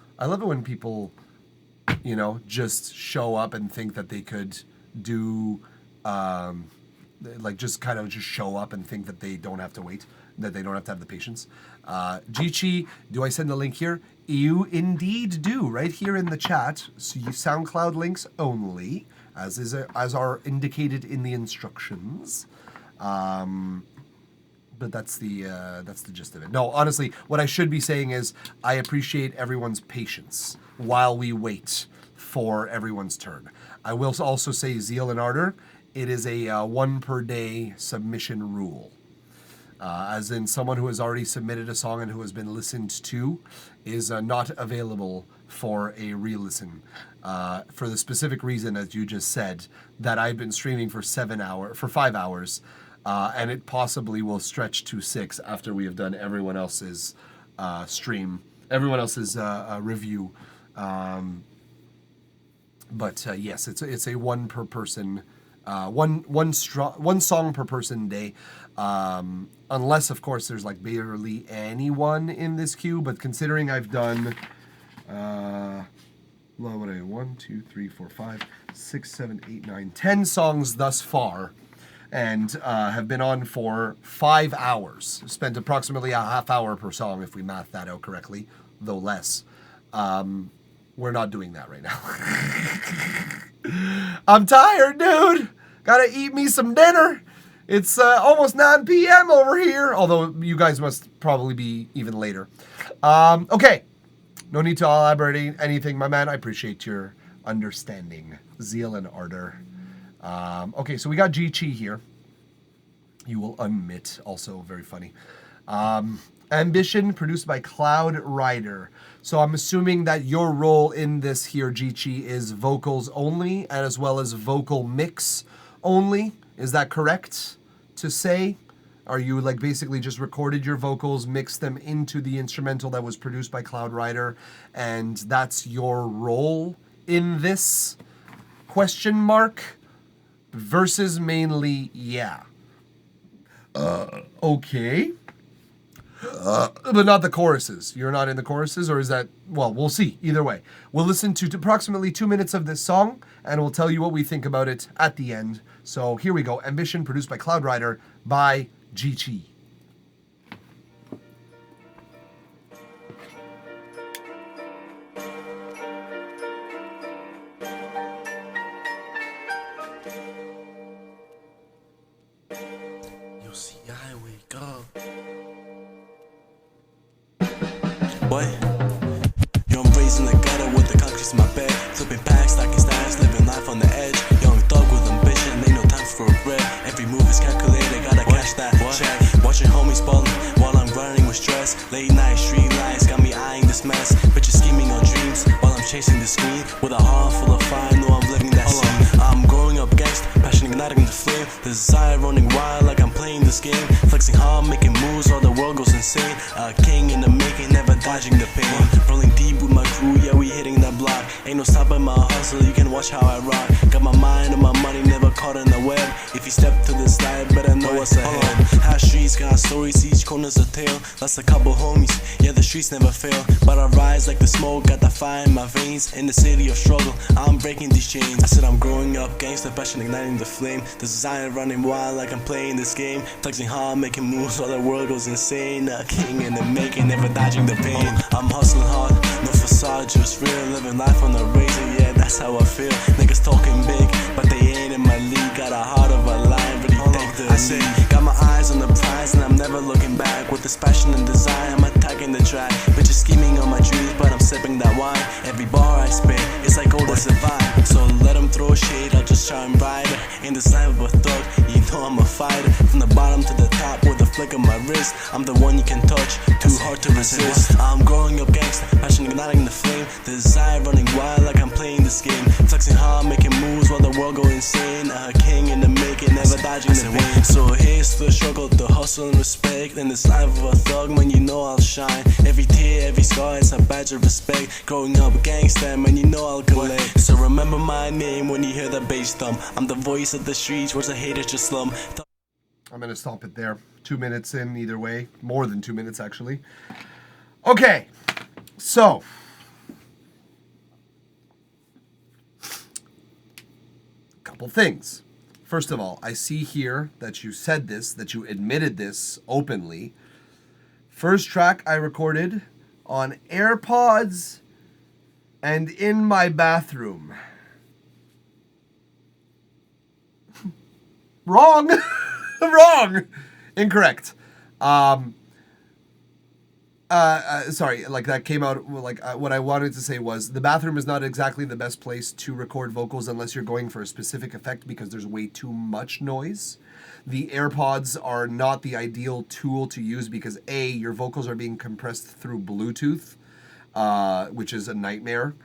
you know, just show up and think that they could do, like just kind of just show up and think that they don't have to wait, that they don't have to have the patience. Jichi, do I send the link here? You indeed do, right here in the chat. So you SoundCloud links only, as are indicated in the instructions. But that's the gist of it. No, honestly, what I should be saying is I appreciate everyone's patience while we wait for everyone's turn. I will also say zeal and ardor. It is a 1 per day submission rule. As in someone who has already submitted a song and who has been listened to is not available for a re-listen. For the specific reason, as you just said, that I've been streaming for 5 hours. And it possibly will stretch to 6 after we have done everyone else's stream, everyone else's review. But yes, it's a 1 per person, one song per person day. Unless, of course, there's like barely anyone in this queue. But considering I've done, 1, 2, 3, 4, 5, 6, 7, 8, 9, 10 songs thus far. And have been on for 5 hours. Spent approximately a half hour per song, if we math that out correctly, though less. We're not doing that right now. I'm tired, dude. Gotta eat me some dinner. It's almost 9 p.m. over here, although you guys must probably be even later. Okay. No need to elaborate anything, my man. I appreciate your understanding. Zeal and ardor. Okay, so we got G-Chi here. You will unmit, also very funny. Ambition, produced by Cloud Rider. So I'm assuming that your role in this here, G-Chi, is vocals only, and as well as vocal mix only. Is that correct to say? Are you like basically just recorded your vocals, mixed them into the instrumental that was produced by Cloud Rider, and that's your role in this? Question mark? Versus mainly, yeah. Okay. But not the choruses. You're not in the choruses, or is that... Well, we'll see. Either way. We'll listen to approximately 2 minutes of this song, and we'll tell you what we think about it at the end. So here we go. Ambition, produced by Cloud Rider, by G-Chi. What? Yo, I'm raised in the ghetto with the concrete in my bed. Flipping packs, stacking stacks, living life on the edge. Young thug with ambition, ain't no time for regret. Every move is calculated, gotta cash that check. Watching homies ballin' while I'm running with stress. Late night street lights got me eyeing this mess. Bitches scheming on dreams while I'm chasing the screen. With a heart full of fire, know I'm living that scene. I'm growing up gangsta, passion igniting the flame. Desire running wild like I'm playing this game. Flexing hard, making moves while the world goes insane. A king in the making, never dodging the pain. Rolling deep with my crew, yeah, we hitting that block. Ain't no stopping my hustle, you can watch how I rock. Got my mind on my money, never caught in the web. If you step to the side, better know what's ahead. Half streets got stories, each corner's a tale. Lost a couple homies, yeah, the streets never fail. But I rise like the smoke, got the fire in my veins. In the city of struggle, I'm breaking these chains. I said I'm growing up, gangsta passion igniting the flame. Desire running wild like I'm playing this game. Flexing hard, making moves while the world goes insane. A king in the making, never dodging the pain. I'm hustling hard, no facade, just real. Living life on the razor, yeah, that's how I feel. Niggas talking big, but they ain't in my league. Got a heart of a lion, really take the lead. Got my eyes on the prize and I'm never looking back. With this passion and desire, I'm attacking the track. Bitches scheming on my dreams, but I'm sipping that wine. Every bar I spit, it's like gold, it's a vibe. So let them throw shade, I'll just shine brighter. In this life of a thug, you know I'm a fighter. From the bottom to the top with a flick of my wrist. I'm the one you can touch, too hard to resist. I'm growing up gangsta, passion igniting the flame. Desire running wild like I'm playing this game. Flexing hard, making moves while the world go insane. A king in the making, never dodging the pain. So here's to the struggle, the hustle and respect. In this life of a thug, man, you know I'll shine. Every tear, every cigar, it's a badge of respect. Growing up a gangster, man, you know I'll collect. So remember my name when you hear the bass thump. I'm the voice of the streets, where's the haters just slum. I'm going to stop it there. 2 minutes in either way. More than 2 minutes, actually. Okay. So. Couple things. First of all, I see here that you said this, that you admitted this openly. First track I recorded on AirPods and in my bathroom. Wrong. Wrong. Incorrect. Sorry, like that came out, like what I wanted to say was the bathroom is not exactly the best place to record vocals unless you're going for a specific effect because there's way too much noise. The AirPods are not the ideal tool to use because A, your vocals are being compressed through Bluetooth, which is a nightmare.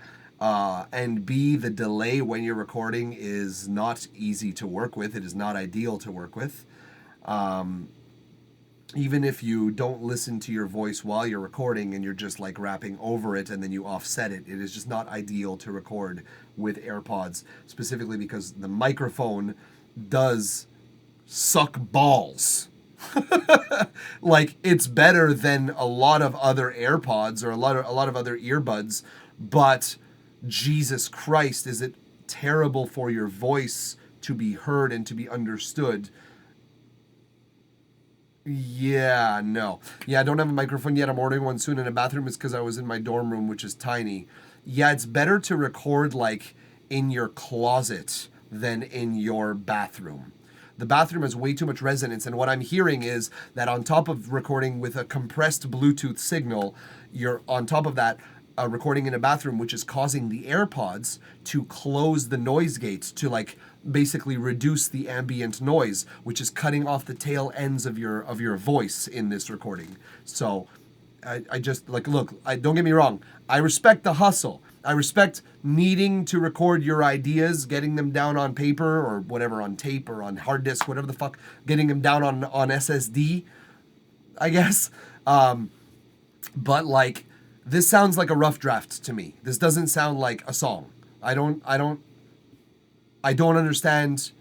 And B, the delay when you're recording is not easy to work with. It is not ideal to work with. Even if you don't listen to your voice while you're recording and you're just like rapping over it and then you offset it, it is just not ideal to record with AirPods, specifically because the microphone does suck balls. Like, it's better than a lot of other AirPods or a lot of other earbuds, but Jesus Christ, is it terrible for your voice to be heard and to be understood. Yeah, no. Yeah, I don't have a microphone yet. I'm ordering one soon in a bathroom. It's because I was in my dorm room, which is tiny. Yeah, it's better to record like in your closet than in your bathroom. The bathroom has way too much resonance, and what I'm hearing is that on top of recording with a compressed Bluetooth signal, you're on top of that recording in a bathroom, which is causing the AirPods to close the noise gates to like basically reduce the ambient noise, which is cutting off the tail ends of your voice in this recording. So I just like, look, don't get me wrong. I respect the hustle. I respect needing to record your ideas, getting them down on paper or whatever, on tape or on hard disk, whatever the fuck, getting them down on SSD, I guess. But like, this sounds like a rough draft to me. This doesn't sound like a song. I don't understand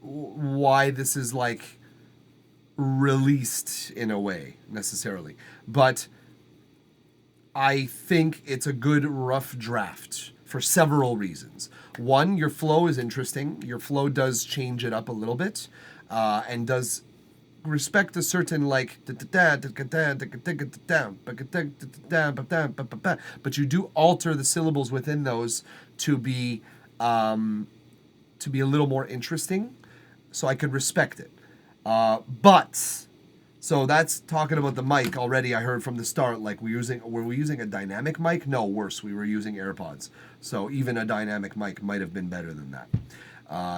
why this is like released in a way necessarily, but I think it's a good rough draft for several reasons. One, your flow is interesting. Your flow does change it up a little bit, and does respect a certain like, but you do alter the syllables within those to be a little more interesting, so I could respect it. So that's talking about the mic already. I heard from the start, like, were we using a dynamic mic? No, worse, we were using AirPods. So even a dynamic mic might have been better than that.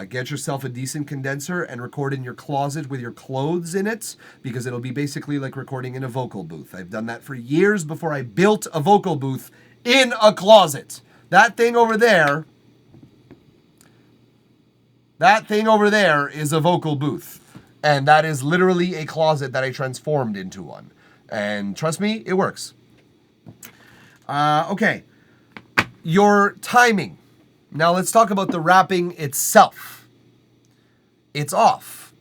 Get yourself a decent condenser and record in your closet with your clothes in it, because it'll be basically like recording in a vocal booth. I've done that for years before I built a vocal booth in a closet. That thing over there is a vocal booth. And that is literally a closet that I transformed into one. And trust me, it works. Okay. Your timing. Now let's talk about the rapping itself. It's off.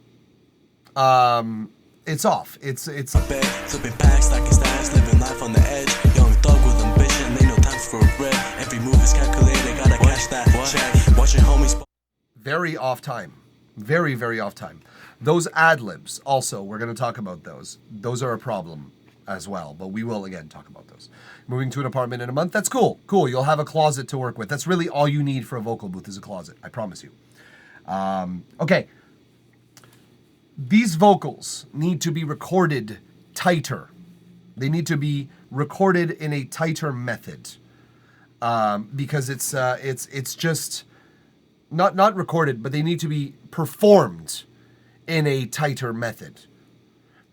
It's off. It's flipping packs, stacking stacks, living life on the edge. Young thug with ambition, ain't no time for a bread. Every move is calculated, gotta catch that check. Watching homies. Very off time. Very, very off time. Those ad-libs, also, we're going to talk about those. Those are a problem as well, but we will, again, talk about those. Moving to an apartment in a month, that's cool. Cool, you'll have a closet to work with. That's really all you need for a vocal booth is a closet, I promise you. Okay. These vocals need to be recorded tighter. They need to be recorded in a tighter method. Because it's just not recorded, but they need to be performed in a tighter method.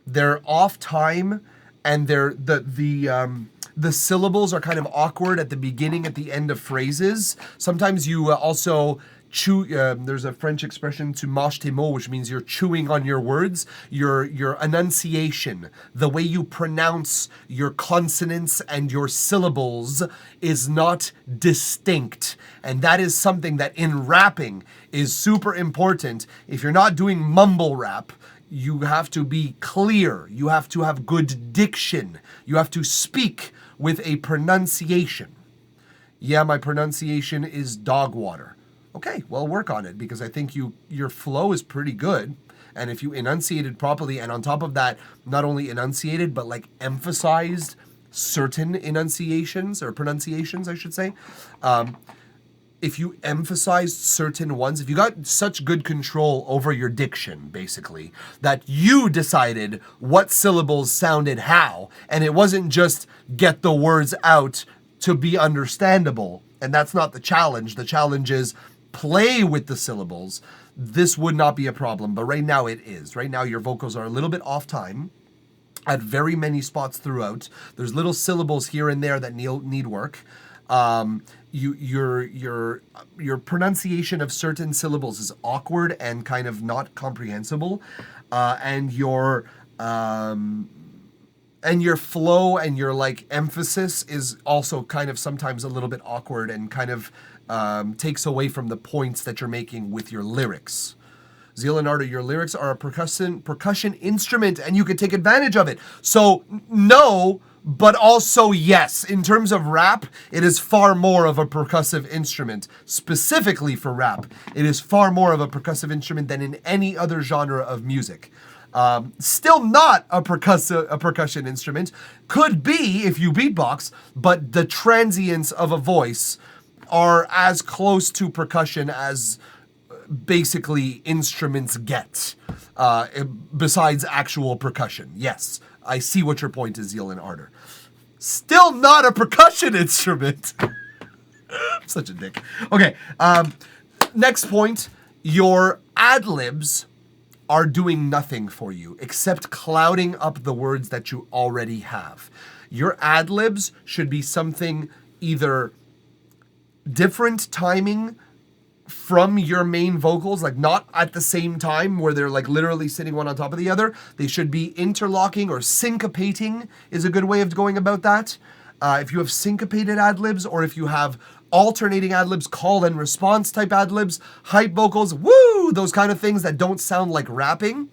They're off time, and the syllables are kind of awkward at the beginning, at the end of phrases. Sometimes you also there's a French expression, tu mâches tes mots, which means you're chewing on your words. Your enunciation, the way you pronounce your consonants and your syllables is not distinct. And that is something that in rapping is super important. If you're not doing mumble rap, you have to be clear. You have to have good diction. You have to speak with a pronunciation. Yeah, my pronunciation is dog water. Okay, well, work on it, because I think your flow is pretty good. And if you enunciated properly, and on top of that, not only enunciated, but like emphasized certain enunciations or pronunciations, I should say. If you emphasized certain ones, if you got such good control over your diction, basically, that you decided what syllables sounded how, and it wasn't just get the words out to be understandable, and that's not the challenge. The challenge is play with the syllables. This would not be a problem, but right now it is. Right now your vocals are a little bit off time at very many spots throughout. There's little syllables here and there that need work. Your pronunciation of certain syllables is awkward and kind of not comprehensible, and your flow and your like emphasis is also kind of sometimes a little bit awkward and kind of takes away from the points that you're making with your lyrics. Zealand, your lyrics are a percussion instrument, and you can take advantage of it. So no, but also yes. In terms of rap, it is far more of a percussive instrument. Specifically for rap, it is far more of a percussive instrument than in any other genre of music. Still not a percussion instrument. Could be if you beatbox, but the transients of a voice are as close to percussion as basically instruments get, besides actual percussion. Yes, I see what your point is, Zealand Ardor. Still not a percussion instrument. I'm such a dick. Okay, next point. Your ad-libs are doing nothing for you except clouding up the words that you already have. Your ad-libs should be something either different timing from your main vocals, like not at the same time where they're like literally sitting one on top of the other. They should be interlocking, or syncopating is a good way of going about that. If you have syncopated ad-libs, or if you have alternating ad-libs, call and response type ad-libs, hype vocals, woo, those kind of things that don't sound like rapping,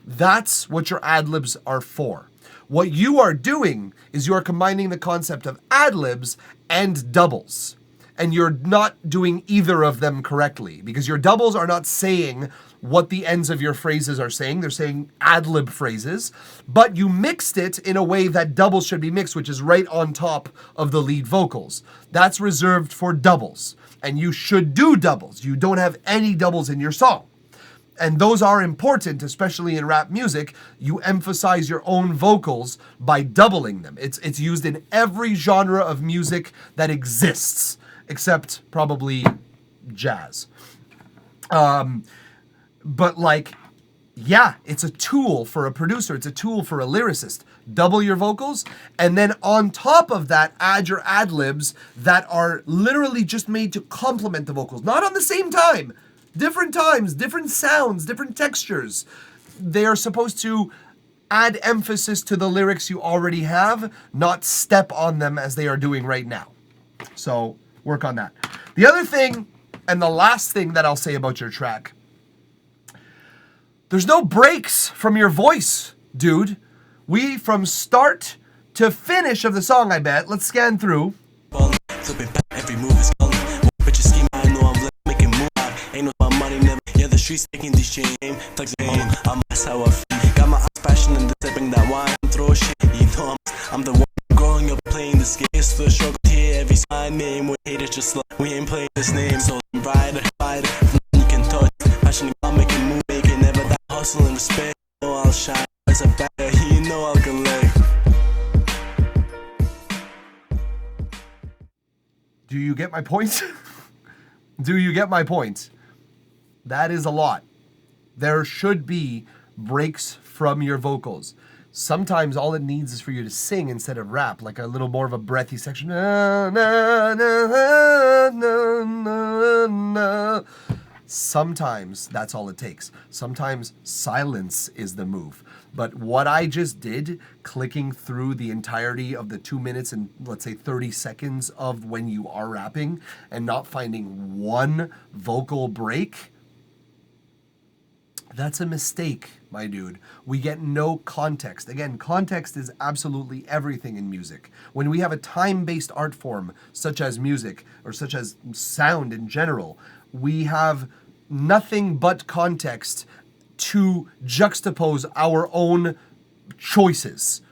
that's what your ad-libs are for. What you are doing is you are combining the concept of ad-libs and doubles. And you're not doing either of them correctly, because your doubles are not saying what the ends of your phrases are saying. They're saying ad-lib phrases, but you mixed it in a way that doubles should be mixed, which is right on top of the lead vocals. That's reserved for doubles, and you should do doubles. You don't have any doubles in your song. And those are important, especially in rap music. You emphasize your own vocals by doubling them. It's used in every genre of music that exists, except probably jazz. But like, yeah, it's a tool for a producer. It's a tool for a lyricist. Double your vocals, and then on top of that, add your ad-libs that are literally just made to complement the vocals. Not on the same time. Different times, different sounds, different textures. They are supposed to add emphasis to the lyrics you already have, not step on them as they are doing right now. So work on that. The other thing, and the last thing that I'll say about your track, there's no breaks from your voice, dude. We, from start to finish of the song, I bet. Let's scan through. Flipping back, every move is calling. Bitch, scheme, I know I'm making move. Ain't no my money, never. Yeah, the streets taking this shame. Thugs game, I'm that's how I feel. Got my eyes passion and sipping that wine. Throw shit, you know I'm the one growing up playing this game. It's the struggle here, every sign name. We hate it just like we ain't playing this name. So rider, you can touch. Passion, I'm making move, making never that hustle and respect. You know I'll shine. As a batter, you know I'll collect. Do you get my point? Do you get my point? That is a lot. There should be breaks from your vocals. Sometimes all it needs is for you to sing instead of rap, like a little more of a breathy section. Na, na, na, na, na, na. Sometimes that's all it takes. Sometimes silence is the move. But what I just did, clicking through the entirety of the 2 minutes and let's say 30 seconds of when you are rapping and not finding one vocal break, that's a mistake, my dude. We get no context. Again, context is absolutely everything in music. When we have a time-based art form, such as music, or such as sound in general, we have nothing but context to juxtapose our own choices.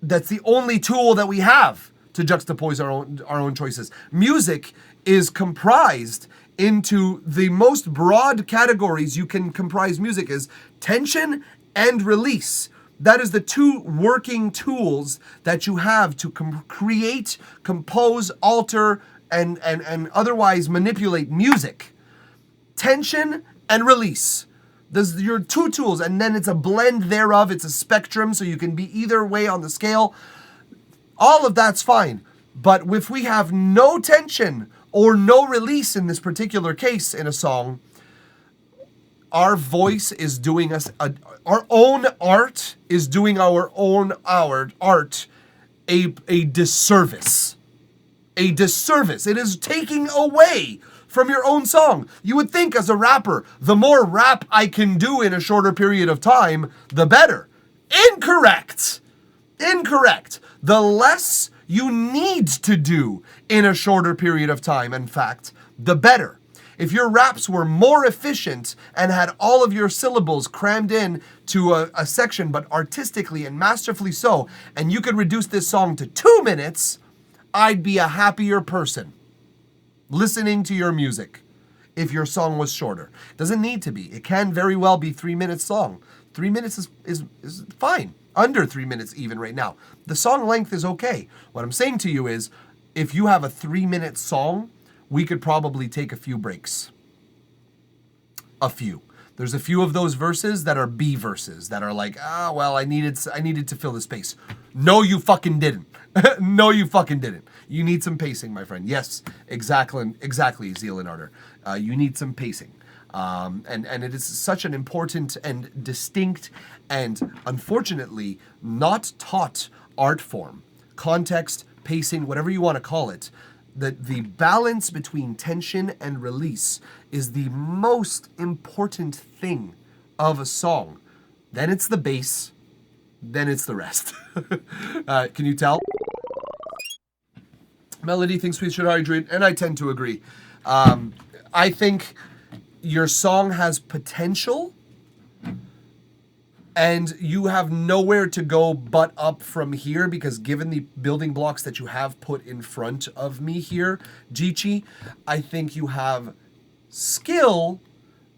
That's the only tool that we have to juxtapose our own choices. Music is comprised into the most broad categories you can comprise music is tension and release. That is the two working tools that you have to create, compose, alter, and otherwise manipulate music. Tension and release. Those are your two tools, and then it's a blend thereof. It's a spectrum, so you can be either way on the scale. All of that's fine. But if we have no tension or no release in this particular case in a song, our voice is doing us, our own art is doing our art a disservice. A disservice. It is taking away from your own song. You would think as a rapper, the more rap I can do in a shorter period of time, the better. Incorrect. Incorrect. The less you need to do in a shorter period of time, in fact, the better. If your raps were more efficient and had all of your syllables crammed in to a section, but artistically and masterfully so, and you could reduce this song to 2 minutes, I'd be a happier person listening to your music if your song was shorter. Doesn't need to be. It can very well be 3 minutes long. 3 minutes is fine. Under 3 minutes even right now. The song length is okay. What I'm saying to you is, if you have a 3-minute song, we could probably take a few breaks. A few. There's a few of those verses that are B verses that are like, well, I needed to fill the space. No, you fucking didn't. No, you fucking didn't. You need some pacing, my friend. Yes, exactly, Zeal and Ardor. You need some pacing. And it is such an important and distinct and unfortunately not taught art form. Context, pacing, whatever you want to call it. That the balance between tension and release is the most important thing of a song. Then it's the bass, then it's the rest. Can you tell? Melody thinks we should hydrate, and I tend to agree. I think your song has potential, and you have nowhere to go but up from here, because given the building blocks that you have put in front of me here, Geechee, I think you have skill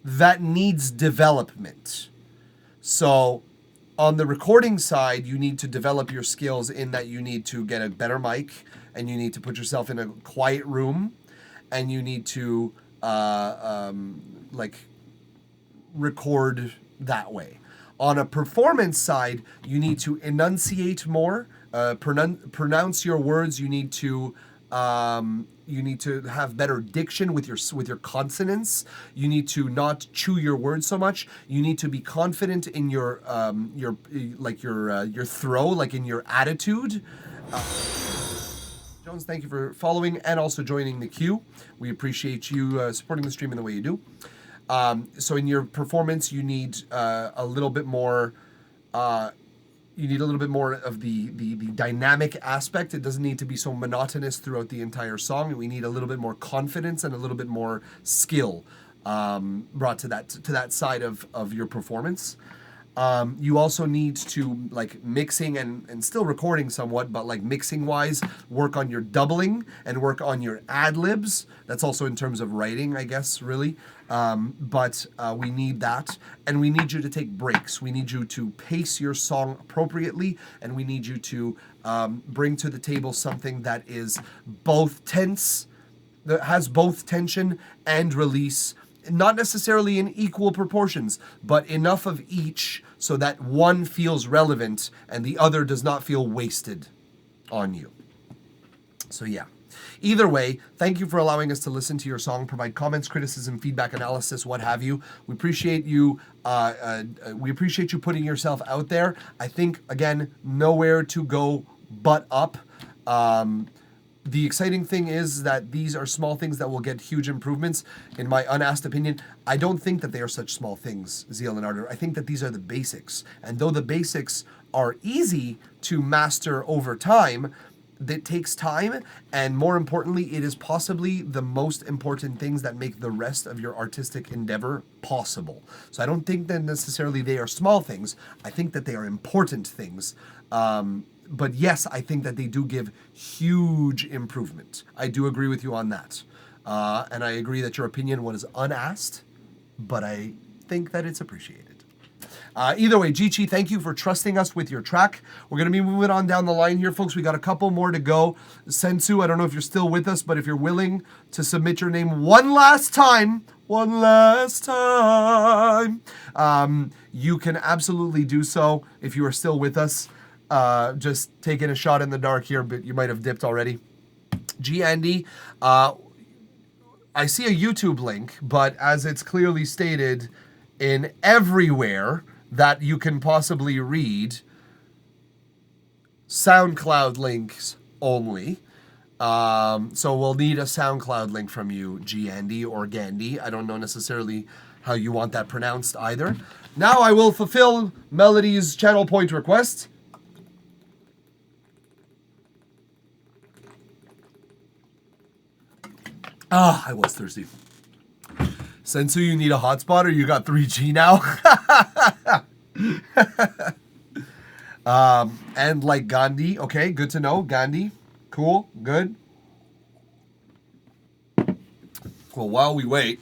that needs development. So on the recording side, you need to develop your skills in that you need to get a better mic, and you need to put yourself in a quiet room, and you need to record that way. On a performance side, you need to enunciate more, pronounce your words. You need to have better diction with your consonants. You need to not chew your words so much. You need to be confident in your throw, like in your attitude. Jones, thank you for following and also joining the queue. We appreciate you supporting the stream in the way you do. So in your performance, you need a little bit more. You need a little bit more of the dynamic aspect. It doesn't need to be so monotonous throughout the entire song. We need a little bit more confidence and a little bit more skill brought to that side of your performance. You also need to, like, mixing and still recording somewhat, but like mixing wise, work on your doubling and work on your ad-libs. That's also in terms of writing, I guess, really. But we need that, and we need you to take breaks. We need you to pace your song appropriately, and we need you to bring to the table something that is both tense, that has both tension and release. Not necessarily in equal proportions, but enough of each so that one feels relevant and the other does not feel wasted on you. So yeah, Either way, thank you for allowing us to listen to your song, provide comments, criticism, feedback, analysis, what have you. We appreciate you. We appreciate you putting yourself out there. I think, again, nowhere to go but up. The exciting thing is that these are small things that will get huge improvements. In my unasked opinion, I don't think that they are such small things, Zeal and Ardor. I think that these are the basics. And though the basics are easy to master over time, that takes time, and more importantly, it is possibly the most important things that make the rest of your artistic endeavor possible. So I don't think that necessarily they are small things. I think that they are important things. But yes, I think that they do give huge improvement. I do agree with you on that. And I agree that your opinion was unasked, but I think that it's appreciated. Either way, Geechee, thank you for trusting us with your track. We're going to be moving on down the line here, folks. We got a couple more to go. Sensu, I don't know if you're still with us, but if you're willing to submit your name one last time, you can absolutely do so if you are still with us. Just taking a shot in the dark here, but you might have dipped already. G. Andy, I see a YouTube link, but as it's clearly stated in everywhere that you can possibly read, SoundCloud links only. So we'll need a SoundCloud link from you, G. Andy or Gandhi. I don't know necessarily how you want that pronounced either. Now I will fulfill Melody's channel point request. I was thirsty. Sensu, you need a hotspot or you got 3G now? And like Gandhi. Okay, good to know. Gandhi. Cool. Good. Well, while we wait.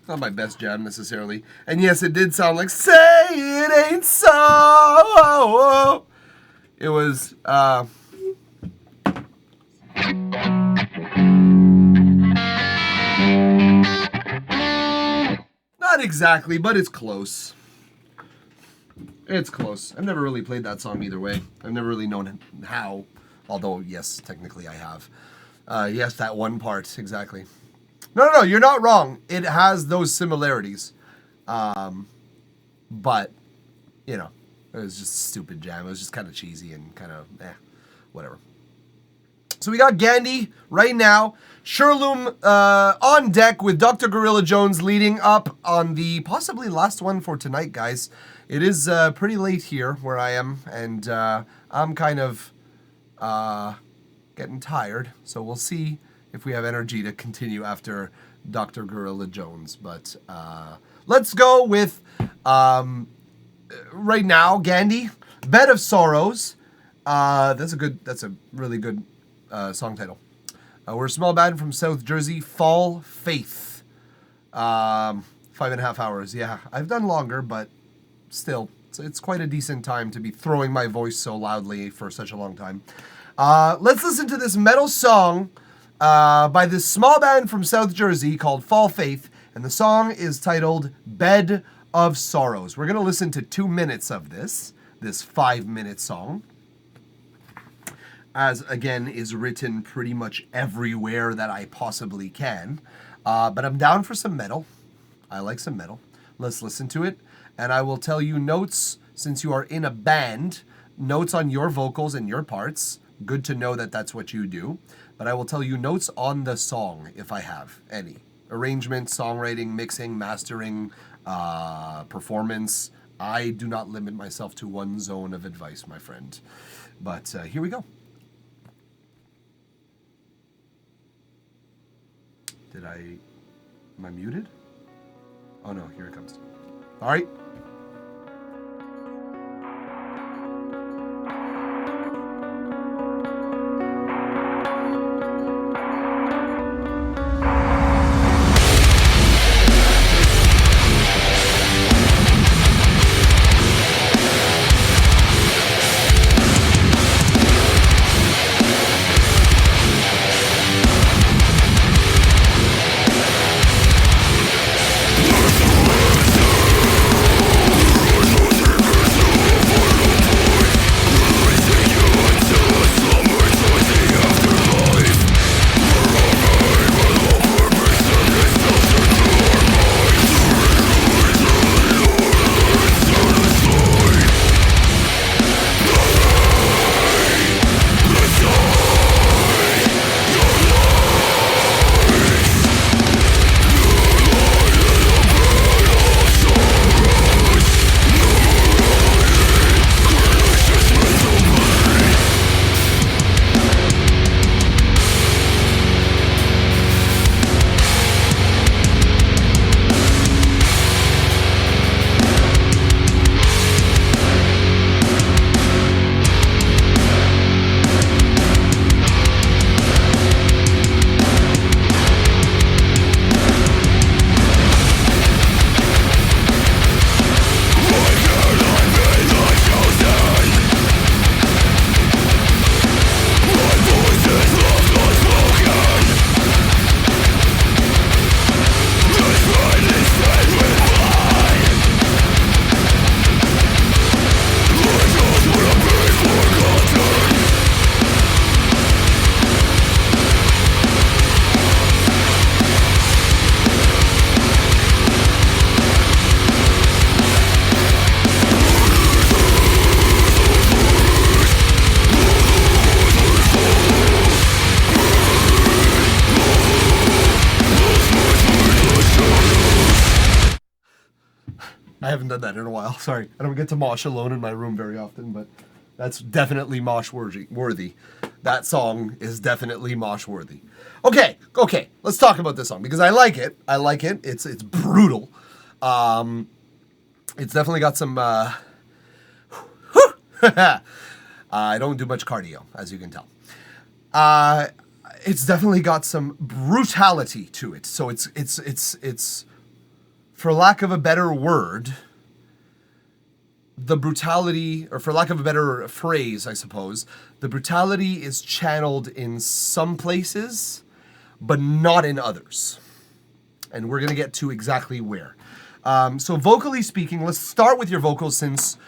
Not my best jam necessarily. And yes, it did sound like Say It Ain't So. It was not exactly, but it's close. It's close. I've never really played that song either way. I've never really known how, although yes, technically I have. Yes, that one part, exactly. No, you're not wrong. It has those similarities. But, you know, it was just a stupid jam. It was just kind of cheesy and kind of, whatever. So we got Gandhi right now. Sherloom on deck with Dr. Gorilla Jones leading up on the possibly last one for tonight, guys. It is pretty late here where I am, and I'm kind of getting tired. So we'll see if we have energy to continue after Dr. Gorilla Jones. But let's go with, right now, Gandhi, Bed of Sorrows. That's a really good song title. We're a small band from South Jersey, Fall Faith. 5.5 hours. Yeah, I've done longer, but still, It's quite a decent time to be throwing my voice so loudly for such a long time. Let's listen to this metal song by this small band from South Jersey called Fall Faith, and the song is titled Bed of Sorrows. We're going to listen to 2 minutes of this 5-minute song, as again is written pretty much everywhere that I possibly can. But I'm down for some metal. I like some metal. Let's listen to it, and I will tell you notes, since you are in a band, notes on your vocals and your parts. Good to know that that's what you do. But I will tell you notes on the song, if I have any. Arrangement, songwriting, mixing, mastering, performance. I do not limit myself to one zone of advice, my friend. But here we go. Am I muted? Oh no, here it comes. All right. I haven't done that in a while. Sorry. I don't get to mosh alone in my room very often, but that's definitely mosh worthy. That song is definitely mosh worthy. Okay. Let's talk about this song because I like it. It's brutal. It's definitely got some I don't do much cardio, as you can tell. It's definitely got some brutality to it. So it's for lack of a better word, the brutality, or for lack of a better phrase, I suppose, the brutality is channeled in some places, but not in others. And we're going to get to exactly where. So vocally speaking, let's start with your vocals since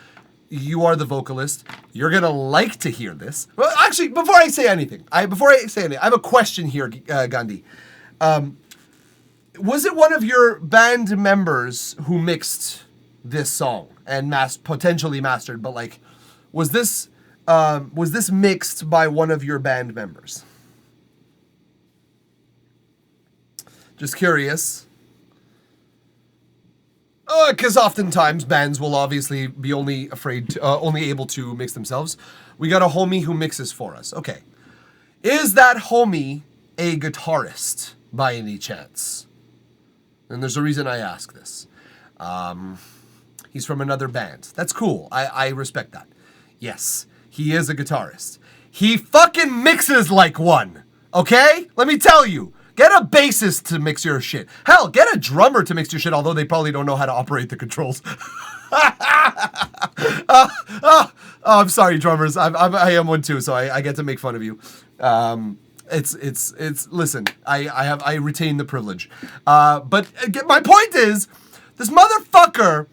you are the vocalist. You're going to like to hear this. Well, actually, before I say anything, I have a question here, Gandhi. Was it one of your band members who mixed this song and potentially mastered, but like, was this mixed by one of your band members? Just curious. Because oftentimes bands will obviously be only able to mix themselves. We got a homie who mixes for us. Okay. Is that homie a guitarist by any chance? And there's a reason I ask this. He's from another band. That's cool. I respect that. Yes, he is a guitarist. He fucking mixes like one. Okay? Let me tell you. Get a bassist to mix your shit. Hell, get a drummer to mix your shit, although they probably don't know how to operate the controls. Oh, I'm sorry, drummers. I am one too, so I get to make fun of you. It's listen, I retain the privilege. But my point is, this motherfucker.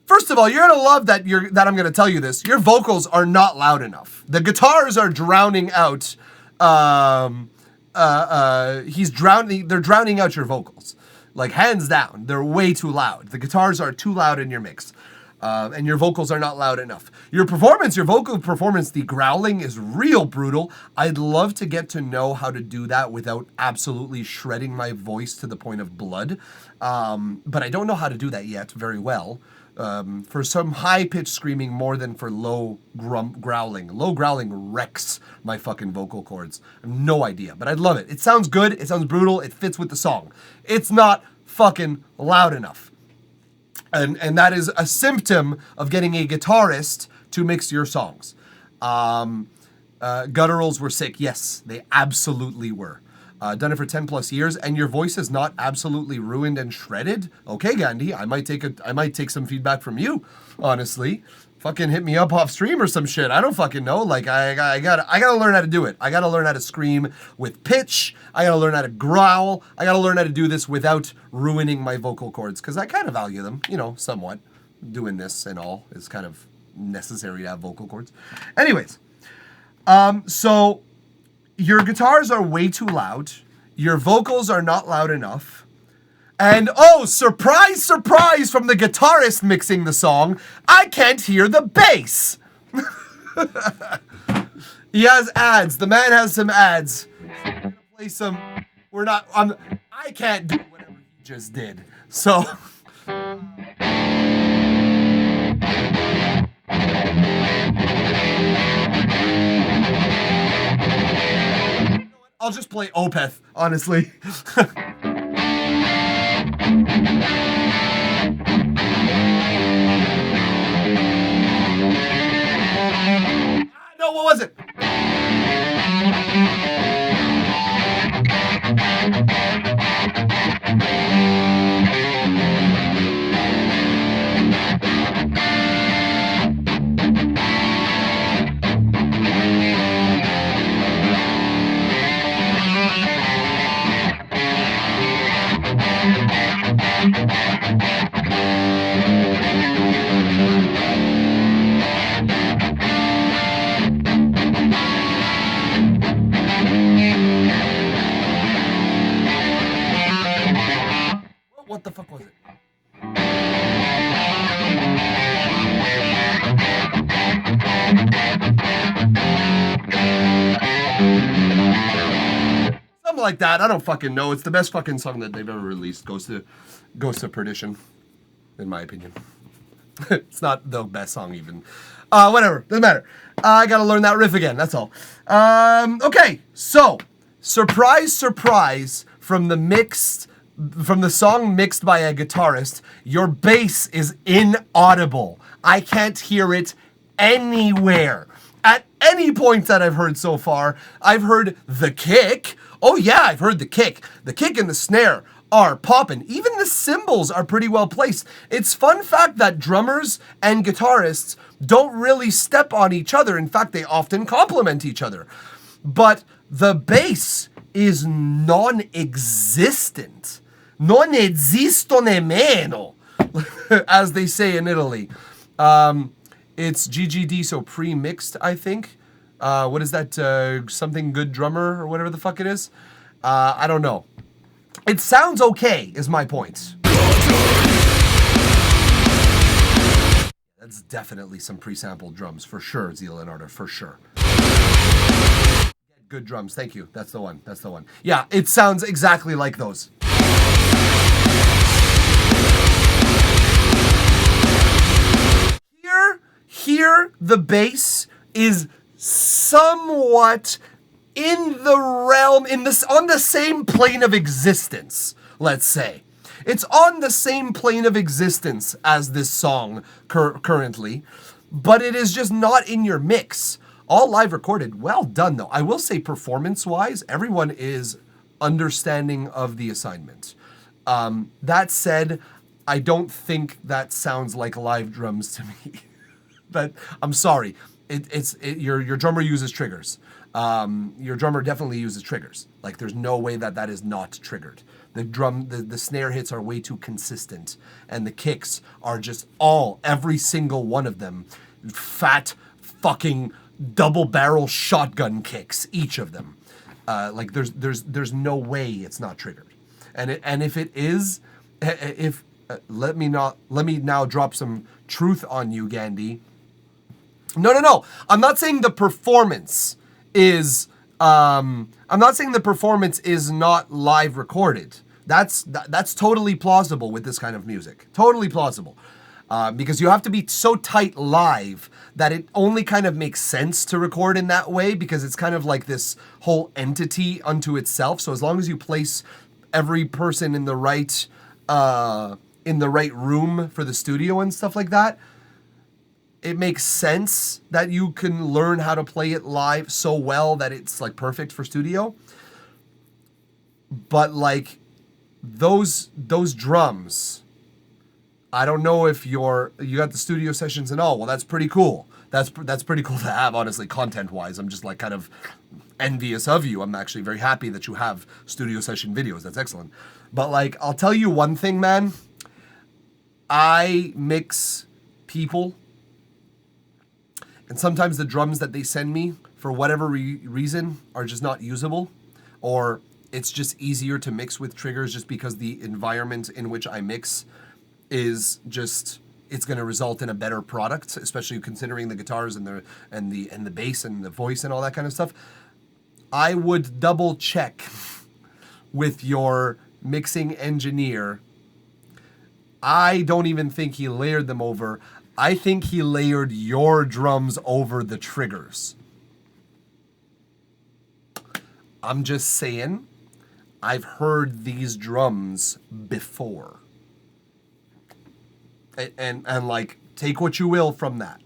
First of all, you're gonna love that I'm gonna tell you this. Your vocals are not loud enough. The guitars are drowning out. They're drowning out your vocals, like hands down. They're way too loud. The guitars are too loud in your mix. And your vocals are not loud enough. Your vocal performance, the growling is real brutal. I'd love to get to know how to do that without absolutely shredding my voice to the point of blood. But I don't know how to do that yet very well. For some high-pitched screaming more than for low growling. Low growling wrecks my fucking vocal cords. I have no idea, but I'd love it. It sounds good. It sounds brutal. It fits with the song. It's not fucking loud enough. And that is a symptom of getting a guitarist to mix your songs. Gutturals were sick. Yes, they absolutely were. Done it for 10 plus years, and your voice is not absolutely ruined and shredded. Okay, Gandhi, I might take some feedback from you, honestly. Fucking hit me up off stream or some shit. I don't fucking know. Like I gotta learn how to do it. I gotta learn how to scream with pitch. I gotta learn how to growl. I gotta learn how to do this without ruining my vocal cords, because I kind of value them, somewhat. Doing this and all is kind of necessary to have vocal cords. Anyways, so your guitars are way too loud. Your vocals are not loud enough. And oh, surprise, surprise from the guitarist mixing the song, I can't hear the bass. He has ads. The man has some ads. Play some. I can't do whatever he just did. So. I'll just play Opeth, honestly. No, what was it? What the fuck was it? Something like that. I don't fucking know. It's the best fucking song that they've ever released. Goes to perdition, in my opinion. It's not the best song even. Whatever. Doesn't matter. I gotta learn that riff again. That's all. Okay. So, surprise, surprise, from the song mixed by a guitarist, your bass is inaudible. I can't hear it anywhere. At any point that I've heard so far, I've heard the kick. Oh yeah, I've heard the kick. The kick and the snare are popping. Even the cymbals are pretty well placed. It's fun fact that drummers and guitarists don't really step on each other. In fact, they often complement each other. But the bass is non-existent. Non esisto nemmeno, as they say in Italy. It's GGD, so pre-mixed, I think. What is that? Something good drummer or whatever the fuck it is? I don't know. It sounds okay, is my point. That's definitely some pre-sampled drums, for sure, Z Leonardo, for sure. Good drums, thank you. That's the one. Yeah, it sounds exactly like those. Here, the bass is somewhat in the realm, on the same plane of existence, let's say. It's on the same plane of existence as this song currently, but it is just not in your mix. All live recorded. Well done, though. I will say performance-wise, everyone is understanding of the assignment. That said, I don't think that sounds like live drums to me. But I'm sorry. Your drummer uses triggers. Your drummer definitely uses triggers. Like, there's no way that is not triggered. The snare hits are way too consistent, and the kicks are just every single one of them, fat fucking double barrel shotgun kicks, each of them. Like, there's no way it's not triggered. And if it is, let me now drop some truth on you, Gandhi. No. I'm not saying the performance is not live recorded. That's totally plausible with this kind of music. Totally plausible. Because you have to be so tight live that it only kind of makes sense to record in that way, because it's kind of like this whole entity unto itself. So as long as you place every person in the right room for the studio and stuff like that, it makes sense that you can learn how to play it live so well that it's like perfect for studio. But like those drums, I don't know if you got the studio sessions and all. Well, that's pretty cool. That's pretty cool to have, honestly, content-wise. I'm just like kind of envious of you. I'm actually very happy that you have studio session videos. That's excellent. But like, I'll tell you one thing, man. I mix people, and sometimes the drums that they send me, for whatever reason, are just not usable, or it's just easier to mix with triggers just because the environment in which I mix is just, it's going to result in a better product, especially considering the guitars and the bass and the voice and all that kind of stuff. I would double check with your mixing engineer. I don't even think he layered them over. I think he layered your drums over the triggers. I'm just saying, I've heard these drums before. And like, take what you will from that.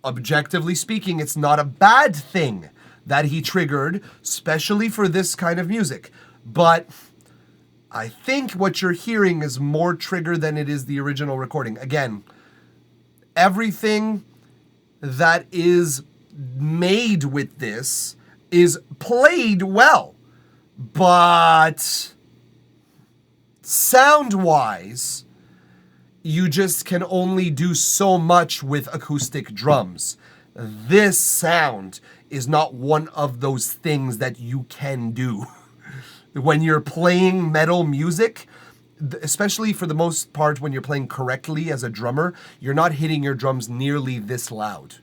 Objectively speaking, it's not a bad thing that he triggered, especially for this kind of music. But I think what you're hearing is more trigger than it is the original recording. Again, everything that is made with this is played well. But sound-wise, you just can only do so much with acoustic drums. This sound is not one of those things that you can do. When you're playing metal music, especially for the most part when you're playing correctly as a drummer, you're not hitting your drums nearly this loud.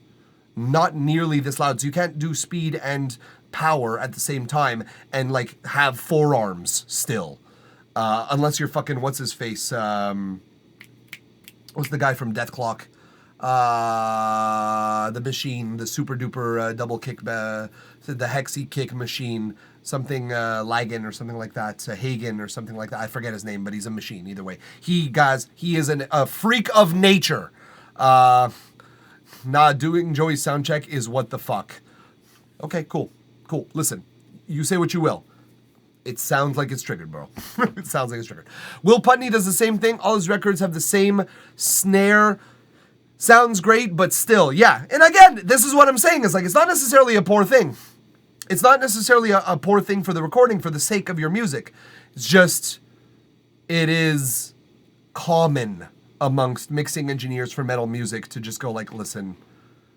Not nearly this loud. So you can't do speed and power at the same time and like have forearms still. Unless you're fucking, what's his face? What's the guy from Death Clock? The machine, the super duper double kick, the hexy kick machine, something Lagan or something like that, Hagen or something like that. I forget his name, but he's a machine either way. He is a freak of nature. Doing Joey's sound check is what the fuck. Okay, cool. Listen, you say what you will. It sounds like it's triggered, bro. It sounds like it's triggered. Will Putney does the same thing. All his records have the same snare. Sounds great, but still, yeah. And again, this is what I'm saying. It's like, it's not necessarily a poor thing. It's not necessarily a poor thing for the recording for the sake of your music. It's just, it is common amongst mixing engineers for metal music to just go like, listen,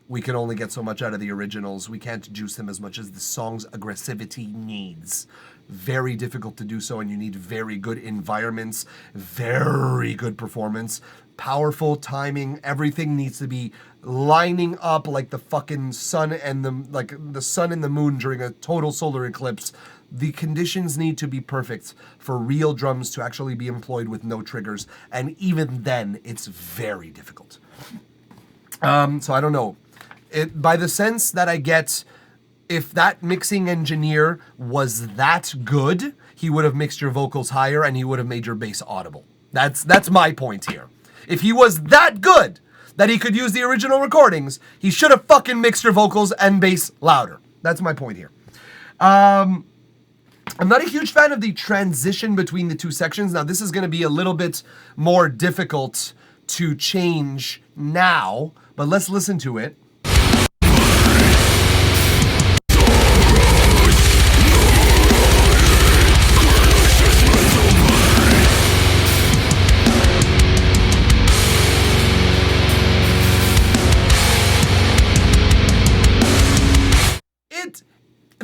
we can only get so much out of the originals. We can't juice them as much as the song's aggressivity needs. Very difficult to do so, and you need very good environments, very good performance, powerful timing. Everything needs to be lining up like the fucking sun and the sun and the moon during a total solar eclipse. The conditions need to be perfect for real drums to actually be employed with no triggers, and even then, it's very difficult. So I don't know. By the sense that I get, if that mixing engineer was that good, he would have mixed your vocals higher and he would have made your bass audible. That's my point here. If he was that good that he could use the original recordings, he should have fucking mixed your vocals and bass louder. That's my point here. I'm not a huge fan of the transition between the two sections. Now, this is going to be a little bit more difficult to change now, but let's listen to it.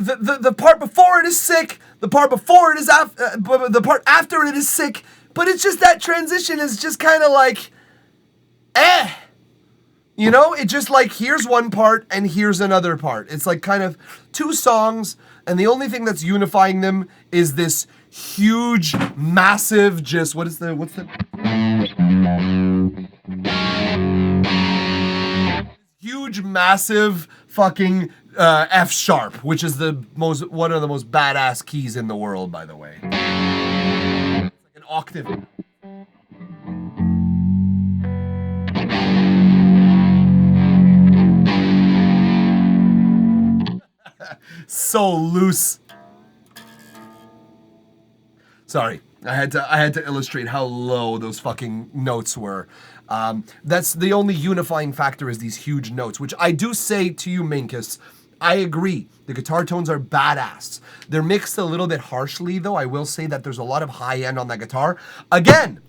The part before it is sick, the part before it is the part after it is sick, but it's just that transition is just kind of like, you know, it just like, here's one part and here's another part. It's like kind of two songs, and the only thing that's unifying them is this huge, massive, just, what's the huge, massive fucking F sharp, which is one of the most badass keys in the world, by the way. It's like an octave. So loose. Sorry, I had to illustrate how low those fucking notes were. That's the only unifying factor, is these huge notes, which I do say to you, Minkus, I agree. The guitar tones are badass. They're mixed a little bit harshly, though. I will say that there's a lot of high end on that guitar. Again,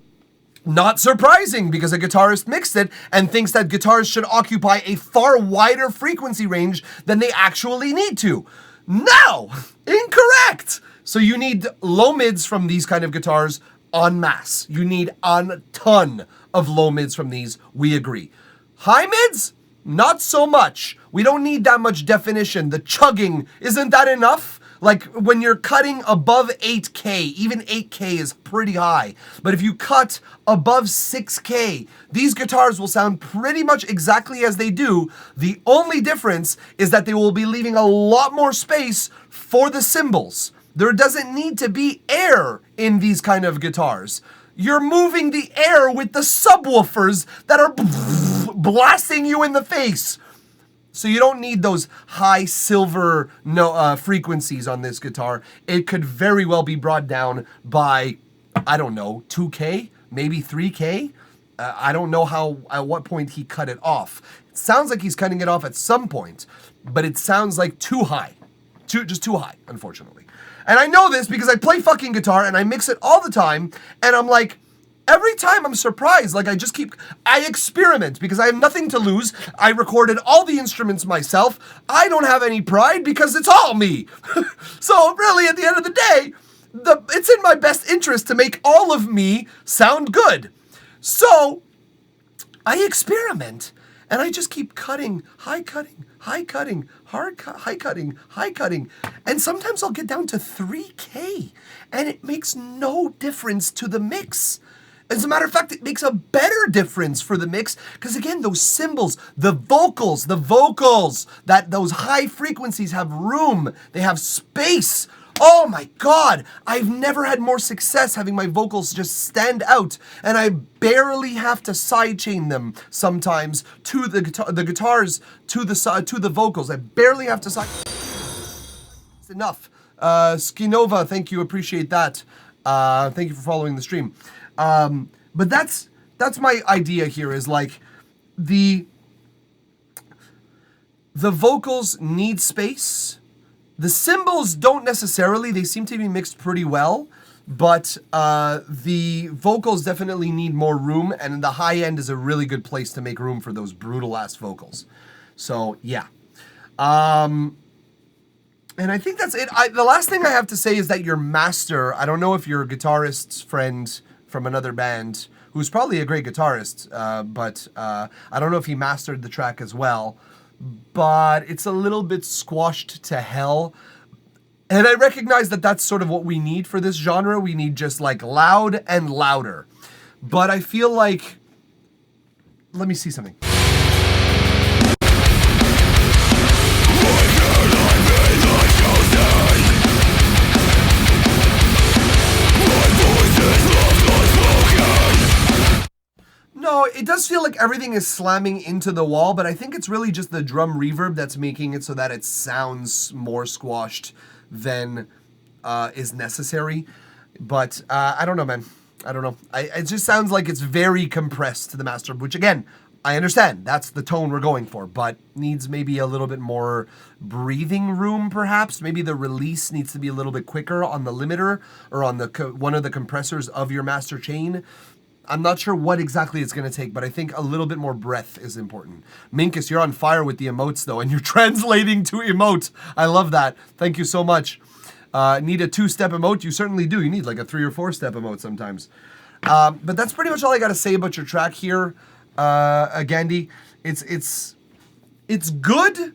not surprising, because a guitarist mixed it and thinks that guitars should occupy a far wider frequency range than they actually need to. No! Incorrect! So you need low mids from these kind of guitars en masse. You need a ton of low mids from these, we agree. High mids? Not so much. We don't need that much definition. The chugging, isn't that enough? Like when you're cutting above 8K, even 8K is pretty high. But if you cut above 6K, these guitars will sound pretty much exactly as they do. The only difference is that they will be leaving a lot more space for the cymbals. There doesn't need to be air in these kind of guitars. You're moving the air with the subwoofers that are blasting you in the face. So you don't need those high silver frequencies on this guitar. It could very well be brought down by, I don't know, 2K, maybe 3K. I don't know at what point he cut it off. It sounds like he's cutting it off at some point, but it sounds like too high. Just too high, unfortunately. And I know this because I play fucking guitar and I mix it all the time, and I'm like, every time I'm surprised, like I experiment because I have nothing to lose. I recorded all the instruments myself. I don't have any pride because it's all me. So really, at the end of the day, it's in my best interest to make all of me sound good. So I experiment and I just keep cutting, high cutting, high cutting, high cutting, high cutting. And sometimes I'll get down to 3K and it makes no difference to the mix. As a matter of fact, it makes a better difference for the mix because, again, those cymbals, the vocals, that those high frequencies have room. They have space. Oh my God, I've never had more success having my vocals just stand out, and I barely have to sidechain them sometimes to the guitars to the vocals. I barely have to side. It's enough. Skinova, thank you, appreciate that. Thank you for following the stream. But that's my idea here, is like the vocals need space. The cymbals don't necessarily, they seem to be mixed pretty well, but the vocals definitely need more room, and the high end is a really good place to make room for those brutal ass vocals. So yeah. And I think that's it. The last thing I have to say is that your master, I don't know if your guitarist's friend from another band, who's probably a great guitarist, but I don't know if he mastered the track as well, but it's a little bit squashed to hell. And I recognize that that's sort of what we need for this genre. We need just like loud and louder. But I feel like, let me see something. No, it does feel like everything is slamming into the wall, but I think it's really just the drum reverb that's making it so that it sounds more squashed than is necessary. But I don't know, man. I don't know. It just sounds like it's very compressed to the master, which again, I understand. That's the tone we're going for, but needs maybe a little bit more breathing room, perhaps. Maybe the release needs to be a little bit quicker on the limiter or on the one of the compressors of your master chain. I'm not sure what exactly it's going to take, but I think a little bit more breath is important. Minkus, you're on fire with the emotes, though, and you're translating to emote. I love that. Thank you so much. Need a 2-step emote? You certainly do. You need like a 3 or 4-step emote sometimes. But that's pretty much all I got to say about your track here. Gandhi, it's good,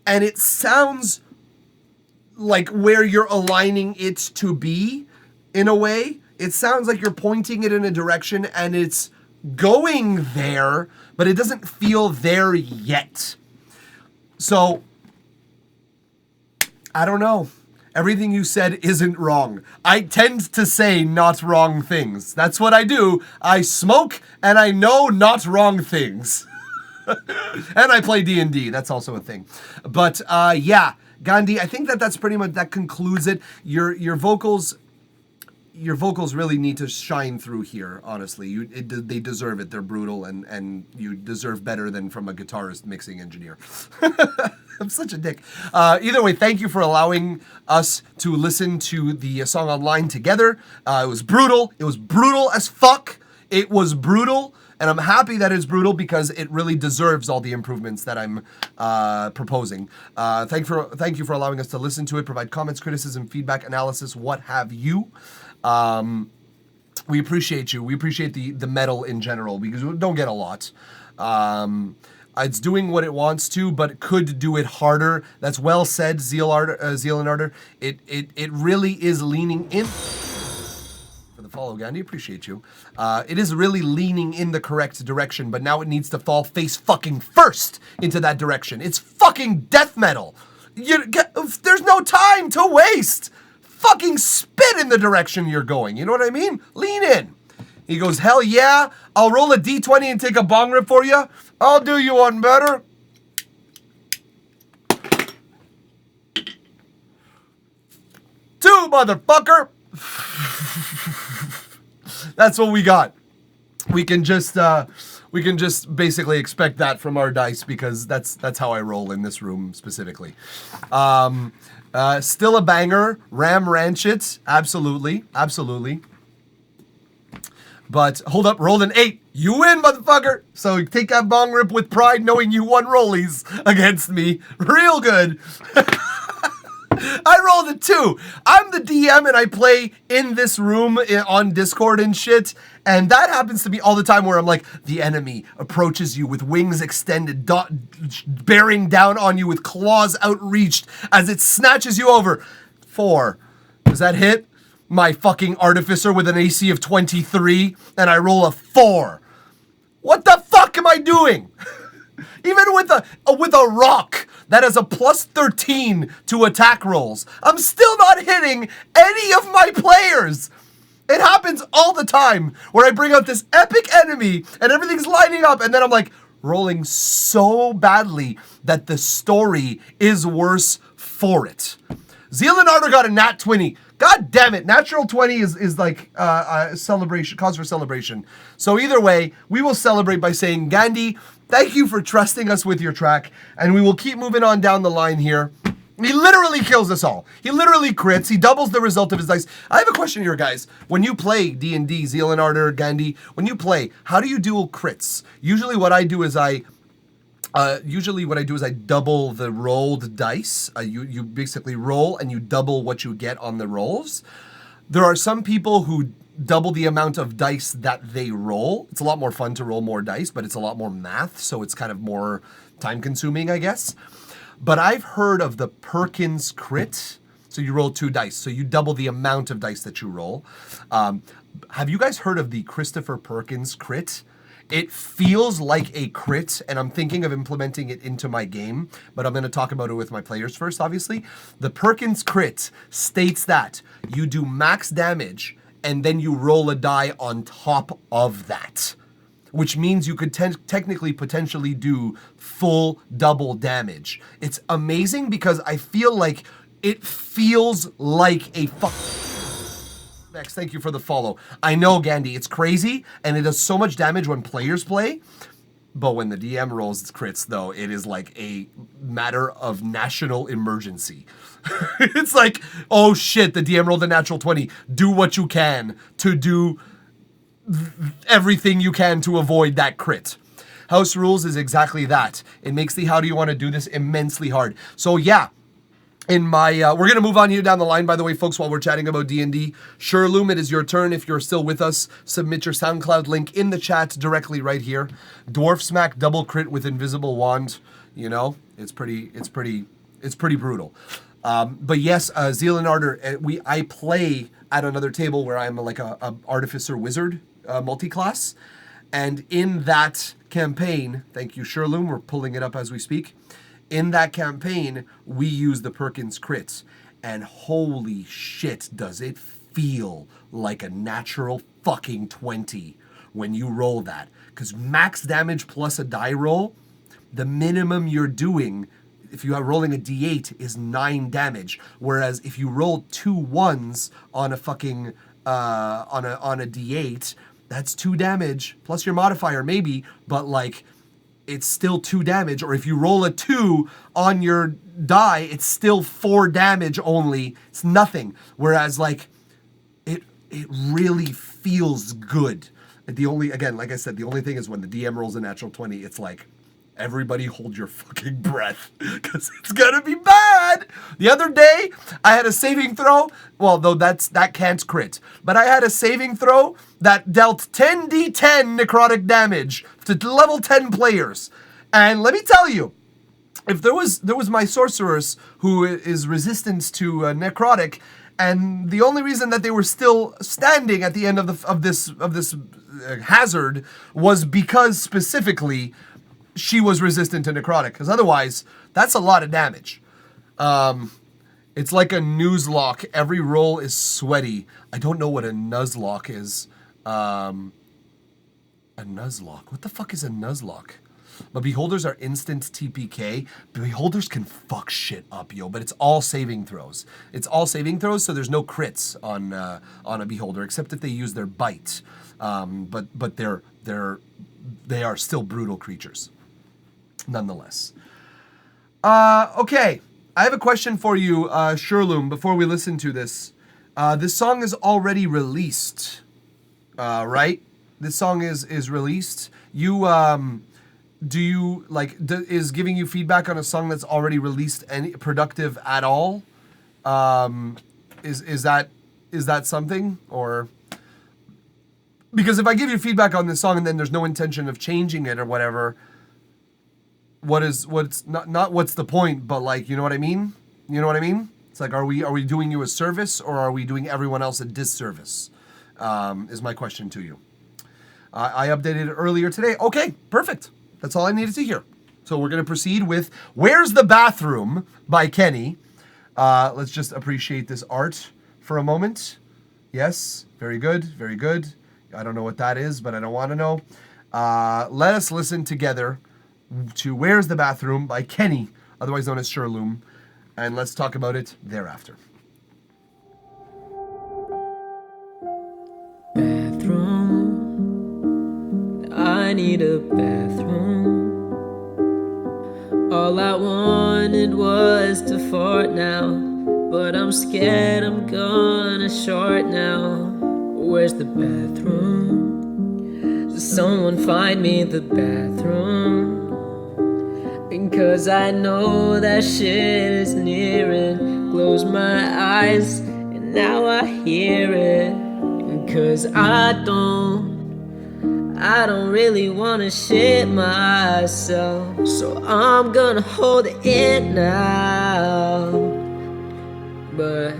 and it sounds like where you're aligning it to be, in a way. It sounds like you're pointing it in a direction, and it's going there, but it doesn't feel there yet. So, I don't know. Everything you said isn't wrong. I tend to say not wrong things. That's what I do. I smoke and I know not wrong things. And I play D&D. That's also a thing. But yeah, Gandhi, I think that's pretty much, that concludes it. Your vocals really need to shine through here, honestly. They deserve it. They're brutal, and you deserve better than from a guitarist mixing engineer. I'm such a dick. Either way, thank you for allowing us to listen to the song online together. It was brutal. It was brutal as fuck. It was brutal, and I'm happy that it's brutal because it really deserves all the improvements that I'm proposing. Thank you for allowing us to listen to it, provide comments, criticism, feedback, analysis, what have you. We appreciate you. We appreciate the metal in general because we don't get a lot. It's doing what it wants to, but it could do it harder. That's well said, Zeal and Ardor. It really is leaning in. For the follow, Gandhi, appreciate you. It is really leaning in the correct direction, but now it needs to fall face fucking first into that direction. It's fucking death metal. There's no time to waste. Fucking spit in the direction you're going. You know what I mean? Lean in. He goes, hell yeah, I'll roll a D20 and take a bong rip for you. I'll do you one better. Two, motherfucker. That's what we got. We can just basically expect that from our dice because that's how I roll in this room specifically. Still a banger. Ram Ranch it. Absolutely. But hold up, rolled an 8. You win, motherfucker. So take that bong rip with pride knowing you won rollies against me. Real good. I rolled a 2. I'm the DM and I play in this room on Discord and shit. And that happens to be all the time where I'm like, the enemy approaches you with wings extended, bearing down on you with claws outreached as it snatches you over. 4. Does that hit? My fucking artificer with an AC of 23, and I roll a 4. What the fuck am I doing? Even with a rock that has a plus 13 to attack rolls, I'm still not hitting any of my players. It happens all the time where I bring out this epic enemy and everything's lining up, and then I'm like rolling so badly that the story is worse for it. Zeal and Ardor got a nat 20. God damn it. Natural 20 is like a celebration, cause for celebration. So either way, we will celebrate by saying, Gandhi, thank you for trusting us with your track, and we will keep moving on down the line here. He literally kills us all. He literally crits. He doubles the result of his dice. I have a question here, guys. When you play D&D, Zeal and Ardor, Gandhi, when you play, how do you duel crits? Usually what I do is I double the rolled dice. You basically roll and you double what you get on the rolls. There are some people who double the amount of dice that they roll. It's a lot more fun to roll more dice, but it's a lot more math, so it's kind of more time consuming, I guess. But I've heard of the Perkins crit. So you roll 2 dice. So you double the amount of dice that you roll. Have you guys heard of the Christopher Perkins crit? It feels like a crit, and I'm thinking of implementing it into my game, but I'm going to talk about it with my players first, obviously. The Perkins crit states that you do max damage, and then you roll a die on top of that, which means you could technically potentially do full double damage. It's amazing because I feel like It feels like a fuck. Next, thank you for the follow. I know, Gandhi, it's crazy, and it does so much damage when players play, but when the DM rolls crits, though, it is like a matter of national emergency. It's like, oh shit, the DM rolled a natural 20. Do what you can to do everything you can to avoid that crit. House Rules is exactly that. It makes the how do you want to do this immensely hard. So yeah, in my, we're going to move on here down the line, by the way, folks, while we're chatting about D&D. Sherloom, it is your turn. If you're still with us, submit your SoundCloud link in the chat directly right here. Dwarf Smack double crit with Invisible Wand. You know, it's pretty brutal. But yes, Zeal and Ardor, I play at another table where I'm like a Artificer Wizard multi-class. And in that campaign, thank you, Sherloom, we're pulling it up as we speak. In that campaign, we use the Perkins crits, and holy shit, does it feel like a natural fucking 20 when you roll that. Because max damage plus a die roll, the minimum you're doing, if you are rolling a d8, is 9 damage. Whereas if you roll 2 1s on a fucking, on a d8, that's 2 damage, plus your modifier maybe, but like, it's still 2 damage. Or if you roll a 2 on your die, it's still 4 damage only. It's nothing. Whereas like, it really feels good. The only, again, like I said, the only thing is when the DM rolls a natural 20, it's like, everybody hold your fucking breath, because it's gonna be bad. The other day, I had a saving throw. Well, though that can't crit. But I had a saving throw that dealt 10d10 necrotic damage to level 10 players. And let me tell you, if there was my sorceress who is resistant to necrotic, and the only reason that they were still standing at the end of this hazard was because specifically she was resistant to necrotic, because otherwise, that's a lot of damage. It's like a Nuzlocke. Every roll is sweaty. I don't know what a Nuzlocke is. A Nuzlocke? What the fuck is a Nuzlocke? But Beholders are instant TPK. Beholders can fuck shit up, yo, but it's all saving throws. It's all saving throws, so there's no crits on a Beholder, except if they use their bite. But they are still brutal creatures. Nonetheless. Okay, I have a question for you, Sherloom, before we listen to this. This song is already released, right? This song is released. You, is giving you feedback on a song that's already released any productive at all? Is that something, or? Because if I give you feedback on this song and then there's no intention of changing it or whatever, what's not what's the point, but like, you know what I mean? You know what I mean? It's like, are we doing you a service, or are we doing everyone else a disservice? Is my question to you. I updated it earlier today. Okay, perfect. That's all I needed to hear. So we're going to proceed with Where's the Bathroom by Kenny. Let's just appreciate this art for a moment. Yes, very good, very good. I don't know what that is, but I don't want to know. Let us listen together to Where's the Bathroom by Kenny, otherwise known as Sherloom, and let's talk about it thereafter. Bathroom, I need a bathroom. All I wanted was to fart now, but I'm scared I'm gonna short now. Where's the bathroom? Someone find me the bathroom. Because I know that shit is near it. Close my eyes and now I hear it. Cause I don't really wanna shit myself. So I'm gonna hold it in now. But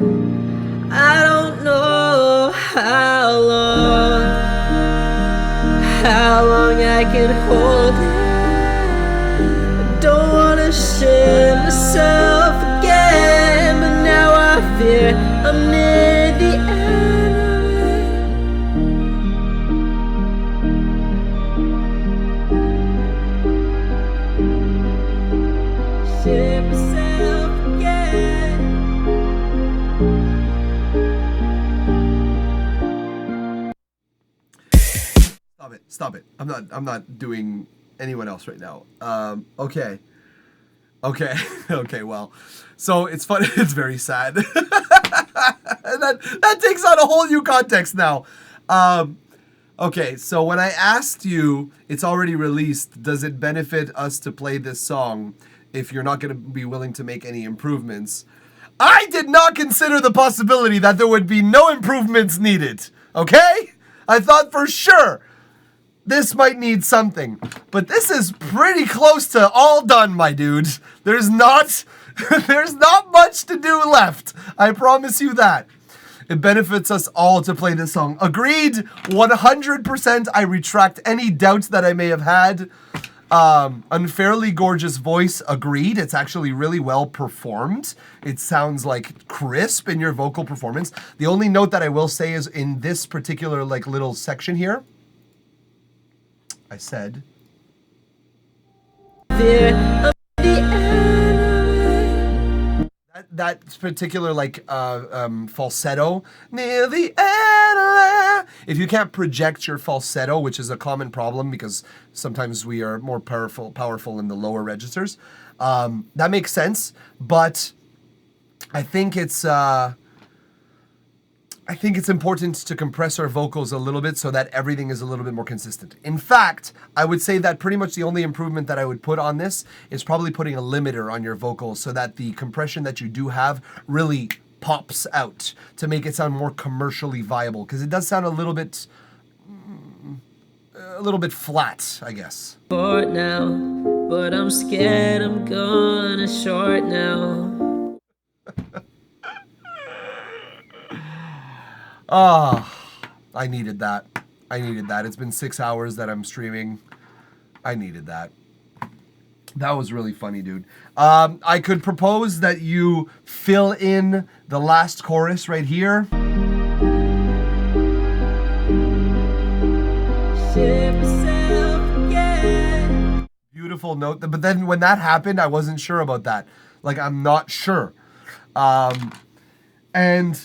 I don't know how long I can hold it. Don't wanna shit myself again, but now I fear I'm near the end of it. Shit myself again. Stop it. I'm not doing anyone else right now. Okay. Okay, well. So it's funny, it's very sad. And that takes on a whole new context now. Okay, so when I asked you, it's already released, does it benefit us to play this song if you're not going to be willing to make any improvements? I did not consider the possibility that there would be no improvements needed, okay? I thought for sure this might need something, but this is pretty close to all done, my dude. There's not much to do left. I promise you that. It benefits us all to play this song. Agreed, 100%. I retract any doubts that I may have had. Unfairly gorgeous voice, agreed. It's actually really well performed. It sounds like crisp in your vocal performance. The only note that I will say is in this particular like little section here, I said, that particular like falsetto near the end. If you can't project your falsetto, which is a common problem because sometimes we are more powerful in the lower registers, that makes sense. But I think it's important to compress our vocals a little bit so that everything is a little bit more consistent. In fact, I would say that pretty much the only improvement that I would put on this is probably putting a limiter on your vocals so that the compression that you do have really pops out to make it sound more commercially viable, because it does sound a little bit flat, I guess. Short now, but I'm scared I'm gonna short now. I needed that. It's been 6 hours that I'm streaming. I needed that. That was really funny, dude. I could propose that you fill in the last chorus right here. Beautiful note. But then when that happened, I wasn't sure about that. Like, I'm not sure. And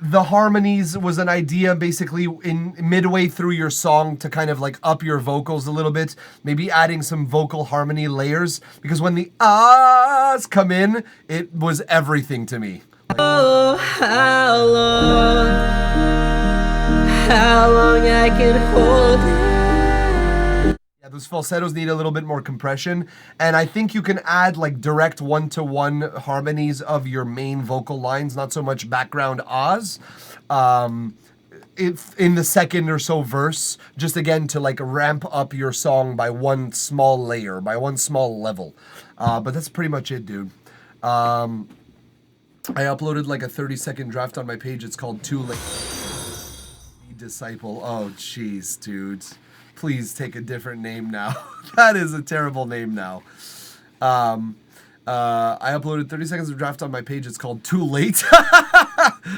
the harmonies was an idea basically in midway through your song to kind of like up your vocals a little bit, maybe adding some vocal harmony layers, because when the ahs come in, it was everything to me. Oh, how long I can hold it. Yeah, those falsettos need a little bit more compression, and I think you can add like direct one-to-one harmonies of your main vocal lines, not so much background ahs, if in the second or so verse, just again to like ramp up your song by one small layer, by one small level. But that's pretty much it, dude. I uploaded like a 30-second draft on my page. It's called Too Late. Disciple. Oh, jeez, dude. Please take a different name now. That is a terrible name now. I uploaded 30 seconds of draft on my page. It's called Too Late.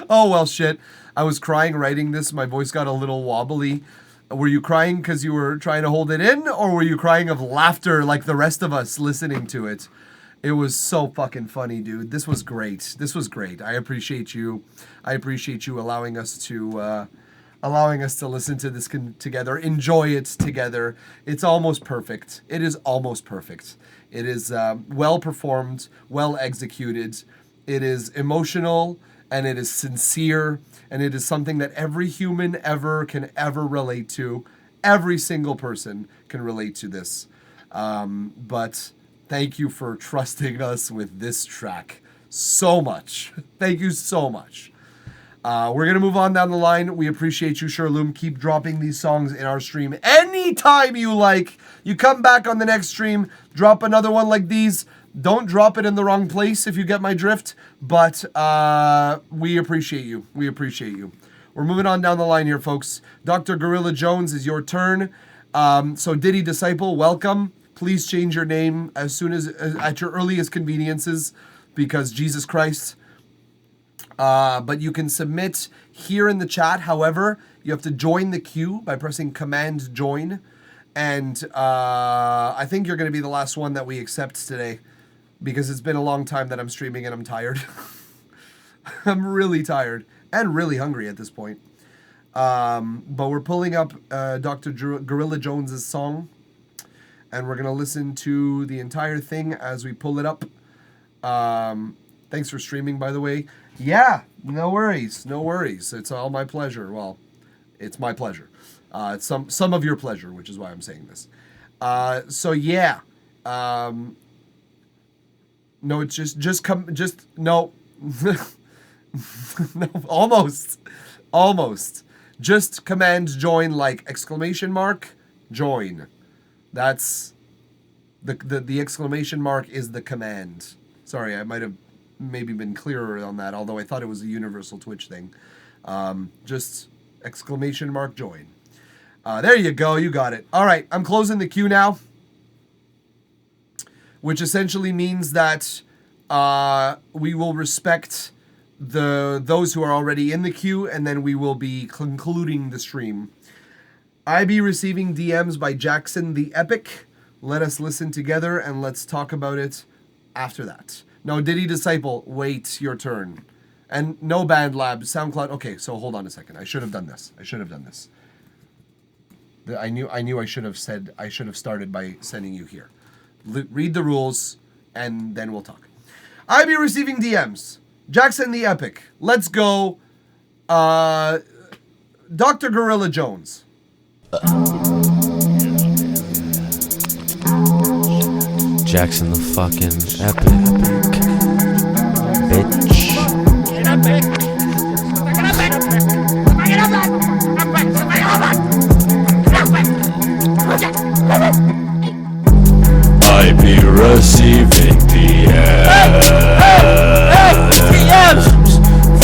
Oh, well, shit. I was crying writing this. My voice got a little wobbly. Were you crying because you were trying to hold it in? Or were you crying of laughter like the rest of us listening to it? It was so fucking funny, dude. This was great. I appreciate you. allowing us to listen to this together, enjoy it together. It's almost perfect. It is almost perfect. It is well performed, well executed. It is emotional, and it is sincere, and it is something that every human can ever relate to. Every single person can relate to this. But thank you for trusting us with this track so much. Thank you so much. We're going to move on down the line. We appreciate you, Sherloom. Keep dropping these songs in our stream anytime you like. You come back on the next stream, drop another one like these. Don't drop it in the wrong place, if you get my drift. But we appreciate you. We're moving on down the line here, folks. Dr. Gorilla Jones, is your turn. So Diddy Disciple, welcome. Please change your name as soon as at your earliest conveniences, because Jesus Christ. But you can submit here in the chat. However, you have to join the queue by pressing Command Join. And I think you're going to be the last one that we accept today, because it's been a long time that I'm streaming and I'm tired. I'm really tired and really hungry at this point. But we're pulling up Dr. Gorilla Jones's song, and we're gonna listen to the entire thing as we pull it up. Thanks for streaming, by the way. Yeah, no worries, no worries. It's all my pleasure. Well, it's my pleasure. It's some of your pleasure, which is why I'm saying this. So yeah. No, it's just no. No, almost. Just command join, like exclamation mark join. That's the exclamation mark is the command. Sorry, I might have maybe been clearer on that, although I thought it was a universal Twitch thing. Just exclamation mark join. There you go, you got it. All right, I'm closing the queue now, which essentially means that we will respect those who are already in the queue, and then we will be concluding the stream. I be receiving DMs by Jackson the Epic. Let us listen together and let's talk about it after that. No, Diddy Disciple, wait your turn. And no Band Lab, SoundCloud. Okay, so hold on a second. I should have done this. I knew I should have started by sending you here. Read the rules and then we'll talk. I be receiving DMs. Jackson the Epic. Let's go. Dr. Gorilla Jones. Jackson the fucking Epic. Bitch. I be receiving DMs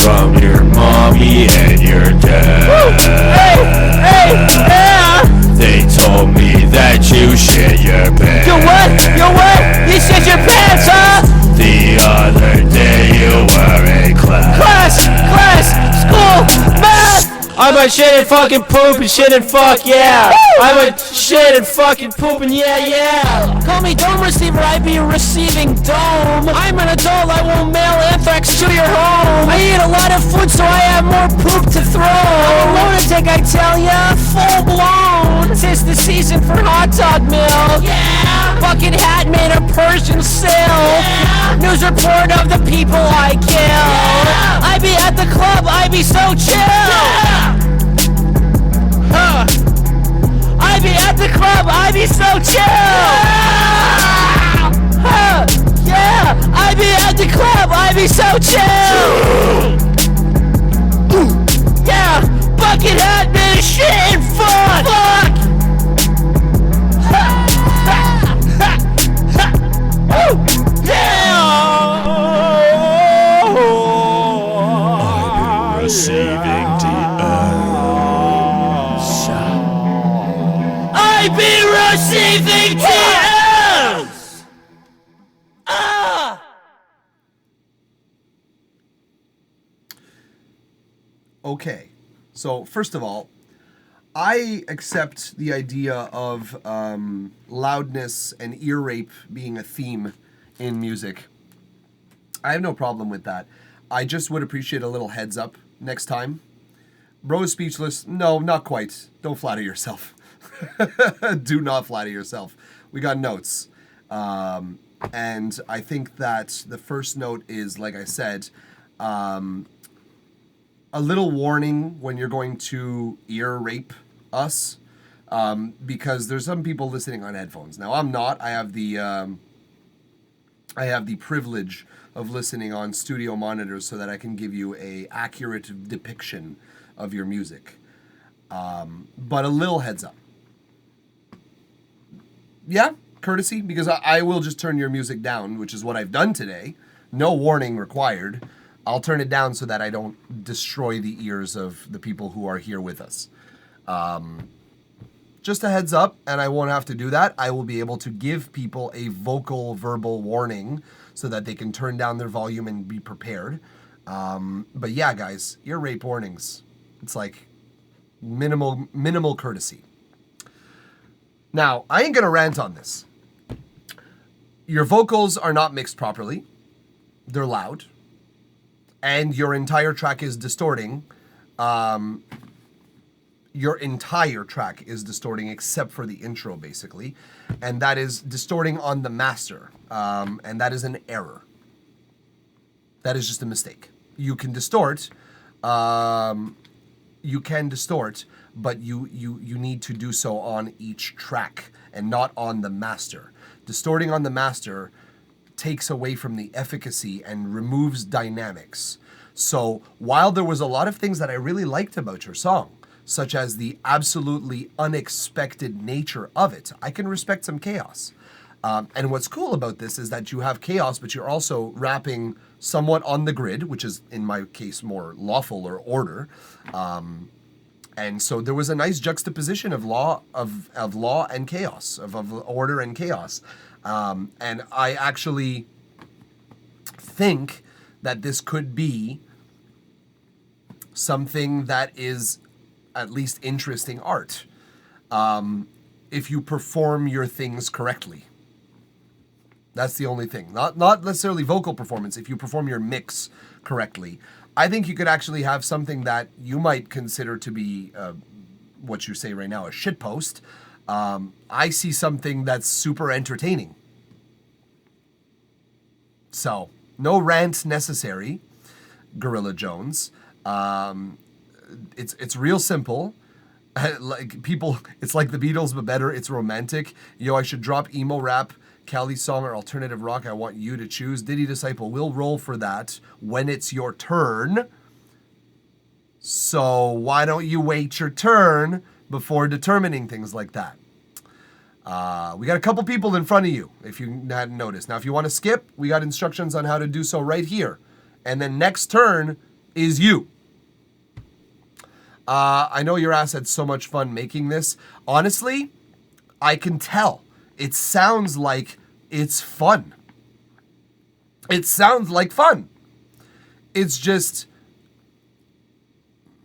from your mommy and your dad. They told me that you shit your pants. You what? You shit your pants, huh? The other day you were in class. School, math. I'm a shit and fucking poop and shit and fuck, yeah. I'm a shit and fucking poop and yeah. Call me dome receiver, I be receiving dome. I'm an adult, I will mail anthrax to your home. I eat a lot of food, so I have more poop to throw. I'm a lunatic, I tell ya, full blown. Tis the season for hot dog milk. Yeah. Bucket hat made of Persian silk. Yeah. News report of the people I kill. Yeah. I be at the club, I be so chill. Yeah. I be at the club, I be so chill. Yeah, I be at the club, I be so chill. Yeah, bucket hat made of shit and fuck. I be receiving I be receiving DMs! Okay, so first of all, I accept the idea of loudness and ear rape being a theme in music. I have no problem with that. I just would appreciate a little heads up next time. Bro is speechless. No, not quite. Don't flatter yourself. Do not flatter yourself. We got notes. And I think that the first note is, like I said, a little warning when you're going to ear rape us, because there's some people listening on headphones. Now, I'm not. I have the privilege of listening on studio monitors so that I can give you a accurate depiction of your music. But a little heads up. Yeah, courtesy, because I will just turn your music down, which is what I've done today. No warning required. I'll turn it down so that I don't destroy the ears of the people who are here with us. Just a heads up, and I won't have to do that. I will be able to give people a verbal warning so that they can turn down their volume and be prepared. But yeah, guys, ear rape warnings. It's like minimal courtesy. Now, I ain't gonna rant on this. Your vocals are not mixed properly. They're loud. And your entire track is distorting. your entire track is distorting except for the intro, basically. And that is distorting on the master. And that is an error. That is just a mistake. You can distort. But you need to do so on each track and not on the master. Distorting on the master takes away from the efficacy and removes dynamics. So while there was a lot of things that I really liked about your song, such as the absolutely unexpected nature of it, I can respect some chaos. And what's cool about this is that you have chaos, but you're also rapping somewhat on the grid, which is, in my case, more lawful or order. And so there was a nice juxtaposition of law and chaos, of order and chaos. And I actually think that this could be something that is at least interesting art, if you perform your things correctly. That's the only thing. Not necessarily vocal performance. If you perform your mix correctly, I think you could actually have something that you might consider to be what you say right now, a shitpost. I see something that's super entertaining. So, no rant necessary, Gorilla Jones. It's real simple. Like people, it's like the Beatles, but better. It's romantic. Yo, I should drop emo rap, Cali song, or alternative rock. I want you to choose. Diddy Disciple will roll for that when it's your turn. So why don't you wait your turn before determining things like that? We got a couple people in front of you, if you hadn't noticed. Now, if you want to skip, we got instructions on how to do so right here. And then next turn is you. I know your ass had so much fun making this. Honestly, I can tell. It sounds like it's fun. It sounds like fun. It's just,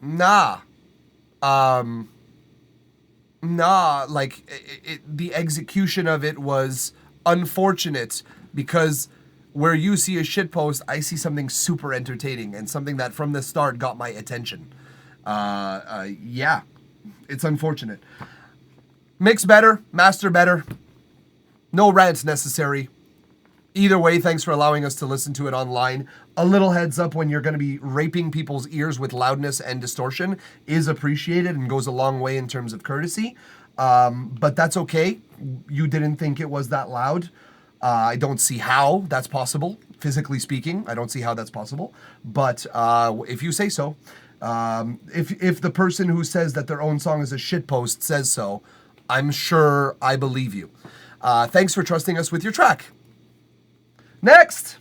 the execution of it was unfortunate, because where you see a shitpost, I see something super entertaining and something that from the start got my attention. Yeah, it's unfortunate. Mix better, master better. No rants necessary. Either way, thanks for allowing us to listen to it online. A little heads up when you're going to be raping people's ears with loudness and distortion is appreciated and goes a long way in terms of courtesy. But that's okay. You didn't think it was that loud. I don't see how that's possible. Physically speaking, I don't see how that's possible. But if you say so, if the person who says that their own song is a shitpost says so, I'm sure I believe you. Thanks for trusting us with your track. Next!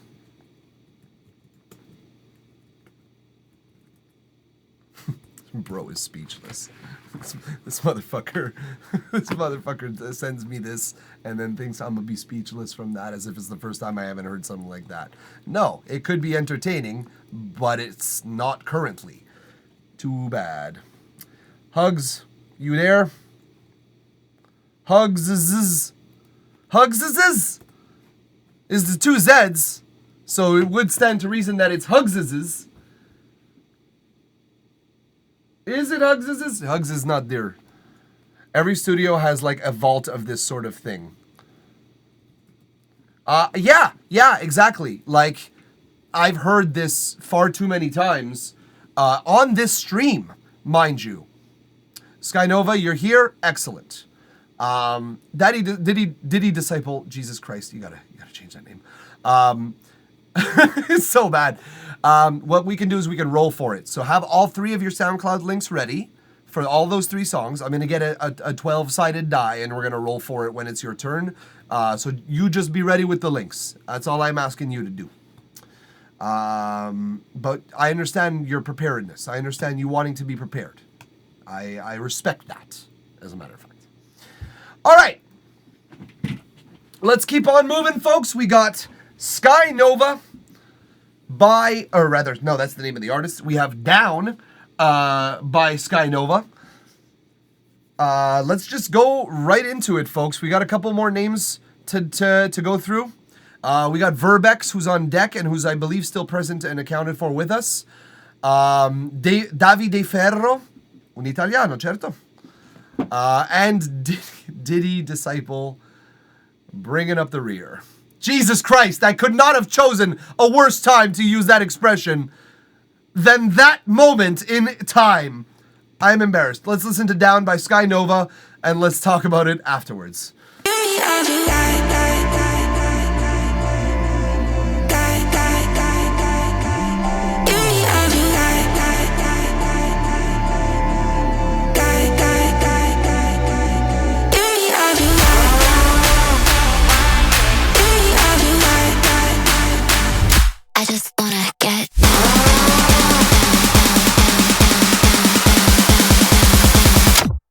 Bro is speechless. This motherfucker sends me this and then thinks I'm gonna be speechless from that, as if it's the first time I haven't heard something like that. No, it could be entertaining, but it's not currently. Too bad. Hugs, you there? Hugs is the two Z's, so it would stand to reason that it's Hugs's. Is it Hugs's? Hugs is not there. Every studio has like a vault of this sort of thing. Yeah, exactly. Like, I've heard this far too many times on this stream, mind you. Skynova, you're here. Excellent. Diddy Disciple, Jesus Christ, you gotta change that name. It's so bad. What we can do is we can roll for it. So have all three of your SoundCloud links ready for all those three songs. I'm gonna get a 12-sided die and we're gonna roll for it when it's your turn. So you just be ready with the links. That's all I'm asking you to do. But I understand your preparedness. I understand you wanting to be prepared. I respect that, as a matter of fact. All right. Let's keep on moving, folks. We got Skynova that's the name of the artist. We have Down by Skynova. Let's just go right into it, folks. We got a couple more names to go through. We got Verbex, who's on deck and who's, I believe, still present and accounted for with us. Davi De Ferro, Un italiano, certo. And Diddy Disciple bringing up the rear. Jesus Christ, I could not have chosen a worse time to use that expression than that moment in time. I'm embarrassed. Let's listen to Down by Sky Nova, and let's talk about it afterwards. I just wanna get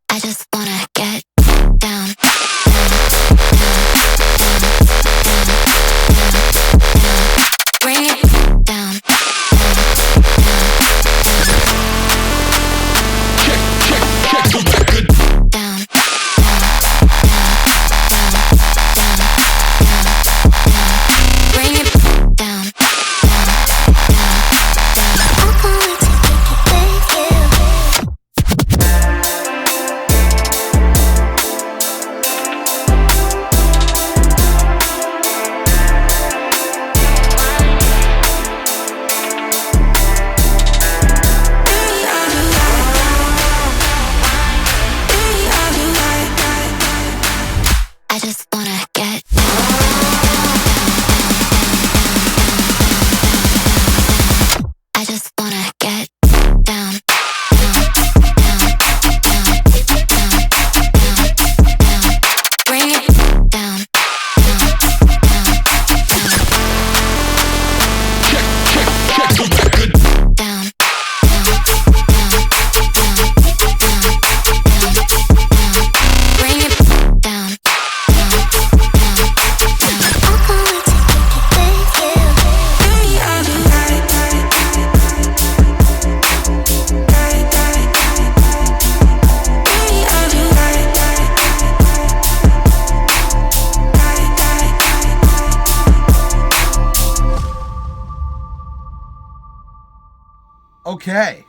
I just wanna get down. Bring it down. Down. Bring it down. I just wanna get I just wanna get down. Bring it down. Down. Bring it down. Okay,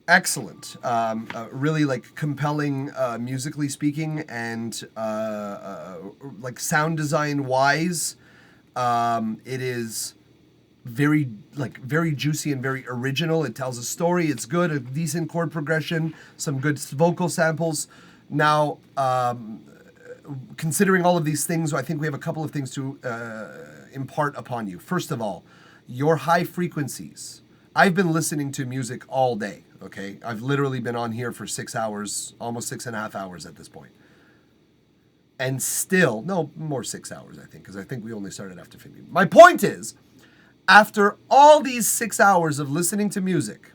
excellent. Really like compelling, musically speaking, and like sound design wise. It is very juicy and very original. It tells a story. It's good. A decent chord progression. Some good vocal samples. Now, considering all of these things, I think we have a couple of things to impart upon you. First of all, your high frequencies. I've been listening to music all day, okay? I've literally been on here for 6 hours, almost 6.5 hours at this point. And still, no, more 6 hours, I think, because I think we only started after 50. My point is, after all these 6 hours of listening to music,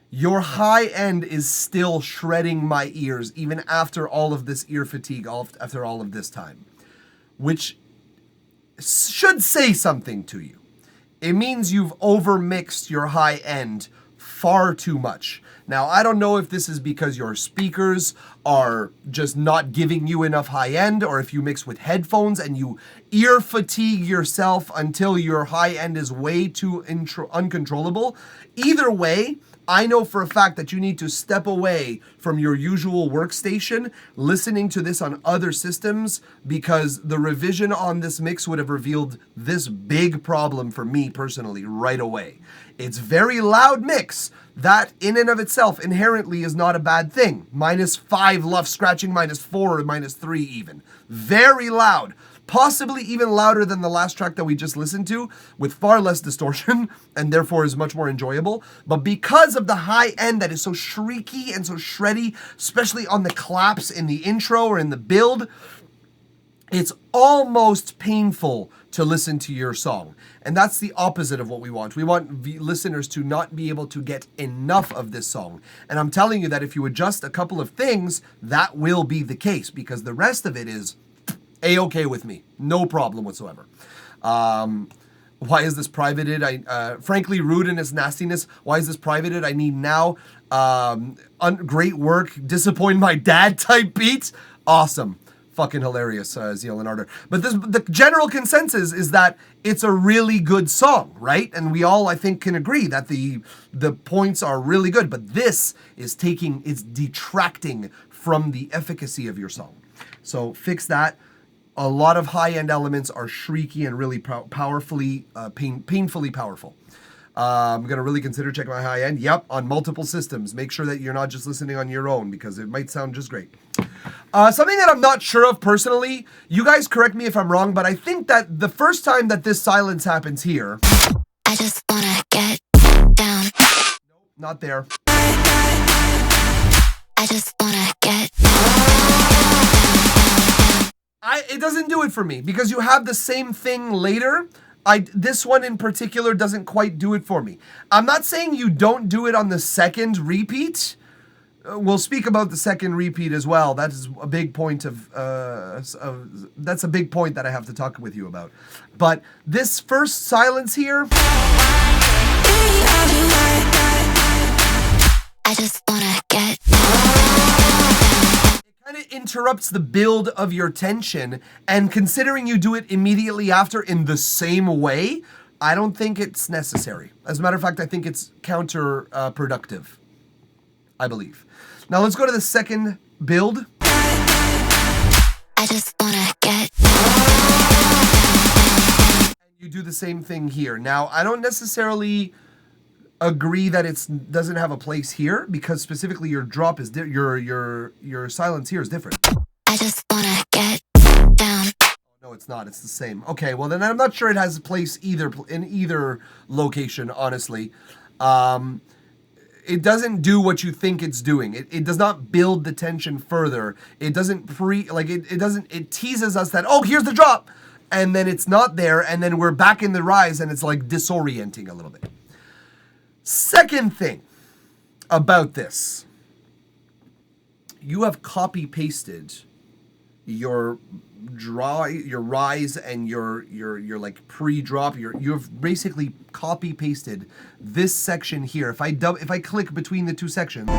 your high end is still shredding my ears, even after all of this ear fatigue, after all of this time, which should say something to you. It means you've overmixed your high end far too much. Now, I don't know if this is because your speakers are just not giving you enough high end, or if you mix with headphones and you ear fatigue yourself until your high end is way too uncontrollable. Either way, I know for a fact that you need to step away from your usual workstation, listening to this on other systems, because the revision on this mix would have revealed this big problem for me personally right away. It's very loud mix. That in and of itself inherently is not a bad thing. -5 luff scratching, -4 or -3 even. Very loud. Possibly even louder than the last track that we just listened to, with far less distortion, and therefore is much more enjoyable. But because of the high end that is so shrieky and so shreddy, especially on the claps in the intro or in the build, it's almost painful to listen to your song. And that's the opposite of what we want. We want listeners to not be able to get enough of this song. And I'm telling you that if you adjust a couple of things, that will be the case, because the rest of it is A-okay with me. No problem whatsoever. Why is this privated? Frankly, rude in its nastiness. Why is this privated? I need now. Great work. Disappoint my dad type beats. Awesome. fucking hilarious, Zeal and Ardor. But the general consensus is that it's a really good song, right? And we all, I think, can agree that the points are really good. But this is it's detracting from the efficacy of your song. So fix that. A lot of high-end elements are shrieky and really powerfully, painfully powerful. I'm going to really consider checking my high end. Yep, on multiple systems. Make sure that you're not just listening on your own because it might sound just great. Something that I'm not sure of personally, you guys correct me if I'm wrong, but I think that the first time that this silence happens here... I just wanna get down. Nope, not there. I just wanna get... It doesn't do it for me because you have the same thing later. This one in particular doesn't quite do it for me. I'm not saying you don't do it on the second repeat. We'll speak about the second repeat as well. That is a big point that's a big point that I have to talk with you about. But this first silence here. I just wanna get... Kind of interrupts the build of your tension, and considering you do it immediately after in the same way, I don't think it's necessary. As a matter of fact, I think it's counterproductive, I believe. Now let's go to the second build. I just wanna get... And you do the same thing here. Now, I don't necessarily agree that it doesn't have a place here because specifically your drop is your silence here is different. I just wanna get down. No, it's not. It's the same. Okay, well then I'm not sure it has a place in either location, honestly. It doesn't do what you think it's doing. It does not build the tension further. It doesn't it teases us that, oh, here's the drop, and then it's not there, and then we're back in the rise, and it's like disorienting a little bit. Second thing about this, you have copy pasted your rise and your like pre-drop. You've basically copy pasted this section here. If I click between the two sections.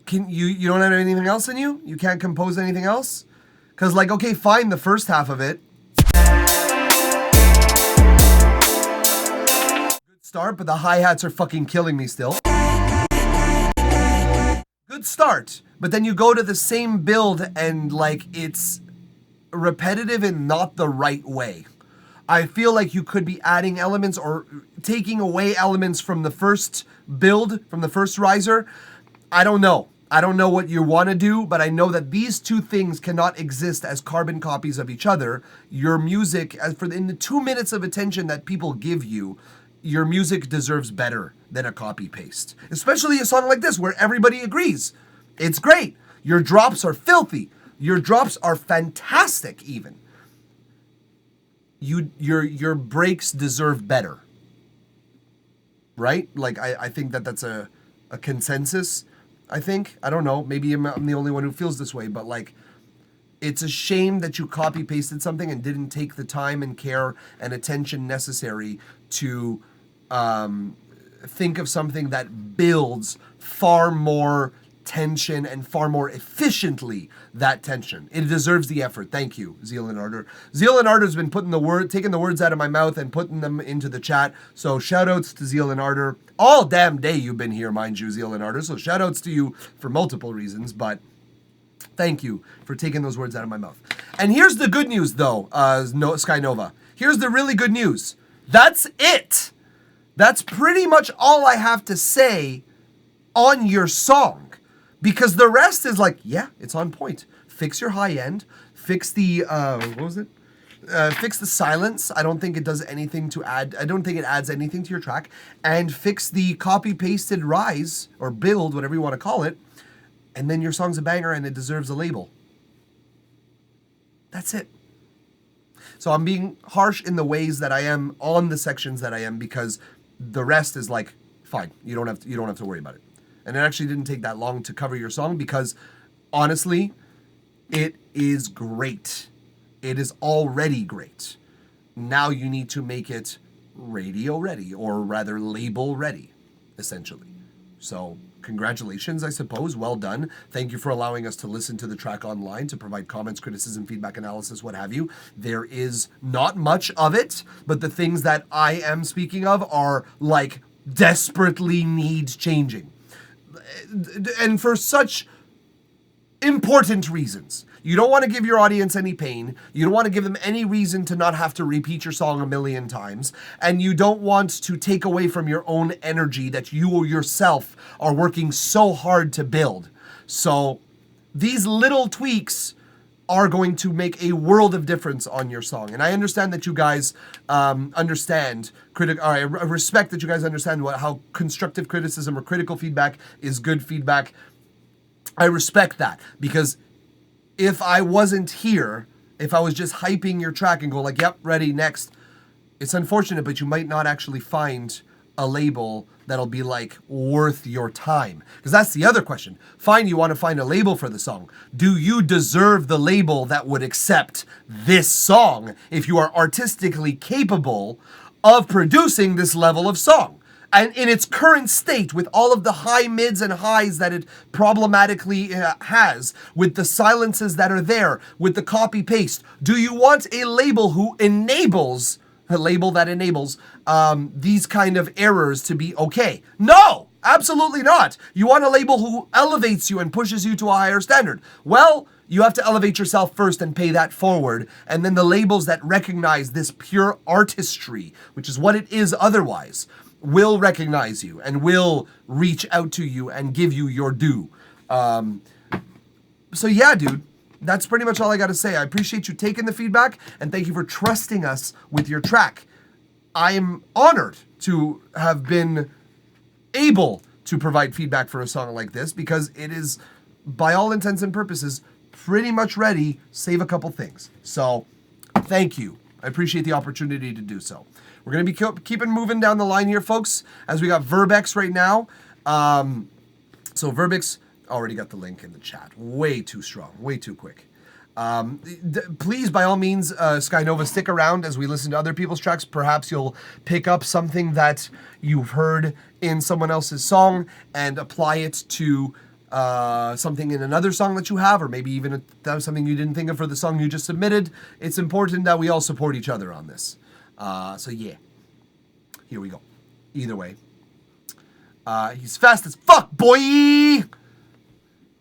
Can you don't have anything else in you? You can't compose anything else? Because, like, okay, fine, the first half of it. Good start, but the hi-hats are fucking killing me still. Good start, but then you go to the same build and, like, it's repetitive in not the right way. I feel like you could be adding elements or taking away elements from the first build, from the first riser. I don't know. I don't know what you want to do, but I know that these two things cannot exist as carbon copies of each other. Your music, in the 2 minutes of attention that people give you, your music deserves better than a copy paste. Especially a song like this where everybody agrees. It's great. Your drops are filthy. Your drops are fantastic even. Your breaks deserve better. Right? Like, I think that's a consensus. I think. I don't know. Maybe I'm the only one who feels this way, but like, it's a shame that you copy pasted something and didn't take the time and care and attention necessary to think of something that builds far more tension and far more efficiently that tension. It deserves the effort. Thank you, Zeal and Ardor. Zeal and Ardor's been taking the words out of my mouth and putting them into the chat. So shout outs to Zeal and Ardor. All damn day you've been here, mind you, Zeal and Ardor. So shout outs to you for multiple reasons, but thank you for taking those words out of my mouth. And here's the good news though, Sky Nova. Here's the really good news. That's it. That's pretty much all I have to say on your song. Because the rest is like, yeah, it's on point. Fix your high end. Fix the, fix the silence. I don't think it does anything to add. I don't think it adds anything to your track. And fix the copy-pasted rise, or build, whatever you want to call it. And then your song's a banger and it deserves a label. That's it. So I'm being harsh in the ways that I am on the sections that I am because the rest is like, fine. You don't have to worry about it. And it actually didn't take that long to cover your song because, honestly, it is great. It is already great. Now you need to make it radio ready, or rather label ready, essentially. So congratulations, I suppose. Well done. Thank you for allowing us to listen to the track online, to provide comments, criticism, feedback, analysis, what have you. There is not much of it, but the things that I am speaking of are like desperately need changing. And for such important reasons. You don't want to give your audience any pain. You don't want to give them any reason to not have to repeat your song a million times. And you don't want to take away from your own energy that you yourself are working so hard to build. So these little tweaks are going to make a world of difference on your song. And I understand that you guys understand, I respect that you guys understand how constructive criticism or critical feedback is good feedback. I respect that, because if I wasn't here, if I was just hyping your track and go like, yep, ready, next, it's unfortunate, but you might not actually find a label that'll be like worth your time. Because that's the other question. Fine, you want to find a label for the song. Do you deserve the label that would accept this song if you are artistically capable of producing this level of song? And in its current state, with all of the high mids and highs that it problematically has, with the silences that are there, with the copy paste, do you want a label who enables, a label that enables these kind of errors to be okay? No, absolutely not. You want a label who elevates you and pushes you to a higher standard. Well, you have to elevate yourself first and pay that forward. And then the labels that recognize this pure artistry, which is what it is otherwise, will recognize you and will reach out to you and give you your due. So yeah, dude, that's pretty much all I got to say. I appreciate you taking the feedback, and thank you for trusting us with your track. I am honored to have been able to provide feedback for a song like this, because it is, by all intents and purposes, pretty much ready, save a couple things. So thank you. I appreciate the opportunity to do so. We're going to be keeping moving down the line here, folks, as we got Verbex right now. So Verbex already got the link in the chat. Way too strong. Way too quick. Please, by all means, Skynova, stick around as we listen to other people's tracks. Perhaps you'll pick up something that you've heard in someone else's song and apply it to something in another song that you have, or maybe even that was something you didn't think of for the song you just submitted. It's important that we all support each other on this. So yeah, here we go. Either way, he's fast as fuck, boy.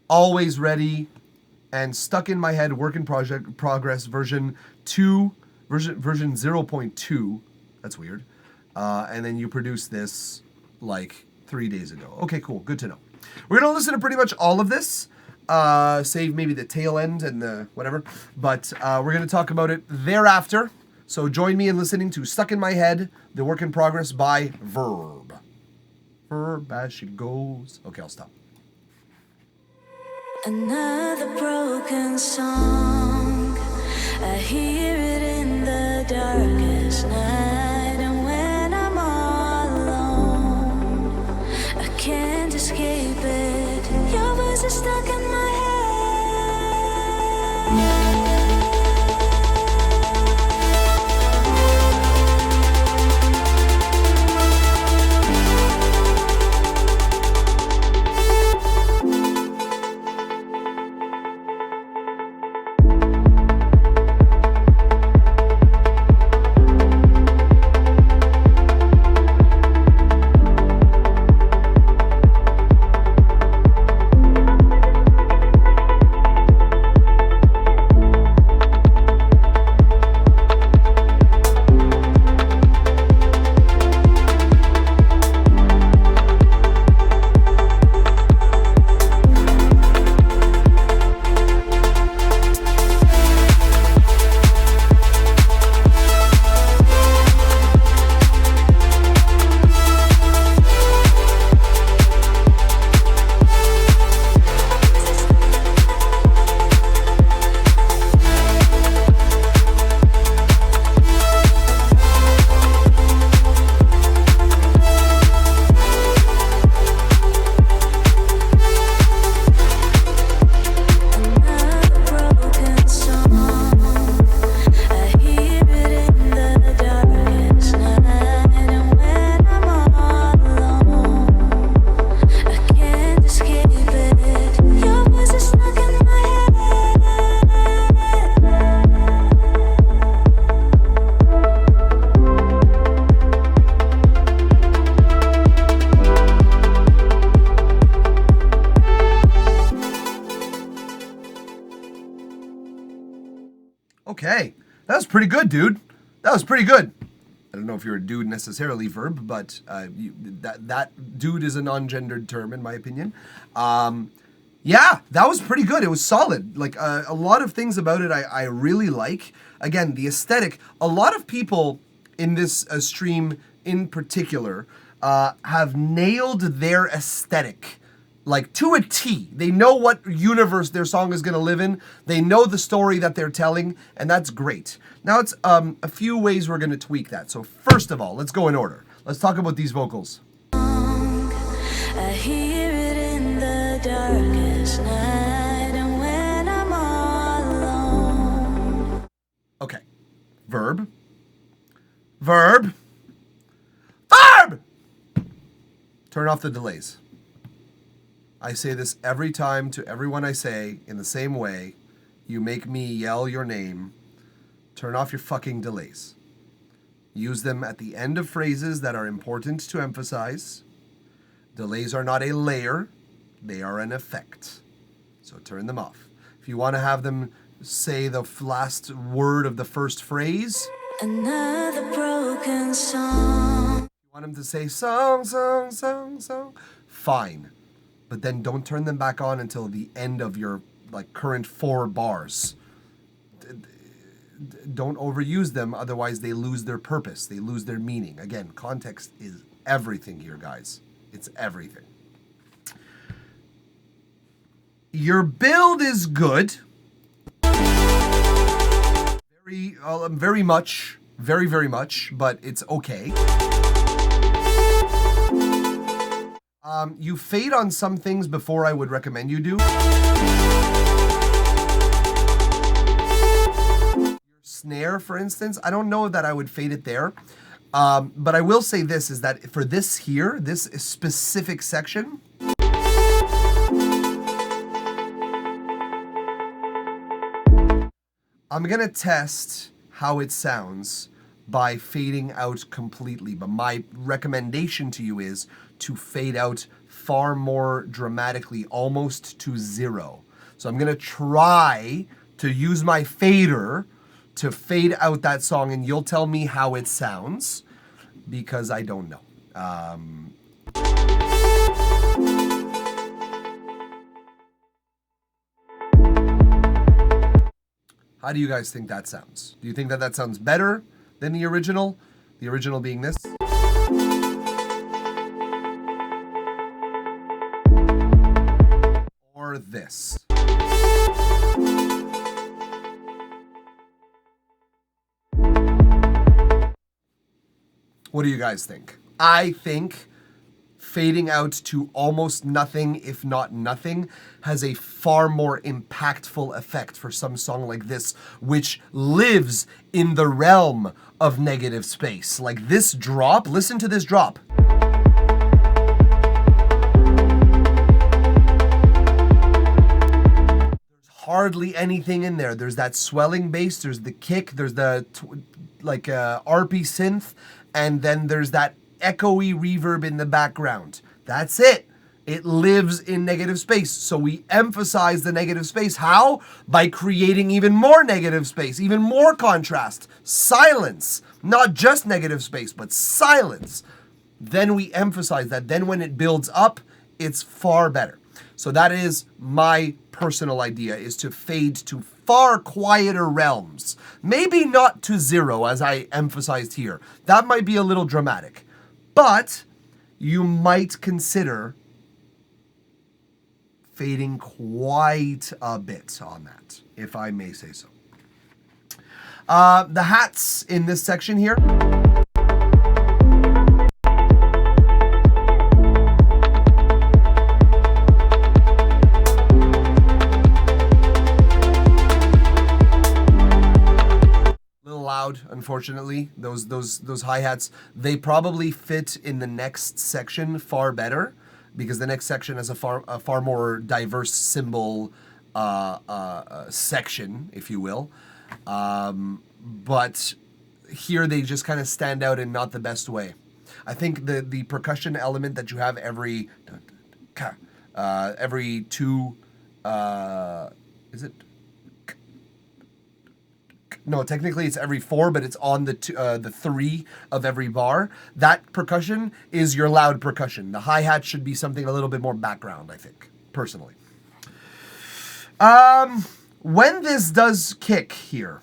Always ready and stuck in my head. Work in progress version 0.2. That's weird. And then you produced this like 3 days ago. Okay, cool. Good to know. We're gonna listen to pretty much all of this. Save maybe the tail end and the whatever, but we're gonna talk about it thereafter. So join me in listening to Stuck in My Head, the work in progress by Verb. Verb as she goes. Okay, I'll stop. Another broken song, I hear it in the darkest night. And when I'm all alone, I can't escape it. Your voice is stuck in my head. Okay. That was pretty good, dude. That was pretty good. I don't know if you're a dude necessarily, Verb, but that dude is a non-gendered term in my opinion. Yeah, that was pretty good. It was solid. Like a lot of things about it I really like. Again, the aesthetic. A lot of people in this stream in particular have nailed their aesthetic. Like to a T. They know what universe their song is going to live in. They know the story that they're telling, and that's great. Now it's a few ways we're going to tweak that. So first of all, let's go in order. Let's talk about these vocals. I hear it in the darkest night and when I'm all alone. Okay. Verb. Verb. Verb! Turn off the delays. I say this every time to everyone I say in the same way. You make me yell your name. Turn off your fucking delays. Use them at the end of phrases that are important to emphasize. Delays are not a layer, they are an effect. So turn them off. If you want to have them say the last word of the first phrase, Another broken song. you want them to say song, song, song, song, fine. But then don't turn them back on until the end of your current 4 bars. Don't overuse them, otherwise they lose their purpose. They lose their meaning. Again, context is everything here, guys. It's everything. Your build is good. Very much, very much, but it's okay. You fade on some things before I would recommend you do. Your snare, for instance, I don't know that I would fade it there. But I will say this, is that for this here, this specific section, I'm going to test how it sounds by fading out completely. But my recommendation to you is to fade out far more dramatically, almost to 0. So I'm going to try to use my fader to fade out that song, and you'll tell me how it sounds, because I don't know. How do you guys think that sounds? Do you think that that sounds better than the original? The original being this? Or this? What do you guys think? I think fading out to almost nothing, if not nothing, has a far more impactful effect for some song like this, which lives in the realm of negative space. Like this drop, listen to this drop. There's hardly anything in there. There's that swelling bass, there's the kick, there's the RP synth, and then there's that echoey reverb in the background. That's it. It lives in negative space. So we emphasize the negative space. How? By creating even more negative space, even more contrast, silence, not just negative space, but silence. Then we emphasize that. Then when it builds up, it's far better. So that is my personal idea, is to fade to far quieter realms. Maybe not to 0, as I emphasized here. That might be a little dramatic. But you might consider fading quite a bit on that, if I may say so. The hats in this section here. Unfortunately, those hi-hats, they probably fit in the next section far better, because the next section has a far more diverse cymbal section, if you will. But here they just kind of stand out in not the best way. I think the percussion element that you have every 2 is it? no, technically it's every 4, but it's on the 3 of every bar. That percussion is your loud percussion. The hi-hat should be something a little bit more background, I think, personally. When this does kick here.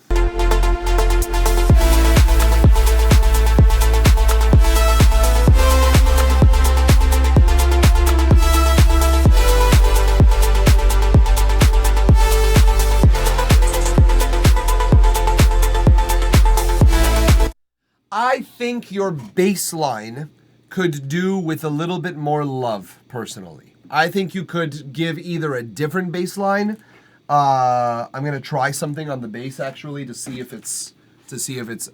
I think your bass line could do with a little bit more love, personally. I think you could give either a different bass line. I'm gonna try something on the bass actually to see if it's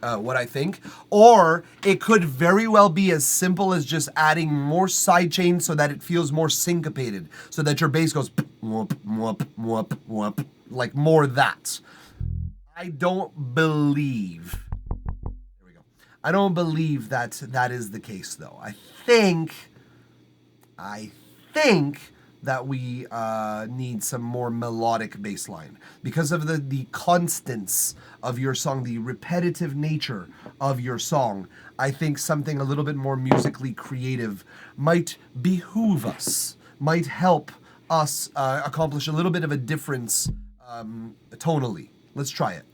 what I think, or it could very well be as simple as just adding more side chains so that it feels more syncopated, so that your bass goes whoop, whoop, whoop, whoop, like more that. I don't believe that is the case, though. I think that we need some more melodic bass line because of the constants of your song, the repetitive nature of your song. I think something a little bit more musically creative might behoove us, might help us accomplish a little bit of a difference tonally. Let's try it.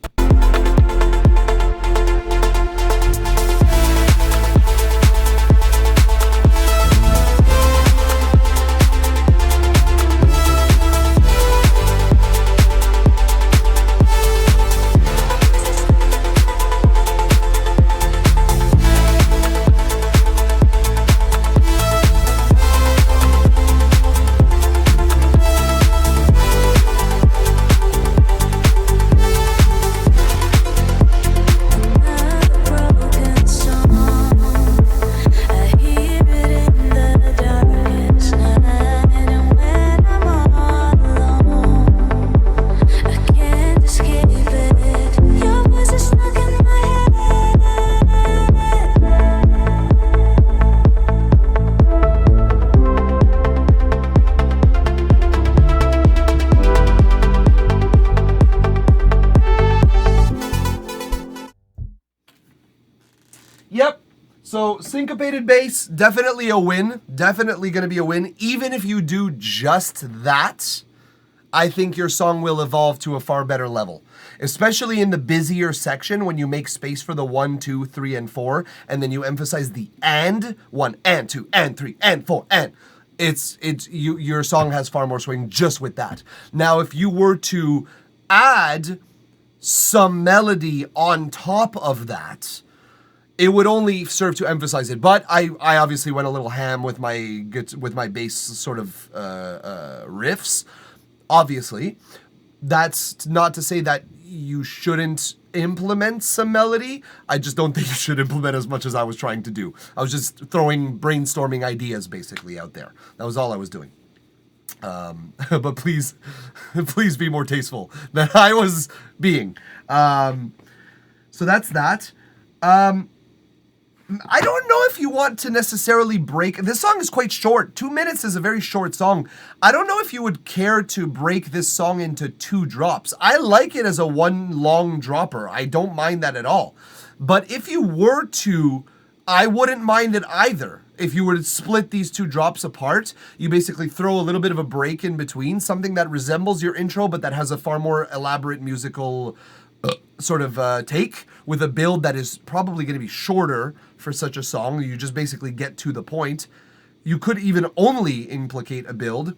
Yep. So syncopated bass, definitely a win. Definitely going to be a win. Even if you do just that, I think your song will evolve to a far better level. Especially in the busier section when you make space for the 1, 2, 3, and 4, and then you emphasize the and 1, and 2, and 3, and 4, and your song has far more swing just with that. Now, if you were to add some melody on top of that, it would only serve to emphasize it. But I obviously went a little ham with my bass sort of riffs. Obviously, that's not to say that you shouldn't implement some melody. I just don't think you should implement as much as I was trying to do. I was just brainstorming ideas basically out there. That was all I was doing. But please be more tasteful than I was being. So that's that. I don't know if you want to necessarily break... This song is quite short. 2 minutes is a very short song. I don't know if you would care to break this song into 2 drops. I like it as a 1 long dropper. I don't mind that at all. But if you were to, I wouldn't mind it either. If you were to split these 2 drops apart, you basically throw a little bit of a break in between, something that resembles your intro, but that has a far more elaborate musical sort of take, with a build that is probably going to be shorter for such a song. You just basically get to the point. You could even only implicate a build,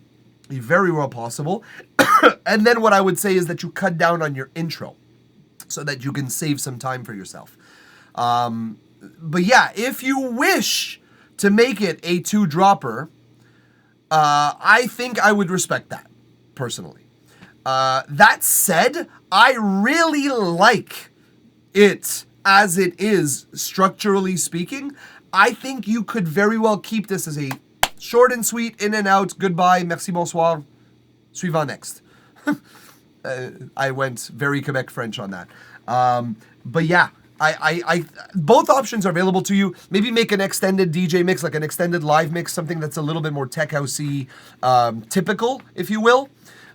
very well possible. And then what I would say is that you cut down on your intro so that you can save some time for yourself. But yeah, if you wish to make it a 2-dropper, I think I would respect that, personally. That said, I really like it as it is, structurally speaking. I think you could very well keep this as a short and sweet, in and out, goodbye, merci, bonsoir, suivant next. I went very Quebec French on that. But yeah, I both options are available to you. Maybe make an extended DJ mix, like an extended live mix, something that's a little bit more tech housey, typical, if you will.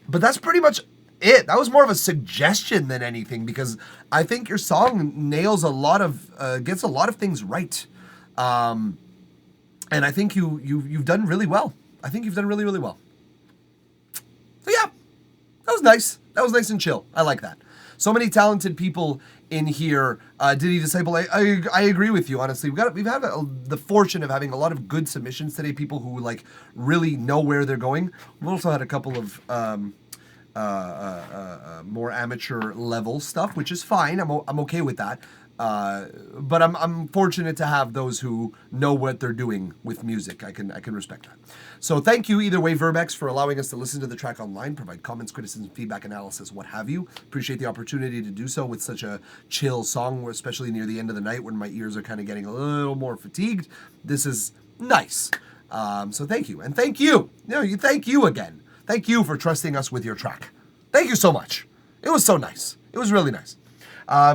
But that's pretty much it. That was more of a suggestion than anything, because I think your song nails a lot of, gets a lot of things right. And I think you've done really well. I think you've done really, really well. So yeah, that was nice. That was nice and chill. I like that. So many talented people in here. Diddy Disciple, I agree with you, honestly. We've had the fortune of having a lot of good submissions today, people who like really know where they're going. We've also had a couple of more amateur level stuff, which is fine. I'm okay with that. But I'm fortunate to have those who know what they're doing with music. I can respect that. So thank you either way, Verbex, for allowing us to listen to the track online, provide comments, criticism, feedback, analysis, what have you. Appreciate the opportunity to do so with such a chill song, especially near the end of the night when my ears are kind of getting a little more fatigued. This is nice. So thank you. And thank you. Thank you again. Thank you for trusting us with your track. Thank you so much. It was so nice. It was really nice.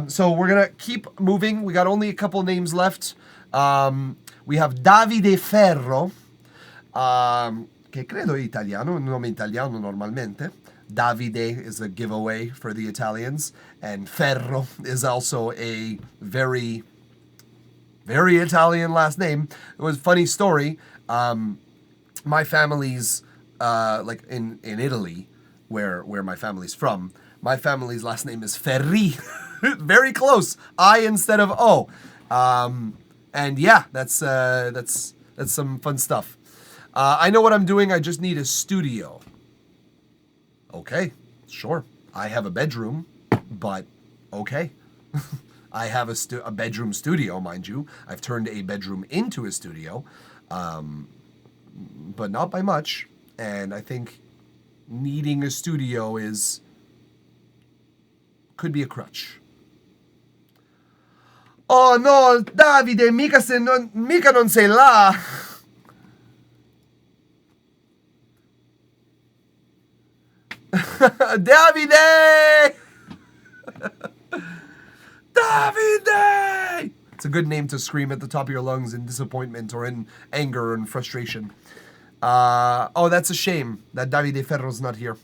So we're going to keep moving. We got only a couple names left. We have Davide Ferro, che credo è italiano, un nome italiano normalmente. Davide is a giveaway for the Italians, and Ferro is also a very, very Italian last name. It was a funny story. My family's, like in Italy, where my family's from, my family's last name is Ferri. Very close. I instead of O. And yeah, that's some fun stuff. I know what I'm doing. I just need a studio. Okay, sure. I have a bedroom, but okay. I have a bedroom studio, mind you. I've turned a bedroom into a studio, but not by much. And I think needing a studio could be a crutch. Oh no, Davide, mica non sei là. Davide! Davide! It's a good name to scream at the top of your lungs in disappointment or in anger and frustration. Oh, that's a shame that Davide Ferro's not here.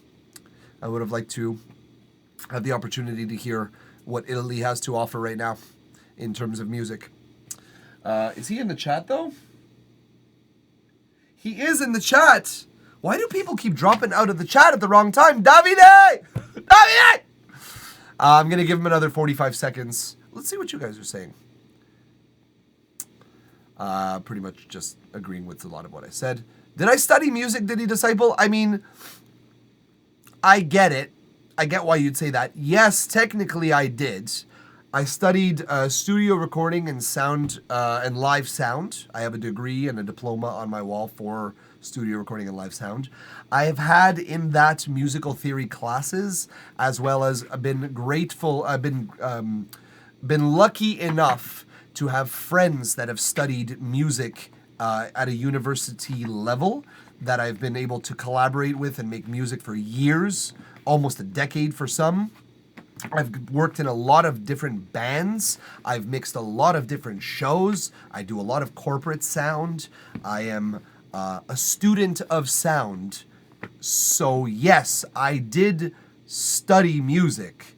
I would have liked to have the opportunity to hear what Italy has to offer right now in terms of music. Is he in the chat, though? He is in the chat. Why do people keep dropping out of the chat at the wrong time? Davide! Davide! I'm going to give him another 45 seconds. Let's see what you guys are saying. Pretty much just agreeing with a lot of what I said. Did I study music, Diddy Disciple? I mean, I get it. I get why you'd say that. Yes, technically I did. I studied studio recording and sound and live sound. I have a degree and a diploma on my wall for studio recording and live sound. I have had in that musical theory classes, as well as been grateful. I've been lucky enough to have friends that have studied music at a university level that I've been able to collaborate with and make music for years, almost a decade for some. I've worked in a lot of different bands. I've mixed a lot of different shows. I do a lot of corporate sound. I am a student of sound. So yes, I did study music,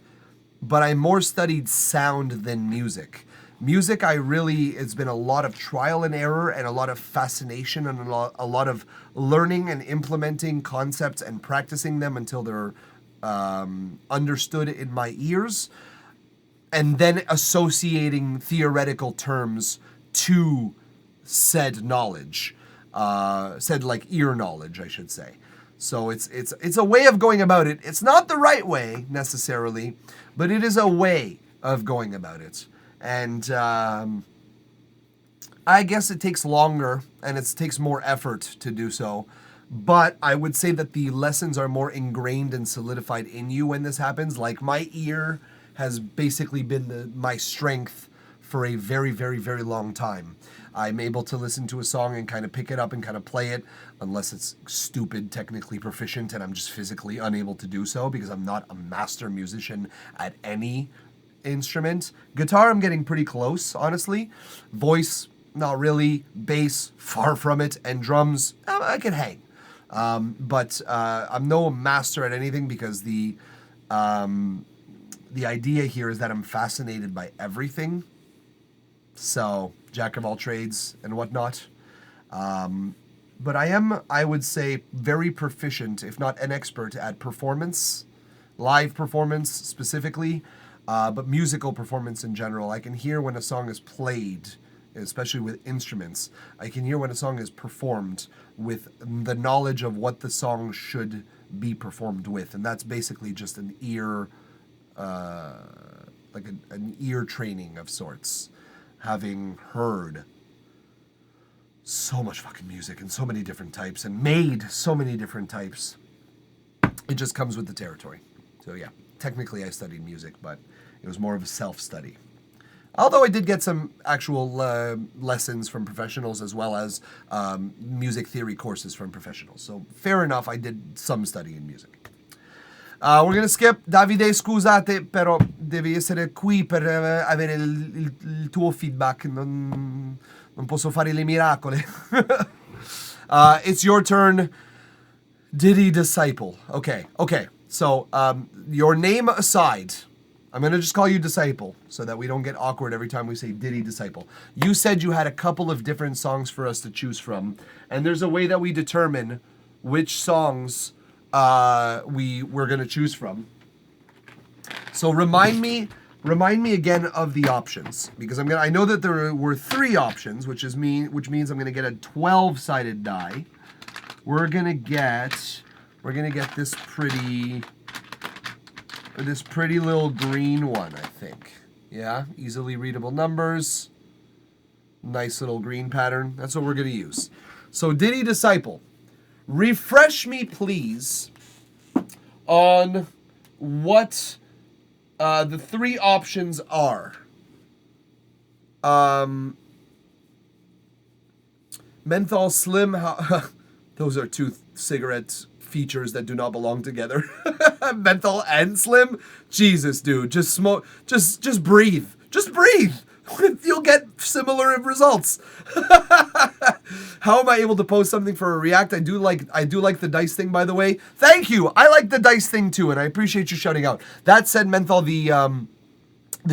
but I more studied sound than music. Music, it's been a lot of trial and error and a lot of fascination and a lot of learning and implementing concepts and practicing them until they're understood in my ears, and then associating theoretical terms to said knowledge, said like ear knowledge, I should say. So it's a way of going about it. It's not the right way necessarily, but it is a way of going about it. And I guess it takes longer and it takes more effort to do so. But I would say that the lessons are more ingrained and solidified in you when this happens. Like my ear has basically been my strength for a very, very, very long time. I'm able to listen to a song and kind of pick it up and kind of play it, unless it's stupid, technically proficient, and I'm just physically unable to do so because I'm not a master musician at any instrument. Guitar, I'm getting pretty close, honestly. Voice, not really. Bass, far from it. And drums, I can hang. But I'm no master at anything because The idea here is that I'm fascinated by everything. So, jack of all trades and whatnot. But I am, I would say, very proficient, if not an expert, at performance, live performance specifically, but musical performance in general. I can hear when a song is played, especially with instruments. I can hear when a song is performed with the knowledge of what the song should be performed with. And that's basically just an ear, like an ear training of sorts. Having heard so much fucking music and so many different types and made so many different types, it just comes with the territory. So yeah, technically I studied music, but it was more of a self-study. Although I did get some actual lessons from professionals as well as music theory courses from professionals. So fair enough, I did some study in music. We're gonna skip. Davide, scusate, però devi essere qui per avere il tuo feedback. Non posso fare le miracole. It's your turn. Diddy Disciple. Okay. So, your name aside, I'm gonna just call you Disciple so that we don't get awkward every time we say Diddy Disciple. You said you had a couple of different songs for us to choose from, and there's a way that we determine which songs we're gonna choose from. So remind me again of the options, because I know that there were 3 options, which means I'm gonna get a 12-sided die. We're gonna get this pretty little green one, I think. Yeah, easily readable numbers. Nice little green pattern. That's what we're gonna use. So Diddy Disciple. Refresh me, please, on what the 3 options are. Menthol Slim. Those are 2 cigarette features that do not belong together. Menthol and Slim. Jesus, dude, just smoke. Just breathe. Just breathe. You'll get similar results. How am I able to post something for a react? I do like the dice thing, by the way. Thank you. I like the dice thing too, and I appreciate you shouting out. That said, Menthol, the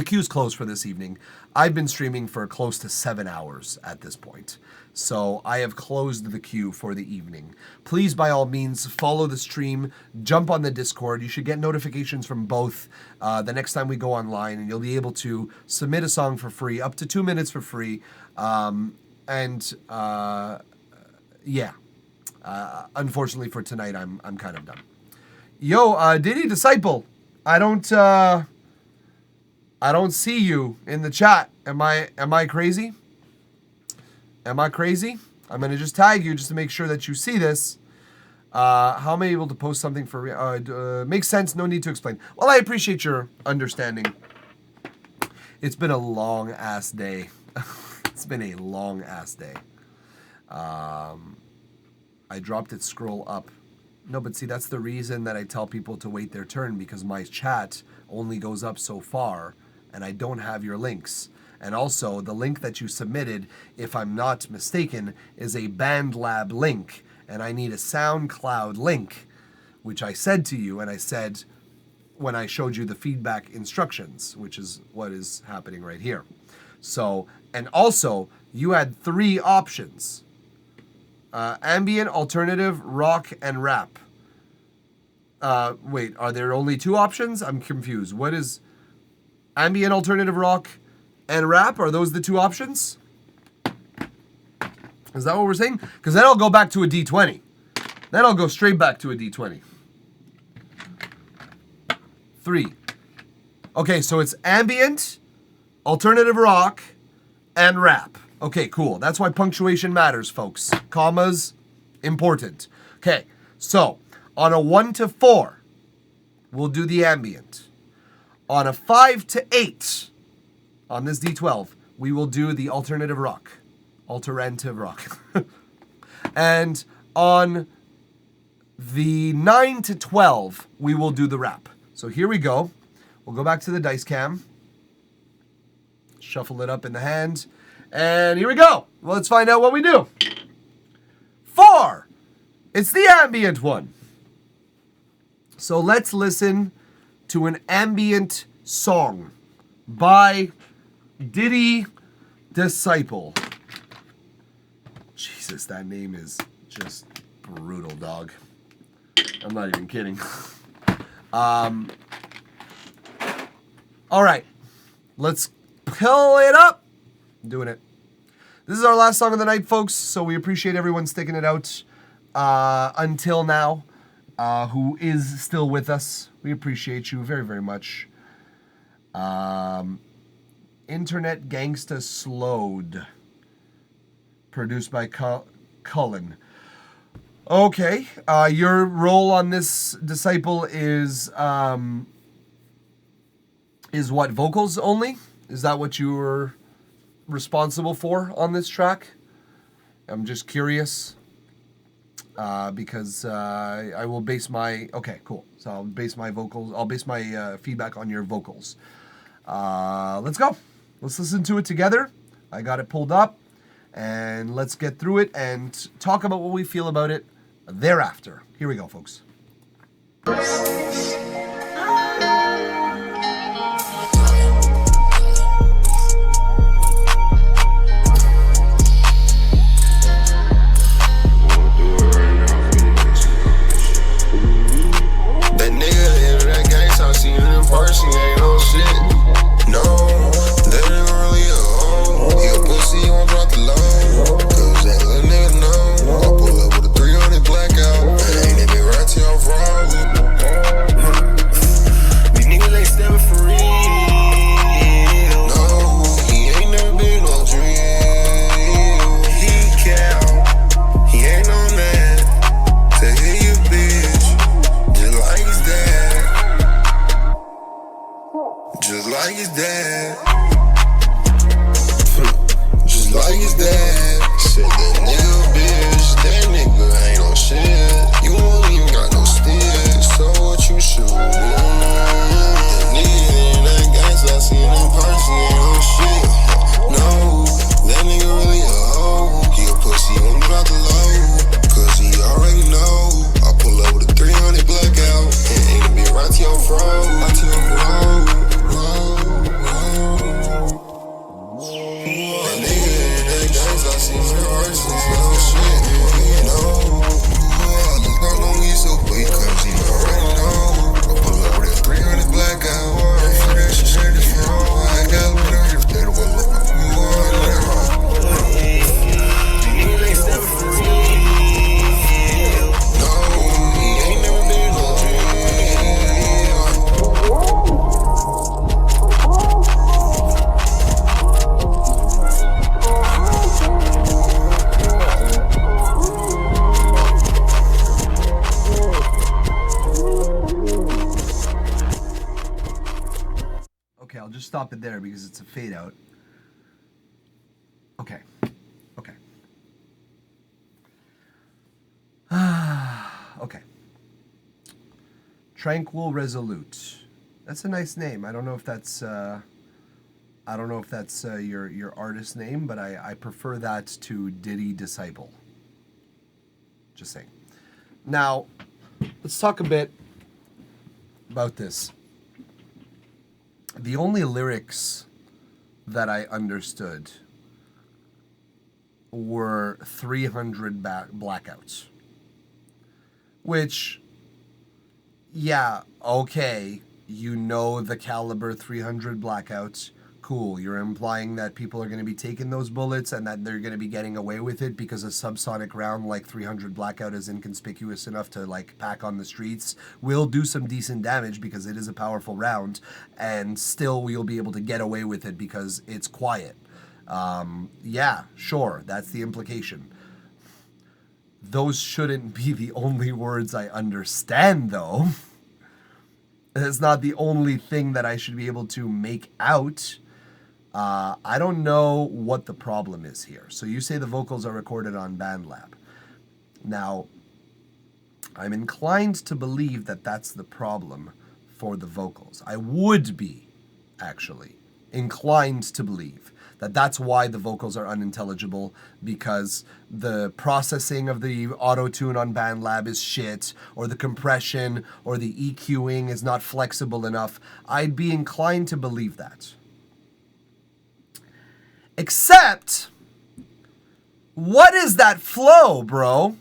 queue's closed for this evening. I've been streaming for close to 7 hours at this point. So I have closed the queue for the evening. Please, by all means, follow the stream, jump on the Discord. You should get notifications from both the next time we go online, and you'll be able to submit a song for free, up to 2 minutes for free. Unfortunately for tonight, I'm kind of done. Yo, Diddy Disciple, I don't see you in the chat. Am I crazy? Am I crazy? I'm going to just tag you just to make sure that you see this. How am I able to post something for... makes sense, no need to explain. Well, I appreciate your understanding. It's been a long-ass day. It's been a long-ass day. I dropped it scroll up. No, but see, that's the reason that I tell people to wait their turn, because my chat only goes up so far, and I don't have your links. And also, the link that you submitted, if I'm not mistaken, is a BandLab link. And I need a SoundCloud link, which I said to you, and I said when I showed you the feedback instructions, which is what is happening right here. So, and also, you had 3 options. Ambient, alternative, rock, and rap. Wait, are there only 2 options? I'm confused. What is ambient, alternative, rock, and rap? Are those the 2 options? Is that what we're saying? Because then I'll go back to a D20. Then I'll go straight back to a D20. 3. Okay, so it's ambient, alternative rock, and rap. Okay, cool. That's why punctuation matters, folks. Commas, important. Okay, so on a 1 to 4, we'll do the ambient. On a 5 to 8, on this D12, we will do the alternative rock. Alternative rock. And on the 9 to 12, we will do the rap. So here we go. We'll go back to the dice cam. Shuffle it up in the hand. And here we go. Well, let's find out what we do. 4. It's the ambient one. So let's listen to an ambient song by Diddy Disciple. Jesus, that name is just brutal, dog. I'm not even kidding. All right, let's pull it up. I'm doing it. This is our last song of the night, folks, so we appreciate everyone sticking it out until now, who is still with us. We appreciate you very, very much. Internet Gangsta Slowed, produced by Cullen. Okay, your role on this, Disciple, is what, vocals only? Is that what you were responsible for on this track? I'm just curious, because I will base my, okay, cool. So I'll base my vocals, I'll base my feedback on your vocals. Let's go. Let's listen to it together. I got it pulled up, and let's get through it and talk about what we feel about it thereafter. Here we go, folks. Person ain't no shit. No, that ain't really a hoe. He a pussy, you won't drop the low. Cause that little nigga know. I pull up with a 300 blackout. Ain't even right to your frog. These niggas ain't stepping for real. No, he ain't never been no drill. He cow, he ain't on that. To hit your bitch, just like his dad. Just like his dad. Just like his dad. Said that nigga bitch, that nigga ain't on shit. You won't even got no stick, so what you shoot? That nigga in that gangsta, I seen in person, ain't no shit. No, that nigga really a hoe. He a pussy, won't drop the low. Cause he already know. I pull up with a 300 blackout. And ain't to be right to your fro. Right to your fro. Stop it there because it's a fade out. Okay. Okay. Tranquil Resolute. That's a nice name. I don't know if that's your artist name, but I prefer that to Diddy Disciple. Just saying. Now, let's talk a bit about this. The only lyrics that I understood were 300 blackouts. Which, yeah, okay, you know the caliber 300 blackouts. Cool, you're implying that people are going to be taking those bullets and that they're going to be getting away with it because a subsonic round like 300 blackout is inconspicuous enough to like pack on the streets. Will do some decent damage because it is a powerful round, and still you'll be able to get away with it because it's quiet. Yeah, sure, that's the implication. Those shouldn't be the only words I understand, though. It's not the only thing that I should be able to make out. I don't know what the problem is here. So you say the vocals are recorded on BandLab. Now, I'm inclined to believe that that's the problem for the vocals. I would be, actually, inclined to believe That's why the vocals are unintelligible, because the processing of the auto-tune on BandLab is shit, or the compression or the EQing is not flexible enough. I'd be inclined to believe that. Except, what is that flow, bro?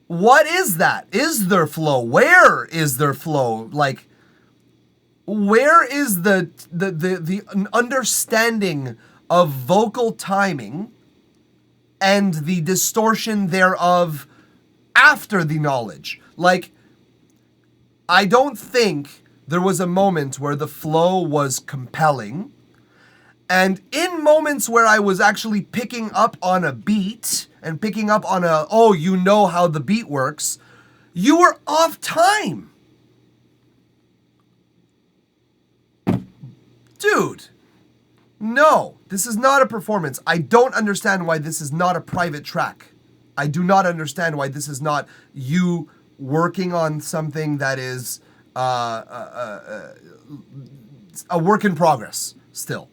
What is that? Is there flow? Where is there flow? Like, where is the understanding of vocal timing and the distortion thereof after the knowledge? Like, I don't think there was a moment where the flow was compelling. And in moments where I was actually picking up on a beat and picking up on you know how the beat works, you were off time. Dude, no, this is not a performance. I don't understand why this is not a private track. I do not understand why this is not you working on something that is a work in progress still.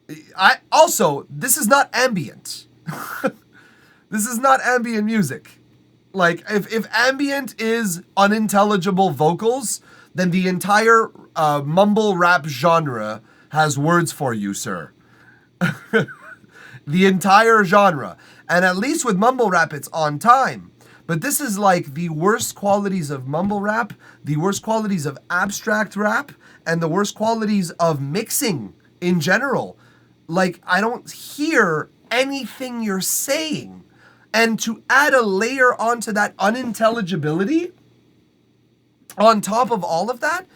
This is not ambient. This is not ambient music. Like, if ambient is unintelligible vocals, then the entire mumble rap genre has words for you, sir. The entire genre. And at least with mumble rap, it's on time. But this is like the worst qualities of mumble rap, the worst qualities of abstract rap, and the worst qualities of mixing in general. Like, I don't hear anything you're saying. And to add a layer onto that unintelligibility, on top of all of that,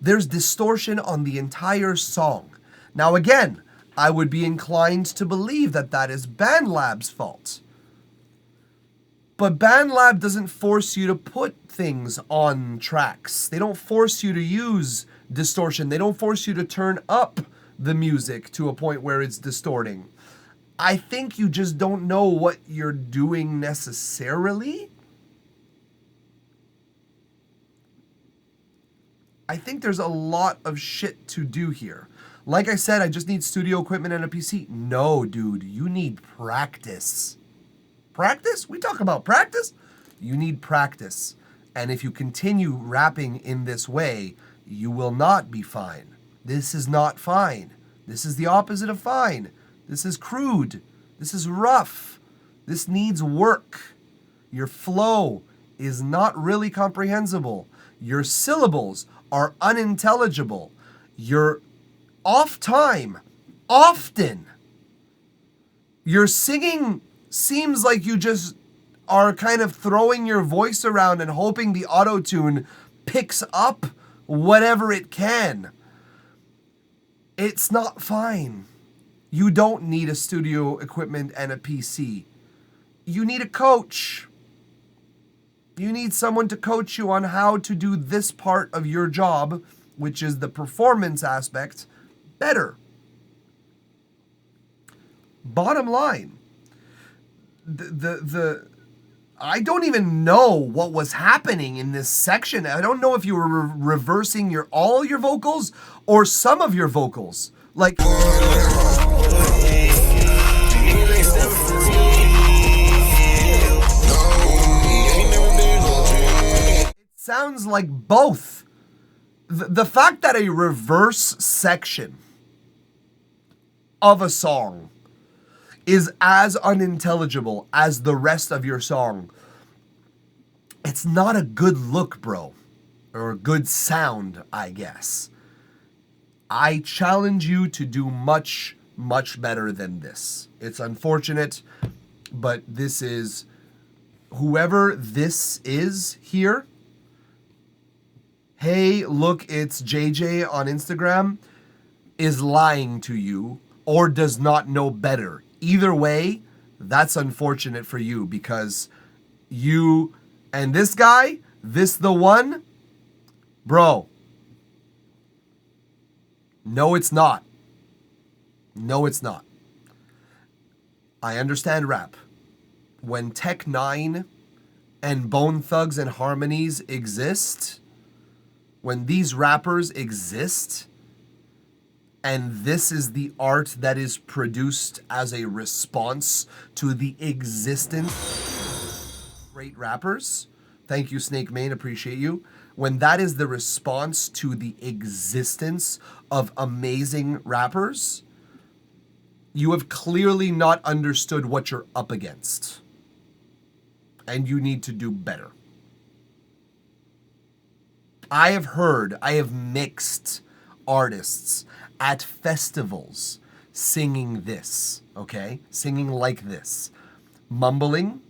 there's distortion on the entire song. Now again, I would be inclined to believe that that is BandLab's fault. But BandLab doesn't force you to put things on tracks. They don't force you to use distortion. They don't force you to turn up the music to a point where it's distorting. I think you just don't know what you're doing necessarily. I think there's a lot of shit to do here. Like I said, I just need studio equipment and a PC. No, dude, you need practice. Practice? We talk about practice? You need practice. And if you continue rapping in this way, you will not be fine. This is not fine. This is the opposite of fine. This is crude. This is rough. This needs work. Your flow is not really comprehensible. Your syllables are unintelligible. You're off time often. Your singing seems like you just are kind of throwing your voice around and hoping the auto-tune picks up whatever it can. It's not fine. You don't need a studio equipment and a PC. You need a coach. You need someone to coach you on how to do this part of your job, which is the performance aspect, better. Bottom line, I don't even know what was happening in this section. I don't know if you were reversing all your vocals or some of your vocals. Like, it sounds like both. The fact that a reverse section of a song is as unintelligible as the rest of your song, it's not a good look, bro. Or a good sound, I guess. I challenge you to do much, much better than this. It's unfortunate, but this is, whoever this is here, hey, look, it's JJ on Instagram, is lying to you or does not know better. Either way, that's unfortunate for you, because you and this guy, this the one, bro. No, it's not. No, it's not. I understand rap. When Tech 9 and Bone Thugs and Harmonies exist, when these rappers exist, And this is the art that is produced as a response to the existence of great rappers. Thank you, Snake Mane, appreciate you. When that is the response to the existence of amazing rappers, you have clearly not understood what you're up against. And you need to do better. I have mixed artists at festivals singing this, okay? Singing like this. Mumbling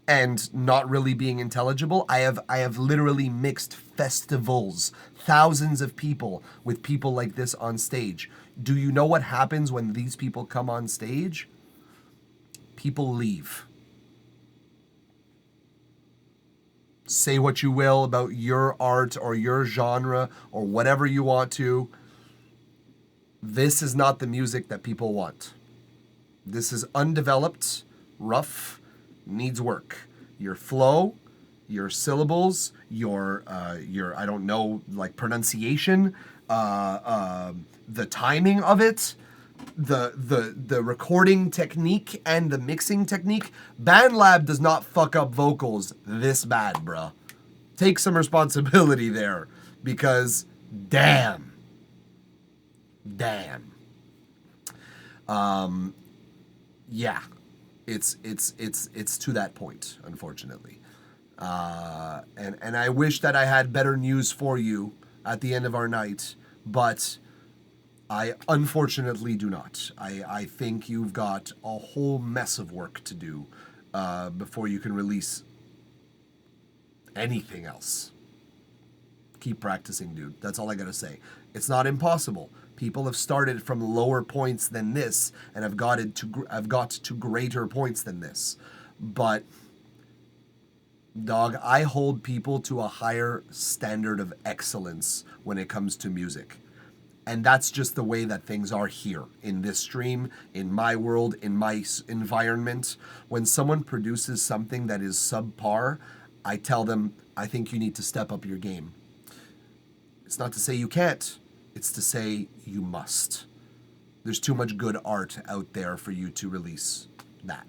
and not really being intelligible. I have literally mixed festivals, thousands of people with people like this on stage. Do you know what happens when these people come on stage? People leave. Say what you will about your art or your genre or whatever you want to. This is not the music that people want. This is undeveloped, rough, needs work. Your flow, your syllables, your I don't know, like pronunciation, the timing of it, the recording technique and the mixing technique. BandLab does not fuck up vocals this bad, bruh. Take some responsibility there, because damn. Yeah, it's to that point, unfortunately. And I wish that I had better news for you at the end of our night, but I unfortunately do not. I think you've got a whole mess of work to do before you can release anything else. Keep practicing, dude. That's all I gotta say. It's not impossible. People have started from lower points than this and have got to greater points than this. But, dog, I hold people to a higher standard of excellence when it comes to music. And that's just the way that things are here in this stream, in my world, in my environment. When someone produces something that is subpar, I tell them, I think you need to step up your game. It's not to say you can't. It's to say you must. There's too much good art out there for you to release that.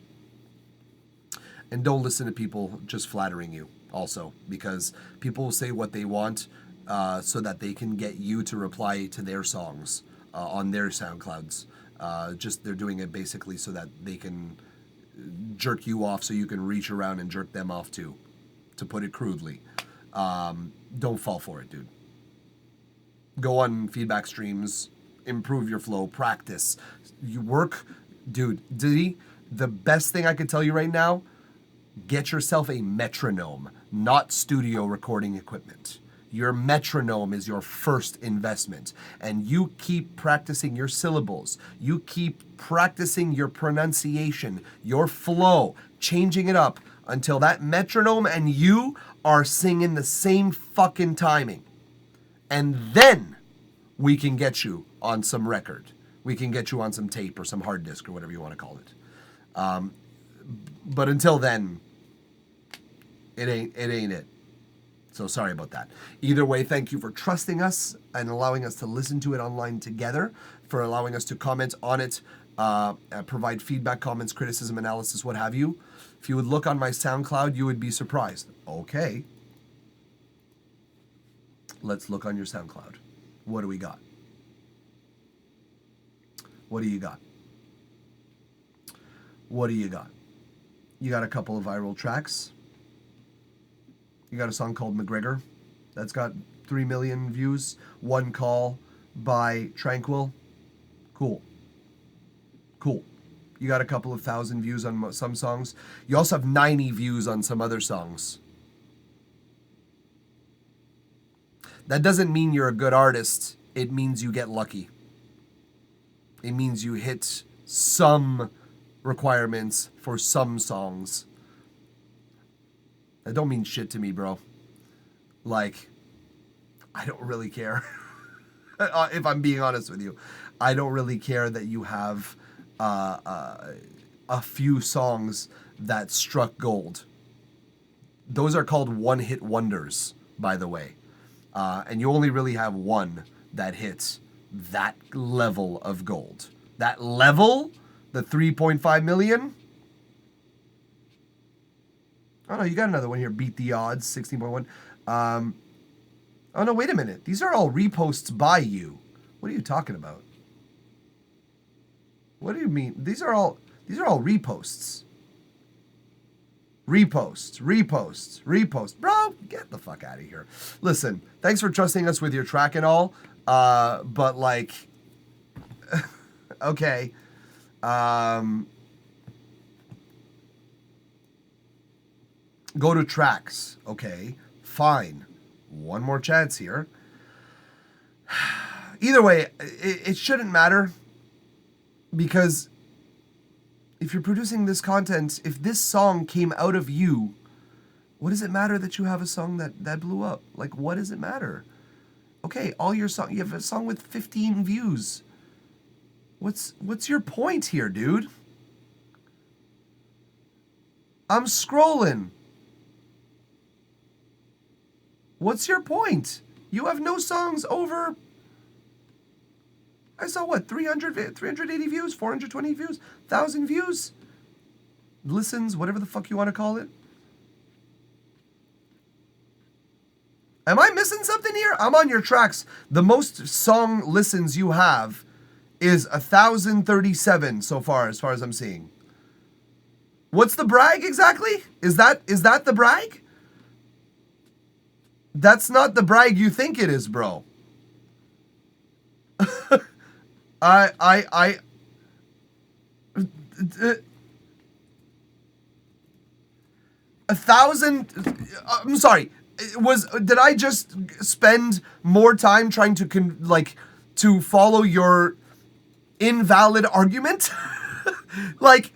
And don't listen to people just flattering you also, because people will say what they want so that they can get you to reply to their songs on their SoundClouds. They're doing it basically so that they can jerk you off so you can reach around and jerk them off too, to put it crudely. Don't fall for it, dude. Go on feedback streams, improve your flow, practice. You work, dude, Diddy, the best thing I could tell you right now, get yourself a metronome, not studio recording equipment. Your metronome is your first investment. And you keep practicing your syllables. You keep practicing your pronunciation, your flow, changing it up until that metronome and you are singing the same fucking timing. And then we can get you on some record. We can get you on some tape or some hard disk or whatever you want to call it. But until then, it ain't it. So sorry about that. Either way, thank you for trusting us and allowing us to listen to it online together, for allowing us to comment on it, provide feedback, comments, criticism, analysis, what have you. If you would look on my SoundCloud, you would be surprised. Okay. Let's look on your SoundCloud. What do we got? What do you got? What do you got? You got a couple of viral tracks. You got a song called McGregor that's got 3 million views. One Call by Tranquil. Cool. You got a couple of thousand views on some songs. You also have 90 views on some other songs. That doesn't mean you're a good artist. It means you get lucky. It means you hit some requirements for some songs. That don't mean shit to me, bro. Like, I don't really care. If I'm being honest with you. I don't really care that you have a few songs that struck gold. Those are called one-hit wonders, by the way. And you only really have one that hits that level of gold. That level, the 3.5 million. Oh no, you got another one here. Beat the odds, 16.1. Oh no, wait a minute. These are all reposts by you. What are you talking about? What do you mean? These are all reposts. Reposts. Bro, get the fuck out of here. Listen, thanks for trusting us with your track and all. But like, okay. Go to tracks. Okay, fine. One more chance here. Either way, it shouldn't matter, because if you're producing this content, if this song came out of you, what does it matter that you have a song that blew up? Like, what does it matter? Okay, all your song, you have a song with 15 views. What's your point here, dude? I'm scrolling. What's your point? You have no songs over... I saw what, 380 views, 420 views, 1,000 views, listens, whatever the fuck you want to call it. Am I missing something here? I'm on your tracks. The most song listens you have is 1,037 so far as I'm seeing. What's the brag exactly? Is that the brag? That's not the brag you think it is, bro. I 1,000. I'm sorry. Did I just spend more time trying to follow your invalid argument? Like,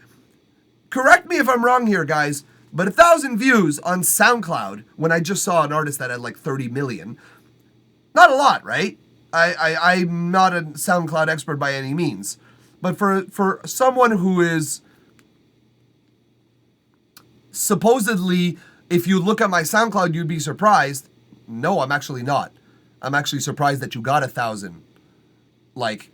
correct me if I'm wrong here, guys, but 1,000 views on SoundCloud when I just saw an artist that had like 30 million, not a lot, right? I'm not a SoundCloud expert by any means, but for someone who is supposedly, if you look at my SoundCloud, you'd be surprised. No, I'm actually not. I'm actually surprised that you got 1,000. Like,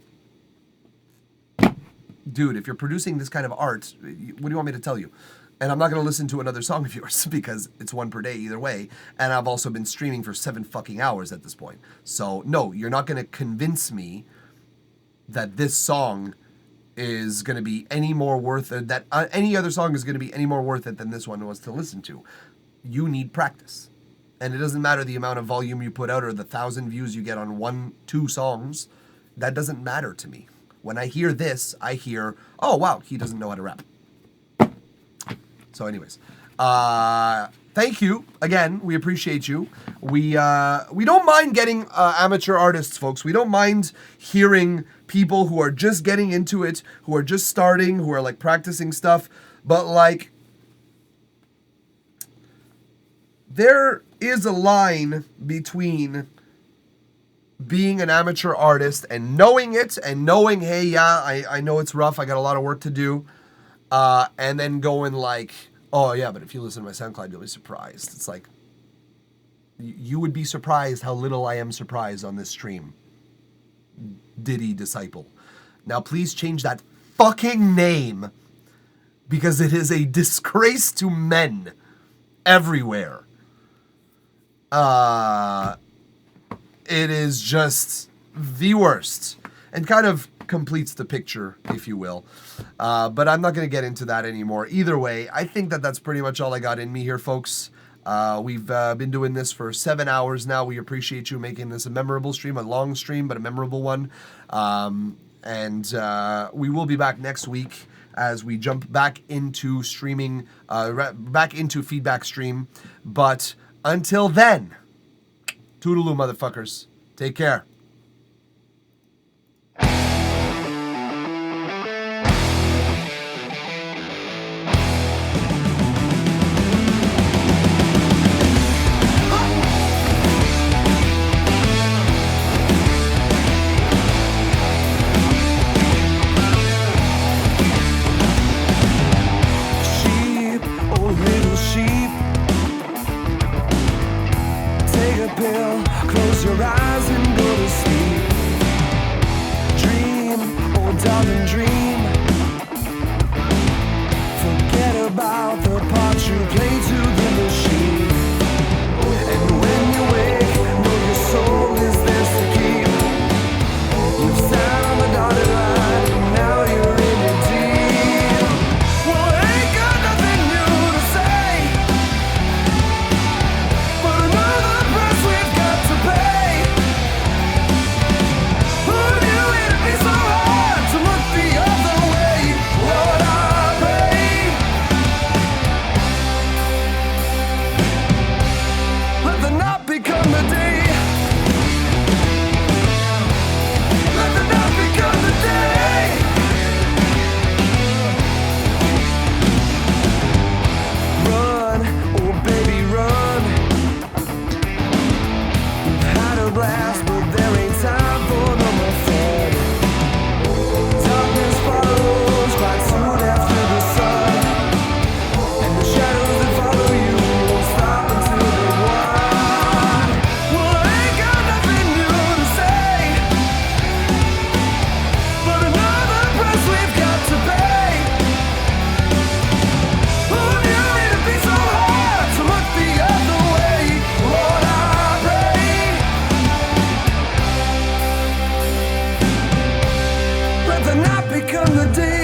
dude, if you're producing this kind of art, what do you want me to tell you? And I'm not going to listen to another song of yours because it's one per day either way. And I've also been streaming for 7 fucking hours at this point. So, no, you're not going to convince me that this song is going to be any more worth it, that any other song is going to be any more worth it than this one was to listen to. You need practice. And it doesn't matter the amount of volume you put out or the 1,000 views you get on 1-2 songs. That doesn't matter to me. When I hear this, I hear, oh, wow, he doesn't know how to rap. So anyways, thank you. Again, we appreciate you. We don't mind getting amateur artists, folks. We don't mind hearing people who are just getting into it, who are just starting, who are like practicing stuff. But like, there is a line between being an amateur artist and knowing it and knowing, hey, yeah, I know it's rough. I got a lot of work to do. And then going like, oh yeah, but if you listen to my SoundCloud, you'll be surprised. It's like, you would be surprised how little I am surprised on this stream. Diddy Disciple. Now please change that fucking name, because it is a disgrace to men everywhere. It is just the worst. And kind of completes the picture, if you will. But I'm not going to get into that anymore. Either way, I think that's pretty much all I got in me here, folks. We've been doing this for 7 hours now. We appreciate you making this a memorable stream, a long stream, but a memorable one. And we will be back next week as we jump back into streaming, back into feedback stream. But until then, toodaloo, motherfuckers. Take care. Close your eyes and go to darling, dream. Forget about the part you play to the machine. And when you wake, know your soul is theirs to keep. You've sat on the dotted line, and now you're in it deep. Well, ain't got nothing new to say, but another price we've got to pay. Who knew it'd be so hard to look the other way? Lord, I pray. Let the night become the day. Let the night become the day. Run, oh baby, run. We've had a blast, but there ain't time for no more fun. Darkness follows quite soon after the sun, and the shadows that follow you won't stop until they won. Well, I ain't got nothing new to say, but another price we've got to pay. Who knew it'd be so hard to look the other way? Lord, I pray. Let the night become the day.